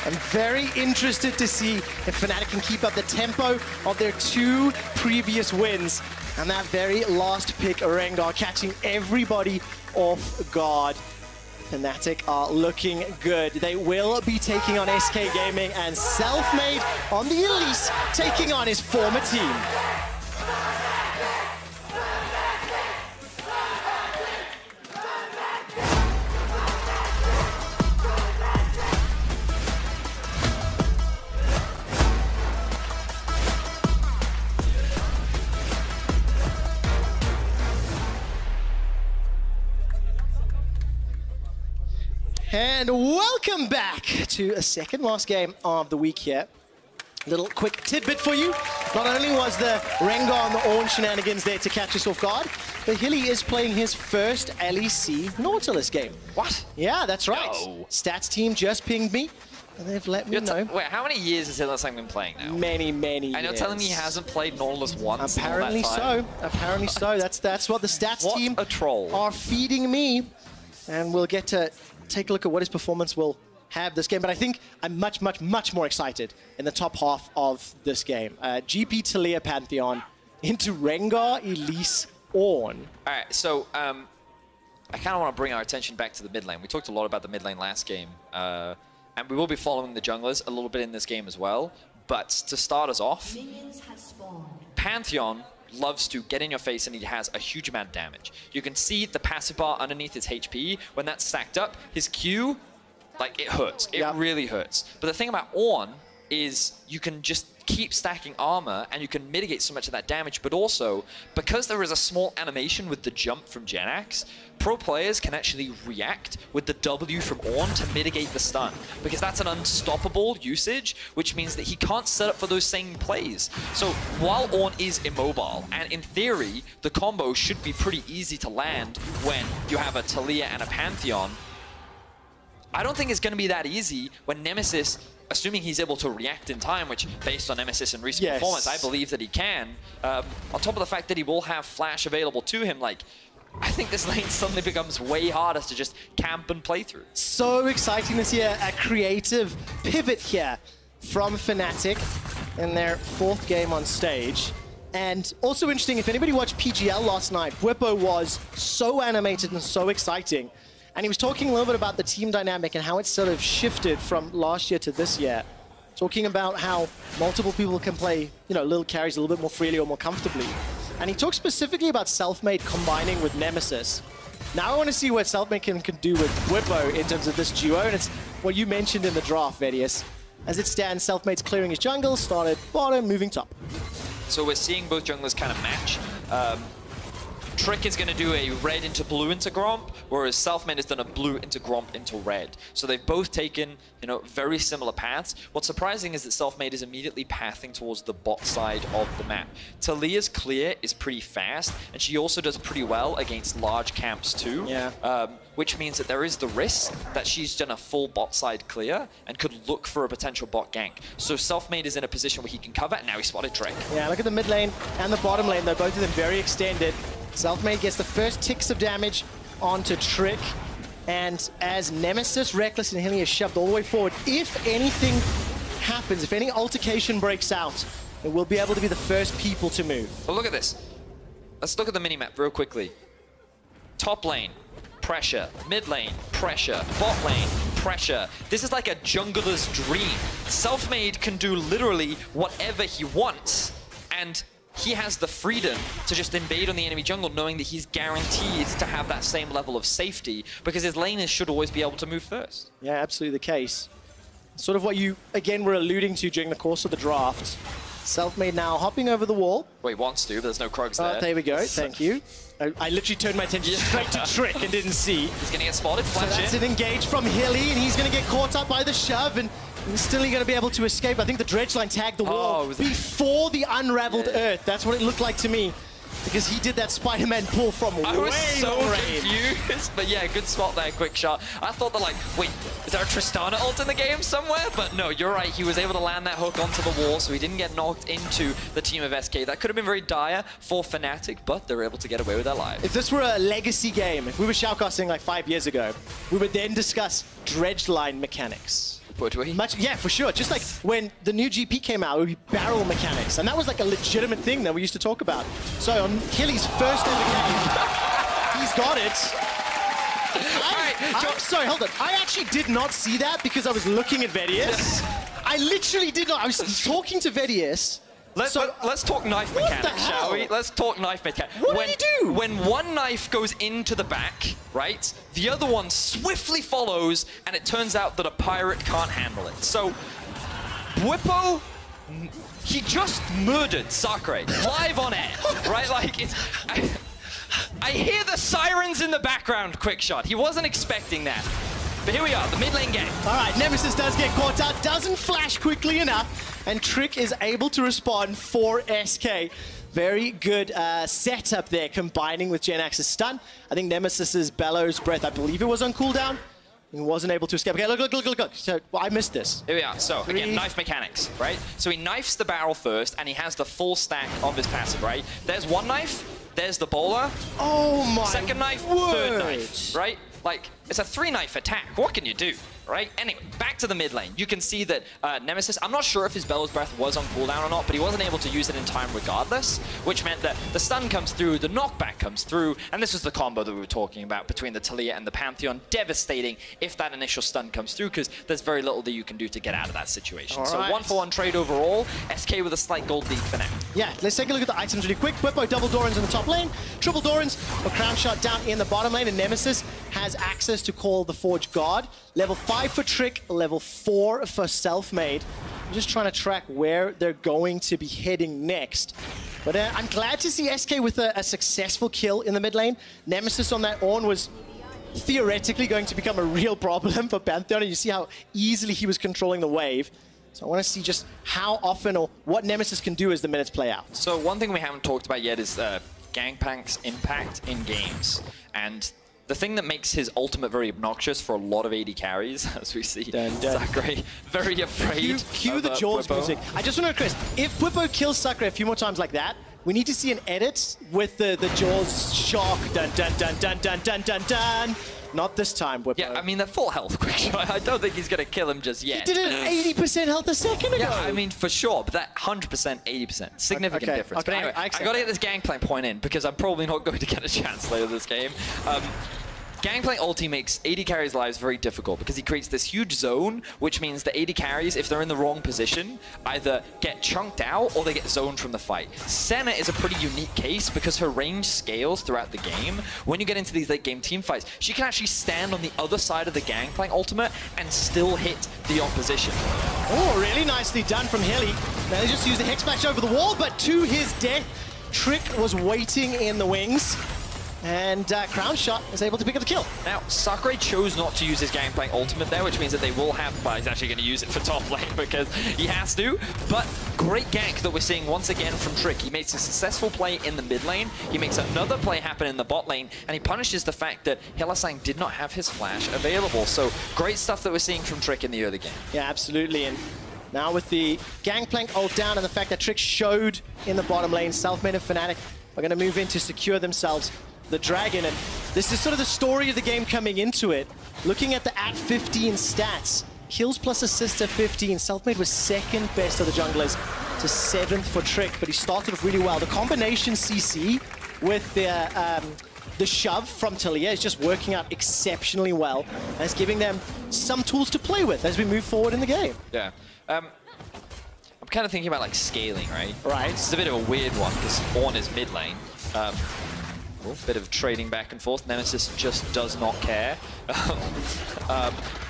I'm very interested to see if Fnatic can keep up the tempo of their 2 previous wins, and that very last pick, Rengar, catching everybody off guard. Fnatic are looking good. They will be taking on SK Gaming, and Selfmade on the Elise taking on his former team. And welcome back to a second last game of the week here. Little quick tidbit for you. Not only was the Rengar and the Ornn shenanigans there to catch us off guard, but Hilly is playing his first LEC Nautilus game. What? Yeah, that's right. No. Stats team just pinged me, and they've let me know. Wait, how many years has Hillis been playing now? Many, many years. And you're telling me he hasn't played Nautilus once? Apparently so. Apparently so. That's what the stats team are feeding me. And we'll get to take a look at what his performance will have this game. But I think I'm much, much, much more excited in the top half of this game. GP Taliyah Pantheon into Rengar, Elise, Ornn. All right, so I kind of want to bring our attention back to the mid lane. We talked a lot about the mid lane last game. And we will be following the junglers a little bit in this game as well. But to start us off, Pantheon loves to get in your face, and he has a huge amount of damage. You can see the passive bar underneath his HP. When that's stacked up, his Q, like, it hurts. It really hurts. But the thing about Ornn is you can just keep stacking armor and you can mitigate so much of that damage, but also because there is a small animation with the jump from Genax, pro players can actually react with the W from Ornn to mitigate the stun, because that's an unstoppable usage, which means that he can't set up for those same plays. So while Ornn is immobile, and in theory the combo should be pretty easy to land when you have a Taliyah and a Pantheon, I don't think it's going to be that easy when Nemesis, assuming he's able to react in time, which based on Nemesis and recent performance, I believe that he can. On top of the fact that he will have Flash available to him, like, I think this lane suddenly becomes way harder to just camp and play through. So exciting to see a creative pivot here from Fnatic in their 4th game on stage. And also interesting, if anybody watched PGL last night, Bwipo was so animated and so exciting. And he was talking a little bit about the team dynamic and how it's sort of shifted from last year to this year. Talking about how multiple people can play, you know, little carries a little bit more freely or more comfortably. And he talked specifically about Selfmade combining with Nemesis. Now I want to see what Selfmade can do with Bwipo in terms of this duo, and it's what you mentioned in the draft, Vedius. As it stands, Selfmade's clearing his jungle, started bottom, moving top. So we're seeing both junglers kind of match. Trick is going to do a red into blue into Gromp, whereas Selfmade has done a blue into Gromp into red. So they've both taken, you know, very similar paths. What's surprising is that Selfmade is immediately pathing towards the bot side of the map. Taliyah's clear is pretty fast, and she also does pretty well against large camps too. Which means that there is the risk that she's done a full bot side clear and could look for a potential bot gank. So Selfmade is in a position where he can cover, and now he spotted Trick. Yeah, look at the mid lane and the bottom lane. They're both of them very extended. Selfmade gets the first ticks of damage onto Trick, and as Nemesis, Reckless, and Hilly are shoved all the way forward, if anything happens, if any altercation breaks out, they will be able to be the first people to move. But look at this. Let's look at the minimap real quickly. Top lane, pressure. Mid lane, pressure. Bot lane, pressure. This is like a jungler's dream. Selfmade can do literally whatever he wants, and he has the freedom to just invade on the enemy jungle, knowing that he's guaranteed to have that same level of safety, because his laners should always be able to move first. Yeah, absolutely the case. Sort of what you, again, were alluding to during the course of the draft. Selfmade now hopping over the wall. Well, he wants to, but there's no Krugs there. There we go, thank you. I literally turned my attention straight to Trick and didn't see. He's going to get spotted, So flash that's in. an engage from Hilly, and he's going to get caught up by the shove, and he's still going to be able to escape. I think the dredge line tagged the wall before the unraveled Earth. That's what it looked like to me, because he did that Spider-Man pull from I way was so long range. confused, but yeah, good spot there, quick shot. I thought that like, wait, is there a Tristana ult in the game somewhere? But no, you're right, he was able to land that hook onto the wall, so he didn't get knocked into the team of SK. That could have been very dire for Fnatic, but they were able to get away with their lives. If this were a legacy game, if we were shoutcasting like 5 years ago, we would then discuss dredge line mechanics. Would we? Yeah, for sure. Just like when the new GP came out, it would be barrel mechanics. And that was like a legitimate thing that we used to talk about. So on Hilly's first ever game, he's got it. I'm sorry, hold on. I actually did not see that because I was looking at Vedius. I literally did not. I was talking to Vedius. Let's talk knife mechanics, shall we? Let's talk knife mechanics. What did he do? When one knife goes into the back, right, the other one swiftly follows, and it turns out that a pirate can't handle it. So, Bwipo, he just murdered Sakre live on air, right? Like, it's... I hear the sirens in the background, quick shot. He wasn't expecting that. But here we are, the mid lane game. All right, Nemesis does get caught out, doesn't flash quickly enough, and Trick is able to respond for SK. Very good setup there, combining with Genax's stun. I think Nemesis's Bellows Breath, I believe it was on cooldown. He wasn't able to escape. Okay, look. So, well, I missed this. Here we are. So, again, knife mechanics, right? So he knifes the barrel first, and he has the full stack of his passive, right? There's one knife, there's the bowler. Oh my Second knife, word. third knife, right? Like, it's a 3-knife attack. What can you do, right? Anyway, back to the mid lane. You can see that Nemesis, I'm not sure if his Bellows Breath was on cooldown or not, but he wasn't able to use it in time regardless, which meant that the stun comes through, the knockback comes through, and this was the combo that we were talking about between the Taliyah and the Pantheon. Devastating if that initial stun comes through, because there's very little that you can do to get out of that situation. All so right. 1-for-1 trade overall, SK with a slight gold lead for now. Yeah, let's take a look at the items really quick. Bwipo, double Dorans in the top lane, triple Dorans, a crown shot down in the bottom lane, and Nemesis has access to call the Forge Guard. Level 5 for Trick, level 4 for Selfmade. I'm just trying to track where they're going to be heading next. But I'm glad to see SK with a successful kill in the mid lane. Nemesis on that Ornn was theoretically going to become a real problem for Pantheon, and you see how easily he was controlling the wave. So I want to see just how often or what Nemesis can do as the minutes play out. So one thing we haven't talked about yet is Gangplank's impact in games. And the thing that makes his ultimate very obnoxious for a lot of AD carries, as we see Sakre very afraid. Cue the Jaws Bwipo. music. I just want to know, Chris, if Bwipo kills Sakre a few more times like that, we need to see an edit with the Jaws shock. Dun dun dun dun dun dun dun dun. Not this time, Bwipo. Yeah, I mean, they're full health, quick shot. I don't think he's going to kill him just yet. He did it 80% health a second ago. Yeah, I mean, for sure, but that 100%, 80%. Significant Okay, difference. okay, But anyway, I I accept got to that. get this Gangplank point in, because I'm probably not going to get a chance later this game. Gangplank ulti makes AD carries' lives very difficult because he creates this huge zone, which means that AD carries, if they're in the wrong position, either get chunked out or they get zoned from the fight. Senna is a pretty unique case because her range scales throughout the game. When you get into these late game team fights, she can actually stand on the other side of the Gangplank ultimate and still hit the opposition. Oh, really nicely done from Hilly. Now they just used the Hex Smash over the wall, but to his death, Trick was waiting in the wings. And Crown Shot is able to pick up the kill. Now, Sakre chose not to use his Gangplank ultimate there, which means that they will have... Well, he's actually going to use it for top lane because he has to. But great gank that we're seeing once again from Trick. He makes a successful play in the mid lane. He makes another play happen in the bot lane. And he punishes the fact that Hylissang did not have his flash available. So great stuff that we're seeing from Trick in the early game. Yeah, absolutely. And now with the Gangplank ult down and the fact that Trick showed in the bottom lane, Selfmade and Fnatic are going to move in to secure themselves the Dragon. And this is sort of the story of the game coming into it. Looking at the at 15 stats, kills plus assists at 15. Selfmade was second best of the junglers to 7th for Trick, but he started off really well. The combination CC with the shove from Taliyah is just working out exceptionally well, and it's giving them some tools to play with as we move forward in the game. Yeah. I'm kind of thinking about like scaling, right? Right. This is a bit of a weird one because Ornn is mid lane. Bit of trading back and forth. Nemesis just does not care.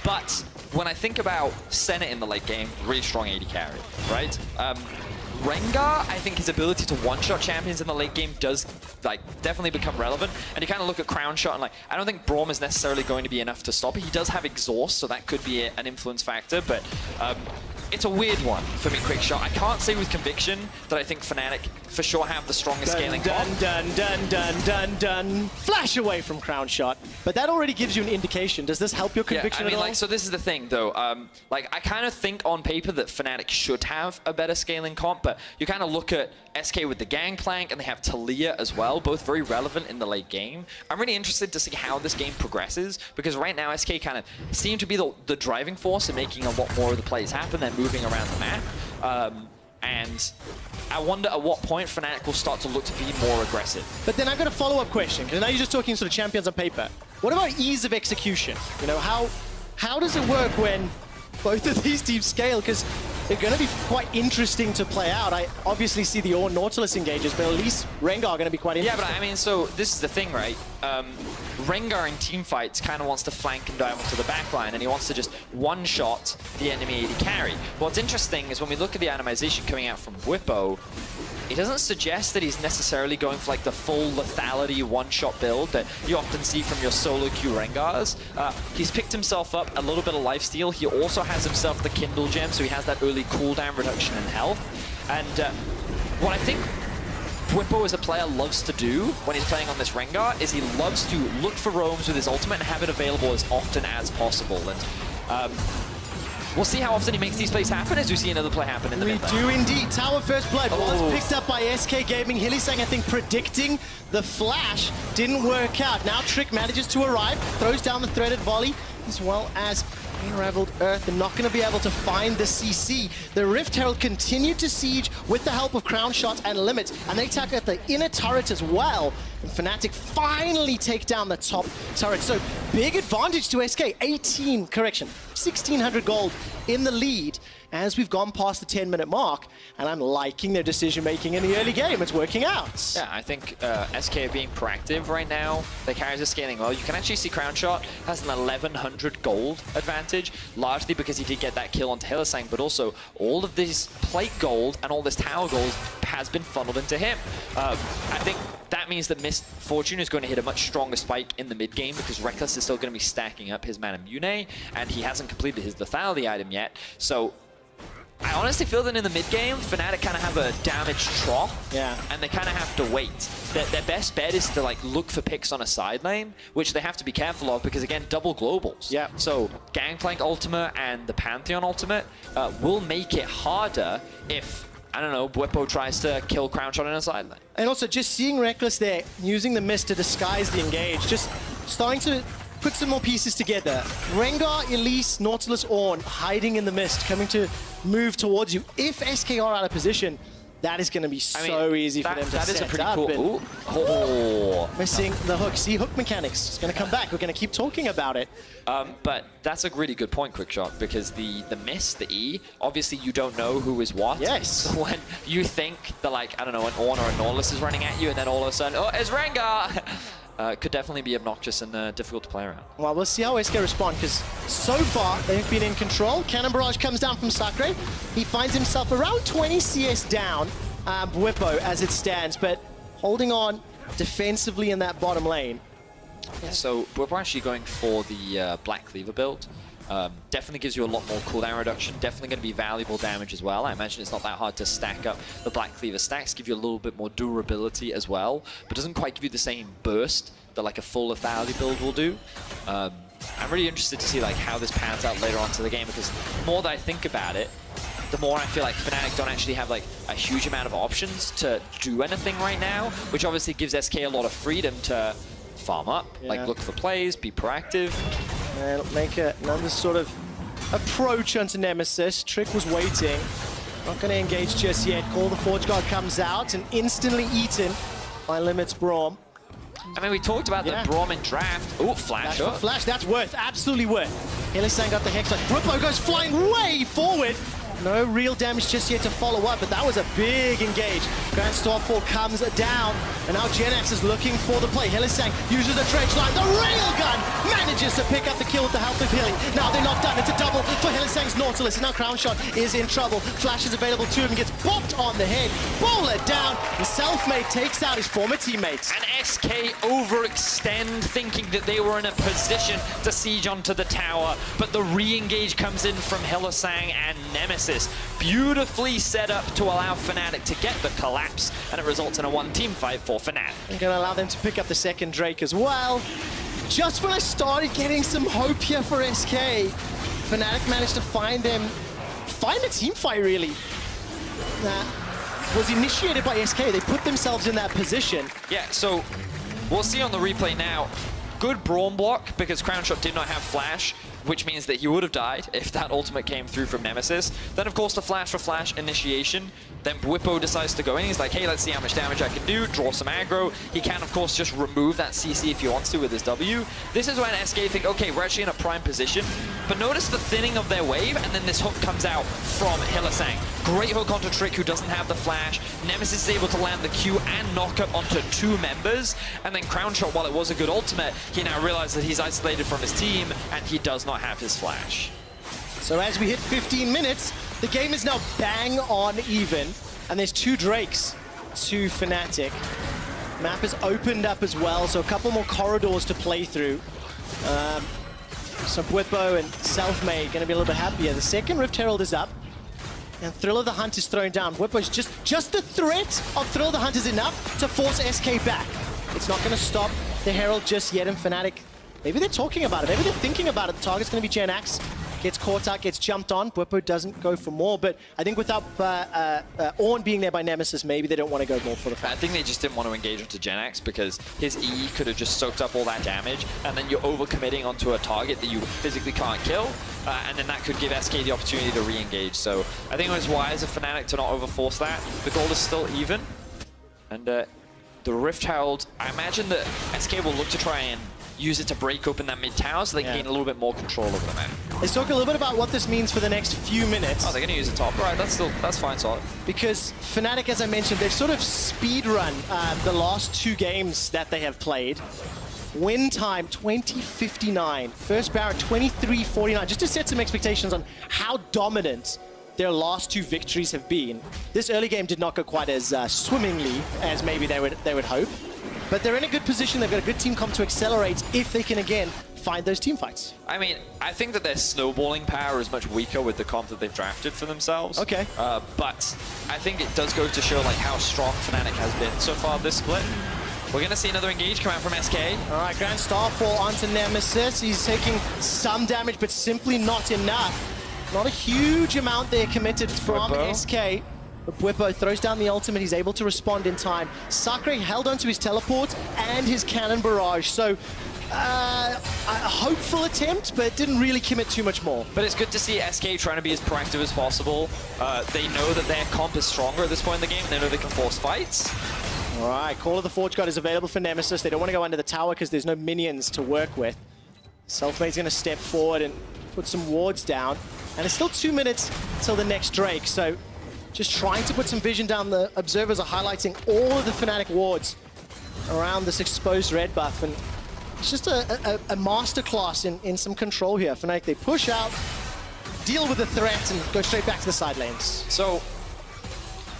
But when I think about Senna in the late game, really strong AD carry, right? Rengar, I think his ability to one-shot champions in the late game does like definitely become relevant. And you kind of look at Crown Shot and like, I don't think Braum is necessarily going to be enough to stop it. He does have exhaust, so that could be an influence factor, but it's a weird one for me, Quick Shot. I can't say with conviction that I think Fnatic for sure have the strongest scaling comp. Dun. Flash away from Crown Shot. But that already gives you an indication. Does this help your conviction at all? Like, so this is the thing, though. Like, I kind of think on paper that Fnatic should have a better scaling comp, but you kind of look at SK with the Gangplank, and they have Talia as well, both very relevant in the late game. I'm really interested to see how this game progresses, because right now SK kind of seem to be the driving force in making a lot more of the plays happen than moving around the map. And I wonder at what point Fnatic will start to look to be more aggressive. But then I've got a follow-up question, because now you're just talking sort of champions on paper. What about ease of execution? You know, how does it work when both of these teams scale? Because they're going to be quite interesting to play out. I obviously see the Ornn Nautilus engages, but at least Rengar are going to be quite interesting. Yeah, but I mean, so this is the thing, right? Rengar in teamfights kind of wants to flank and dive onto the backline, and he wants to just one-shot the enemy AD carry. But what's interesting is when we look at the animation coming out from Bwipo, it doesn't suggest that he's necessarily going for like the full lethality one-shot build that you often see from your solo queue Rengars. He's picked himself up a little bit of lifesteal. He also has himself the Kindle gem, so he has that early cooldown reduction in health. And what I think Bwipo as a player loves to do when he's playing on this Rengar is he loves to look for roams with his ultimate and have it available as often as possible. And we'll see how often he makes these plays happen as we see another play happen in the mid lane. We do indeed. Tower First Blood was picked up by SK Gaming. Hylissang, I think, predicting the flash didn't work out. Now Trick manages to arrive, throws down the threaded volley, as well as Unraveled Earth. They're not going to be able to find the CC. The Rift Herald continued to siege with the help of Crown Shot and Limit, and they attack at the inner turret as well. And Fnatic finally take down the top turret. So big advantage to SK. 1,600 gold in the lead as we've gone past the 10-minute mark, and I'm liking their decision-making in the early game. It's working out. Yeah, I think SK are being proactive right now. Their carries are scaling well. You can actually see Crown Shot has an 1,100 gold advantage, largely because he did get that kill onto Hylissang, but also all of this plate gold and all this tower gold has been funneled into him. I think that means that Mist Fortune is going to hit a much stronger spike in the mid game because Reckless is still going to be stacking up his Mana Mune, and he hasn't completed his lethality item yet. So I honestly feel that in the mid game, Fnatic kind of have a damage trough, and they kind of have to wait. Their best bet is to like look for picks on a side lane, which they have to be careful of because again, double globals. Yeah. So Gangplank ultimate and the Pantheon ultimate will make it harder if, I don't know, Bwipo tries to kill Crown Shot in a side lane. And also just seeing Reckless there, using the mist to disguise the engage, just starting to put some more pieces together. Rengar, Elise, Nautilus, Ornn hiding in the mist, coming to move towards you. If SK are out of position, that is going to be so easy for them to set up. That is a pretty cool. Missing the hook. See, hook mechanics. It's going to come back. We're going to keep talking about it. But that's a really good point, Quick Shot, because the miss, the E, obviously you don't know who is what. Yes. So when you think that, like, I don't know, an Ornn or a Nautilus is running at you, and then all of a sudden, oh, it's Rengar! Could definitely be obnoxious and difficult to play around. Well, we'll see how SK respond, because so far they've been in control. Cannon Barrage comes down from Sakre. He finds himself around 20 CS down, Bwipo as it stands, but holding on defensively in that bottom lane. Yeah, so Bwipo actually going for the Black Cleaver build. Definitely gives you a lot more cooldown reduction. Definitely going to be valuable damage as well. I imagine it's not that hard to stack up the Black Cleaver stacks. Give you a little bit more durability as well, but doesn't quite give you the same burst that like a full lethality build will do. I'm really interested to see like how this pans out later on to the game, because the more that I think about it, the more I feel like Fnatic don't actually have like a huge amount of options to do anything right now, which obviously gives SK a lot of freedom to farm up, like look for plays, be proactive. And make another sort of approach onto Nemesis. Trick was waiting. Not going to engage just yet. Call the Forge God comes out and instantly eaten by Limit's Braum. I mean, we talked about the Braum in draft. Ooh, flash up. Flash, that's worth, absolutely worth. Hylissang got the Hex. Bwipo goes flying way forward. No real damage just yet to follow up, but that was a big engage. Grand Starfall comes down, and now Genax is looking for the play. Hylissang uses the dredge line. The railgun manages to pick up the kill with the help of healing. Now they're not done. It's a double for Hylissang's Nautilus, and now Crownshot is in trouble. Flash is available to him, gets bopped on the head. Bowler down, and Selfmade takes out his former teammates. And SK overextend, thinking that they were in a position to siege onto the tower, but the re-engage comes in from Hylissang and Nemesis. Beautifully set up to allow Fnatic to get the collapse, and it results in a one-team fight for Fnatic. I'm going to allow them to pick up the second Drake as well. Just when I started getting some hope here for SK, Fnatic managed to find a team fight, really. That was initiated by SK. They put themselves in that position. Yeah, so we'll see on the replay now. Good Brawn block, because Crownshot did not have Flash, which means that he would have died if that ultimate came through from Nemesis. Then, of course, the Flash for Flash initiation. Then Bwipo decides to go in. He's like, hey, let's see how much damage I can do, draw some aggro. He can, of course, just remove that CC if he wants to with his W. This is when SK think, okay, we're actually in a prime position. But notice the thinning of their wave, and then this hook comes out from Hylissang. Great hook onto Trick, who doesn't have the Flash. Nemesis is able to land the Q and knock up onto two members. And then Crownshot, while it was a good ultimate, he now realizes that he's isolated from his team, and he does not have his Flash. So as we hit 15 minutes, the game is now bang on even, and there's two Drakes to Fnatic. Map is opened up as well, so a couple more corridors to play through. So Bwipo and Selfmade going to be a little bit happier. The second Rift Herald is up, and Thrill of the Hunt is thrown down. Bwipo's just the threat of Thrill of the Hunt is enough to force SK back. It's not going to stop the Herald just yet, and Fnatic, maybe they're talking about it, maybe they're thinking about it. The target's going to be Genax. Gets caught out, gets jumped on. Bwipo doesn't go for more, but I think without Ornn being there by Nemesis, maybe they don't want to go more for the fight. I think they just didn't want to engage onto Genax because his E could have just soaked up all that damage, and then you're overcommitting onto a target that you physically can't kill, and then that could give SK the opportunity to re-engage. So I think it was wise of Fnatic to not overforce that. The goal is still even, and the Rift Herald, I imagine that SK will look to try and use it to break open that mid tower so they can gain a little bit more control over the map. Let's talk a little bit about what this means for the next few minutes. Oh, they're going to use the top. Right, that's fine, solid. Because Fnatic, as I mentioned, they've sort of speed run the last two games that they have played. Win time 20:59, first Baron 23:49. Just to set some expectations on how dominant their last two victories have been. This early game did not go quite as swimmingly as maybe they would hope. But they're in a good position. They've got a good team comp to accelerate if they can, again, find those team fights. I mean, I think that their snowballing power is much weaker with the comp that they've drafted for themselves. Okay. But I think it does go to show like how strong Fnatic has been so far this split. We're going to see another engage come out from SK. All right, Grand Starfall onto Nemesis. He's taking some damage, but simply not enough. Not a huge amount there committed from SK. But Bwipo throws down the ultimate. He's able to respond in time. Sakre held onto his teleport and his cannon barrage. So a hopeful attempt, but didn't really commit too much more. But it's good to see SK trying to be as proactive as possible. They know that their comp is stronger at this point in the game. They know they can force fights. All right, Call of the Forge God is available for Nemesis. They don't want to go under the tower because there's no minions to work with. Selfmade's going to step forward and put some wards down. And it's still 2 minutes till the next Drake, so just trying to put some vision down. The observers are highlighting all of the Fnatic wards around this exposed red buff, and it's just a masterclass in some control here. Fnatic, they push out, deal with the threat, and go straight back to the side lanes. So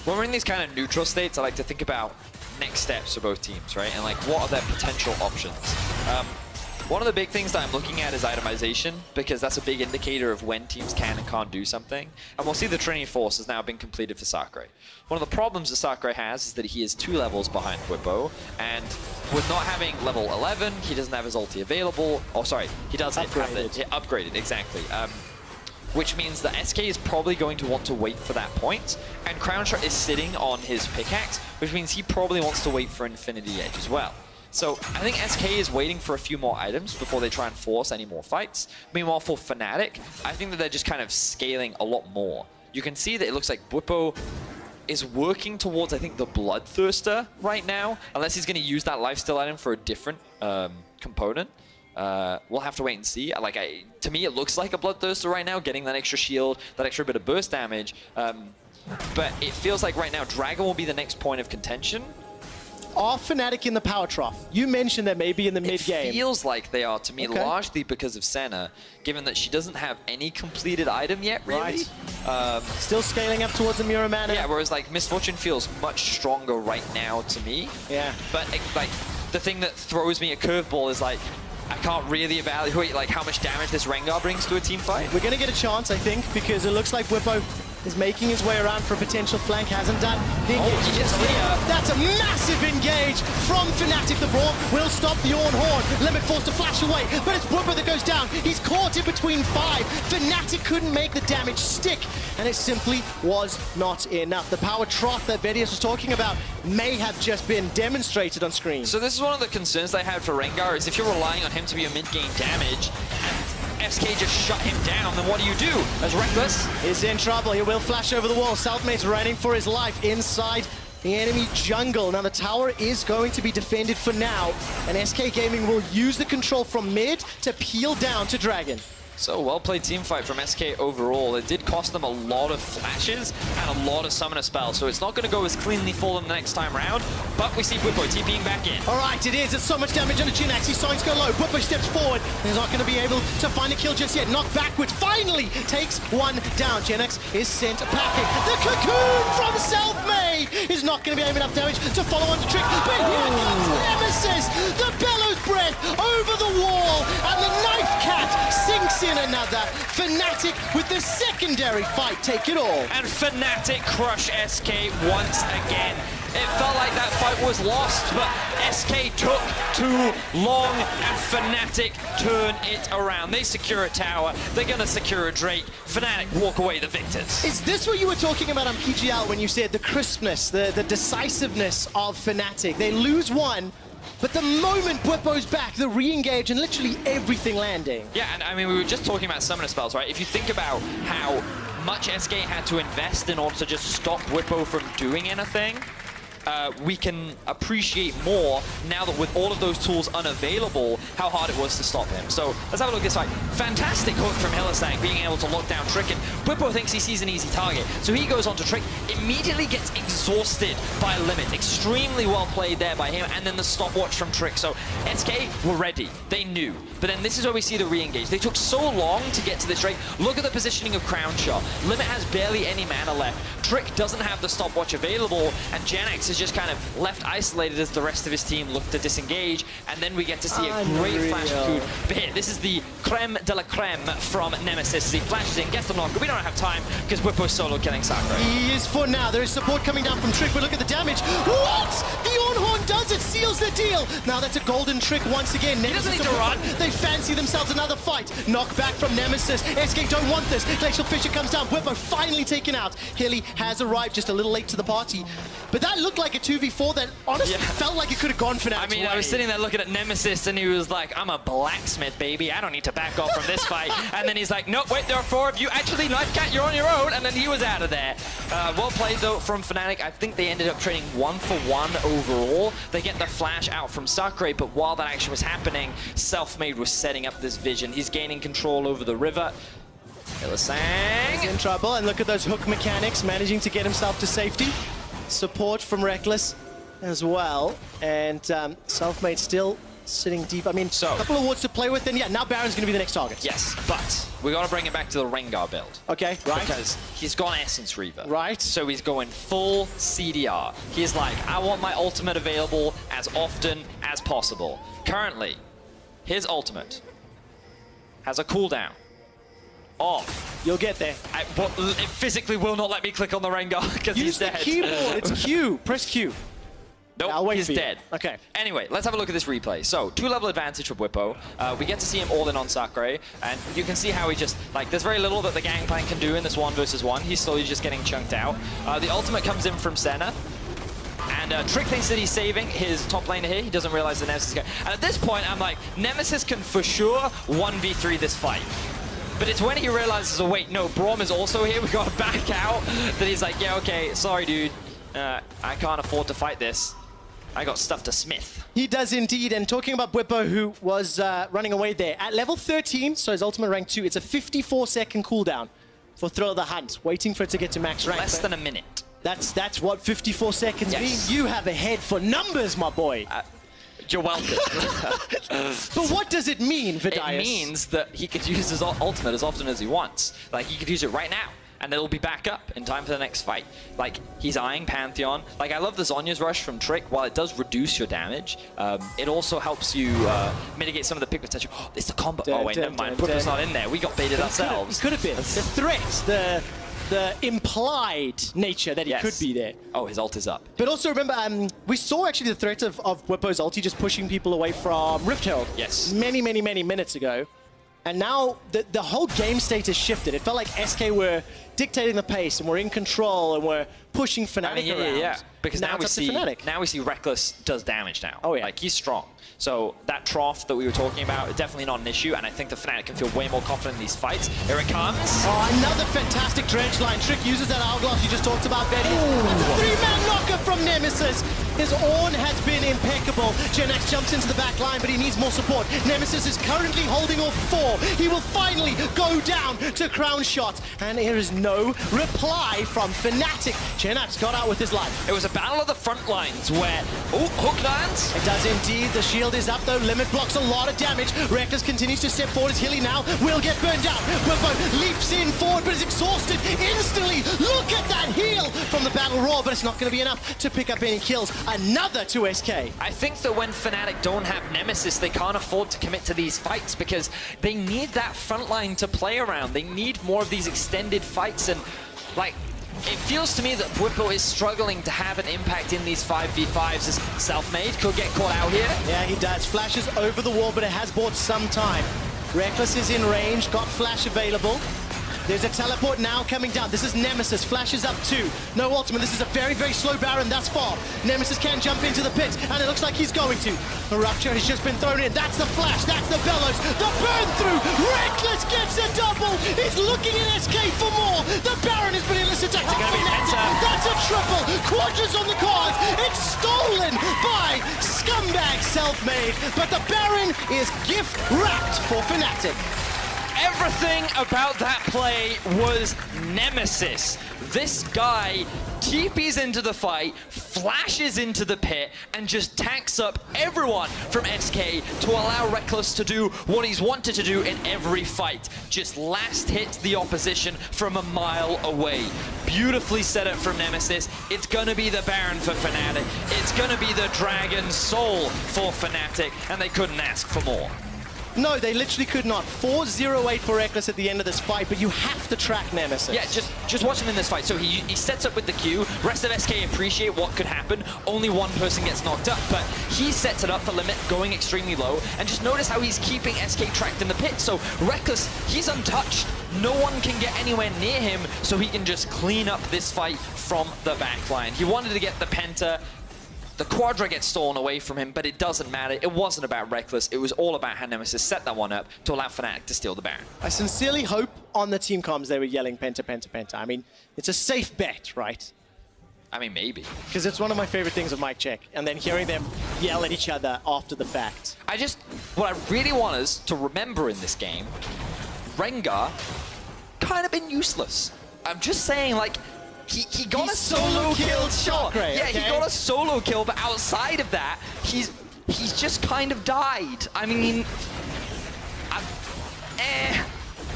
when we're in these kind of neutral states, I like to think about next steps for both teams, right? And like, what are their potential options? One of the big things that I'm looking at is itemization, because that's a big indicator of when teams can and can't do something. And we'll see the Trinity Force has now been completed for Sakre. One of the problems that Sakre has is that he is 2 levels behind Bwipo, and with not having level 11, he doesn't have his ulti available. Oh, sorry, he does have it upgraded, exactly. Which means that SK is probably going to want to wait for that point, and Crownshot is sitting on his pickaxe, which means he probably wants to wait for Infinity Edge as well. So I think SK is waiting for a few more items before they try and force any more fights. Meanwhile, for Fnatic, I think that they're just kind of scaling a lot more. You can see that it looks like Bwipo is working towards, I think, the Bloodthirster right now, unless he's going to use that lifesteal item for a different component. We'll have to wait and see. To me, it looks like a Bloodthirster right now, getting that extra shield, that extra bit of burst damage. But it feels like right now, Dragon will be the next point of contention. Are Fnatic in the power trough? You mentioned that maybe in the mid-game. It feels like they are to me, largely because of Senna, given that she doesn't have any completed item yet, really. Right. Still scaling up towards the Mirror Mana. Yeah, whereas like Misfortune feels much stronger right now to me. Yeah. But like the thing that throws me a curveball is like, I can't really evaluate like how much damage this Rengar brings to a team fight. We're gonna get a chance, I think, because it looks like Whippo is making his way around for a potential flank, hasn't done. The engage is here. That's a massive engage from Fnatic. The Braum will stop the Ornn Horn. Limit forced to flash away, but it's Whippo that goes down. He's caught in between 5. Fnatic couldn't make the damage stick, and it simply was not enough. The power trough that Vedius was talking about may have just been demonstrated on screen. So this is one of the concerns I had for Rengar, is if you're relying on him to be a mid-game damage, and SK just shut him down, then what do you do? As Reckless is in trouble. He will flash over the wall. Selfmade's running for his life inside the enemy jungle. Now the tower is going to be defended for now, and SK Gaming will use the control from mid to peel down to Dragon. So well-played team fight from SK overall. It did cost them a lot of flashes and a lot of summoner spells, so it's not going to go as cleanly for them the next time around, but we see Whippo TPing back in. All right, it is. It's so much damage on the Jinax. He's starting to go low. Whippo steps forward. He's not going to be able to find a kill just yet. Knocked backwards. Finally takes one down. Jinax is sent packing. The cocoon from Selfmade is not going to be able enough damage to follow on to Trick, but here comes Nemesis. The bellows breath over the wall, and the knife cat sinks in another. Fnatic with the secondary fight take it all. And Fnatic crush SK once again. It felt like that fight was lost, but SK took too long and Fnatic turn it around. They secure a tower, they're gonna secure a Drake. Fnatic walk away the victors. Is this what you were talking about on PGL when you said the crispness, the decisiveness of Fnatic? They lose one, but the moment Whippo's back, the re-engage and literally everything landing. Yeah, and I mean, we were just talking about summoner spells, right? If you think about how much SK had to invest in order to just stop Whippo from doing anything, we can appreciate more now that with all of those tools unavailable, how hard it was to stop him. So let's have a look at this fight. Fantastic hook from Hylissang, being able to lock down Trick, and Whippo thinks he sees an easy target. So he goes on to Trick, immediately gets exhausted by Limit. Extremely well played there by him, and then the stopwatch from Trick. So SK were ready, they knew. But then this is where we see the re-engage. They took so long to get to this Drake. Look at the positioning of Crown Shot. Limit has barely any mana left. Trick doesn't have the stopwatch available, and Jinax is just kind of left isolated as the rest of his team look to disengage, and then we get to see a great flash cocoon. But here, this is the creme de la creme from Nemesis as he flashes in, gets the knock. We don't have time because Whippo's solo killing Sakura. He is for now. There is support coming down from Trick, but look at the damage. What? The Ornn Horn does it, seals the deal. Now that's a golden Trick once again. He doesn't need to run. They fancy themselves another fight. Knock back from Nemesis. SK don't want this. Glacial Fissure comes down. Whippo finally taken out. Hilly has arrived just a little late to the party. But that looked like a 2v4 that honestly felt like it could have gone for now. I mean, I was sitting there looking at Nemesis and he was like, I'm a blacksmith, baby. I don't need to back off from this fight. And then he's like, no, wait, there are 4 of you. Actually, Knife Cat, you're on your own. And then he was out of there. Well played, though, from Fnatic. I think they ended up trading 1-for-1 overall. They get the flash out from Sakura, but while that action was happening, Selfmade was setting up this vision. He's gaining control over the river. Hylissang is in trouble, and look at those hook mechanics, managing to get himself to safety. Support from Reckless as well, and Selfmade still sitting deep. I mean, a couple of wards to play with, and yeah, now Baron's going to be the next target. Yes, but we got to bring it back to the Rengar build. Okay, right. Because he's gone Essence Reaver. Right. So he's going full CDR. He's like, I want my ultimate available as often as possible. Currently, his ultimate has a cooldown off. You'll get there. It physically will not let me click on the Rengar because he's dead. Use the keyboard. It's Q. Press Q. Nope, he's dead. Okay. Anyway, let's have a look at this replay. So, 2-level advantage for Whippo. We get to see him all in on Sakura, and you can see how he just, like, there's very little that the Gangplank can do in this 1-versus-1. He's slowly just getting chunked out. The ultimate comes in from Senna. And Trick thinks that he's saving his top laner here. He doesn't realize the Nemesis is going. And at this point, I'm like, Nemesis can for sure 1v3 this fight. But it's when he realizes, oh wait, no, Braum is also here, we gotta back out, that he's like, yeah, okay, sorry dude, I can't afford to fight this. I got stuff to Smith. He does indeed. And talking about Bwipo, who was running away there. At level 13, so his ultimate rank 2, it's a 54-second cooldown for Thrill of the Hunt, waiting for it to get to max rank. Less than a minute. That's what 54 seconds mean. You have a head for numbers, my boy. You're welcome. But what does it mean, Vidius? It means that he could use his ultimate as often as he wants. Like, he could use it right now, and it'll be back up in time for the next fight. Like, he's eyeing Pantheon. Like, I love the Zhonya's Rush from Trick. While it does reduce your damage, it also helps you mitigate some of the pick potential. Oh, it's the combo. Oh, wait, never mind. Bwipo's not in there. We got baited ourselves. He could have been. The threat, the implied nature that he could be there. Oh, his ult is up. But also remember, we saw actually the threat of Bwipo's ulti just pushing people away from Rift Herald. Yes. Many minutes ago. And now the whole game state has shifted. It felt like SK were dictating the pace and we're in control and we're pushing Fnatic around. Yeah. Because now we see Fnatic. Reckless does damage now. Oh yeah. Like, he's strong. So that trough that we were talking about is definitely not an issue, and I think the Fnatic can feel way more confident in these fights. Here it comes. Oh, another fantastic drench line. Trick uses that hourglass you just talked about, Betty. That's a 3-man knocker from Nemesis. His Ornn has been impeccable. Genax jumps into the back line, but he needs more support. Nemesis is currently holding off 4. He will finally go down to crown shot, and there is no reply from Fnatic. Genax got out with his life. It was a battle of the front lines where, hook lands. It does indeed. The shield is up though. Limit blocks a lot of damage. Reckless continues to step forward as Hilly now will get burned down. Bwipo leaps in forward but is exhausted instantly. Look at that heal from the battle roar, but it's not going to be enough to pick up any kills. Another 2 SK. I think that when Fnatic don't have Nemesis, they can't afford to commit to these fights because they need that front line to play around. They need more of these extended fights, and like, it feels to me that Bwipo is struggling to have an impact in these 5v5s as Selfmade could get caught out here. Yeah, he does. Flashes over the wall, but it has bought some time. Reckless is in range, got flash available. There's a teleport now coming down. This is Nemesis. Flash is up too. No ultimate. This is a very slow Baron thus far. Nemesis can jump into the pit, and it looks like he's going to. The Rupture has just been thrown in. That's the flash. That's the bellows. The burn through. Reckless gets a double. He's looking at SK for more. The Baron has been elicited. That's a triple. Quadras on the cards. It's stolen by scumbag Selfmade, but the Baron is gift wrapped for Fnatic. Everything about that play was Nemesis. This guy TPs into the fight, flashes into the pit, and just tanks up everyone from SK to allow Reckless to do what he's wanted to do in every fight. Just last hit the opposition from a mile away. Beautifully set up from Nemesis. It's gonna be the Baron for Fnatic. It's gonna be the Dragon Soul for Fnatic, and they couldn't ask for more. No, they literally could not. 4-0-8 for Reckless at the end of this fight, but you have to track Nemesis. Yeah, just watch him in this fight. So he sets up with the Q. Rest of SK appreciate what could happen. Only one person gets knocked up, but he sets it up for Limit going extremely low. And just notice how he's keeping SK tracked in the pit. So Reckless, he's untouched. No one can get anywhere near him, so he can just clean up this fight from the backline. He wanted to get the Penta. The Quadra gets stolen away from him, but it doesn't matter. It wasn't about Reckless. It was all about how Nemesis set that one up to allow Fnatic to steal the Baron. I sincerely hope on the team comms they were yelling Penta, Penta, Penta. I mean, it's a safe bet, right? I mean, maybe. Because it's one of my favorite things of Mic Check, and then hearing them yell at each other after the fact. What I really want us to remember in this game, Rengar kind of been useless. I'm just saying, like, he got a solo kill shot. Yeah, he got a solo kill, but outside of that, he's just kind of died. I mean,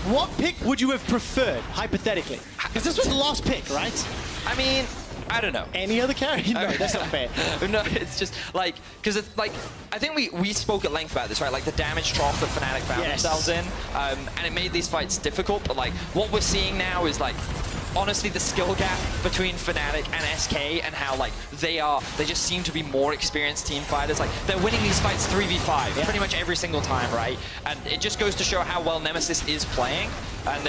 What pick would you have preferred, hypothetically? Because this was the last pick, right? I mean, I don't know. Any other carry? No, that's not fair. No, it's just like, because it's like, I think we spoke at length about this, right? Like the damage trough that Fnatic found themselves in, and it made these fights difficult, but like, what we're seeing now is like, honestly, the skill gap between Fnatic and SK and how like they just seem to be more experienced team fighters. Like they're winning these fights 3v5 pretty much every single time, right? And it just goes to show how well Nemesis is playing. And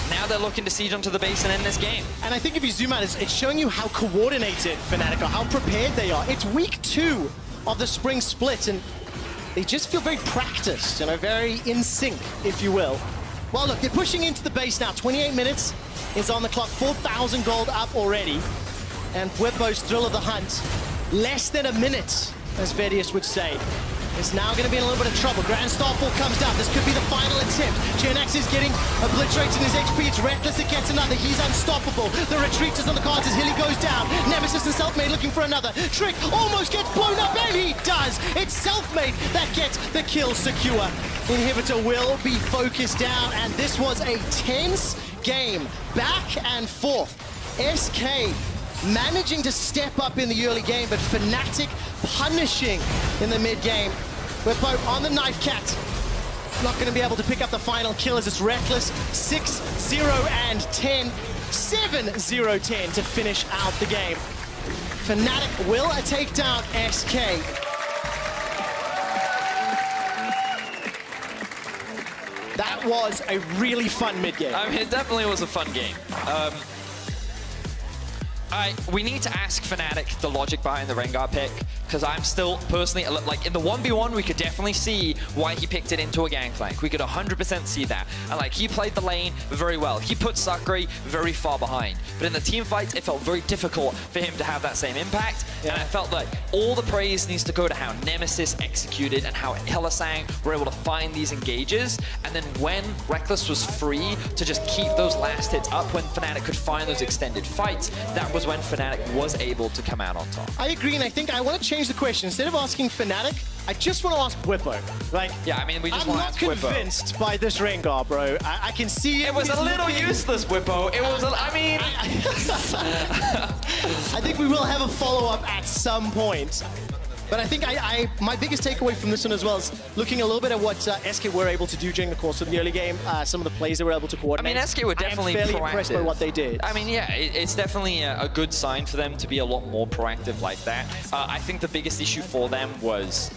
now they're looking to siege onto the base and end this game. And I think if you zoom out, it's showing you how coordinated Fnatic are, how prepared they are. It's week 2 of the Spring Split, and they just feel very practiced, you know, very in sync, if you will. Well, look, they're pushing into the base now. 28 minutes is on the clock. 4,000 gold up already. And Bwipo's Thrill of the Hunt less than a minute, as Vedius would say. Is now going to be in a little bit of trouble. Grand Starfall comes down. This could be the final attempt. GenX is getting obliterated in his HP. It's Reckless that gets another. He's unstoppable. The retreat is on the cards as Hilly goes down. Nemesis and Selfmade looking for another. Trick almost gets blown up, and he does. It's Selfmade that gets the kill secure. Inhibitor will be focused down, and this was a tense game. Back and forth. SK managing to step up in the early game, but Fnatic punishing in the mid game. Whippo on the knife cat. Not going to be able to pick up the final kill as it's Reckless. 6-0 and 10. 7-0-10 to finish out the game. Fnatic will take down SK. That was a really fun mid game. I mean, it definitely was a fun game. We need to ask Fnatic the logic behind the Rengar pick, because I'm still personally, like in the 1v1, we could definitely see why he picked it into a gangplank. We could 100% see that. And like, he played the lane very well. He put Sakri very far behind. But in the team fights, it felt very difficult for him to have that same impact. Yeah. And I felt like all the praise needs to go to how Nemesis executed and how Hylissang were able to find these engages. And then when Reckless was free to just keep those last hits up, when Fnatic could find those extended fights, that was when Fnatic was able to come out on top. I agree, and I think I want to change the question. Instead of asking Fnatic, I just want to ask Whippo. Like, yeah, I mean, we just want to ask Whippo. I'm not convinced by this Rengar, bro. I can see it was a little useless, Whippo. It was, I mean... I think we will have a follow-up at some point. But I think my biggest takeaway from this one as well is looking a little bit at what SK were able to do during the course of the early game, some of the plays they were able to coordinate. I mean, SK were definitely fairly proactive. impressed by what they did. I mean, yeah, it's definitely a good sign for them to be a lot more proactive like that. I think the biggest issue for them was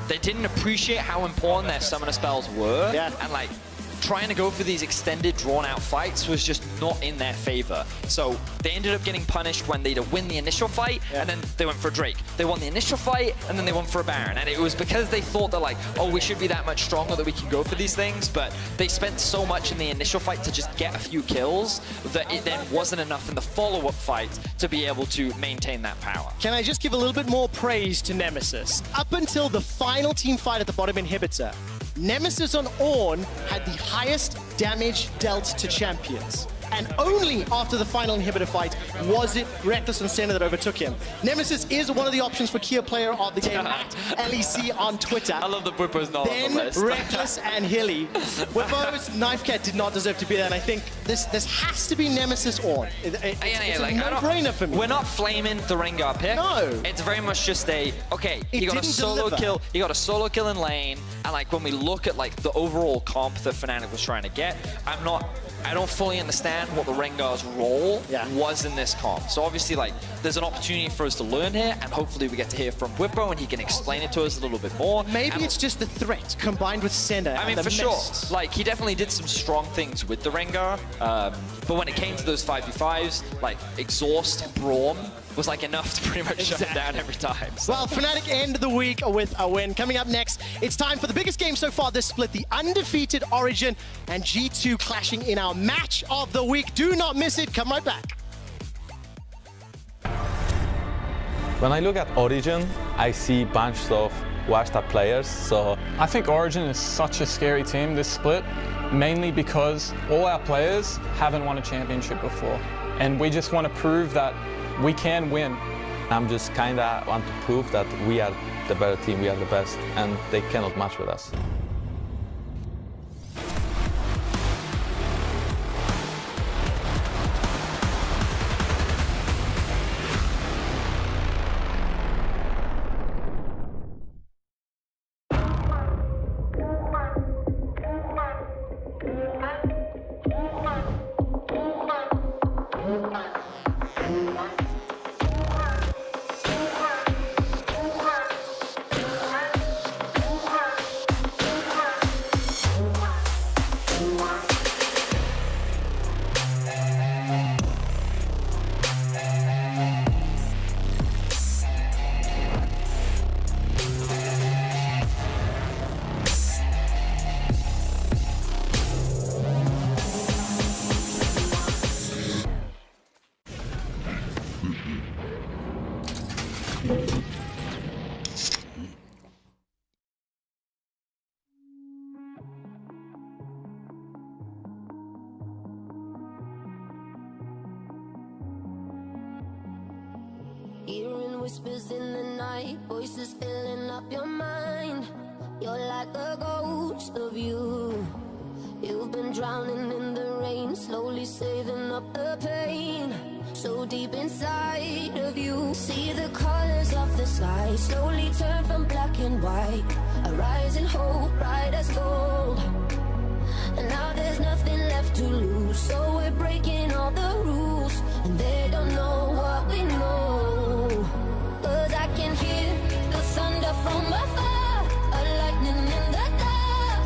they didn't appreciate how important their summoner spells were. Yeah. And like, trying to go for these extended, drawn-out fights was just not in their favor. So they ended up getting punished when they'd win the initial fight, and then they went for a Drake. They won the initial fight, and then they went for a Baron. And it was because they thought that, like, oh, we should be that much stronger that we can go for these things, but they spent so much in the initial fight to just get a few kills that it then wasn't enough in the follow-up fight to be able to maintain that power. Can I just give a little bit more praise to Nemesis? Up until the final team fight at the bottom inhibitor, Nemesis on Ornn had the highest damage dealt to champions. And only after the final inhibitor fight was it Reckless and Senna that overtook him. Nemesis is one of the options for Kia Player of the Game at LEC on Twitter. I love that Whippo's not on the list. Reckless and Hilly. Whippo's Knife Cat did not deserve to be there, and I think this has to be Nemesis Ornn. It's a no-brainer for me. We're not flaming the Rengar pick. No. It's very much just okay, he got a solo kill. He got a solo kill in lane, and like when we look at like the overall comp that Fnatic was trying to get, I don't fully understand what the Rengar's role was in this comp. So obviously, like, there's an opportunity for us to learn here, and hopefully we get to hear from Whippo and he can explain it to us a little bit more. Maybe it's just the threat combined with Senna. I mean, for sure. Like, he definitely did some strong things with the Rengar, but when it came to those 5v5s, like, Exhaust, Braum was like enough to pretty much shut him down every time. So. Well, Fnatic end the week with a win. Coming up next, it's time for the biggest game so far this split, the undefeated Origin and G2 clashing in our match of the week. Do not miss it. Come right back. When I look at Origin, I see a bunch of washed up players, so... I think Origin is such a scary team this split, mainly because all our players haven't won a championship before. And we just want to prove that we can win. I'm just kinda want to prove that we are the better team, we are the best, and they cannot match with us. Hearing whispers in the night, voices filling up your mind. You're like a ghost of you. You've been drowning in the rain, slowly saving up the pain. So deep inside of you, see the colors of the sky slowly turn from black and white. A rising hope, bright as gold. And now there's nothing left to lose, so we're breaking all the rules. And they don't know what we know. 'Cause I can hear the thunder from afar, a lightning in the dark.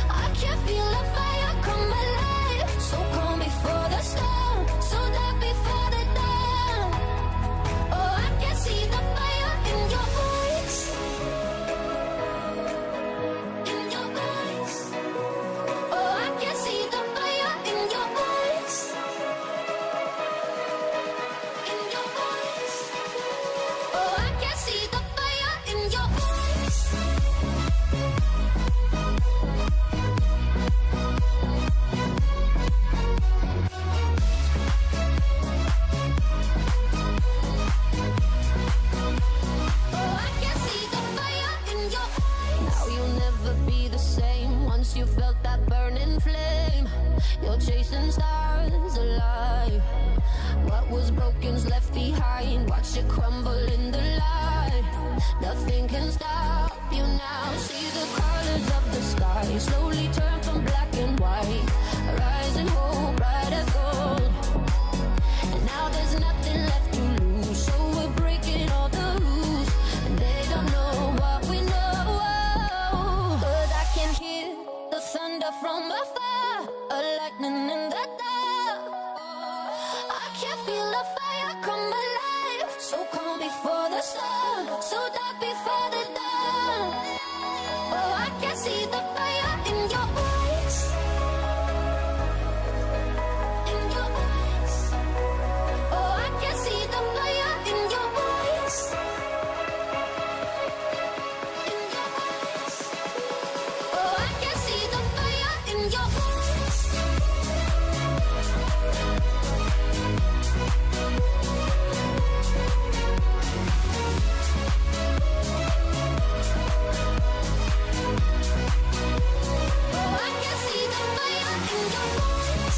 I can feel the fire come alive, so calm before the storm, so dark before the dawn. Oh, I can see the fire in your eyes, in your eyes. Oh, I can see the fire in your eyes, in your eyes. Oh, I can see the fire in your eyes. Oh, I can see the fire in your eyes. Now you'll never be the same once you felt that burning flame. You're chasing stars alive. What was broken's left behind. Watch it crumble in the light. Nothing can stop you now. See the colors of the sky slowly turn from black and white. Rising hope, bright as gold. And now there's nothing left to lose, so we're breaking all the rules. And they don't know what we know. 'Cause I can hear the thunder from afar, a lightning in the dark. I can feel the fire come alive, so calm before the storm, so dark before the dawn. Oh, I can see the fire in your eyes, in your eyes. Oh, I can see the fire in your eyes, in your eyes. Oh, I can see the fire in your eyes. Oh, I can see the fire in your eyes.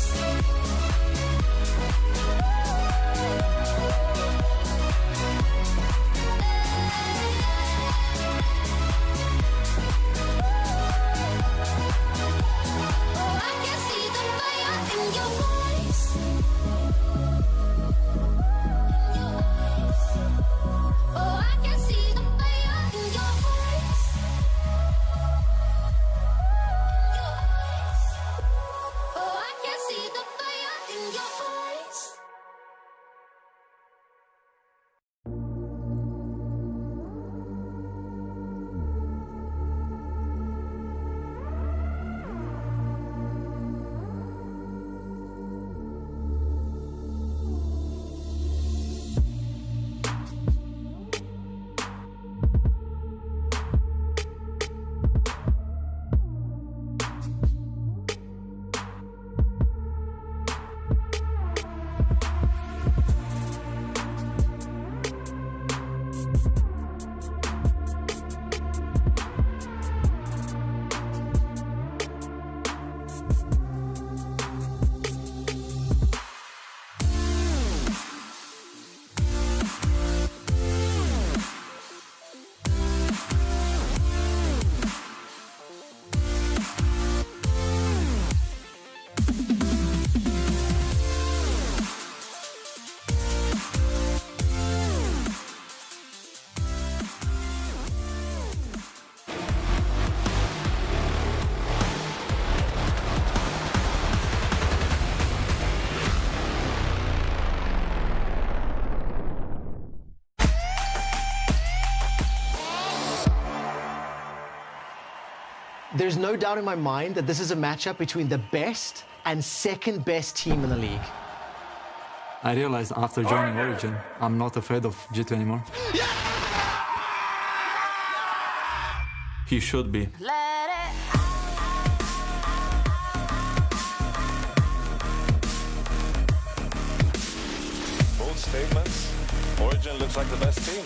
Oh, I can see the fire in your eyes. Oh, I can see the fire in your eyes. Oh, I can see the fire in your eyes. There's no doubt in my mind that this is a matchup between the best and second best team in the league. I realized after joining Origin, I'm not afraid of G2 anymore. He should be. Bold statements. Origin looks like the best team.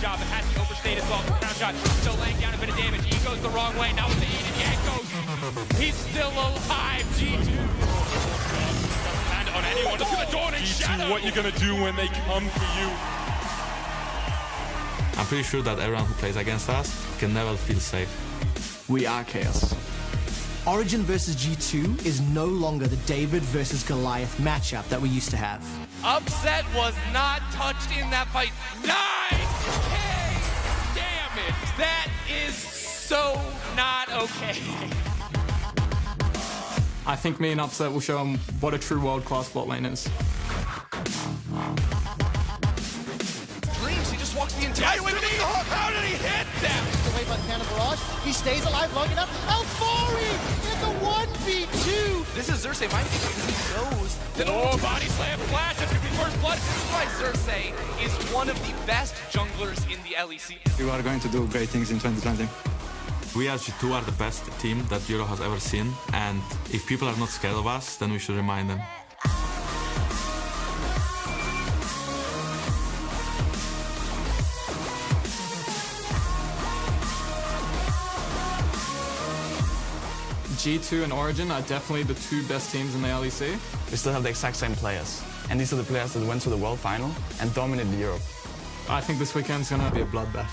Job, but has he overstayed as well? Crown shot, still laying down a bit of damage. E goes the wrong way. Now with the Eden Yang goes. He's still alive. G2. And on anyone, look at the dawn in shadow. What you gonna do when they come for you? I'm pretty sure that everyone who plays against us can never feel safe. We are Chaos. Origin versus G2 is no longer the David versus Goliath matchup that we used to have. Upset was not touched in that fight. 9K damage. That is so not okay. I think me and Upset will show them what a true world-class bot lane is. Dreams, he just walks the entire way with the hook. How did he hit them? Away by the counter barrage. He stays alive long enough. Alfari in the 1v2. This is Xerxes might be because he knows that body slam flash. That's gonna be first blood. This is why Xerxes is one of the best junglers in the LEC. You are going to do great things in 2020. We as G2 are the best team that Euro has ever seen, and if people are not scared of us, then we should remind them. G2 and Origin are definitely the two best teams in the LEC. We still have the exact same players. And these are the players that went to the World Final and dominated Europe. I think this weekend's gonna be a bloodbath.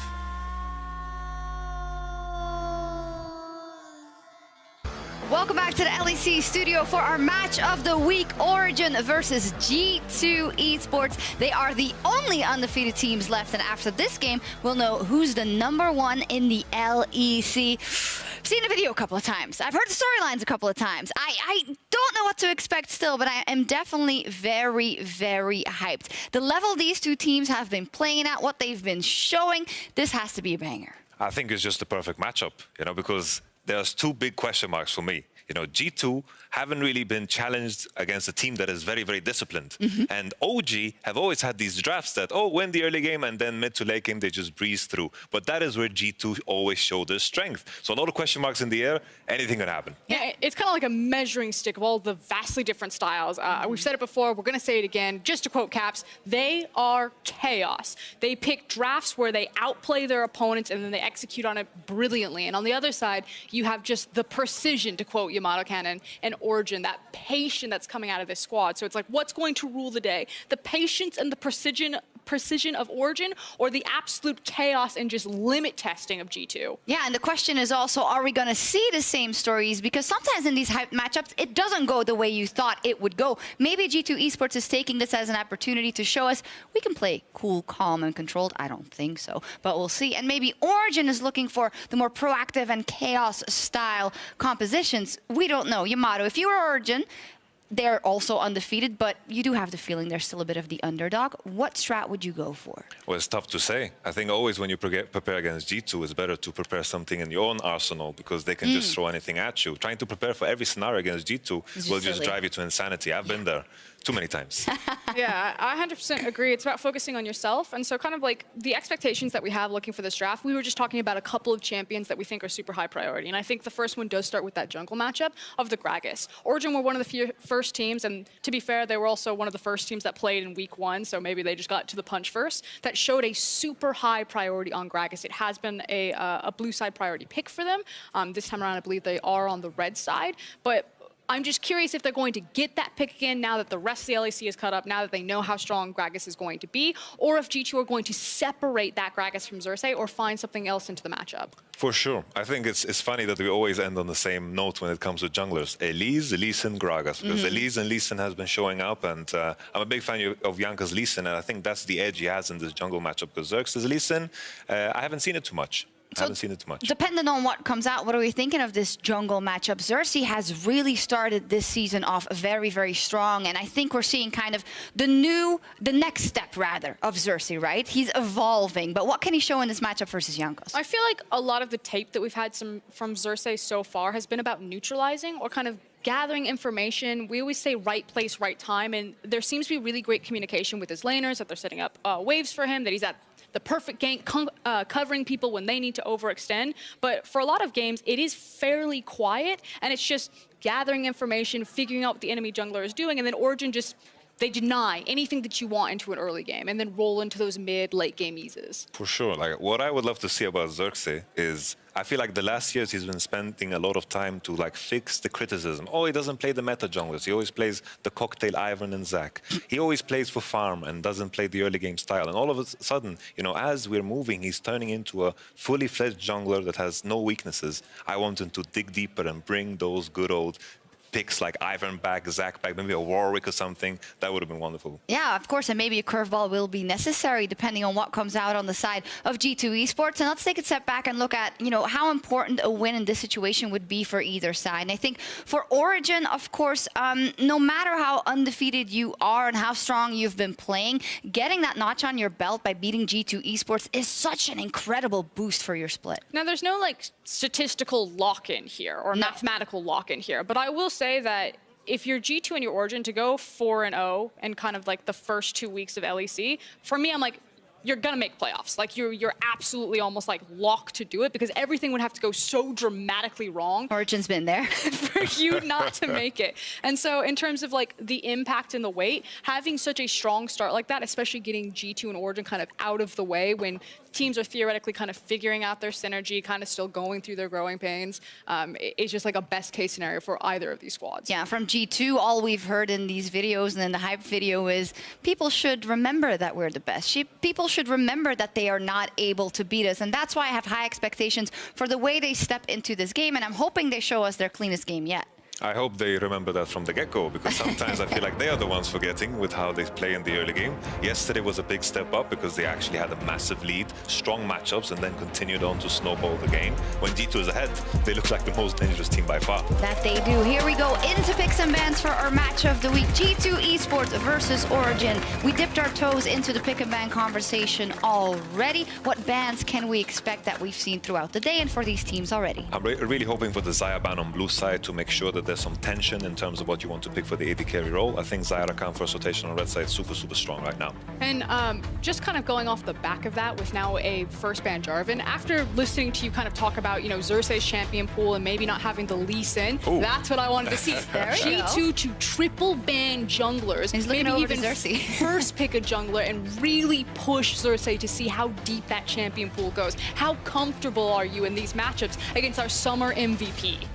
Welcome back to the LEC studio for our match of the week, Origin versus G2 Esports. They are the only undefeated teams left, and after this game, we'll know who's the #1 in the LEC. I've seen the video a couple of times. I've heard the storylines a couple of times. I don't know what to expect still, but I am definitely very, very hyped. The level these two teams have been playing at, what they've been showing, this has to be a banger. I think it's just the perfect matchup, you know, because there's two big question marks for me. You know, G2 haven't really been challenged against a team that is very, very disciplined. And OG have always had these drafts that, win the early game and then mid to late game, they just breeze through. But that is where G2 always show their strength. So a lot of question marks in the air, anything can happen. Yeah, it's kind of like a measuring stick of all the vastly different styles. We've said it before, we're going to say it again. Just to quote Caps, they are chaos. They pick drafts where they outplay their opponents and then they execute on it brilliantly. And on the other side, you have just the precision, to quote Yamato Cannon, and Origin, that patience that's coming out of this squad. So it's like, what's going to rule the day? The patience and the precision of Origin, or the absolute chaos and just limit testing of G2? Yeah, and the question is also, are we going to see the same stories? Because sometimes in these hype matchups, it doesn't go the way you thought it would go. Maybe G2 Esports is taking this as an opportunity to show us we can play cool, calm, and controlled. I don't think so, but we'll see. And maybe Origin is looking for the more proactive and chaos-style compositions. We don't know. Yamato, if you were Origin, they're also undefeated, but you do have the feeling they're still a bit of the underdog. What strat would you go for? Well, it's tough to say. I think always when you prepare against G2, it's better to prepare something in your own arsenal because they can just throw anything at you. Trying to prepare for every scenario against G2 will just drive you to insanity. I've been there too many times. Yeah, I 100% agree. It's about focusing on yourself. And so kind of like the expectations that we have looking for this draft, we were just talking about a couple of champions that we think are super high priority. And I think the first one does start with that jungle matchup of the Gragas. Origin were one of the first teams, and to be fair, they were also one of the first teams that played in week 1, so maybe they just got to the punch first, that showed a super high priority on Gragas. It has been a blue side priority pick for them. This time around, I believe they are on the red side. But I'm just curious if they're going to get that pick again now that the rest of the LEC is cut up, now that they know how strong Gragas is going to be, or if G2 are going to separate that Gragas from Xerxes or find something else into the matchup. For sure. I think it's funny that we always end on the same note when it comes to junglers. Elise, Lee Sin, Gragas. Because Elise and Lee Sin has been showing up, and I'm a big fan of Janka's Lee Sin, and I think that's the edge he has in this jungle matchup. Because Xerxes Lee Sin, I haven't seen it too much. I haven't seen it too much. Depending on what comes out, what are we thinking of this jungle matchup? Xerxes has really started this season off very, very strong, and I think we're seeing kind of the next step, rather, of Xerxes, right? He's evolving, but what can he show in this matchup versus Jankos? I feel like a lot of the tape that we've had from Xerxes so far has been about neutralizing or kind of gathering information. We always say right place, right time, and there seems to be really great communication with his laners, that they're setting up waves for him, that he's at the perfect gank, covering people when they need to overextend. But for a lot of games, it is fairly quiet, and it's just gathering information, figuring out what the enemy jungler is doing, and then Origen just, they deny anything that you want into an early game and then roll into those mid-late game eases. For sure. Like, what I would love to see about Xerxes is, I feel like the last years he's been spending a lot of time to like fix the criticism. Oh, he doesn't play the meta junglers. He always plays the cocktail Ivern and Zac. He always plays for farm and doesn't play the early game style. And all of a sudden, you know, as we're moving, he's turning into a fully fledged jungler that has no weaknesses. I want him to dig deeper and bring those good old picks like Ivern back, Zac back, maybe a Warwick or something. That would have been wonderful. Yeah, of course, and maybe a curveball will be necessary depending on what comes out on the side of G2 Esports. And let's take a step back and look at, you know, how important a win in this situation would be for either side. And I think for Origen, of course, no matter how undefeated you are and how strong you've been playing, getting that notch on your belt by beating G2 Esports is such an incredible boost for your split. Now, there's no like statistical lock-in here or mathematical lock-in here, but I will say that if you're G2 and your Origen to go 4-0 and kind of like the first 2 weeks of LEC, for me, I'm like, you're gonna make playoffs. Like you're absolutely almost like locked to do it because everything would have to go so dramatically wrong. Origen's been there. For you not to make it. And so in terms of like the impact and the weight, having such a strong start like that, especially getting G2 and Origen kind of out of the way when teams are theoretically kind of figuring out their synergy, kind of still going through their growing pains, it's just like a best case scenario for either of these squads. Yeah, from G2, all we've heard in these videos and in the hype video is people should remember that we're the best. People should remember that they are not able to beat us. And that's why I have high expectations for the way they step into this game. And I'm hoping they show us their cleanest game yet. I hope they remember that from the get-go, because sometimes I feel like they are the ones forgetting with how they play in the early game. Yesterday was a big step up because they actually had a massive lead, strong matchups, and then continued on to snowball the game. When G2 is ahead, they look like the most dangerous team by far. That they do. Here we go into picks and bans for our match of the week. G2 Esports versus Origen. We dipped our toes into the pick and ban conversation already. What bans can we expect that we've seen throughout the day and for these teams already? I'm really hoping for the Xayah ban on blue side to make sure that there's some tension in terms of what you want to pick for the AD carry role. I think Xayah Rakan first rotation on red side is super, super strong right now. And just kind of going off the back of that with now a first ban Jarvan, after listening to you kind of talk about, you know, Xerxes champion pool and maybe not having the Lee Sin, that's what I wanted to see. G2 to triple ban junglers. He's looking maybe over even to Xerxes. first pick a jungler and really push Xerxes to see how deep that champion pool goes. How comfortable are you in these matchups against our summer MVP?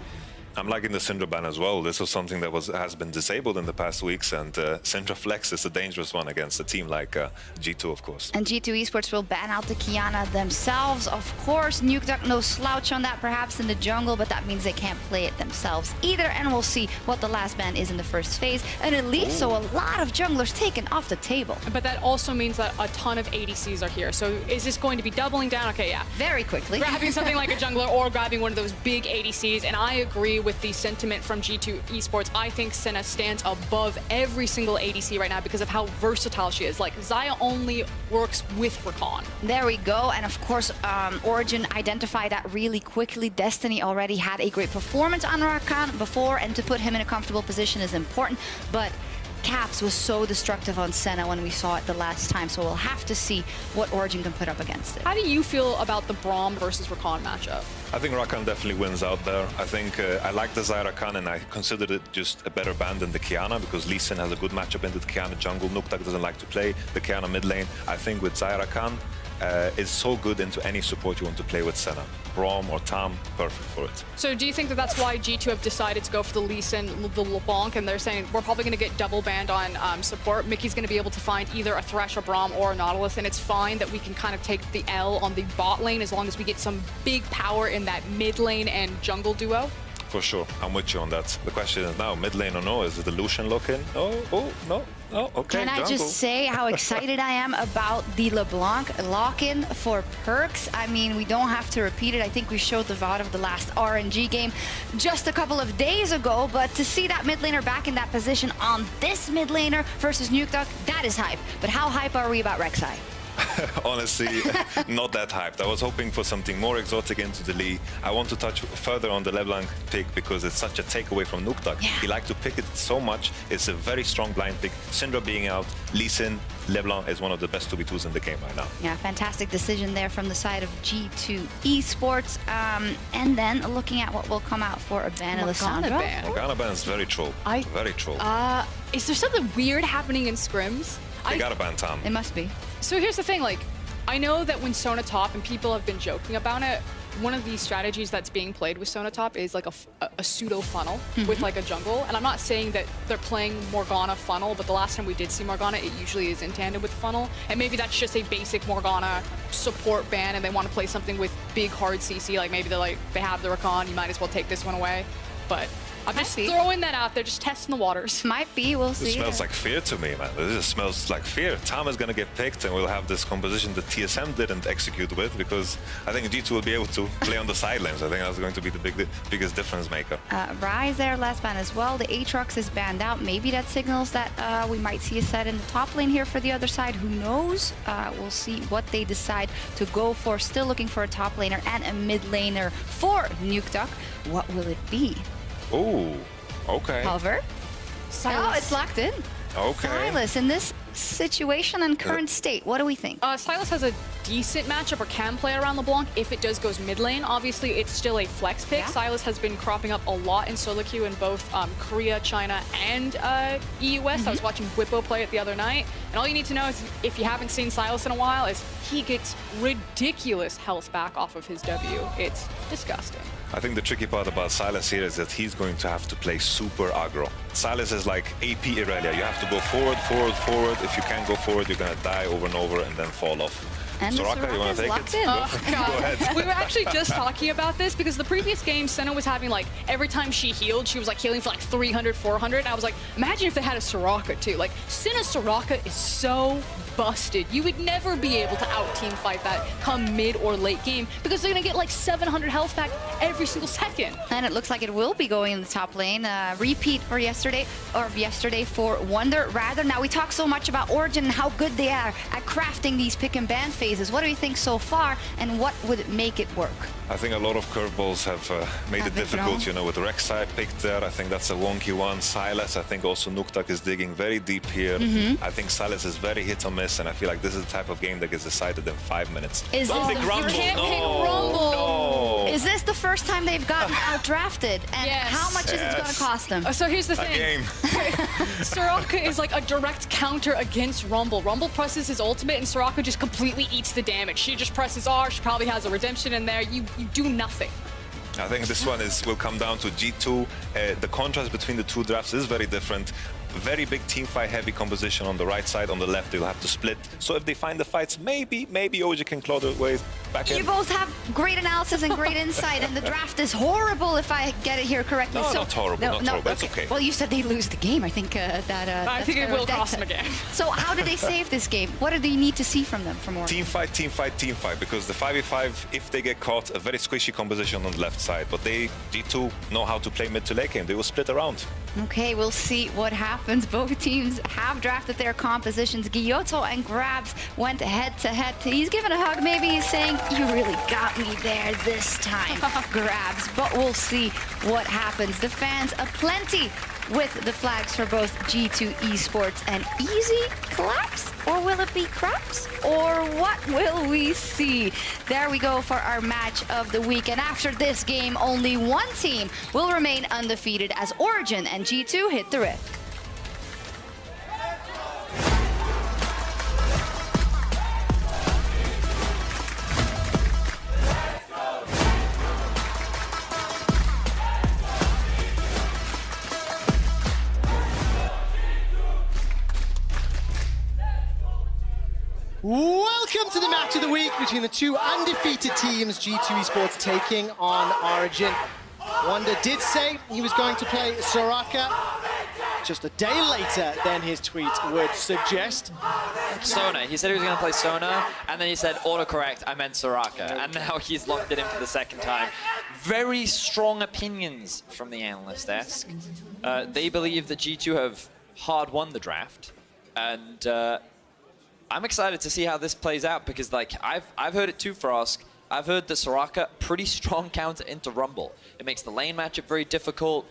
I'm liking the Syndra ban as well. This was something that has been disabled in the past weeks, and Syndra Flex is a dangerous one against a team like G2, of course. And G2 Esports will ban out the Kiana themselves, of course. Nukeduck, no slouch on that, perhaps in the jungle, but that means they can't play it themselves either. And we'll see what the last ban is in the first phase. And it leaves so a lot of junglers taken off the table. But that also means that a ton of ADCs are here. So is this going to be doubling down? Okay, yeah. Very quickly. Grabbing something like a jungler or grabbing one of those big ADCs. And I agree with the sentiment from G2 Esports. I think Senna stands above every single ADC right now because of how versatile she is. Like, Xayah only works with Rakan. There we go. And of course, Origen identified that really quickly. Destiny already had a great performance on Rakan before, and to put him in a comfortable position is important. But Caps was so destructive on Senna when we saw it the last time, so we'll have to see what Origen can put up against it. How do you feel about the Braum versus Rakan matchup? I think Rakan definitely wins out there. I think I like the Xayah Rakan, and I considered it just a better ban than the Kiana because Lee Sin has a good matchup into the Kiana jungle. Nukeduck doesn't like to play the Kiana mid lane. I think with Xayah Rakan, it's so good into any support you want to play with Senna. Braum or Tam, perfect for it. So do you think that that's why G2 have decided to go for the Lee Sin, the LeBlanc, and they're saying we're probably going to get double banned on support? Mickey's going to be able to find either a Thresh, a Braum, or a Nautilus, and it's fine that we can kind of take the L on the bot lane as long as we get some big power in that mid lane and jungle duo? For sure, I'm with you on that. The question is now, mid lane or no? Is it the Lucian lock-in? Oh, no. Oh, okay, Can I just say how excited I am about the LeBlanc lock-in for Perks? I mean, we don't have to repeat it. I think we showed the VOD of the last RNG game just a couple of days ago, but to see that mid laner back in that position on this mid laner versus Nukeduck, that is hype. But how hype are we about Rek'Sai? Honestly, not that hyped. I was hoping for something more exotic into the league. I want to touch further on the LeBlanc pick because it's such a takeaway from Nukeduck. He liked to pick it so much. It's a very strong blind pick. Syndra being out, Lee Sin, LeBlanc is one of the best 2v2s in the game right now. Yeah, fantastic decision there from the side of G2 Esports. And then looking at what will come out for a ban of Lissandra. Morgana ban is very troll. Very troll. Is there something weird happening in scrims? They gotta ban Tom. It must be. So here's the thing, like, I know that when Sona Top, and people have been joking about it, one of the strategies that's being played with Sona Top is like a pseudo funnel with like a jungle. And I'm not saying that they're playing Morgana funnel, but the last time we did see Morgana, it usually is in tandem with funnel. And maybe that's just a basic Morgana support ban and they want to play something with big hard CC, like maybe they're like, they have the Rakan, you might as well take this one away. But I'm just throwing that out there, just testing the waters. Might be, we'll see. This smells like fear to me, man. This just smells like fear. Tom is going to get picked and we'll have this composition that TSM didn't execute with because I think G2 will be able to play on the sidelines. I think that's going to be the biggest difference maker. Rise there, last ban as well. The Aatrox is banned out. Maybe that signals that we might see a set in the top lane here for the other side. Who knows? We'll see what they decide to go for. Still looking for a top laner and a mid laner for Nukeduck. What will it be? Oh, okay. However, oh, it's locked in. Okay. Silas, in this situation and current state, what do we think? Silas has a decent matchup or can play around LeBlanc if it does goes mid lane. Obviously, it's still a flex pick. Silas has been cropping up a lot in solo queue in both Korea, China, and EUS. I was watching Whippo play it the other night. And all you need to know is, if you haven't seen Silas in a while, is he gets ridiculous health back off of his W. It's disgusting. I think the tricky part about Silas here is that he's going to have to play super aggro. Silas is like AP Irelia. You have to go forward, forward, forward. If you can't go forward, you're going to die over and over and then fall off. And Soraka, you want to take it? Oh, God. Go ahead. We were actually just talking about this because the previous game, Senna was having like, every time she healed, she was like healing for like 300, 400. And I was like, imagine if they had a Soraka too. Like, Senna Soraka is so busted. You would never be able to out-team fight that come mid or late game because they're going to get like 700 health back every single second. And it looks like it will be going in the top lane. Repeat for yesterday for Wonder. Rather, now we talk so much about Origin and how good they are at crafting these pick and ban phases. What do you think so far, and what would make it work? I think a lot of curveballs have made it difficult, you know, with Rek'Sai picked there. I think that's a wonky one. Silas, I think also Nukeduck is digging very deep here. I think Silas is very hit or miss, and I feel like this is the type of game that gets decided in 5 minutes. Is Don't this pick the Rumble. can't No. pick Rumble. No. Is this the first time they've gotten out-drafted? And how much is it going to cost them? So here's the thing. Game. Soraka is like a direct counter against Rumble. Rumble presses his ultimate and Soraka just completely eats the damage. She just presses R, she probably has a redemption in there. You do nothing. I think this one will come down to G2. The contrast between the two drafts is very different. Very big team fight heavy composition on the right side. On the left, they'll have to split. So if they find the fights, maybe OG can claw their way back in. You both have great analysis and great insight, and the draft is horrible if I get it here correctly. No, so, not horrible, not horrible. It's okay. Well, you said they lose the game. I think I think it will cost them again. So how do they save this game? What do they need to see from them for more? Team fight, team fight, team fight. Because the 5v5, if they get caught, a very squishy composition on the left side. But G2 know how to play mid to late game. They will split around. Okay, we'll see what happens. Both teams have drafted their compositions. Gyotto and Grabs went head-to-head. He's given a hug. Maybe he's saying, you really got me there this time, Grabs. But we'll see what happens. The fans aplenty with the flags for both G2 Esports and Easy collapse? Or will it be craps? Or what will we see? There we go for our match of the week. And after this game, only one team will remain undefeated as Origin and G2 hit the rift. Welcome to the match of the week between the two undefeated teams, G2 Esports taking on Origin. Wonder did say he was going to play Soraka just a day later than his tweet would suggest. Sona. He said he was going to play Sona, and then he said autocorrect, I meant Soraka. And now he's locked it in for the second time. Very strong opinions from the analyst desk. They believe that G2 have hard won the draft. And I'm excited to see how this plays out because, like, I've heard it too, Frosk. I've heard that Soraka, pretty strong counter into Rumble. It makes the lane matchup very difficult.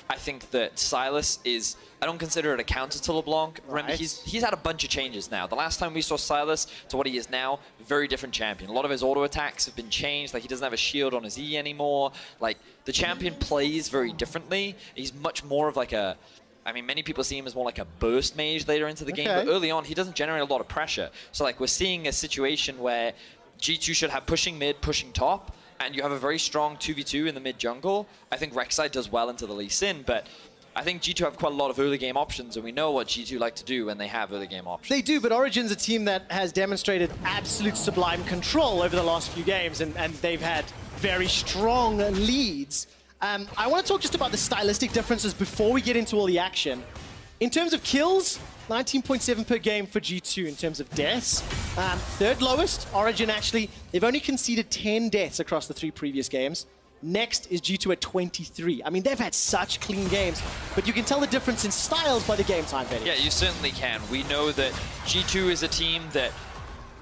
I think that Silas is, I don't consider it a counter to LeBlanc. Remember, he's had a bunch of changes now. The last time we saw Silas to what he is now, very different champion. A lot of his auto attacks have been changed. Like, he doesn't have a shield on his E anymore. Like, the champion plays very differently. He's much more of like a, I mean, many people see him as more like a burst mage later into the game, but early on, he doesn't generate a lot of pressure. So, like, we're seeing a situation where G2 should have pushing mid, pushing top, and you have a very strong 2v2 in the mid jungle. I think Rek'Sai does well into the Lee Sin, but I think G2 have quite a lot of early game options, and we know what G2 like to do when they have early game options. They do, but Origin's a team that has demonstrated absolute sublime control over the last few games, and they've had very strong leads. I want to talk just about the stylistic differences before we get into all the action. In terms of kills, 19.7 per game for G2 in terms of deaths. Third lowest, Origin actually, they've only conceded 10 deaths across the 3 previous games. Next is G2 at 23. I mean, they've had such clean games, but you can tell the difference in styles by the game time, Benny. Yeah, you certainly can. We know that G2 is a team that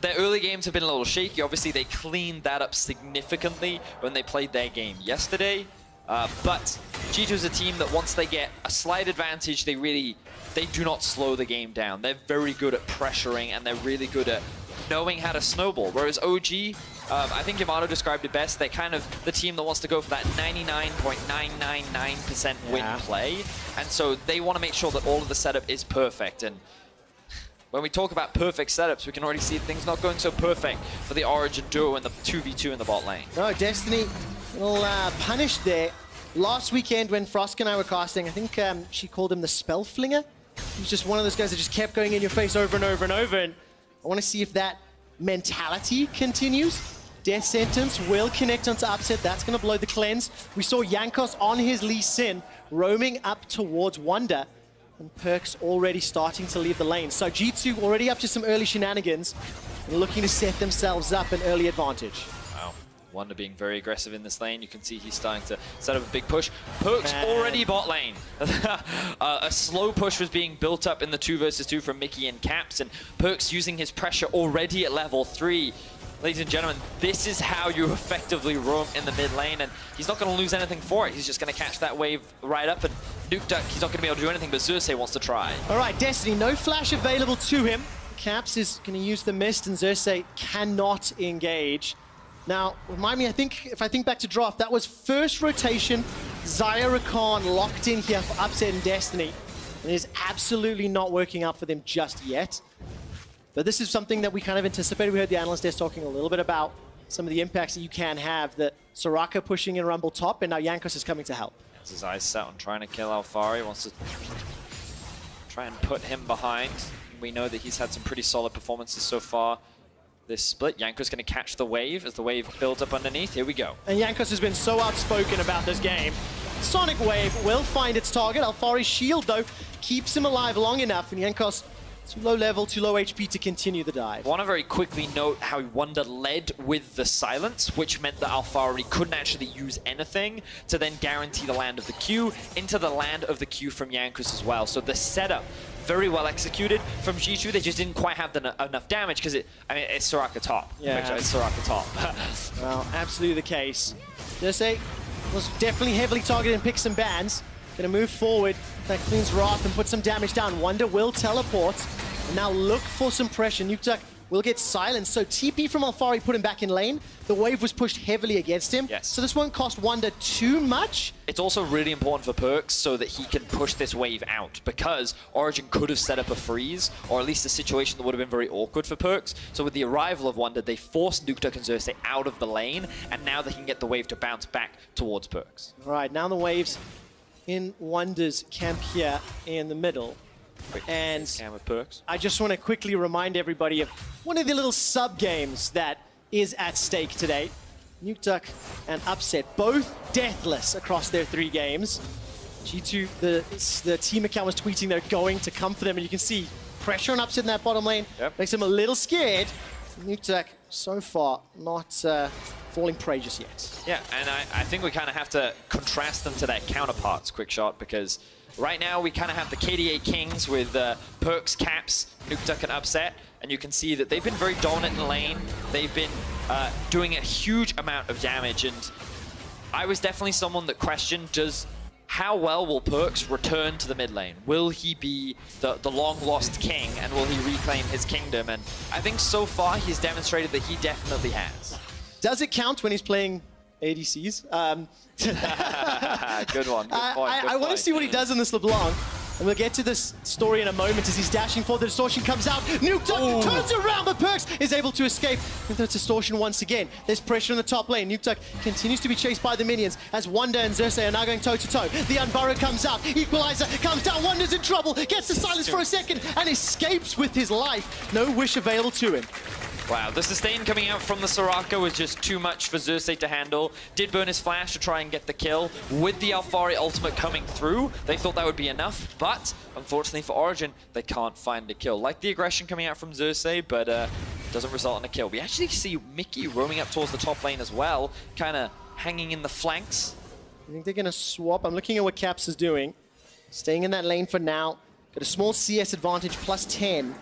their early games have been a little shaky. Obviously, they cleaned that up significantly when they played their game yesterday. But G2 is a team that once they get a slight advantage, they do not slow the game down. They're very good at pressuring, and they're really good at knowing how to snowball. Whereas OG, I think Yamato described it best, they're kind of the team that wants to go for that 99.999% win play. And so they want to make sure that all of the setup is perfect. And when we talk about perfect setups, we can already see things not going so perfect for the Origin duo and the 2v2 in the bot lane. No, Destiny, a little punished there. Last weekend when Frosk and I were casting, I think she called him the spell flinger. He's just one of those guys that just kept going in your face over and over and over. And I want to see if that mentality continues. Death Sentence will connect onto Upset. That's going to blow the cleanse. We saw Jankos on his Lee Sin roaming up towards Wonder. And Perks already starting to leave the lane. So G2 already up to some early shenanigans and looking to set themselves up an early advantage. Wow. Wonder being very aggressive in this lane. You can see he's starting to set up a big push. Perks already bot lane. A slow push was being built up in the 2 versus 2 from Mickey and Caps, and Perks using his pressure already at level 3. Ladies and gentlemen, this is how you effectively roam in the mid lane, and he's not going to lose anything for it. He's just going to catch that wave right up, and Nuke Duck, he's not going to be able to do anything, but Xerxes wants to try. All right, Destiny, no flash available to him. Caps is going to use the mist, and Xerxes cannot engage. Now, remind me, if I think back to draft, that was first rotation, Xayah Rakan locked in here for Upset and Destiny. And it is absolutely not working out for them just yet. But this is something that we kind of anticipated. We heard the analyst desk talking a little bit about some of the impacts that you can have, that Soraka pushing in Rumble top, and now Jankos is coming to help. Has his eyes set on trying to kill Alphari, wants to try and put him behind. We know that he's had some pretty solid performances so far this split. Jankos going to catch the wave as the wave builds up underneath. Here we go. And Jankos has been so outspoken about this game. Sonic Wave will find its target. Alphari's shield, though, keeps him alive long enough, and Jankos too low level, too low HP to continue the dive. I want to very quickly note how Wonder led with the silence, which meant that Alphari couldn't actually use anything to then guarantee the land of the Q into the land of the Q from Jankos as well. So the setup, very well executed from G2. They just didn't quite have enough damage because it's Soraka top. Yeah. It's Soraka top. Well, absolutely the case. Xerxes was definitely heavily targeted and picked some bans. Gonna move forward. That cleans Wrath and put some damage down. Wonder will teleport. And now look for some pressure. Nuke Duck will get silenced. So TP from Alphari put him back in lane. The wave was pushed heavily against him. Yes. So this won't cost Wonder too much. It's also really important for Perks so that he can push this wave out, because Origin could have set up a freeze, or at least a situation that would have been very awkward for Perks. So with the arrival of Wonder, they forced Nuke Duck and Xerxes out of the lane, and now they can get the wave to bounce back towards Perks. All right, now the waves in Wonder's camp here in the middle. And with Perks. I just want to quickly remind everybody of one of the little sub-games that is at stake today. Nuke Duck and Upset, both deathless across their 3 games. G2, the team account was tweeting they're going to come for them, and you can see pressure on Upset in that bottom lane. Makes him a little scared. Nuke Duck, so far, not falling prey just yet. Yeah, and I think we kind of have to contrast them to their counterparts, Quickshot, because right now we kind of have the KDA Kings with Perks, Caps, Nuke Duck, and Upset, and you can see that they've been very dominant in the lane. They've been doing a huge amount of damage, and I was definitely someone that questioned, how well will Perks return to the mid lane? Will he be the long-lost king, and will he reclaim his kingdom? And I think so far he's demonstrated that he definitely has. Does it count when he's playing ADCs? Good one. Good point. I want to see what he does in this LeBlanc. And we'll get to this story in a moment as he's dashing forward. The distortion comes out. Nuke Duck turns around, but Perks is able to escape with the distortion once again. There's pressure in the top lane. Nuke Duck continues to be chased by the minions as Wonder and Xerxes are now going toe-to-toe. The Unburrow comes out. Equalizer comes down. Wonder's in trouble. Gets the silence for a second and escapes with his life. No wish available to him. Wow, the sustain coming out from the Soraka was just too much for Xerxes to handle. Did burn his flash to try and get the kill. With the Alphari ultimate coming through, they thought that would be enough, but unfortunately for Origin, they can't find a kill. Like the aggression coming out from Xerxes, but doesn't result in a kill. We actually see Mickey roaming up towards the top lane as well, kind of hanging in the flanks. I think they're going to swap. I'm looking at what Caps is doing. Staying in that lane for now. Got a small CS advantage, plus 10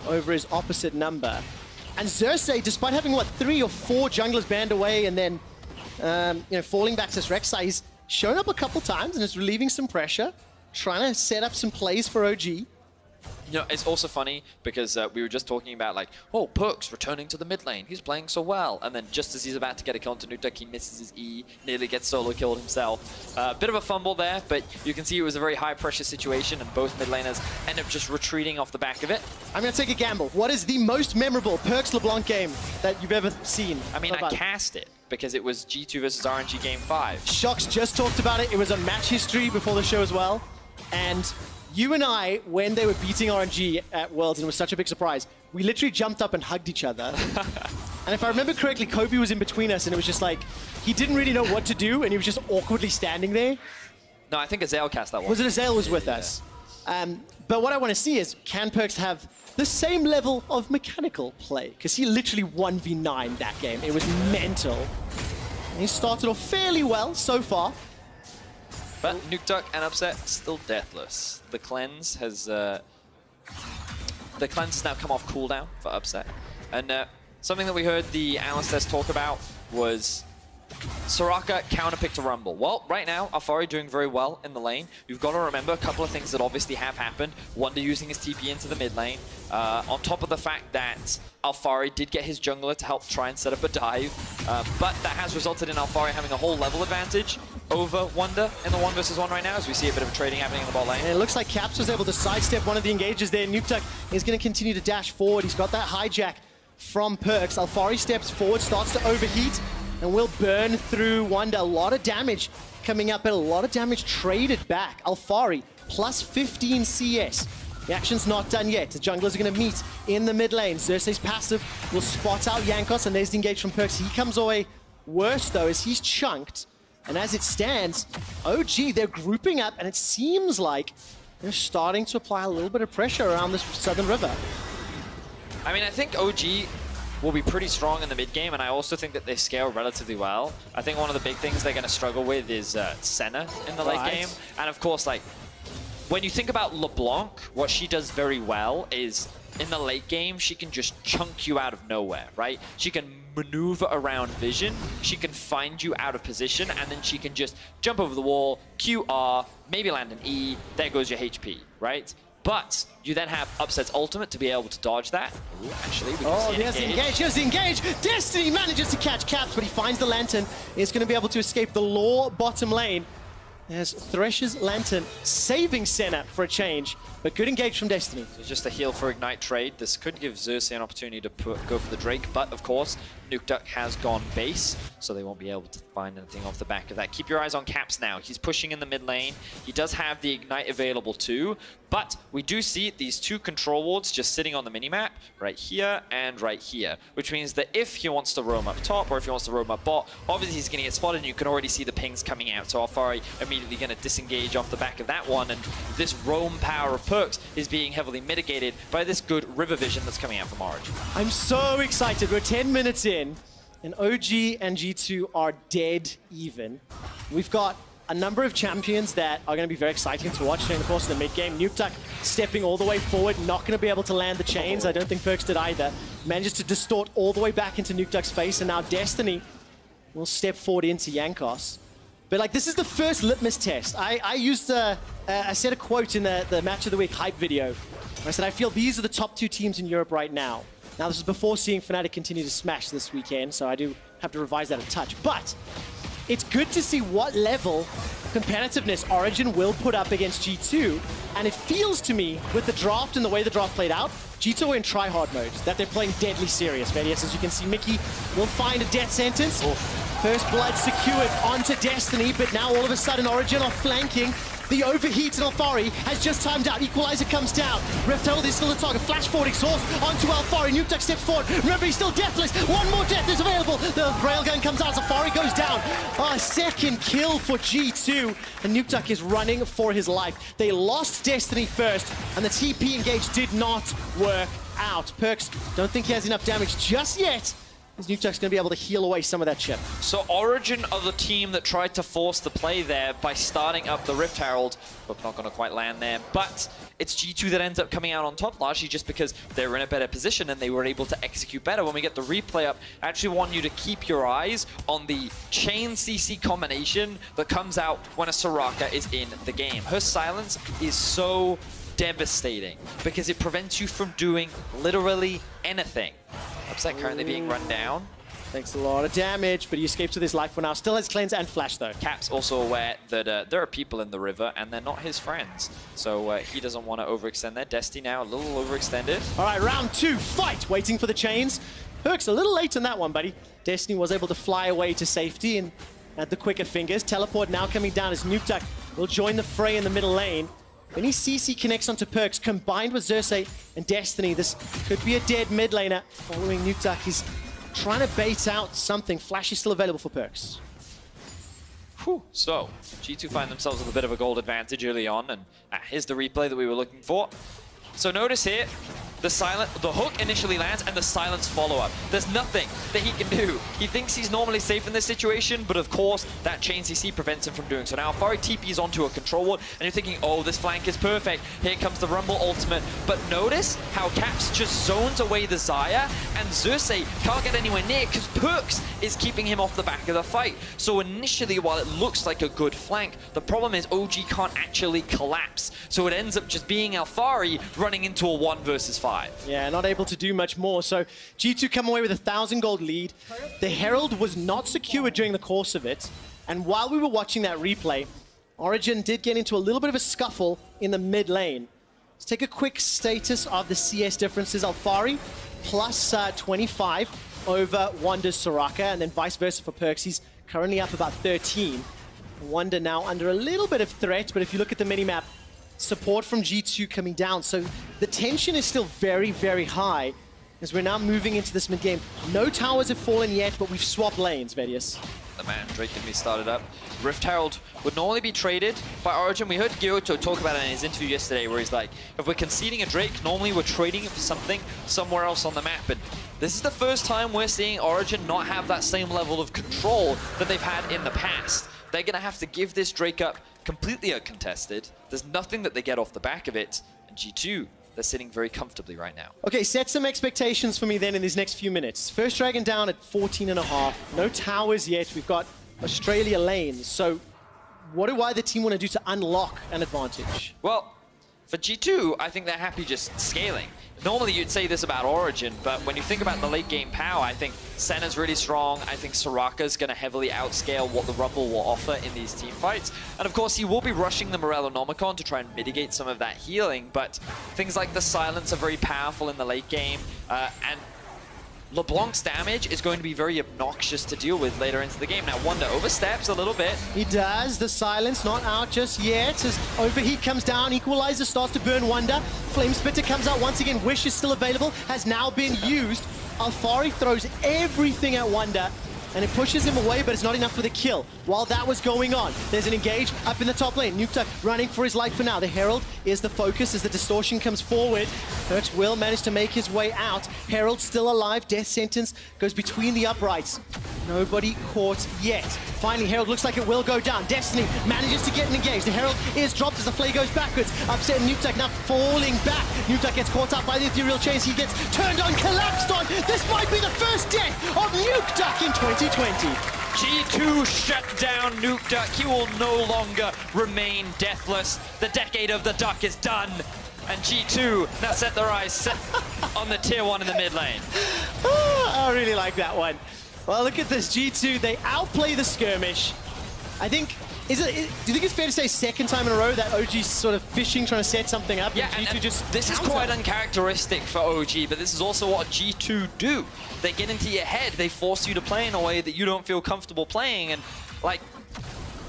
over his opposite number. And Xerxes, despite having, what, 3 or 4 junglers banned away and then, falling back to this Rek'Sai, he's shown up a couple times and is relieving some pressure, trying to set up some plays for OG. You know, it's also funny because we were just talking about like, oh, Perks returning to the mid lane. He's playing so well. And then just as he's about to get a kill into Nuke Duck, he misses his E, nearly gets solo killed himself. Bit of a fumble there, but you can see it was a very high pressure situation and both mid laners end up just retreating off the back of it. I'm going to take a gamble. What is the most memorable Perks LeBlanc game that you've ever seen? I mean, I cast it because it was G2 versus RNG Game 5. Shocks just talked about it. It was a match history before the show as well. And you and I, when they were beating RNG at Worlds, and it was such a big surprise, we literally jumped up and hugged each other. And if I remember correctly, Kobe was in between us, and it was just like, he didn't really know what to do, and he was just awkwardly standing there. No, I think Azael cast that one. Was it Azael was with us? But what I want to see is, can Perks have the same level of mechanical play? Because he literally 1v9 that game. It was mental. And he started off fairly well so far. But Nuke Duck and Upset still deathless. The cleanse has now come off cooldown for Upset. And something that we heard the analysts talk about was Soraka counterpick to Rumble. Well, right now, Alphari doing very well in the lane. You've got to remember a couple of things that obviously have happened. Wonder using his TP into the mid lane. On top of the fact that Alphari did get his jungler to help try and set up a dive. But that has resulted in Alphari having a whole level advantage over Wonder in the 1v1 right now, as we see a bit of a trading happening in the bot lane. And it looks like Caps was able to sidestep one of the engages there. Nuke Duck is going to continue to dash forward. He's got that hijack from Perks. Alphari steps forward, starts to overheat, and will burn through Wonder. A lot of damage coming up, but a lot of damage traded back. Alphari, plus 15 CS. The action's not done yet. The junglers are going to meet in the mid lane. Xerxes' passive will spot out Jankos, and there's the engage from Perks. He comes away worse, though, as he's chunked. And as it stands, OG, they're grouping up, and it seems like they're starting to apply a little bit of pressure around this southern river. I mean, I think OG will be pretty strong in the mid game, and I also think that they scale relatively well. I think one of the big things they're going to struggle with is Senna in the late game. And of course, like, when you think about LeBlanc, what she does very well is in the late game, she can just chunk you out of nowhere, right? She can maneuver around vision, she can find you out of position, and then she can just jump over the wall, QR, maybe land an E, there goes your HP, right? But you then have Upset's ultimate to be able to dodge that. Ooh, actually, we can see there's the engage, there's the engage! Destiny manages to catch Caps, but he finds the Lantern. Is going to be able to escape the Law bottom lane. There's Thresh's Lantern saving Senna for a change, but good engage from Destiny. So just a heal for Ignite trade. This could give Xerxes an opportunity to go for the Drake, but of course, Nuke Duck has gone base, so they won't be able to find anything off the back of that. Keep your eyes on Caps now. He's pushing in the mid lane. He does have the Ignite available too, But we do see these two control wards just sitting on the minimap right here and right here, which means that if he wants to roam up top or if he wants to roam up bot, obviously he's going to get spotted and you can already see the pings coming out. So Alfari immediately going to disengage off the back of that one, and this roam power of Perks is being heavily mitigated by this good river vision that's coming out from Origin. I'm so excited. We're 10 minutes in, and OG and G2 are dead even. We've got a number of champions that are going to be very exciting to watch during the course of the mid-game. Nukeduck stepping all the way forward, not going to be able to land the chains. I don't think Perks did either. Manages to distort all the way back into Nukeduck's face, and now Destiny will step forward into Yankos. But like, this is the first litmus test. I said a quote in the Match of the Week hype video. I said, I feel these are the top 2 teams in Europe right now. Now, this is before seeing Fnatic continue to smash this weekend, so I do have to revise that a touch. But it's good to see what level of competitiveness Origin will put up against G2. And it feels to me, with the draft and the way the draft played out, G2 are in try-hard mode, that they're playing deadly serious. Vedius, as you can see, Mickey will find a death sentence. First blood secured onto Destiny, but now all of a sudden Origin are flanking. The overheat and Alfari has just timed out. Equalizer comes down. Rift Herald is still the target. Flash forward exhaust onto Alfari. Nukeduck steps forward. Remember, he's still deathless. One more death is available. The railgun comes out. Alfari goes down. A second kill for G2. And Nukeduck is running for his life. They lost Destiny first, and the TP engage did not work out. Perks, don't think he has enough damage just yet. Nukeduck's going to be able to heal away some of that chip. So Origin are the team that tried to force the play there by starting up the Rift Herald, but not going to quite land there. But it's G2 that ends up coming out on top, largely just because they're in a better position and they were able to execute better. When we get the replay up, I actually want you to keep your eyes on the chain CC combination that comes out when a Soraka is in the game. Her silence is so devastating because it prevents you from doing literally anything. Upset currently being run down. Takes a lot of damage, but he escapes with his life for now. Still has cleanse and flash though. Cap's also aware that there are people in the river and they're not his friends. So he doesn't want to overextend there. Destiny now a little overextended. All right, round 2, fight. Waiting for the chains. Perks a little late on that one, buddy. Destiny was able to fly away to safety and had the quicker fingers. Teleport now coming down as Nukeduck will join the fray in the middle lane. Any CC connects onto Perks, combined with Xerxes and Destiny. This could be a dead mid laner. Following Nukeduck, he's trying to bait out something. Flash is still available for Perks. Whew. So, G2 find themselves with a bit of a gold advantage early on, and here's the replay that we were looking for. So notice here, the hook initially lands and the silence follow-up. There's nothing that he can do. He thinks he's normally safe in this situation, but of course, that chain CC prevents him from doing so. Now, Alfari TP's onto a control ward, and you're thinking, oh, this flank is perfect. Here comes the Rumble ultimate. But notice how Caps just zones away the Xayah, and Xerxes can't get anywhere near because Perks is keeping him off the back of the fight. So initially, while it looks like a good flank, the problem is OG can't actually collapse. So it ends up just being Alfari running into a 1 versus 5. Yeah, not able to do much more. So G2 come away with a 1,000 gold lead. The Herald was not secured during the course of it. And while we were watching that replay, Origin did get into a little bit of a scuffle in the mid lane. Let's take a quick status of the CS differences. Alfari plus 25 over Wonder's Soraka, and then vice versa for Perks. He's currently up about 13. Wonder now under a little bit of threat, but if you look at the minimap, support from G2 coming down. So the tension is still very, very high as we're now moving into this mid-game. No towers have fallen yet, but we've swapped lanes, Vedius. The man, Drake can be started up. Rift Herald would normally be traded by Origin. We heard Gyoto talk about it in his interview yesterday where he's like, if we're conceding a Drake, normally we're trading it for something somewhere else on the map. And this is the first time we're seeing Origin not have that same level of control that they've had in the past. They're going to have to give this Drake up completely uncontested. There's nothing that they get off the back of it. And G2, they're sitting very comfortably right now. Okay, set some expectations for me then in these next few minutes. First Dragon down at 14.5. No towers yet. We've got Australia lanes. So what do either team want to do to unlock an advantage? Well, for G2, I think they're happy just scaling. Normally you'd say this about Origin, but when you think about the late game power, I think Senna's really strong. I think Soraka's going to heavily outscale what the Rumble will offer in these team fights. And of course, he will be rushing the Morellonomicon to try and mitigate some of that healing, but things like the silence are very powerful in the late game. And LeBlanc's damage is going to be very obnoxious to deal with later into the game. Now, Wonder oversteps a little bit. He does. The silence not out just yet. As Overheat comes down, Equalizer starts to burn Wonder. Flame Spitter comes out once again. Wish is still available, has now been used. Alfari throws everything at Wonder, and it pushes him away, but it's not enough for the kill. While that was going on, there's an engage up in the top lane. Nukta running for his life for now. The Herald is the focus as the distortion comes forward. Perks will manage to make his way out. Herald still alive. Death sentence goes between the uprights. Nobody caught yet. Finally, Herald looks like it will go down. Destiny manages to get an engage. The Herald is dropped as the Flay goes backwards. Upset Nukta now falling back. Nukta gets caught up by the ethereal chains. He gets turned on, collapsed on. This might be the first death of Nukta in 2020. G2 shut down Nuke Duck. He will no longer remain deathless. The decade of the Duck is done. And G2 now set their eyes set on the tier 1 in the mid lane. I really like that one. Well, look at this. G2, they outplay the skirmish. I think, do you think it's fair to say second time in a row that OG's sort of fishing, trying to set something up? Yeah, and G2 just this is counter? quite uncharacteristic for OG, but this is also what G2 do. They get into your head, they force you to play in a way that you don't feel comfortable playing, and like,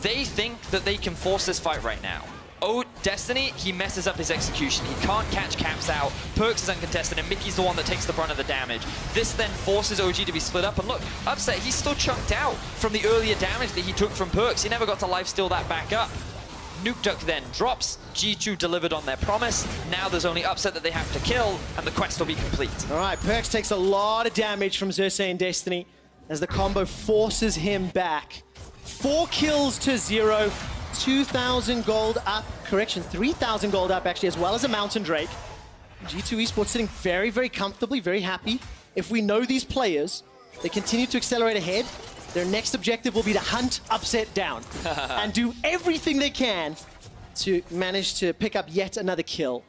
they think that they can force this fight right now. Oh, Destiny, he messes up his execution. He can't catch Caps out. Perks is uncontested, and Mickey's the one that takes the brunt of the damage. This then forces OG to be split up, and look, Upset, he's still chunked out from the earlier damage that he took from Perks. He never got to lifesteal that back up. Nuke Duck then drops. G2 delivered on their promise. Now there's only Upset that they have to kill, and the quest will be complete. All right, Perks takes a lot of damage from Xerxes and Destiny as the combo forces him back. 4 kills to 0. 2,000 gold up, correction, 3,000 gold up actually, as well as a Mountain Drake. G2 Esports sitting very, very comfortably, very happy. If we know these players, they continue to accelerate ahead. Their next objective will be to hunt Upset down and do everything they can to manage to pick up yet another kill.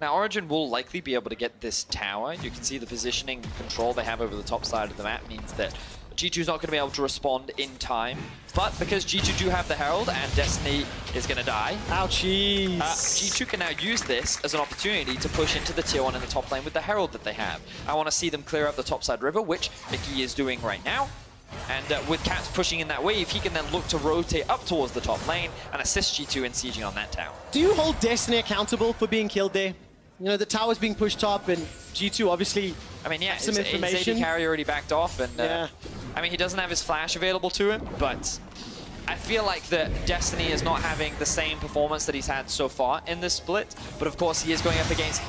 Now, Origin will likely be able to get this tower. You can see the positioning and control they have over the top side of the map means that G2's not going to be able to respond in time. But because G2 do have the Herald and Destiny is going to die, ouchies. G2 can now use this as an opportunity to push into the tier 1 in the top lane with the Herald that they have. I want to see them clear up the topside river, which Mickey is doing right now. And with Caps pushing in that wave, he can then look to rotate up towards the top lane and assist G2 in sieging on that tower. Do you hold Destiny accountable for being killed there? You know, the tower's being pushed top, and G2 obviously some information. His AD carry already backed off, and I mean, he doesn't have his flash available to him, but I feel like that Destiny is not having the same performance that he's had so far in this split, but of course he is going up against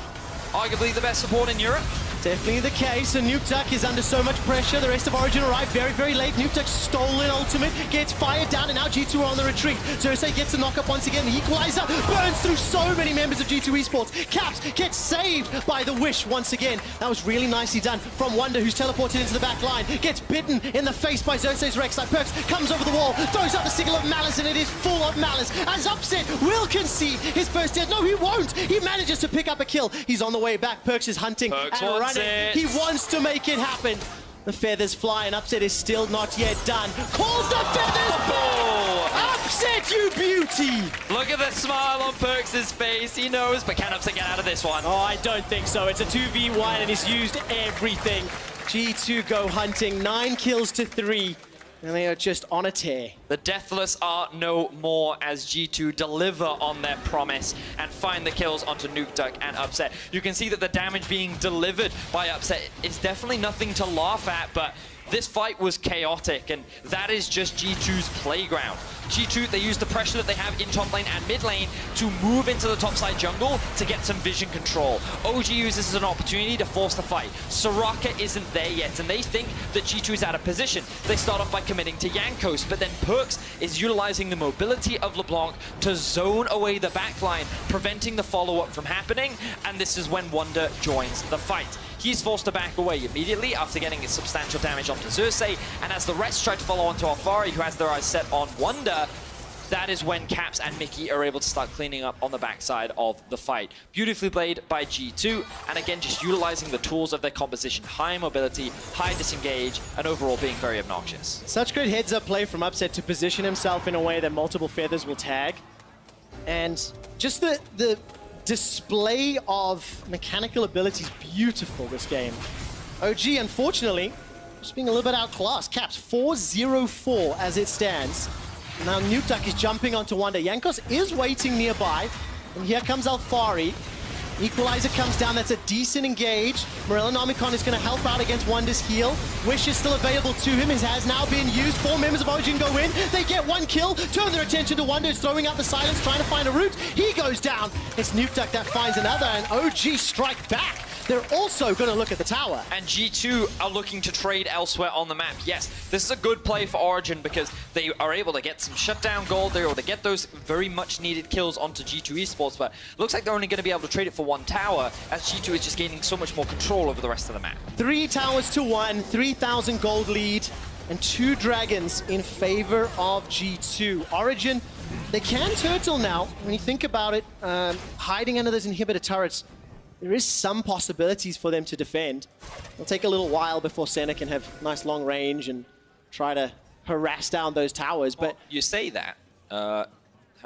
arguably the best support in Europe. Definitely the case, and Nuke Duck is under so much pressure. The rest of Origin arrive very, very late. Nuke Duck's stolen ultimate, gets fired down, and now G2 are on the retreat. Xerxes gets the knock-up once again. The Equalizer burns through so many members of G2 Esports. Caps gets saved by the Wish once again. That was really nicely done from Wonder, who's teleported into the back line. Gets bitten in the face by Xerxes Rek'Sai. Perks comes over the wall, throws out the signal of Malice, and it is full of Malice. As Upset will concede his first death. No, he won't. He manages to pick up a kill. He's on the way back. Perks is hunting Perks and running. He wants to make it happen. The feathers fly, and Upset is still not yet done. Calls the feathers back! Upset, you beauty! Look at the smile on Perks' face. He knows, but can Upset get out of this one? Oh, I don't think so. It's a 2v1, and he's used everything. G2 go hunting, 9 kills to 3. And they are just on a tear. The Deathless are no more as G2 deliver on their promise and find the kills onto Nuke Duck and Upset. You can see that the damage being delivered by Upset is definitely nothing to laugh at, but this fight was chaotic, and that is just G2's playground. G2, they use the pressure that they have in top lane and mid lane to move into the topside jungle to get some vision control. OG uses this as an opportunity to force the fight. Soraka isn't there yet, and they think that G2 is out of position. They start off by committing to Yankos, but then Perks is utilizing the mobility of LeBlanc to zone away the backline, preventing the follow-up from happening, and this is when Wonder joins the fight. He's forced to back away immediately after getting substantial damage onto Xerxes, and as the rest try to follow onto Alfari, who has their eyes set on Wonder, that is when Caps and Mickey are able to start cleaning up on the backside of the fight. Beautifully played by G2, and again, just utilizing the tools of their composition. High mobility, high disengage, and overall being very obnoxious. Such great heads-up play from Upset to position himself in a way that multiple feathers will tag. And just the display of mechanical ability is beautiful this game. OG, unfortunately, just being a little bit outclassed. Caps 4-0-4 as it stands. Now Nukeduck is jumping onto Wonder. Jankos is waiting nearby. And here comes Alfari. Equalizer comes down, that's a decent engage. Morellonomicon is going to help out against Wonder's heal. Wish is still available to him, it has now been used. 4 members of Origin go in, they get 1 kill, turn their attention to Wonder, is throwing out the silence, trying to find a route. He goes down, it's Nukeduck that finds another, and OG strike back. They're also going to look at the tower. And G2 are looking to trade elsewhere on the map. Yes, this is a good play for Origin because they are able to get some shutdown gold. They're able to get those very much needed kills onto G2 Esports, but it looks like they're only going to be able to trade it for 1 tower as G2 is just gaining so much more control over the rest of the map. 3 towers to 1, 3,000 gold lead, and 2 dragons in favor of G2. Origin, they can turtle now. When you think about it, hiding under those inhibitor turrets, there is some possibilities for them to defend. It'll take a little while before Senna can have nice long range and try to harass down those towers, but... Well, you say that. How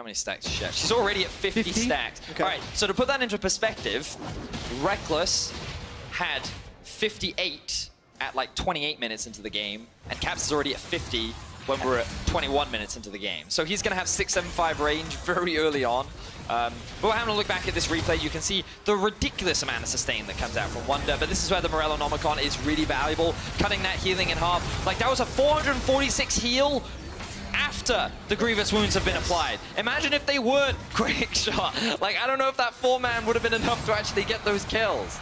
many stacks is she at? She's already at 50 stacks. Okay. All right, so to put that into perspective, Reckless had 58 at like 28 minutes into the game, and Caps is already at 50 when we're at 21 minutes into the game. So he's going to have 675 range very early on. But we're having a look back at this replay. You can see the ridiculous amount of sustain that comes out from Wonder, but this is where the Morellonomicon is really valuable, cutting that healing in half. Like, that was a 446 heal after the Grievous wounds have been applied. Imagine if they weren't quick shot. Like, I don't know if that 4-man would have been enough to actually get those kills.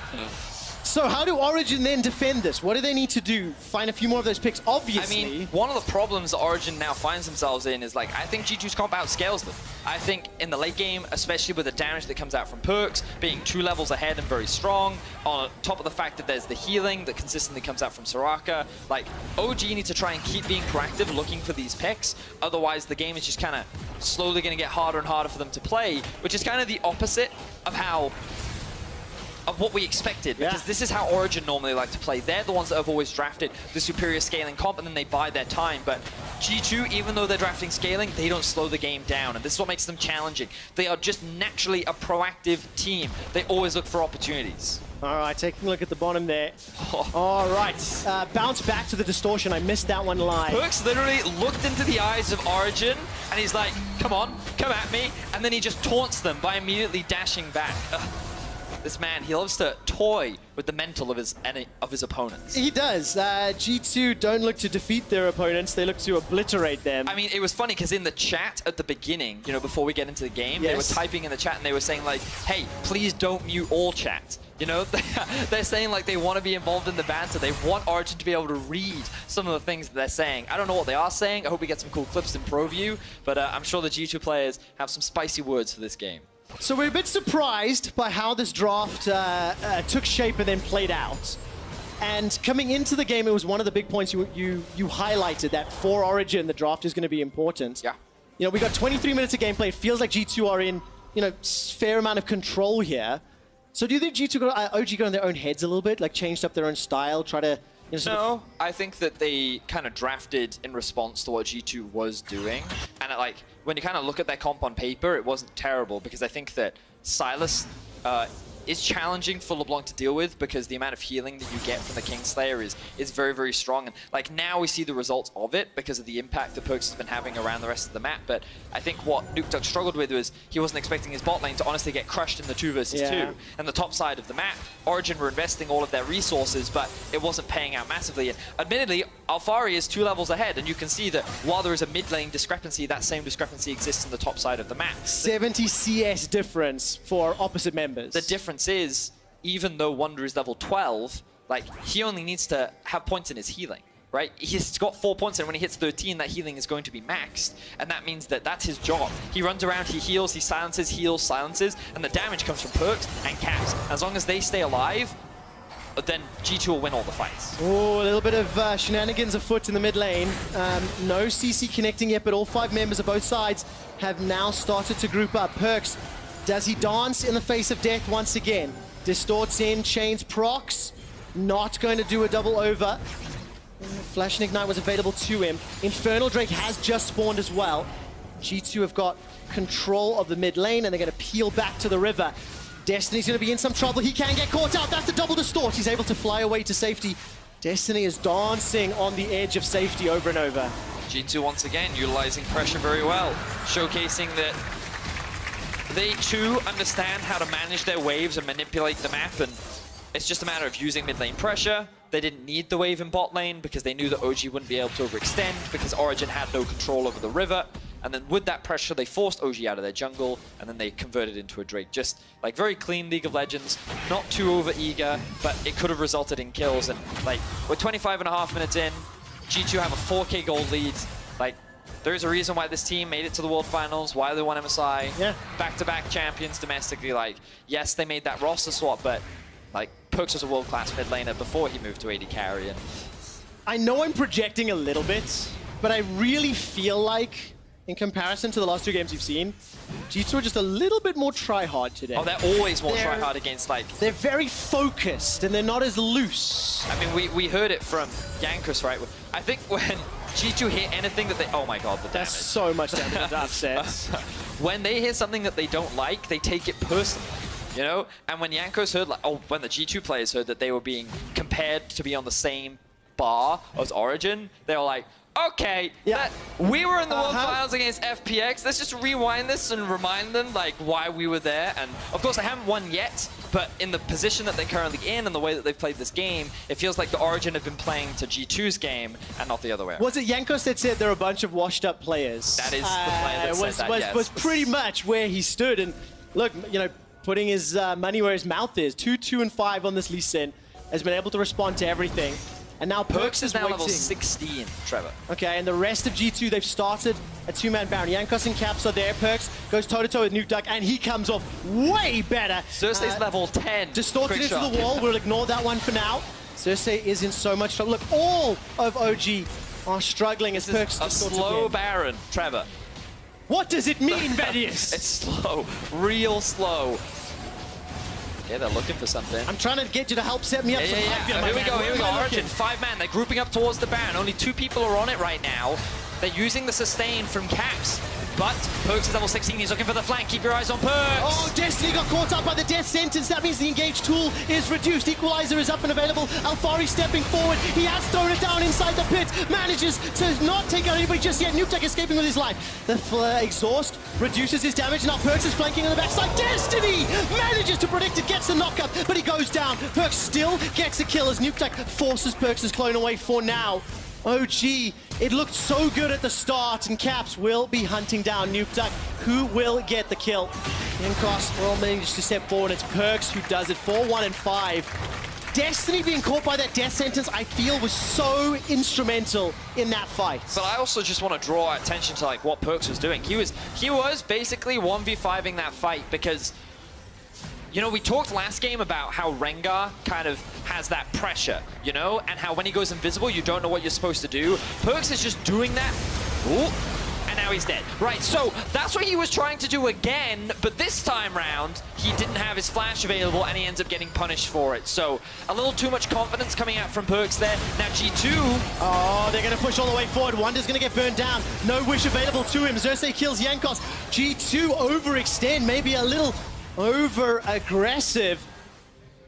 So how do Origin then defend this? What do they need to do? Find a few more of those picks, obviously. I mean, one of the problems that Origin now finds themselves in is, like, I think G2's comp outscales them. I think in the late game, especially with the damage that comes out from perks, being 2 levels ahead and very strong, on top of the fact that there's the healing that consistently comes out from Soraka, like, OG needs to try and keep being proactive, looking for these picks. Otherwise, the game is just kind of slowly going to get harder and harder for them to play, which is kind of the opposite of what we expected, because this is how Origin normally like to play. They're the ones that have always drafted the superior scaling comp, and then they buy their time. But G2, even though they're drafting scaling, they don't slow the game down, and this is what makes them challenging. They are just naturally a proactive team. They always look for opportunities. All right, taking a look at the bottom there. All right, bounce back to the distortion. I missed that one live. Perks literally looked into the eyes of Origin, and he's like, come on, come at me. And then he just taunts them by immediately dashing back. This man, he loves to toy with the mental of his opponents. He does. G2 don't look to defeat their opponents, they look to obliterate them. I mean, it was funny because in the chat at the beginning, you know, before we get into the game, they were typing in the chat and they were saying like, hey, please don't mute all chat. You know, they're saying like they want to be involved in the banter. They want Origin to be able to read some of the things that they're saying. I don't know what they are saying. I hope we get some cool clips in Pro View, but I'm sure the G2 players have some spicy words for this game. So we're a bit surprised by how this draft took shape and then played out. And coming into the game, it was one of the big points you highlighted, that for Origin, the draft is going to be important. Yeah. You know, we got 23 minutes of gameplay. It feels like G2 are in, you know, fair amount of control here. So do you think G2 OG got in their own heads a little bit, like changed up their own style, try to... You know, no, I think that they kind of drafted in response to what G2 was doing. And like, when you kind of look at their comp on paper, it wasn't terrible, because I think that Silas is challenging for LeBlanc to deal with, because the amount of healing that you get from the Kingslayer is very, very strong. And like, now we see the results of it because of the impact that Perks has been having around the rest of the map. But I think what Nukeduck struggled with was he wasn't expecting his bot lane to honestly get crushed in the 2 versus 2. And the top side of the map, Origin were investing all of their resources, but it wasn't paying out massively. And admittedly, Alfari is 2 levels ahead, and you can see that while there is a mid lane discrepancy, that same discrepancy exists in the top side of the map. 70 CS difference for opposite members. The difference is, even though Wonder is level 12, like, he only needs to have points in his healing, right? He's got 4 points, and when he hits 13, that healing is going to be maxed, and that means that that's his job. He runs around, he heals, he silences, heals, silences, and the damage comes from perks and caps. As long as they stay alive, then G2 will win all the fights. Oh, a little bit of shenanigans afoot in the mid lane. No CC connecting yet, but all 5 members of both sides have now started to group up. Perks, does he dance in the face of death once again? Distorts in, chains procs, not going to do a double over. Flash and Ignite was available to him. Infernal Drake has just spawned as well. G2 have got control of the mid lane, and they're going to peel back to the river. Destiny's going to be in some trouble. He can get caught out. That's the double distort. He's able to fly away to safety. Destiny is dancing on the edge of safety over and over. G2 once again utilizing pressure very well, showcasing that they too understand how to manage their waves and manipulate the map, and it's just a matter of using mid lane pressure. They didn't need the wave in bot lane because they knew that OG wouldn't be able to overextend because Origin had no control over the river. And then with that pressure, they forced OG out of their jungle, and then they converted into a Drake. Just like very clean League of Legends, not too over-eager, but it could have resulted in kills. And like, we're 25.5 minutes in, G2 have a 4K gold lead. Like, there's a reason why this team made it to the World Finals, why they won MSI, back-to-back champions domestically. Like, yes, they made that roster swap, but like, Perkz was a world-class mid laner before he moved to AD carry. And I know I'm projecting a little bit, but I really feel like, in comparison to the last 2 games you've seen, G2 are just a little bit more try-hard today. Oh, they're always more try-hard against, like... They're very focused, and they're not as loose. I mean, we heard it from Jankos, right? I think when G2 hit anything that they... Oh my god, the damage. That's so much damage in that set. When they hit something that they don't like, they take it personally, you know? And when Jankos heard, like, when the G2 players heard that they were being compared to be on the same bar as Origin, they were like, okay, we were in the World Finals against FPX. Let's just rewind this and remind them like why we were there. And of course, they haven't won yet, but in the position that they're currently in and the way that they've played this game, it feels like the Origin have been playing to G2's game and not the other way around. Was it Jankos that said they're a bunch of washed-up players? That is the player that said that, yes. Was pretty much where he stood. And look, you know, putting his money where his mouth is. 2-2-5 on this Lee Sin. Has been able to respond to everything. And now Perkz is now waiting. level 16, Trevor. Okay, and the rest of G2, they've started a 2-man Baron. Jankos and Caps are there. Perkz goes toe-to-toe with Nuke Duck, and he comes off way better. Cersei's level 10. Distorted into the wall. We'll ignore that one for now. Cersei is in so much trouble. Look, all of OG are struggling as Perkz a slow Baron, Trevor. What does it mean, Vedius? It's slow, real slow. Yeah, they're looking for something. I'm trying to get you to help set me up. Here we go. Origin, 5-man. They're grouping up towards the Baron. Only 2 people are on it right now. They're using the sustain from Caps. But Perkz is level 16. He's looking for the flank. Keep your eyes on Perkz. Oh, Destiny got caught up by the death sentence. That means the engaged tool is reduced. Equalizer is up and available. Alphari stepping forward. He has thrown it down inside the pit. Manages to not take out anybody just yet. Nuke Duck escaping with his life. The exhaust reduces his damage. Now Perkz is flanking on the backside. Destiny manages to predict it. Gets the knockup, but he goes down. Perkz still gets a kill as Nuke Duck forces Perkz' clone away for now. OG, it looked so good at the start, and Caps will be hunting down Nuke Duck. Who will get the kill? Jankos will manage to step forward. It's Perkz who does it. 4-1-5. Destiny being caught by that death sentence, I feel, was so instrumental in that fight. But I also just want to draw attention to like what Perkz was doing. He was basically 1v5ing that fight because, you know, we talked last game about how Rengar kind of has that pressure, you know, and how when he goes invisible, you don't know what you're supposed to do. Perkz is just doing that. Ooh, and now he's dead. Right, so that's what he was trying to do again, but this time round, he didn't have his flash available, and he ends up getting punished for it. So a little too much confidence coming out from Perkz there. Now G2. Oh, they're going to push all the way forward. Wonder's going to get burned down. No wish available to him. Xerxes kills Jankos. G2 overextend, maybe a little over-aggressive.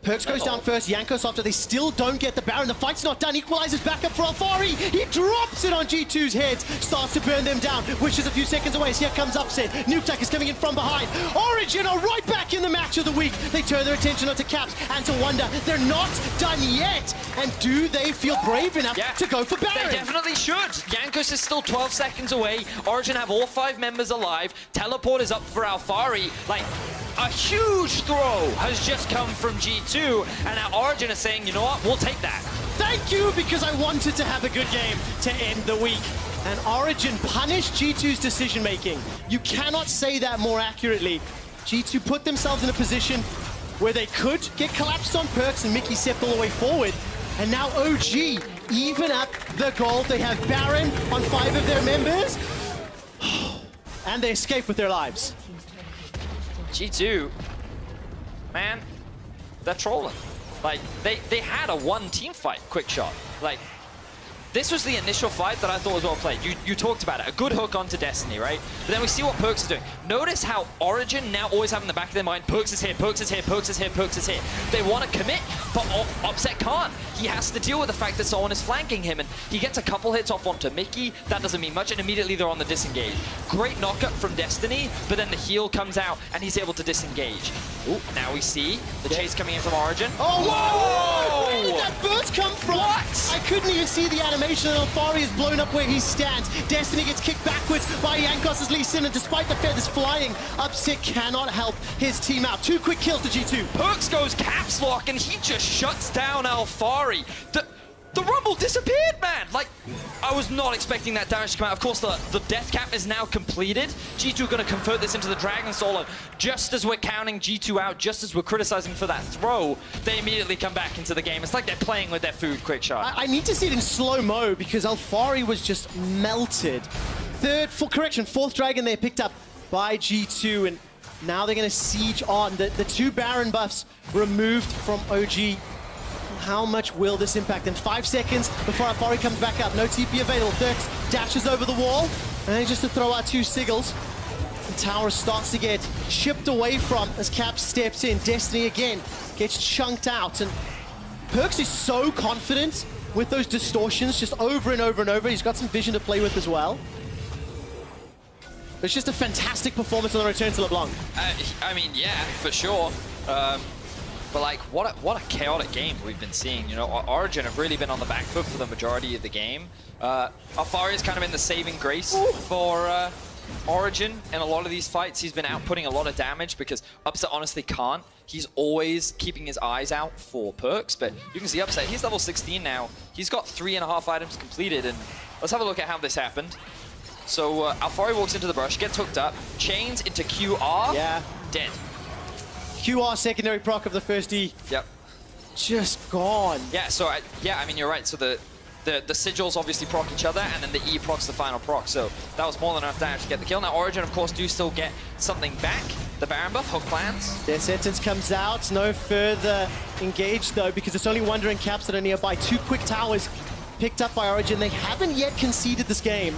Perkz goes down first, Jankos after. They still don't get the Baron. The fight's not done. Equalizer's back up for Alphari. He drops it on G2's heads. Starts to burn them down. Wish is a few seconds away. So here comes Upset. Nuke Duck is coming in from behind. Origin are right back in the match of the week. They turn their attention onto Caps and to Wonder. They're not done yet. And do they feel brave enough to go for Baron? They definitely should. Jankos is still 12 seconds away. Origin have all 5 members alive. Teleport is up for Alphari. Like, a huge throw has just come from G2, and now Origin is saying, you know what, we'll take that. Thank you, because I wanted to have a good game to end the week. And Origin punished G2's decision-making. You cannot say that more accurately. G2 put themselves in a position where they could get collapsed on. Perkz and Mickey stepped all the way forward. And now OG even up the gold. They have Baron on 5 of their members. And they escape with their lives. G2, man, they're trolling. Like, they had a 1-team fight, quick shot. Like, this was the initial fight that I thought was well played. You talked about it. A good hook onto Destiny, right? But then we see what Perkz is doing. Notice how Origin now always have in the back of their mind, Perkz is here, Perkz is here, Perkz is here, Perkz is here. They want to commit, but Upset can't. He has to deal with the fact that someone is flanking him, and he gets a couple hits off onto Mickey. That doesn't mean much, and immediately they're on the disengage. Great knockup from Destiny, but then the heal comes out, and he's able to disengage. Ooh, now we see the chase coming in from Origin. Oh, whoa! Where did that burst come from? What? I couldn't even see the animation, and Alfari is blown up where he stands. Destiny gets kicked backwards by Yankos' Lee Sin, and despite the feathers flying, Upset cannot help his team out. 2 quick kills to G2. Perkz goes caps lock, and he just shuts down Alfari. The Rumble disappeared, man! Like, I was not expecting that damage to come out. Of course, the death cap is now completed. G2 are going to convert this into the Dragon Solo. Just as we're counting G2 out, just as we're criticizing for that throw, they immediately come back into the game. It's like they're playing with their food, quick shot. I need to see it in slow-mo because Alfari was just melted. Fourth Dragon they picked up by G2, and now they're going to siege on. The 2 Baron buffs removed from OG. How much will this impact? In 5 seconds before Alfari comes back up. No TP available. Dirks dashes over the wall. And just to throw out 2 Sigils. The tower starts to get chipped away from as Cap steps in. Destiny again gets chunked out. And Perkz is so confident with those distortions just over and over and over. He's got some vision to play with as well. It's just a fantastic performance on the return to LeBlanc. I mean, yeah, for sure. But like, what a chaotic game we've been seeing. You know, Origin have really been on the back foot for the majority of the game. Alfari has kind of been the saving grace for Origin in a lot of these fights. He's been outputting a lot of damage because Upset honestly can't. He's always keeping his eyes out for Perkz, but you can see Upset, he's level 16 now. He's got 3.5 items completed, and let's have a look at how this happened. So Alfari walks into the brush, gets hooked up, chains into QR, dead. QR secondary proc of the first E. Yep. Just gone. Yeah, so I mean, you're right. So the sigils obviously proc each other, and then the E procs the final proc. So that was more than enough damage to get the kill. Now Origin, of course, do still get something back. The Baron buff, hook lands. Their sentence comes out. No further engaged, though, because it's only wandering caps that are nearby. 2 quick towers picked up by Origin. They haven't yet conceded this game.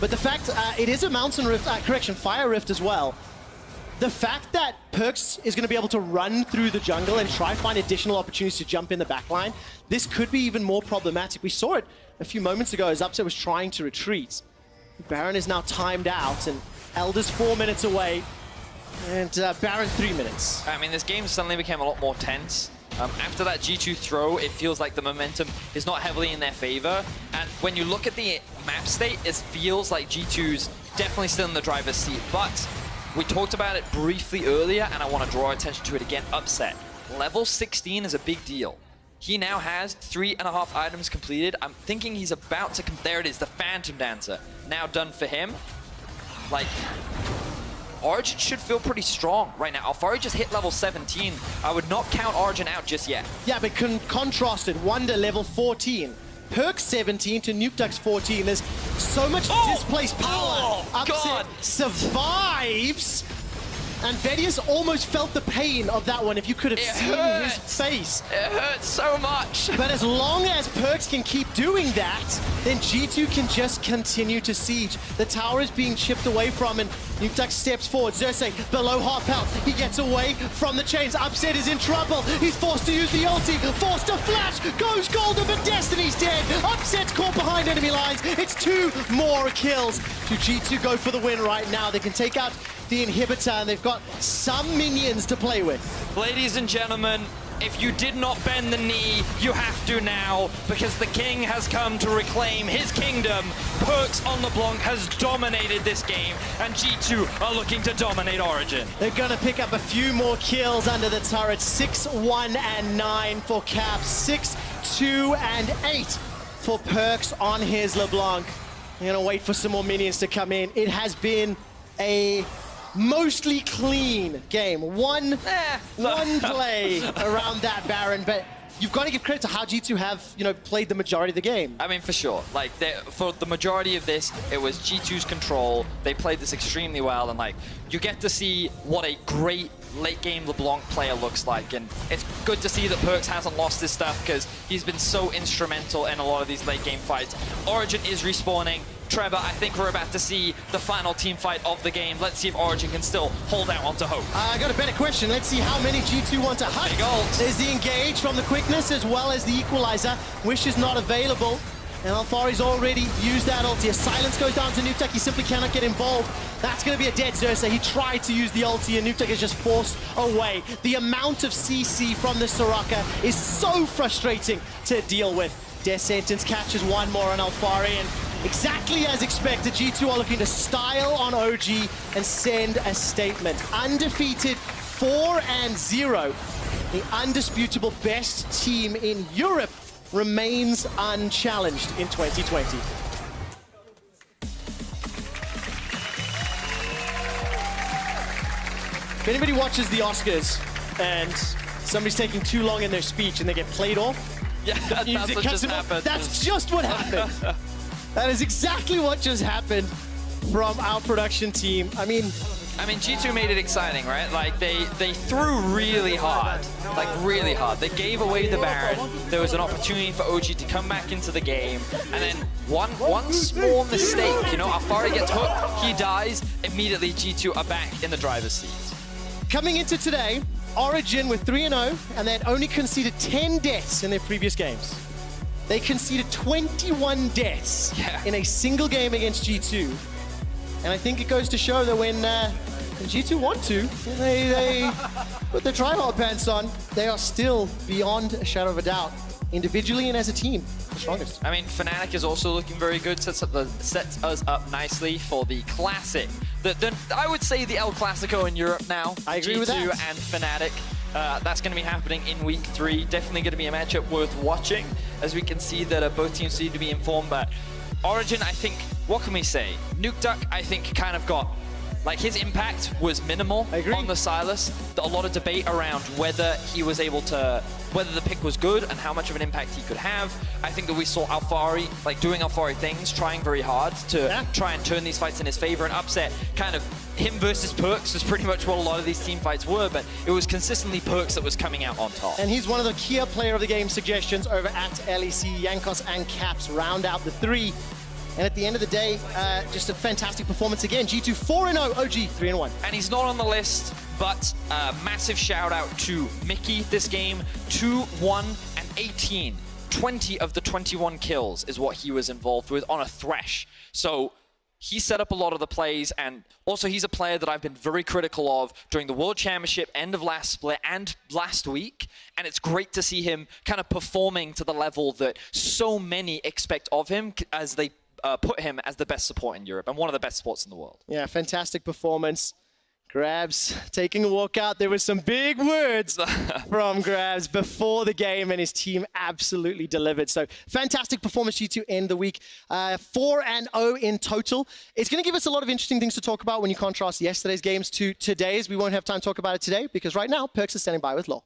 But the fact, it is a Mountain Rift, Fire Rift as well. The fact that Perkz is going to be able to run through the jungle and try find additional opportunities to jump in the backline, this could be even more problematic. We saw it a few moments ago as Upset was trying to retreat. Baron is now timed out, and Elder's 4 minutes away, and Baron 3 minutes. I mean, this game suddenly became a lot more tense. After that G2 throw, it feels like the momentum is not heavily in their favor. And when you look at the map state, it feels like G2's definitely still in the driver's seat. But we talked about it briefly earlier, and I want to draw attention to it again. Upset. Level 16 is a big deal. He now has 3.5 items completed. I'm thinking he's about to... There it is, the Phantom Dancer. Now done for him. Like, Origin should feel pretty strong right now. Alfari just hit level 17. I would not count Origin out just yet. Yeah, but contrasted, Wonder level 14. Perkz 17 to NukeDuck's 14. There's so much displaced power. Upset survives. And Vedius almost felt the pain of that one if you could have seen his face. It hurts so much. But as long as Perkz can keep doing that, then G2 can just continue to siege. The tower is being chipped away from, and NukeDuck steps forward. Xerxes below half health. He gets away from the chains. Upset is in trouble. He's forced to use the ulti, forced to flash. Goes golden, but Destiny's dead. Upset's caught behind enemy lines. It's 2 more kills. Do G2 go for the win right now? They can take out the inhibitor, and they've got some minions to play with. Ladies and gentlemen, if you did not bend the knee, you have to now, because the king has come to reclaim his kingdom. Perkz on LeBlanc has dominated this game, and G2 are looking to dominate Origin. They're gonna pick up a few more kills under the turret. 6-1 and 9 for Cap. 6-2 and 8 for Perkz on his LeBlanc. They're gonna wait for some more minions to come in. It has been a mostly clean game. One play around that Baron, but you've got to give credit to how G2 have, played the majority of the game. I mean, for sure. Like, for the majority of this, it was G2's control. They played this extremely well, and like, you get to see what a great late game LeBlanc player looks like. And it's good to see that Perkz hasn't lost his stuff because he's been so instrumental in a lot of these late game fights. Origin is respawning. Trevor, I think we're about to see the final team fight of the game. Let's see if Origin can still hold out onto hope. I got a better question. Let's see how many G2 want to hunt. Big ult. There's the engage from the quickness as well as the equalizer. Wish is not available. And Alfari's already used that ulti. A silence goes down to Nukeduck. He simply cannot get involved. That's going to be a dead Xerxes. He tried to use the ulti and Nukeduck is just forced away. The amount of CC from the Soraka is so frustrating to deal with. Death Sentence catches one more on Alfari, and exactly as expected, G2 are looking to style on OG and send a statement. Undefeated 4-0. The undisputable best team in Europe remains unchallenged in 2020. If anybody watches the Oscars and somebody's taking too long in their speech and they get played off, yeah, that's what just happened. That's just what happened. That is exactly what just happened from our production team. I mean, G2 made it exciting, right? Like, they threw really hard. Like, really hard. They gave away the Baron. There was an opportunity for OG to come back into the game. And then one small mistake, you know, Alfari gets hooked, he dies. Immediately, G2 are back in the driver's seat. Coming into today, Origin with 3-0, and they had only conceded 10 deaths in their previous games. They conceded 21 deaths in a single game against G2. And I think it goes to show that when G2 want to, they put their tryhard pants on, they are still beyond a shadow of a doubt, individually and as a team, the strongest. I mean, Fnatic is also looking very good, sets us up nicely for the classic. I would say the El Clasico in Europe now. I agree with that. G2 and Fnatic. That's going to be happening in week 3. Definitely going to be a matchup worth watching, as we can see that both teams seem to be informed. But Origin, I think, what can we say? Nukeduck, I think, kind of got, like, his impact was minimal on the Silas. A lot of debate around whether he was able to, whether the pick was good and how much of an impact he could have. I think that we saw Alfari, like, doing Alfari things, trying very hard to try and turn these fights in his favor and upset kind of him versus Perkz was pretty much what a lot of these team fights were, but it was consistently Perkz that was coming out on top. And he's one of the key player of the game suggestions over at LEC. Yankos and Caps round out the 3. And at the end of the day, just a fantastic performance again. G2 4-0, OG 3-1. And he's not on the list, but massive shout out to Mickey this game. 2-1 and 18. 20 of the 21 kills is what he was involved with on a Thresh. So he set up a lot of the plays, and also he's a player that I've been very critical of during the World Championship, end of last split, and last week. And it's great to see him kind of performing to the level that so many expect of him as they put him as the best support in Europe and one of the best supports in the world. Yeah, fantastic performance. Grabs taking a walk out. There was some big words from Grabs before the game, and his team absolutely delivered. So fantastic performance to end the week. 4-0 in total. It's going to give us a lot of interesting things to talk about when you contrast yesterday's games to today's. We won't have time to talk about it today because right now Perkz is standing by with Law.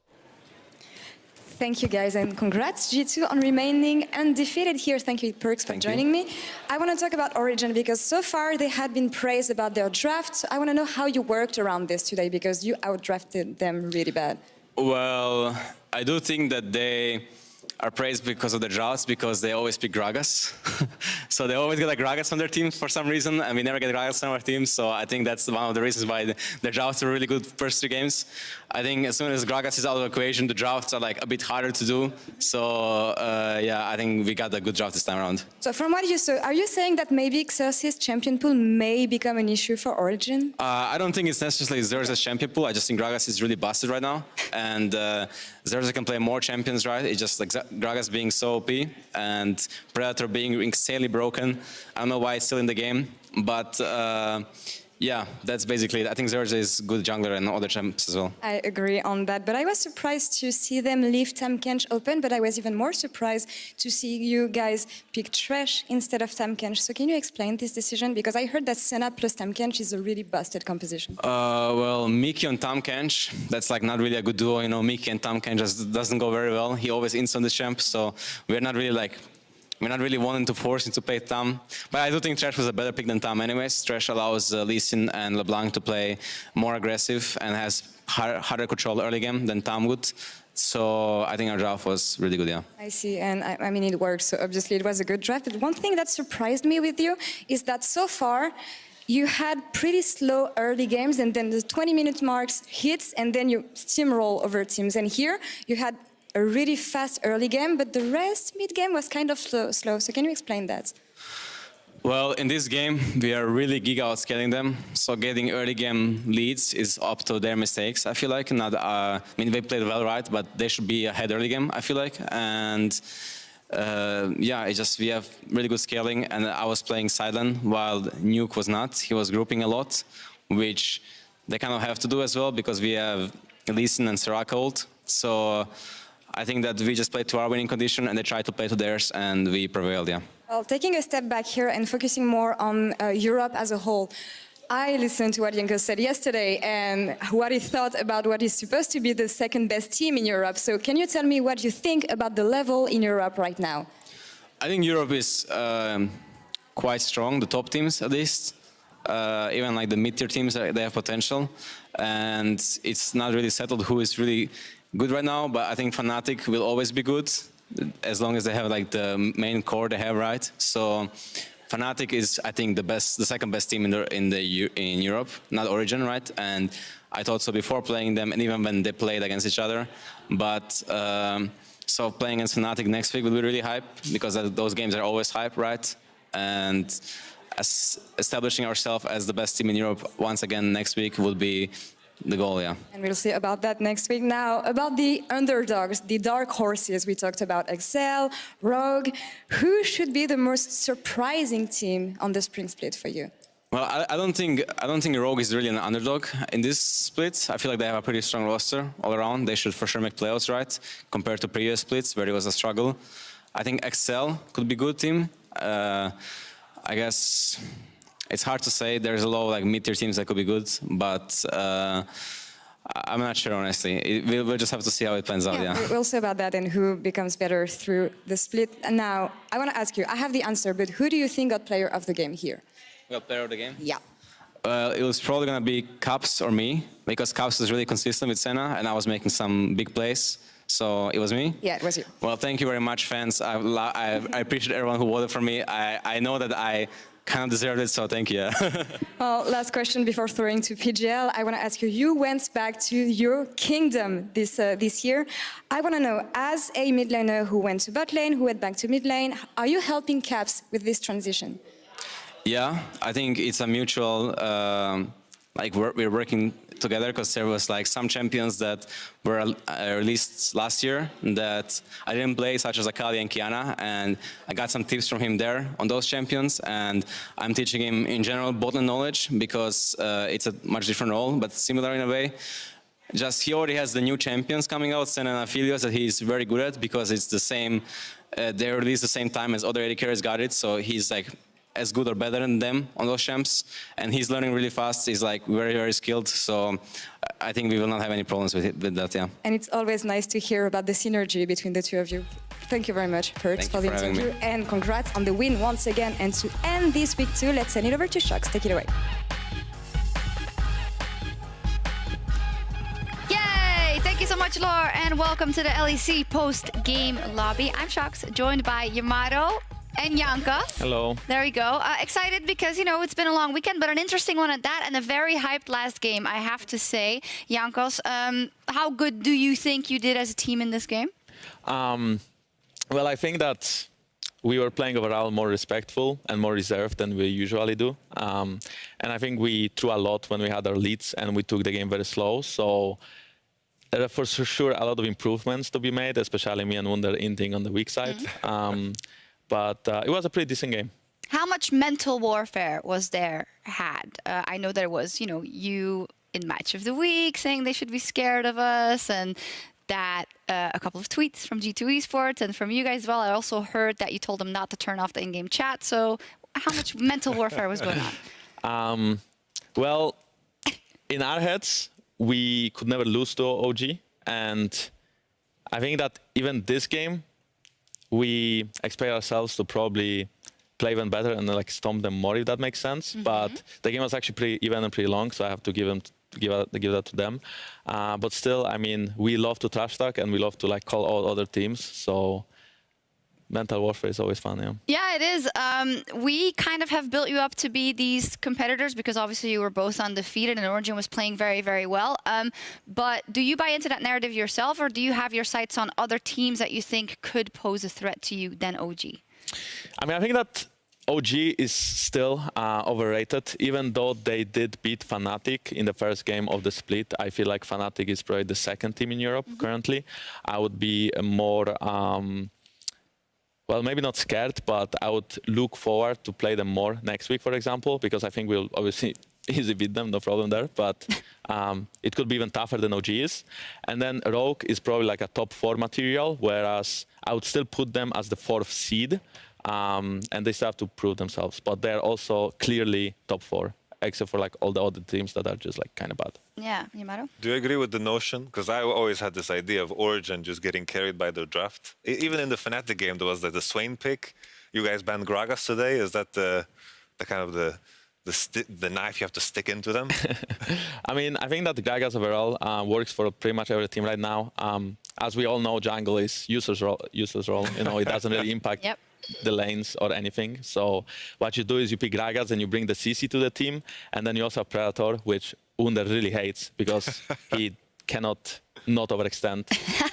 Thank you, guys, and congrats, G2, on remaining undefeated here. Thank you, Perkz, for joining me. I want to talk about Origin because so far they had been praised about their draft. I want to know how you worked around this today because you outdrafted them really bad. Well, I do think that they are praised because of the drafts, because they always pick Gragas. So they always get a Gragas on their team for some reason, and we never get Gragas on our team. So I think that's one of the reasons why the drafts are really good first 3 games. I think as soon as Gragas is out of the equation, the drafts are like a bit harder to do. So yeah, I think we got a good draft this time around. So from what you saw, are you saying that maybe Xerxes champion pool may become an issue for Origin? I don't think it's necessarily Xerxes champion pool. I just think Gragas is really busted right now. And Xerxes can play more champions, right? It's just like Gragas being so OP and Predator being insanely broken. I don't know why it's still in the game, but yeah, that's basically it. I think Xerxes is good jungler and other champs as well. I agree on that, but I was surprised to see them leave Tahm open, but I was even more surprised to see you guys pick Thresh instead of Tahm. So can you explain this decision? Because I heard that Senna plus Tahm is a really busted composition. Well, Mickey on Tahm, that's like not really a good duo, you know. Mickey and Tahm just doesn't go very well. He always ints on the champ, so we're not really like we're not really wanting to force him to play Tam. But I do think Thresh was a better pick than Tam anyways. Thresh allows Lee Sin and LeBlanc to play more aggressive and has harder control early game than Tam would. So I think our draft was really good, yeah. I see, and I mean, it worked, so obviously it was a good draft. But one thing that surprised me with you is that so far, you had pretty slow early games, and then the 20-minute marks hits, and then you steamroll over teams. And here, you had a really fast early game, but the rest mid-game was kind of slow. So can you explain that? Well, in this game, we are really giga outscaling them. So getting early game leads is up to their mistakes, I feel like. Not, I mean, they played well, right? But they should be ahead early game, I feel like. And yeah, it's just we have really good scaling. And I was playing Sideline while Nuke was not. He was grouping a lot, which they kind of have to do as well because we have Lee Sin and Soraka ult. So I think that we just played to our winning condition and they tried to play to theirs and we prevailed, yeah. Well, taking a step back here and focusing more on Europe as a whole, I listened to what Janko said yesterday and what he thought about what is supposed to be the second best team in Europe. So can you tell me what you think about the level in Europe right now? I think Europe is quite strong, the top teams at least. Even like the mid-tier teams, they have potential. And it's not really settled who is really good right now, but I think Fnatic will always be good as long as they have like the main core they have, right? So Fnatic is, I think, the second best team in Europe, not Origin, right? And I thought so before playing them, and even when they played against each other. But so playing against Fnatic next week will be really hype because those games are always hype, right? And as establishing ourselves as the best team in Europe once again next week will be the goal, yeah. And we'll see about that next week. Now, about the underdogs, the dark horses, we talked about Excel, Rogue. Who should be the most surprising team on the Spring Split for you? Well, I don't think Rogue is really an underdog in this split. I feel like they have a pretty strong roster all around. They should for sure make playoffs, right? Compared to previous splits where it was a struggle. I think Excel could be a good team. I guess it's hard to say. There's a lot of like mid-tier teams that could be good, but I'm not sure, honestly. We'll just have to see how it plans out, yeah. We'll see about that and who becomes better through the split. And now, I want to ask you, I have the answer, but who do you think got player of the game here? Got player of the game? Yeah. It was probably going to be Caps or me, because Caps was really consistent with Senna, and I was making some big plays. So it was me? Yeah, it was you. Well, thank you very much, fans. I appreciate everyone who voted for me. I know that I kind of deserved it, so thank you. Well, last question before throwing to PGL. I want to ask you, you went back to your kingdom this year. I want to know, as a mid laner who went to bot lane, who went back to mid lane, are you helping Caps with this transition? Yeah, I think it's a mutual, we're working together because there was like some champions that were released last year that I didn't play, such as Akali and Kiana, and I got some tips from him there on those champions, and I'm teaching him in general botlane knowledge because it's a much different role, but similar in a way. Just he already has the new champions coming out, Senna and Aphelios, that he's very good at because it's the same, they released the same time as other AD carriers got it, so he's like as good or better than them on those champs, and he's learning really fast. He's like very, very skilled, so I think we will not have any problems with that, yeah. And it's always nice to hear about the synergy between the two of you. Thank you very much, Hertz, for the interview, and congrats on the win once again. And to end this week too, let's send it over to Shox. Take it away. Yay! Thank you so much, Laura, and welcome to the LEC post-game lobby. I'm Shox, joined by Yamato and Janka. Hello. There we go. Excited because, you know, it's been a long weekend, but an interesting one at that, and a very hyped last game, I have to say. Jankos, how good do you think you did as a team in this game? Well, I think that we were playing overall more respectful and more reserved than we usually do. And I think we threw a lot when we had our leads, and we took the game very slow. So there are for sure a lot of improvements to be made, especially me and Wunder inting on the weak side. But it was a pretty decent game. How much mental warfare was there had? I know there was, you know, you in Match of the Week saying they should be scared of us, and that a couple of tweets from G2 Esports and from you guys as well. I also heard that you told them not to turn off the in-game chat. So how much mental warfare was going on? Well, in our heads, we could never lose to OG. And I think that even this game, we expect ourselves to probably play even better and like stomp them more, if that makes sense. But the game was actually pretty even and pretty long, so I have to give that to them. But still, I mean, we love to trash talk and we love to like call out other teams. So mental warfare is always fun, yeah. Yeah, it is. We kind of have built you up to be these competitors because obviously you were both undefeated and Origin was playing very, very well. But do you buy into that narrative yourself, or do you have your sights on other teams that you think could pose a threat to you than OG? I mean, I think that OG is still overrated, even though they did beat Fnatic in the first game of the split. I feel like Fnatic is probably the second team in Europe currently. I would be more, well, maybe not scared, but I would look forward to play them more next week, for example, because I think we'll obviously easily beat them, no problem there. But it could be even tougher than OG is. And then Rogue is probably like a top 4 material, whereas I would still put them as the 4th seed. And they still have to prove themselves, but they're also clearly top 4, except for like all the other teams that are just like kind of bad. Yeah, Yamato? Do you agree with the notion? Because I always had this idea of Origin just getting carried by their draft. Even in the Fnatic game, there was the Swain pick. You guys banned Gragas today. Is that the kind of the knife you have to stick into them? I mean, I think that the Gragas overall works for pretty much every team right now. As we all know, jungle is useless role. You know, it doesn't really impact the lanes or anything. So what you do is you pick Gragas and you bring the CC to the team, and then you also have Predator, which Wunder really hates because he cannot not overextend.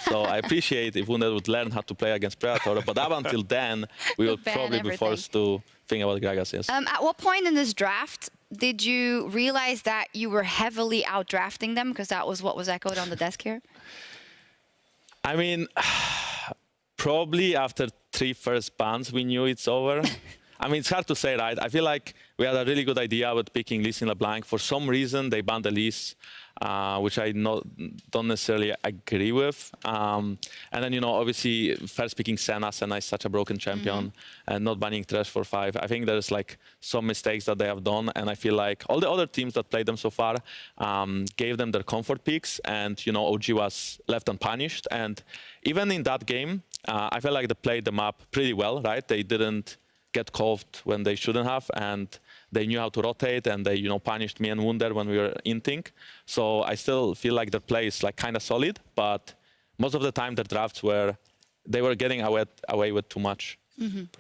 So I appreciate if Wunder would learn how to play against Predator, but up until then, we will probably be forced to think about Gragas, yes. At what point in this draft did you realize that you were heavily outdrafting them? Because that was what was echoed on the desk here. I mean, probably after 3 first bans, we knew it's over. I mean, it's hard to say, right? I feel like we had a really good idea about picking Lee Sin LeBlanc. For some reason, they banned the Lee's, which I don't necessarily agree with. And then, you know, obviously, first picking Senna. Senna is such a broken champion. And not banning Thresh for 5. I think there's like some mistakes that they have done. And I feel like all the other teams that played them so far gave them their comfort picks. And, you know, OG was left unpunished. And even in that game, I felt like they played the map pretty well, right? They didn't get called when they shouldn't have, and they knew how to rotate, and they, you know, punished me and Wunder when we were inting. So I still feel like their play is like kind of solid, but most of the time their drafts they were getting away with too much.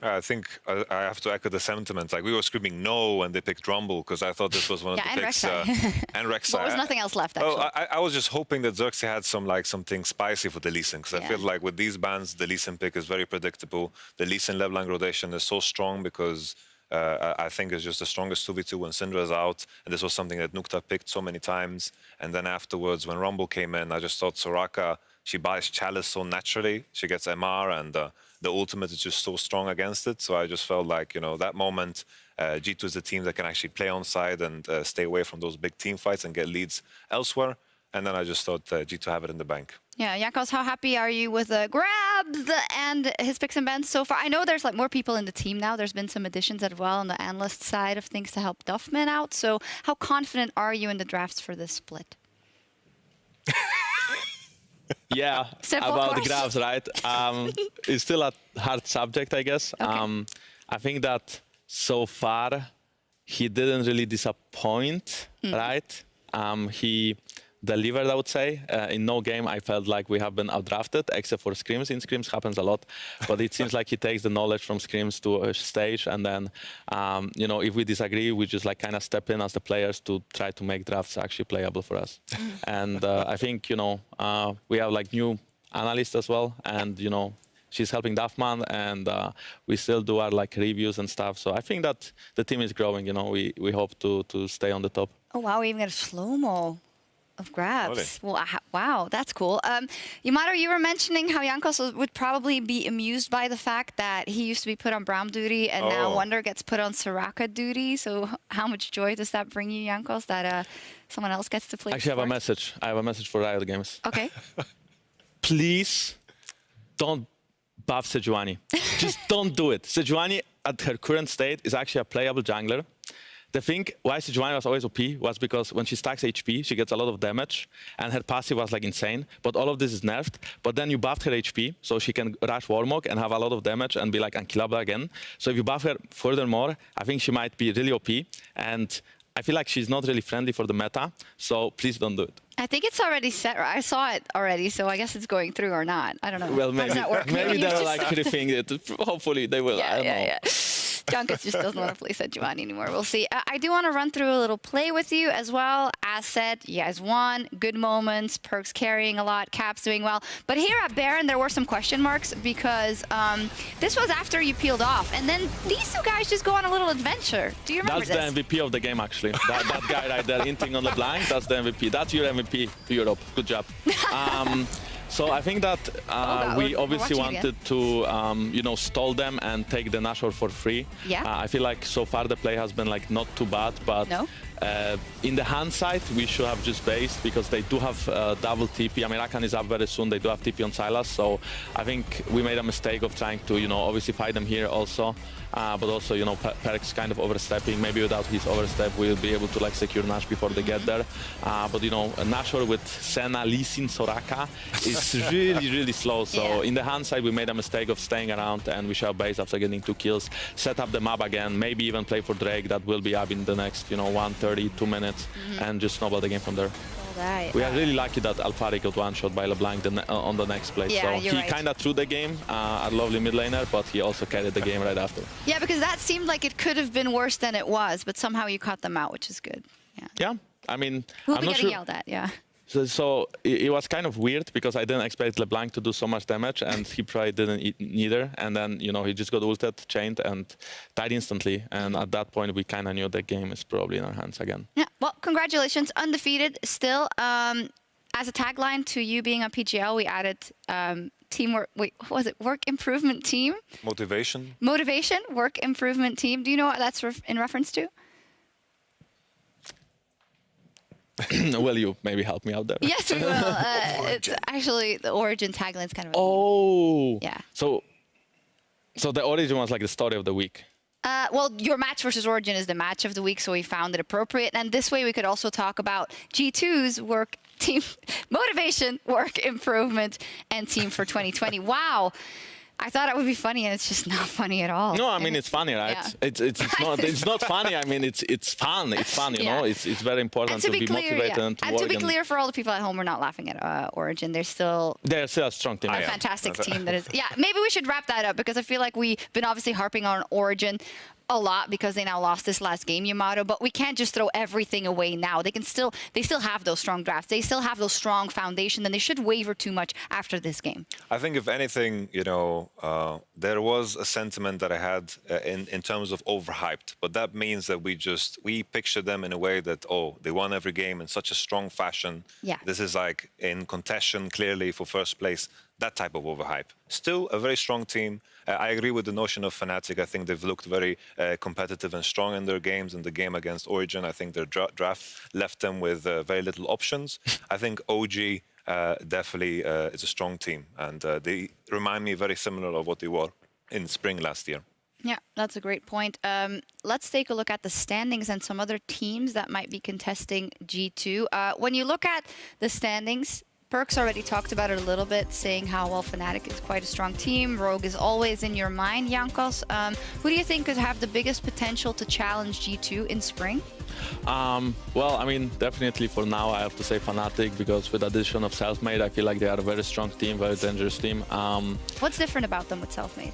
I think I have to echo the sentiment. Like, we were screaming no when they picked Rumble, because I thought this was one of the picks. And Rek'Sai. There was nothing else left, actually. Oh, I was just hoping that Xerxes had something spicy for the Lee Sin, because I feel like with these bans, the Lee Sin pick is very predictable. The Lee Sin LeBlanc rotation is so strong because I think it's just the strongest 2v2 when Syndra is out, and this was something that Nukta picked so many times. And then afterwards, when Rumble came in, I just thought Soraka, she buys Chalice so naturally. She gets MR, and the ultimate is just so strong against it. So I just felt like, you know, that moment, G2 is the team that can actually play on side and stay away from those big team fights and get leads elsewhere. And then I just thought G2 have it in the bank. Yeah, Jankos, how happy are you with Grabs and his picks and bans so far? I know there's like more people in the team now. There's been some additions as well on the analyst side of things to help Duffman out. So how confident are you in the drafts for this split? Yeah, about the Grabs, right? It's still a hard subject, I guess. Okay. I think that so far he didn't really disappoint, right? He delivered, I would say. In no game, I felt like we have been outdrafted, except for scrims. In scrims happens a lot, but it seems like he takes the knowledge from scrims to a stage, and then, you know, if we disagree, we just like kind of step in as the players to try to make drafts actually playable for us. And I think, you know, we have like new analysts as well, and, you know, she's helping Duffman, and we still do our like reviews and stuff. So I think that the team is growing. You know, we hope to stay on the top. Oh wow, we even got a slow-mo of Grabs. Really? Well, wow, that's cool. Yamato, you were mentioning how Jankos would probably be amused by the fact that he used to be put on Braum duty, and now Wunder gets put on Soraka duty. So how much joy does that bring you, Jankos, that someone else gets to play? Actually, I have a message. I have a message for Riot Games. Okay. Please don't buff Sejuani. Just don't do it. Sejuani, at her current state, is actually a playable jungler. the thing why Sejuani was always OP was because when she stacks HP, she gets a lot of damage, and her passive was like insane. But all of this is nerfed. But then you buffed her HP, so she can rush Warmog and have a lot of damage and be like unkillable again. So if you buff her furthermore, I think she might be really OP. And I feel like she's not really friendly for the meta, so please don't do it. I think it's already set. I saw it already, so I guess it's going through or not. I don't know. Well, How does that work? maybe you they're just- like riffing it. Hopefully they will. I don't know. Junkus just doesn't want to play Sejuani anymore. We'll see. I do want to run through a little play with you as well. As said, you guys won. Good moments. Perks carrying a lot. Caps doing well. But here at Baron, there were some question marks because this was after you peeled off. And then these two guys just go on a little adventure. Do you remember That's this? the MVP of the game, actually. That guy right there, inting on LeBlanc, that's the MVP. That's your MVP to Europe. Good job. So I think that we obviously wanted to, stall them and take the Nashor for free. Yeah. I feel like so far the play has been like not too bad, but in the hindsight, we should have just based because they do have double TP. I mean, Rakan is up very soon. They do have TP on Sylas, so I think we made a mistake of trying to, obviously fight them here also. But also, Perk's kind of overstepping. Maybe without his overstep, we'll be able to like secure Nash before they get there. But Nashor with Senna, Lee Sin, Soraka is really, really slow. So in the hindsight, we made a mistake of staying around, and we shall base after getting 2 kills, set up the map again, maybe even play for Drake. That will be up in the next, 1:30, 2 minutes, and just snowball the game from there. We are really lucky that Alphari got one-shot by LeBlanc on the next play. So he kind of threw the game, a lovely mid laner, but he also carried the game right after. Yeah, because that seemed like it could have been worse than it was, but somehow you caught them out, which is good. Yeah, I mean, We'll I'm be not getting sure. yelled at, yeah. So it was kind of weird because I didn't expect LeBlanc to do so much damage, and he probably didn't neither. And then, he just got ulted, chained, and died instantly. And at that point, we kind of knew the game is probably in our hands again. Yeah, well, congratulations. Undefeated still. As a tagline to you being on PGL, we added teamwork. Wait, what was it? Work improvement team? Motivation. Motivation, work improvement team. Do you know what that's in reference to? Will you maybe help me out there? Yes, we will. It's actually the Origin tagline is kind of. Oh. Yeah. So the Origin was like the story of the week. Well, your match versus Origin is the match of the week, so we found it appropriate. And this way we could also talk about G2's work team motivation, work improvement, and team for 2020. Wow. I thought it would be funny, and it's just not funny at all. No, I mean it's funny, right? Yeah. It's not funny. I mean it's fun. It's fun, you know. It's very important to be motivated and to work. And to be clear for all the people at home, we're not laughing at Origin. They're still a strong team. A fantastic team that is. Yeah, maybe we should wrap that up because I feel like we've been obviously harping on Origin a lot because they now lost this last game, Yamato, but we can't just throw everything away now. They still have those strong drafts. They still have those strong foundation, and they should waver too much after this game. I think if anything, there was a sentiment that I had in terms of overhyped, but that means that we picture them in a way that, they won every game in such a strong fashion. Yeah. This is like in contention clearly for first place. That type of overhype. Still a very strong team. I agree with the notion of Fnatic. I think they've looked very competitive and strong in their games. In the game against Origin, I think their draft left them with very little options. I think OG definitely is a strong team, and they remind me very similar of what they were in spring last year. Yeah, that's a great point. Let's take a look at the standings and some other teams that might be contesting G2. When you look at the standings, Perks already talked about it a little bit, saying how, well, Fnatic is quite a strong team. Rogue is always in your mind, Jankos. Who do you think could have the biggest potential to challenge G2 in spring? Well, I mean, definitely for now, I have to say Fnatic, because with the addition of Selfmade, I feel like they are a very strong team, very dangerous team. What's different about them with Selfmade?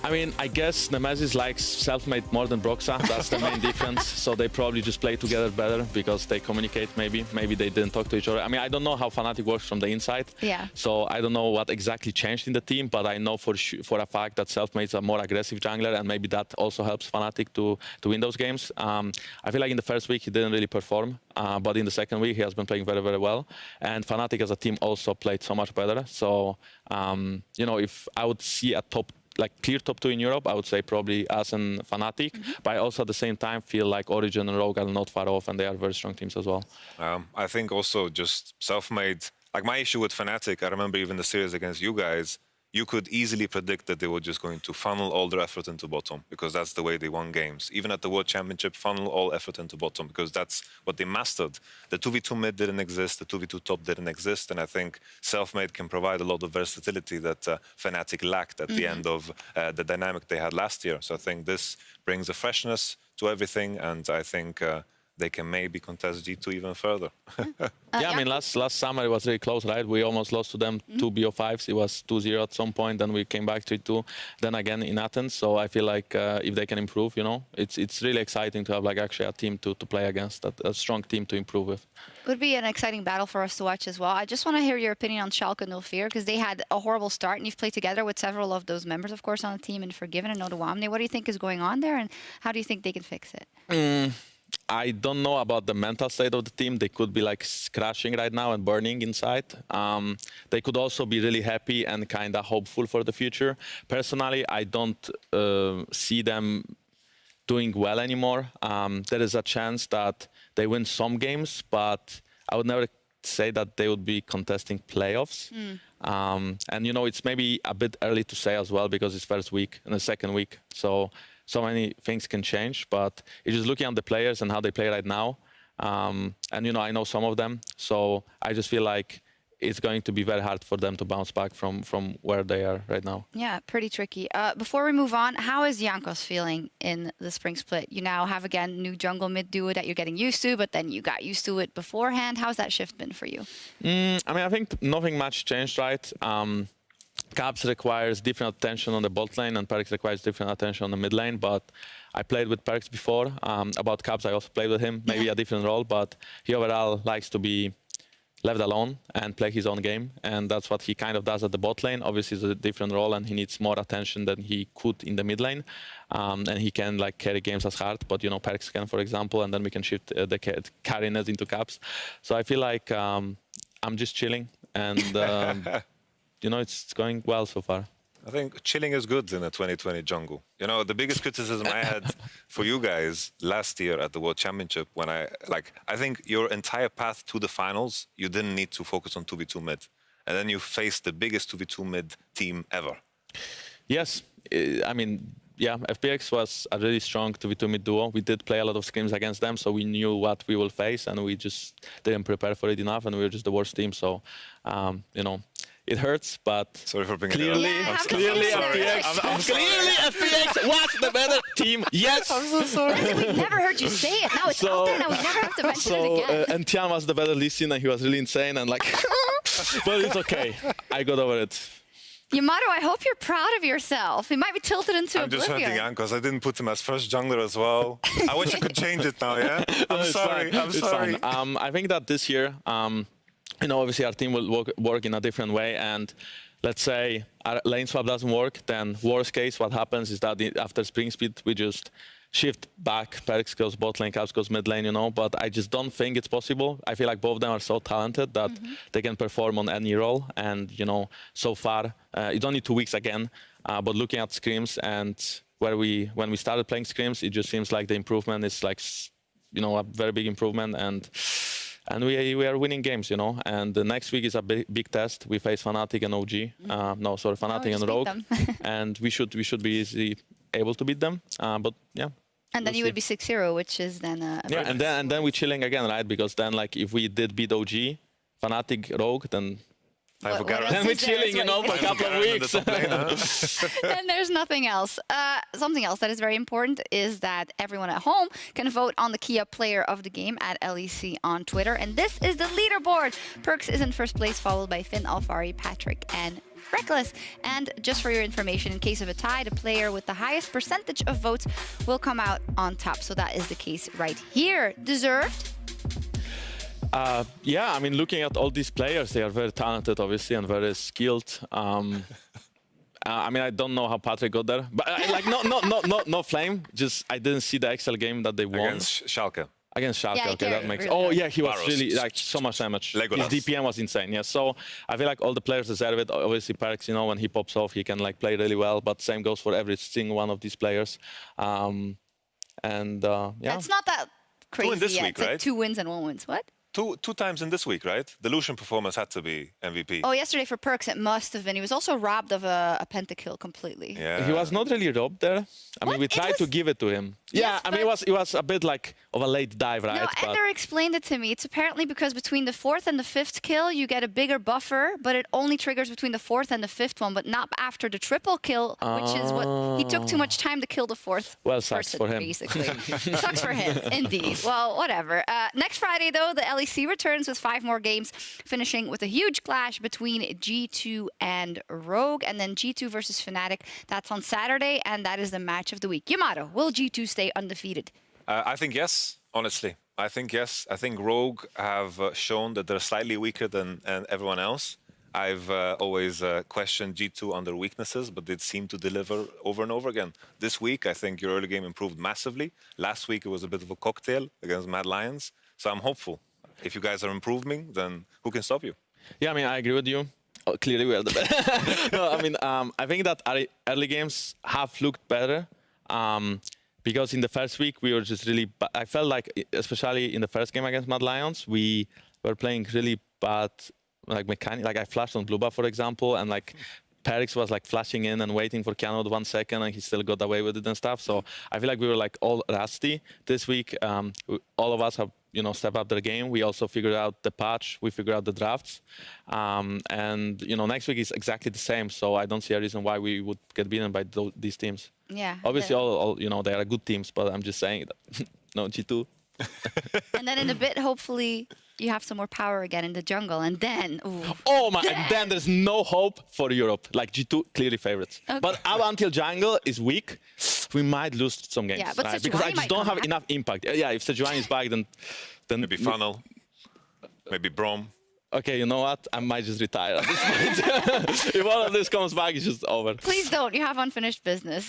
I mean, I guess Nemesis likes Selfmade more than Broxa. That's the main difference. So they probably just play together better because they communicate maybe. Maybe they didn't talk to each other. I mean, I don't know how Fnatic works from the inside. Yeah. So I don't know what exactly changed in the team, but I know for a fact that Selfmade's a more aggressive jungler, and maybe that also helps Fnatic to win those games. I feel like in the first week he didn't really perform, but in the second week he has been playing very, very well. And Fnatic as a team also played so much better. So, if I would see a clear top 2 in Europe, I would say probably us and Fnatic. But I also at the same time feel like Origin and Rogue are not far off, and they are very strong teams as well. I think also just Selfmade, like my issue with Fnatic, I remember even the series against you guys, you could easily predict that they were just going to funnel all their effort into bottom, because that's the way they won games. Even at the World Championship, funnel all effort into bottom, because that's what they mastered. The 2v2 mid didn't exist, the 2v2 top didn't exist, and I think Selfmade can provide a lot of versatility that Fnatic lacked at the end of the dynamic they had last year. So I think this brings a freshness to everything, and I think they can maybe contest G2 even further. Yeah, I mean, last summer it was really close, right? We almost lost to them 2 BO5s. It was 2-0 at some point, then we came back 3-2, then again in Athens. So I feel like if they can improve, you know, it's really exciting to have like actually a team to play against, a strong team to improve with. Would be an exciting battle for us to watch as well. I just want to hear your opinion on Schalke 04, because they had a horrible start, and you've played together with several of those members, of course, on the team, and Forgiven and Oduamne. What do you think is going on there, and how do you think they can fix it? I don't know about the mental state of the team. They could be like crashing right now and burning inside. They could also be really happy and kind of hopeful for the future. Personally, I don't see them doing well anymore. There is a chance that they win some games, but I would never say that they would be contesting playoffs. And, you know, it's maybe a bit early to say as well, because it's first week and the second week. So many things can change, but it's just looking at the players and how they play right now. And, you know, I know some of them. So I just feel like it's going to be very hard for them to bounce back from where they are right now. Yeah, pretty tricky. Before we move on, how is Jankos feeling in the Spring Split? You now have, again, new jungle mid duo that you're getting used to, but then you got used to it beforehand. How's that shift been for you? I mean, I think nothing much changed, right? Caps requires different attention on the bot lane, and Perkz requires different attention on the mid lane. But I played with Perkz before. About Caps, I also played with him, maybe a different role, but he overall likes to be left alone and play his own game, and that's what he kind of does at the bot lane. Obviously, it's a different role, and he needs more attention than he could in the mid lane, and he can like carry games as hard, but you know, Perkz can, for example, and then we can shift the carriness into Caps. So I feel like I'm just chilling, and you know, it's going well so far. I think chilling is good in a 2020 jungle. You know, the biggest criticism I had for you guys last year at the World Championship, when I think your entire path to the finals, you didn't need to focus on 2v2 mid. And then you faced the biggest 2v2 mid team ever. Yes, I mean, yeah, FPX was a really strong 2v2 mid duo. We did play a lot of scrims against them, so we knew what we will face, and we just didn't prepare for it enough, and we were just the worst team. So, you know, it hurts, but sorry for bringing clearly, it up. clearly FPX was the better team. Yes. I'm so sorry. We've never heard you say it. Now it's out there. Now we never have to mention it again. And Tian was the better Lee Sin, and he was really insane and like, but it's okay. I got over it. Yamato, I hope you're proud of yourself. It might be tilted into I'm just oblivion. hurting Jankos. I didn't put him as first jungler as well. I wish I could change it now, yeah? I'm sorry. I'm sorry. I think that this year, you know, obviously our team will work in a different way, and let's say our lane swap doesn't work, then worst case, what happens is that after Spring Split, we just shift back, Perkz goes bot lane, Caps goes mid lane, you know, but I just don't think it's possible. I feel like both of them are so talented that they can perform on any role, and, you know, so far, it's only 2 weeks again, but looking at scrims and when we started playing scrims, it just seems like the improvement is like, you know, a very big improvement, and we are winning games, you know. And the next week is a big test. We face Fnatic and OG. No, sorry, Fnatic and Rogue, and we should be easily able to beat them. But yeah. And then you would be 6-0, which is then yeah. And then we're chilling again, right? Because then, like, if we did beat OG, Fnatic, Rogue, then. Then we're chilling, you know, for a couple of weeks. And there's nothing else. Something else that is very important is that everyone at home can vote on the Kia player of the game at LEC on Twitter. And this is the leaderboard. Perkz is in first place, followed by Finn, Alfari, Patrick, and Reckless. And just for your information, in case of a tie, the player with the highest percentage of votes will come out on top. So that is the case right here. Deserved? Yeah, I mean, looking at all these players, they are very talented, obviously, and very skilled. I mean, I don't know how Patrick got there, but like, no flame. Just I didn't see the XL game that they won against Schalke. Against Schalke, yeah, okay, that makes. Really oh yeah, he was Baros. really like so much damage. Legolas. His DPM was insane. Yeah, so I feel like all the players deserve it. Obviously, Perkz, you know, when he pops off, he can like play really well. But same goes for every single one of these players. Yeah, it's not that crazy. This yet. week, it's like right? 2 wins and 1 wins. What? two times in this week, right? The Lucian performance had to be MVP. Oh, yesterday for Perks, it must have been. He was also robbed of a pentakill completely. Yeah. He was not really robbed there. I mean, we tried to give it to him. Yeah, I mean, it was a bit like of a late dive, right? No, But Ender explained it to me. It's apparently because between the 4th and the 5th kill, you get a bigger buffer, but it only triggers between the 4th and the 5th one, but not after the triple kill, which is what he took too much time to kill the 4th well, sucks person, for him. basically. Sucks for him, indeed. Well, whatever. Next Friday, though, the LEC returns with 5 more games, finishing with a huge clash between G2 and Rogue, and then G2 versus Fnatic. That's on Saturday, and that is the match of the week. Yamato, will G2 stay undefeated? I think yes, honestly. I think yes. I think Rogue have shown that they're slightly weaker than everyone else. I've always questioned G2 on their weaknesses, but they seem to deliver over and over again. This week, I think your early game improved massively. Last week, it was a bit of a cocktail against Mad Lions. So I'm hopeful. If you guys are improving, then who can stop you? Yeah, I mean, I agree with you. Oh, clearly, we are the best. No, I mean, I think that early games have looked better. Because in the first week, we were just really I felt like, especially in the first game against Mad Lions, we were playing really bad like mechanic. Like I flashed on Blue Buff, for example, and like Perix was like flashing in and waiting for Cannon 1 second, and he still got away with it and stuff. So I feel like we were like all rusty this week. All of us have step up their game. We also figured out the patch. We figured out the drafts, and next week is exactly the same. So I don't see a reason why we would get beaten by these teams. Yeah. Obviously, all they are good teams, but I'm just saying that. No, G2. And then in a bit, hopefully, you have some more power again in the jungle, and then... Ooh, oh my! And then there's no hope for Europe. Like G2, clearly favorites. Okay. But until jungle is weak, we might lose some games. Yeah, but right? Because I just don't have enough impact. Yeah, if Sejuani is back, then maybe Funnel, maybe Brom. Okay, you know what? I might just retire at this point. If all of this comes back, it's just over. Please don't. You have unfinished business.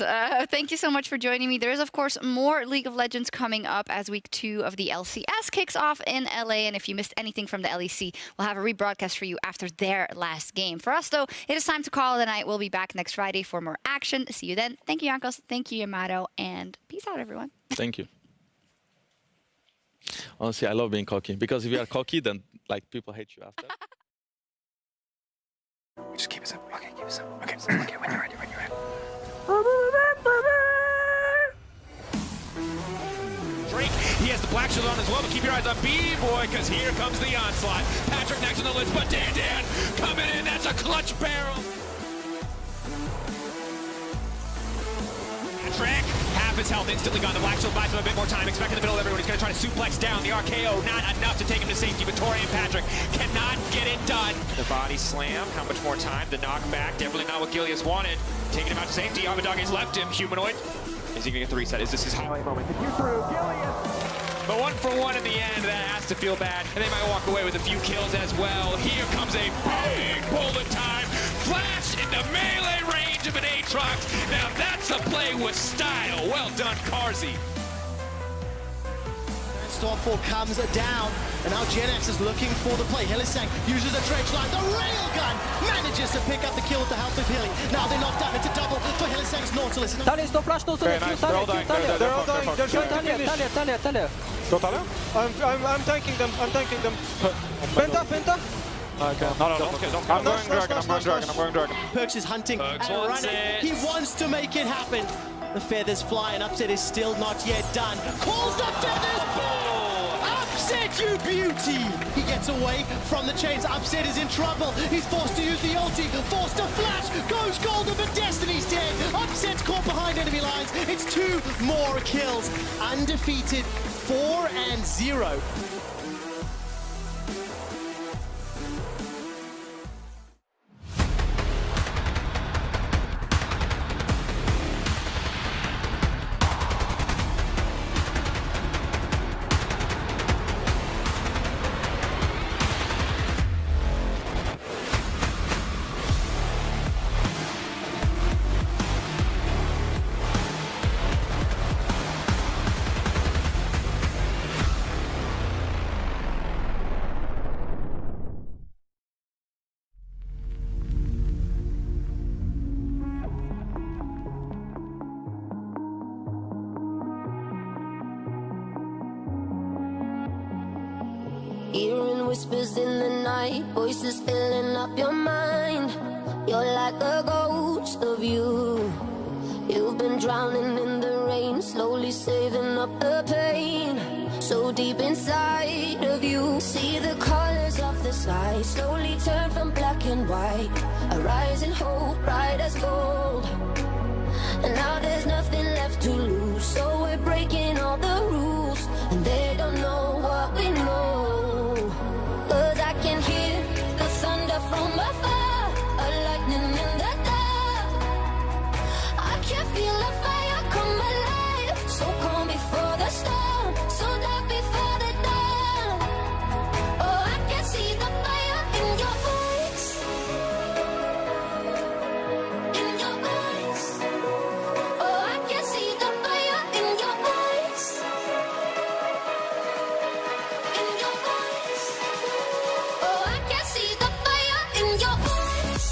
Thank you so much for joining me. There is, of course, more League of Legends coming up as week 2 of the LCS kicks off in LA. And if you missed anything from the LEC, we'll have a rebroadcast for you after their last game. For us, though, it is time to call it a night. We'll be back next Friday for more action. See you then. Thank you, Jankos. Thank you, Yamato. And peace out, everyone. Thank you. Honestly, I love being cocky. Because if you are cocky, then like people hate you after. Just keep us up. Okay, keep us up. Okay, okay, when you're ready, when you're ready. Drake, he has the black shield on as well, but keep your eyes on B-Boy, because here comes the onslaught. Patrick next on the list, but Dan coming in, that's a clutch barrel. Patrick, half his health instantly gone. The black shield buys him a bit more time. Expect in the middle of everyone. He's going to try to suplex down. The RKO, not enough to take him to safety. But Tori and Patrick cannot get it done. The body slam. How much more time? The knockback. Definitely not what Gilius wanted. Taking him out to safety. Abadog has left him. Humanoid. Is he going to get the reset? Is this his highlight moment? The through Gilius. But 1 for 1 in the end. That has to feel bad. And they might walk away with a few kills as well. Here comes a big bullet time. Flash into melee range of an Aatrox. Now that's a play with style. Well done, Carzzy. Stormfall comes down, and now Genex is looking for the play. Hylissang uses a dredge line. The railgun manages to pick up the kill with the help of Hilly. Now they're knocked down. It's a double for Hylissang's Nautilus. Talia, stop flash, no Talia. They're all dying. They're trying to Talia. Go Talia? I'm tanking them. Penta. Okay. No. I'm going dragon. Perks is hunting and running. He wants to make it happen. The feathers fly, and Upset is still not yet done. Calls the feathers! Upset, you beauty! He gets away from the chains. Upset is in trouble. He's forced to use the ulti, forced to flash, goes golden, but Destiny's dead. Upset's caught behind enemy lines. It's 2 more kills. Undefeated, 4-0. whispers in the night, voices filling up your mind. You're like a ghost of you. You've been drowning in the rain, slowly saving up the pain. So deep inside of you, see the colors of the sky slowly turn from black and white. A rising hope, bright as gold. And now there's nothing left to lose, so we're breaking all the rules, and they don't know what we know. 'Cause I can hear the thunder from afar, a lightning in the dark. I can feel a fire come alive, so calm before the storm, so dark before the dawn. Oh, I can see the fire in your eyes, in your eyes. Oh, I can see the fire in your eyes, in your eyes. Oh, I can see the fire in your eyes.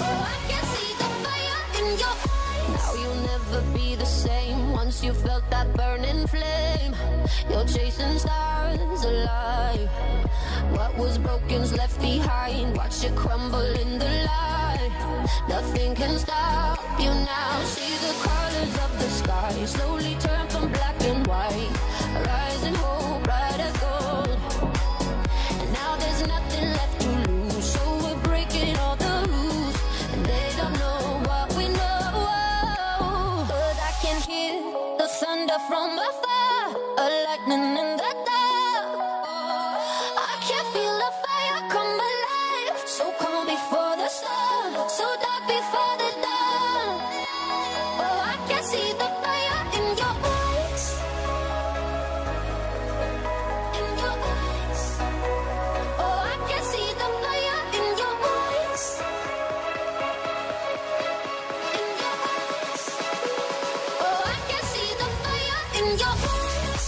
Oh, I can see the fire in your eyes. Now you'll never be the same once you felt that burning flame. You're chasing stars alive. What was broken's left behind. Watch it crumble in the light. Nothing can stop you now. See the colors of the sky slowly turn from black and white. Rising hope, bright as gold. And now there's nothing left to lose, so we're breaking all the rules, and they don't know what we know. 'Cause I can hear the thunder from afar, a lightning in the dark. I can feel the fire come alive, so calm before the storm, so dark before the dawn. Oh, I can see the fire in your eyes, in your eyes. Oh, I can see the fire in your eyes, in your eyes. Oh, I can see the fire in your eyes.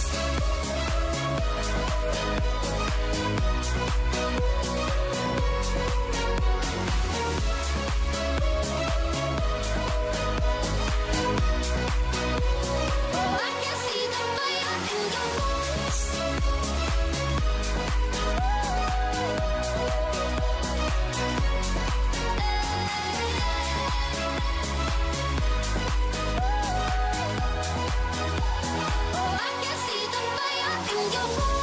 Oh, I can see the fire in your eyes. Oh, I can see the fire in your eyes.